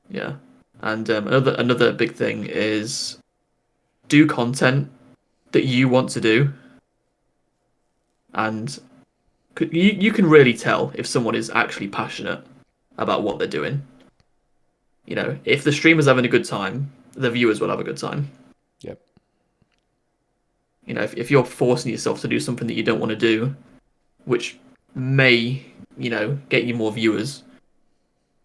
Yeah, and another big thing is do content that you want to do, and you can really tell if someone is actually passionate about what they're doing. If the streamer's having a good time, the viewers will have a good time. Yep. If you're forcing yourself to do something that you don't want to do, which may, get you more viewers,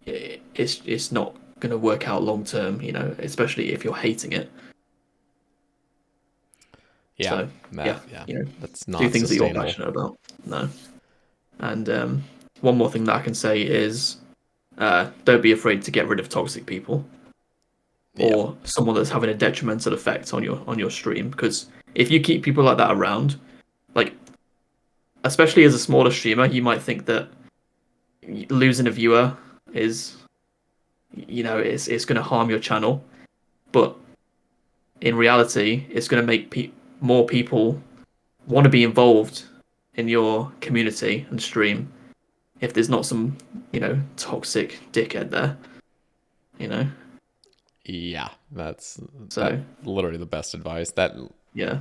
it's not going to work out long term, especially if you're hating it. Yeah. So, that's not do things that you're sustainable. passionate about. No. And one more thing that I can say is don't be afraid to get rid of toxic people or someone that's having a detrimental effect on your stream, because if you keep people like that around, like especially as a smaller streamer, you might think that losing a viewer is it's going to harm your channel, but in reality it's going to make more people want to be involved in your community and stream if there's not some toxic dickhead there. Yeah, that's So literally the best advice. Yeah.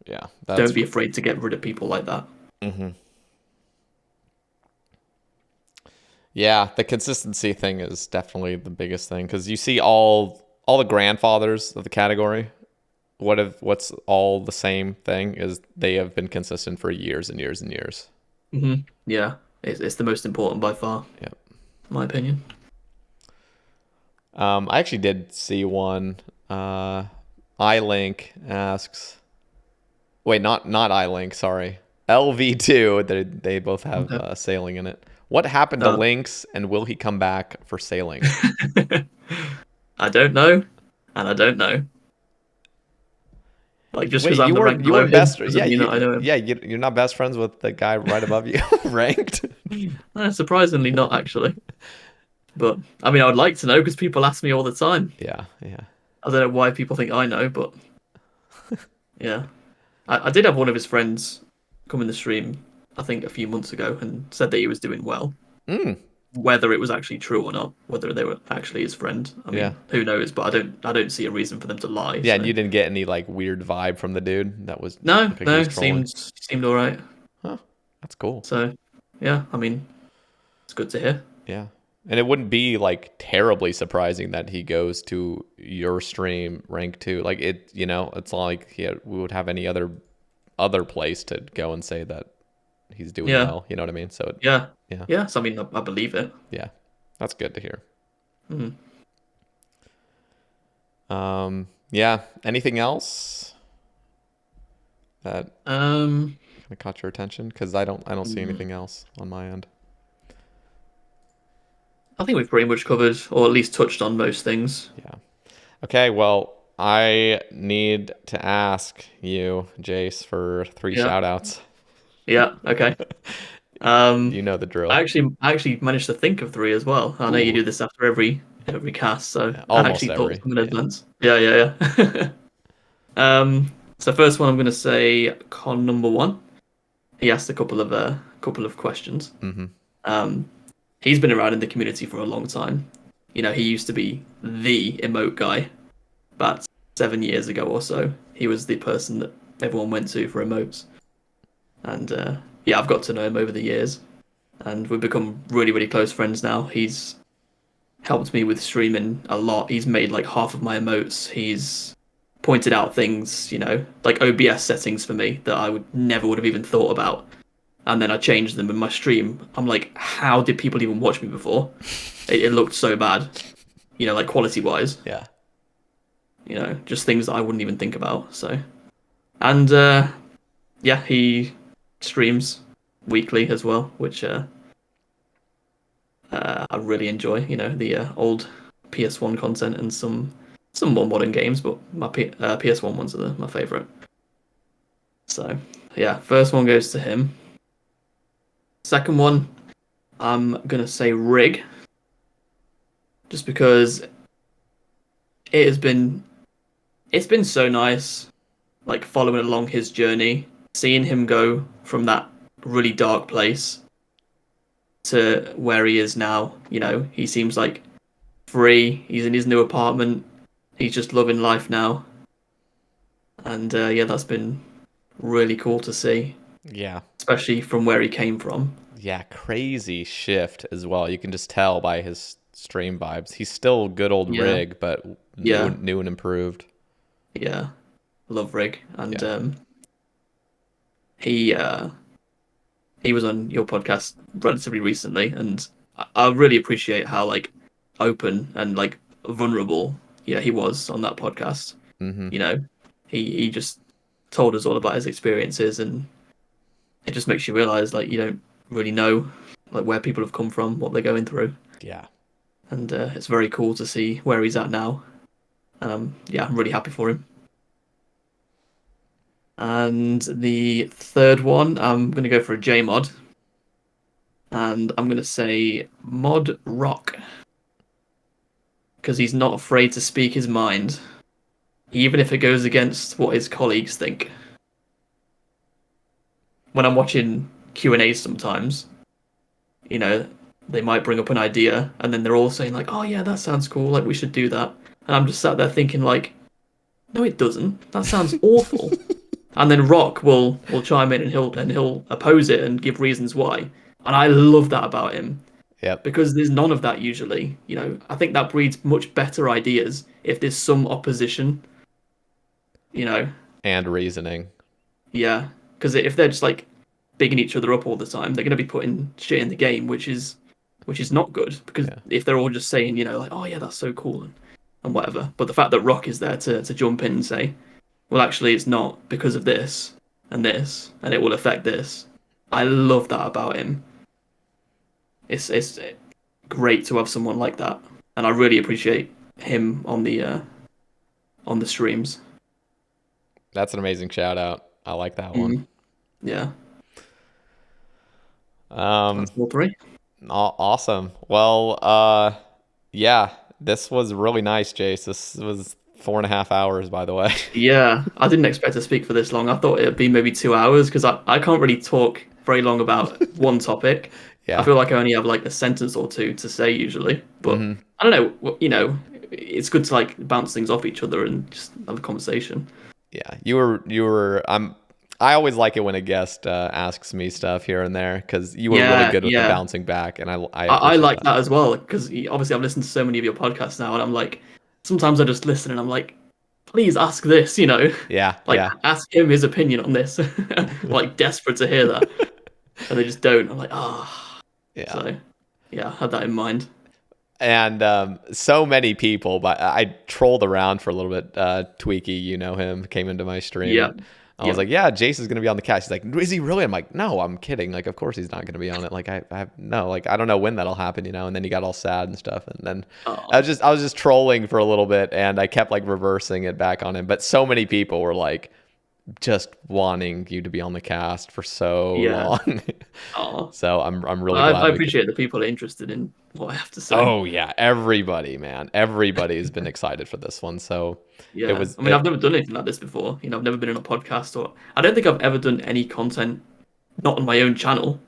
That's Don't be afraid to get rid of people like that. Mm-hmm. Yeah, the consistency thing is definitely the biggest thing, because you see all the grandfathers of the category. What's all the same thing is they have been consistent for years and years and years. Mm-hmm. Yeah, it's the most important by far. Yep. In my opinion. I actually did see one. iLink asks. Wait, not iLink. Sorry, LV2. They both have sailing in it. What happened to Lynx, and will he come back for sailing? I don't know, and I don't know. Like, just because I'm the rank below him doesn't mean that I know him. Yeah, you're not best friends with the guy right above you, ranked? Surprisingly not, actually. But, I mean, I would like to know, because people ask me all the time. Yeah. I don't know why people think I know, but... yeah. I did have one of his friends come in the stream, I think a few months ago, and said that he was doing well. Whether it was actually true or not, whether they were actually his friend, I mean, who knows? But I don't see a reason for them to lie. Yeah, so. and you didn't get any like weird vibe from the dude that was no, seemed all right. Huh, that's cool. So, yeah, I mean, it's good to hear. Yeah, and it wouldn't be like terribly surprising that he goes to your stream rank 2. Like it, it's not like we would have any other place to go and say that he's doing well. You know what I mean? So yeah. So I mean, I believe it. Yeah, that's good to hear. Yeah. Anything else that kind of caught your attention? Because I don't see anything else on my end. I think we've pretty much covered, or at least touched on most things. Yeah. Okay. Well, I need to ask you, Jase, for 3 Yeah. shoutouts. Yeah. Okay. You know the drill. I actually managed to think of 3 as well. I know you Ooh. do this after every cast, so Yeah, I almost actually thought every. of them in Yeah. advance. Yeah. So first one I'm gonna say con number 1. He asked a couple of questions. Mm-hmm. Um, he's been around in the community for a long time. He used to be the emote guy about 7 years ago or so. He was the person that everyone went to for emotes, and yeah, I've got to know him over the years, and we've become really, really close friends now. He's helped me with streaming a lot. He's made like half of my emotes. He's pointed out things, like OBS settings for me that I would have even thought about. And then I changed them in my stream. I'm like, how did people even watch me before? It looked so bad, like quality wise, Yeah. just things that I wouldn't even think about. So, and yeah, he streams weekly as well, which I really enjoy. The old PS1 content and some more modern games, but my PS1 ones are my favorite. So yeah, first one goes to him. Second one, I'm gonna say Rig, just because it's been so nice, like following along his journey, seeing him go from that really dark place to where he is now. He seems like free. He's in his new apartment. He's just loving life now, and yeah, that's been really cool to see, Yeah. especially from where he came from. Yeah. Crazy shift as well. You can just tell by his stream vibes. He's still good old Yeah, Rig, but yeah, new and improved. yeah. Love Rig, and Yeah. he he was on your podcast relatively recently, and I really appreciate how like open and like vulnerable, he was on that podcast. Mm-hmm. You know, he just told us all about his experiences, and it just makes you realize like you don't really know like where people have come from, what they're going through, Yeah. and it's very cool to see where he's at now. Yeah, I'm really happy for him. And the third one, I'm gonna go for a J mod, and I'm gonna say Mod Rock, because he's not afraid to speak his mind, even if it goes against what his colleagues think. When I'm watching Q&As sometimes, you know, they might bring up an idea and then they're all saying like, "Oh yeah, that sounds cool, like we should do that." And I'm just sat there thinking like, "No, it doesn't. That sounds awful." And then Rock will chime in and he'll oppose it and give reasons why. And I love that about him, Yep. because there's none of that usually. I think that breeds much better ideas if there's some opposition. You know, And reasoning. yeah, because if they're just like bigging each other up all the time, they're going to be putting shit in the game, which is not good. Because Yeah. if they're all just saying, like, "Oh yeah, that's so cool," and whatever, but the fact that Rock is there to jump in and say, "Well, actually, it's not because of this, and it will affect this." I love that about him. It's great to have someone like that, and I really appreciate him on the streams. That's an amazing shout out. I like that one. Mm, yeah, Um, that's all 3. Awesome. Well, yeah, this was really nice, Jace. This was 4.5 hours, by the way. Yeah, I didn't expect to speak for this long. I thought it'd be maybe 2 hours, because I can't really talk very long about one topic. I Yeah. feel like I only have like a sentence or two to say usually, but Hmm. I don't know. It's good to like bounce things off each other and just have a conversation. Yeah. I always like it when a guest asks me stuff here and there because you were really Yeah, good with the yeah. bouncing back, and I I appreciate like that. that as well, because obviously I've listened to so many of your podcasts now, and I'm like, sometimes I just listen and I'm like, please ask this, Yeah. like Yeah. ask him his opinion on this. Like desperate to hear that, and they just don't. I'm like, ah. Yeah. So, yeah, I had that in mind. And so many people, but I trolled around for a little bit. Tweaky, you know him, came into my stream. Yeah. And I was like, yeah, Jase is going to be on the cast. He's like, is he really? I'm like, no, I'm kidding. Like, of course he's not going to be on it. Like, I have no, like, I don't know when that'll happen, you know? And then he got all sad and stuff. And then I was just trolling for a little bit, and I kept like reversing it back on him. But so many people were like, just wanting you to be on the cast for so long. So I'm really glad. I appreciate the people are interested in what I have to say. Oh yeah, everybody, man, everybody's been excited for this one. So yeah, I've never done anything like this before. You know, I've never been on a podcast, or I don't think I've ever done any content not on my own channel.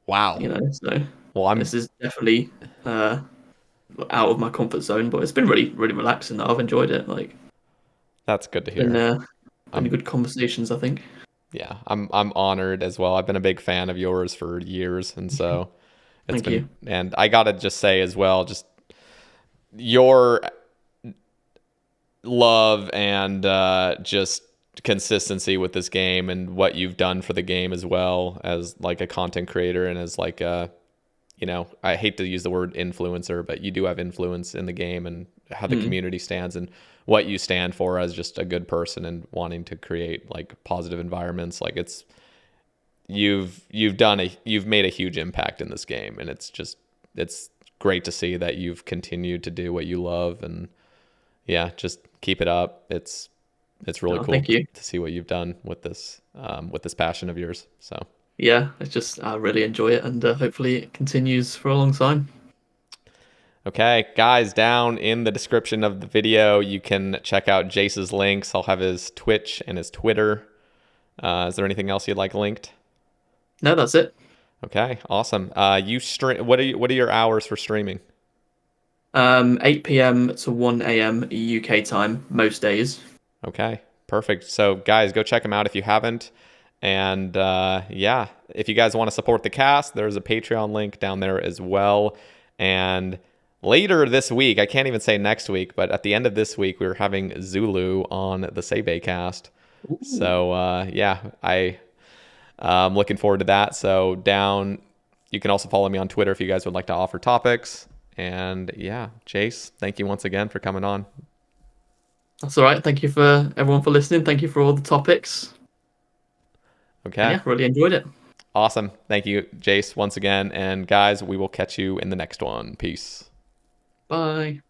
Wow. You know, so this is definitely out of my comfort zone, but it's been really, really relaxing. I've enjoyed it. Like, that's good to hear. Been good conversations, I think. Yeah, I'm honored as well. I've been a big fan of yours for years, and so it's been. You. And I gotta just say as well, just your love and just consistency with this game and what you've done for the game as well as like a content creator and as like a, you know, I hate to use the word influencer, but you do have influence in the game and how the community stands and what you stand for as just a good person and wanting to create like positive environments. Like you've made a huge impact in this game, and it's great to see that you've continued to do what you love, and yeah, just keep it up. It's really cool to see what you've done with this passion of yours. So yeah, it's just I really enjoy it, and hopefully it continues for a long time. Okay, guys, down in the description of the video, you can check out Jase's links. I'll have his Twitch and his Twitter. Is there anything else you'd like linked? No, that's it. Okay, awesome. You stream. What are your hours for streaming? 8 p.m. to 1 a.m. UK time most days. Okay, perfect. So, guys, go check him out if you haven't. And yeah, if you guys want to support the cast, there's a Patreon link down there as well. And later this week, I can't even say next week, but at the end of this week, we're having Zulu on the Sae Bae cast. Ooh. So yeah, I'm looking forward to that. So you can also follow me on Twitter if you guys would like to offer topics. And yeah, Jase, thank you once again for coming on. That's all right. Thank you for everyone for listening. Thank you for all the topics. Okay. And yeah, really enjoyed it. Awesome. Thank you, Jase, once again. And guys, we will catch you in the next one. Peace. Bye.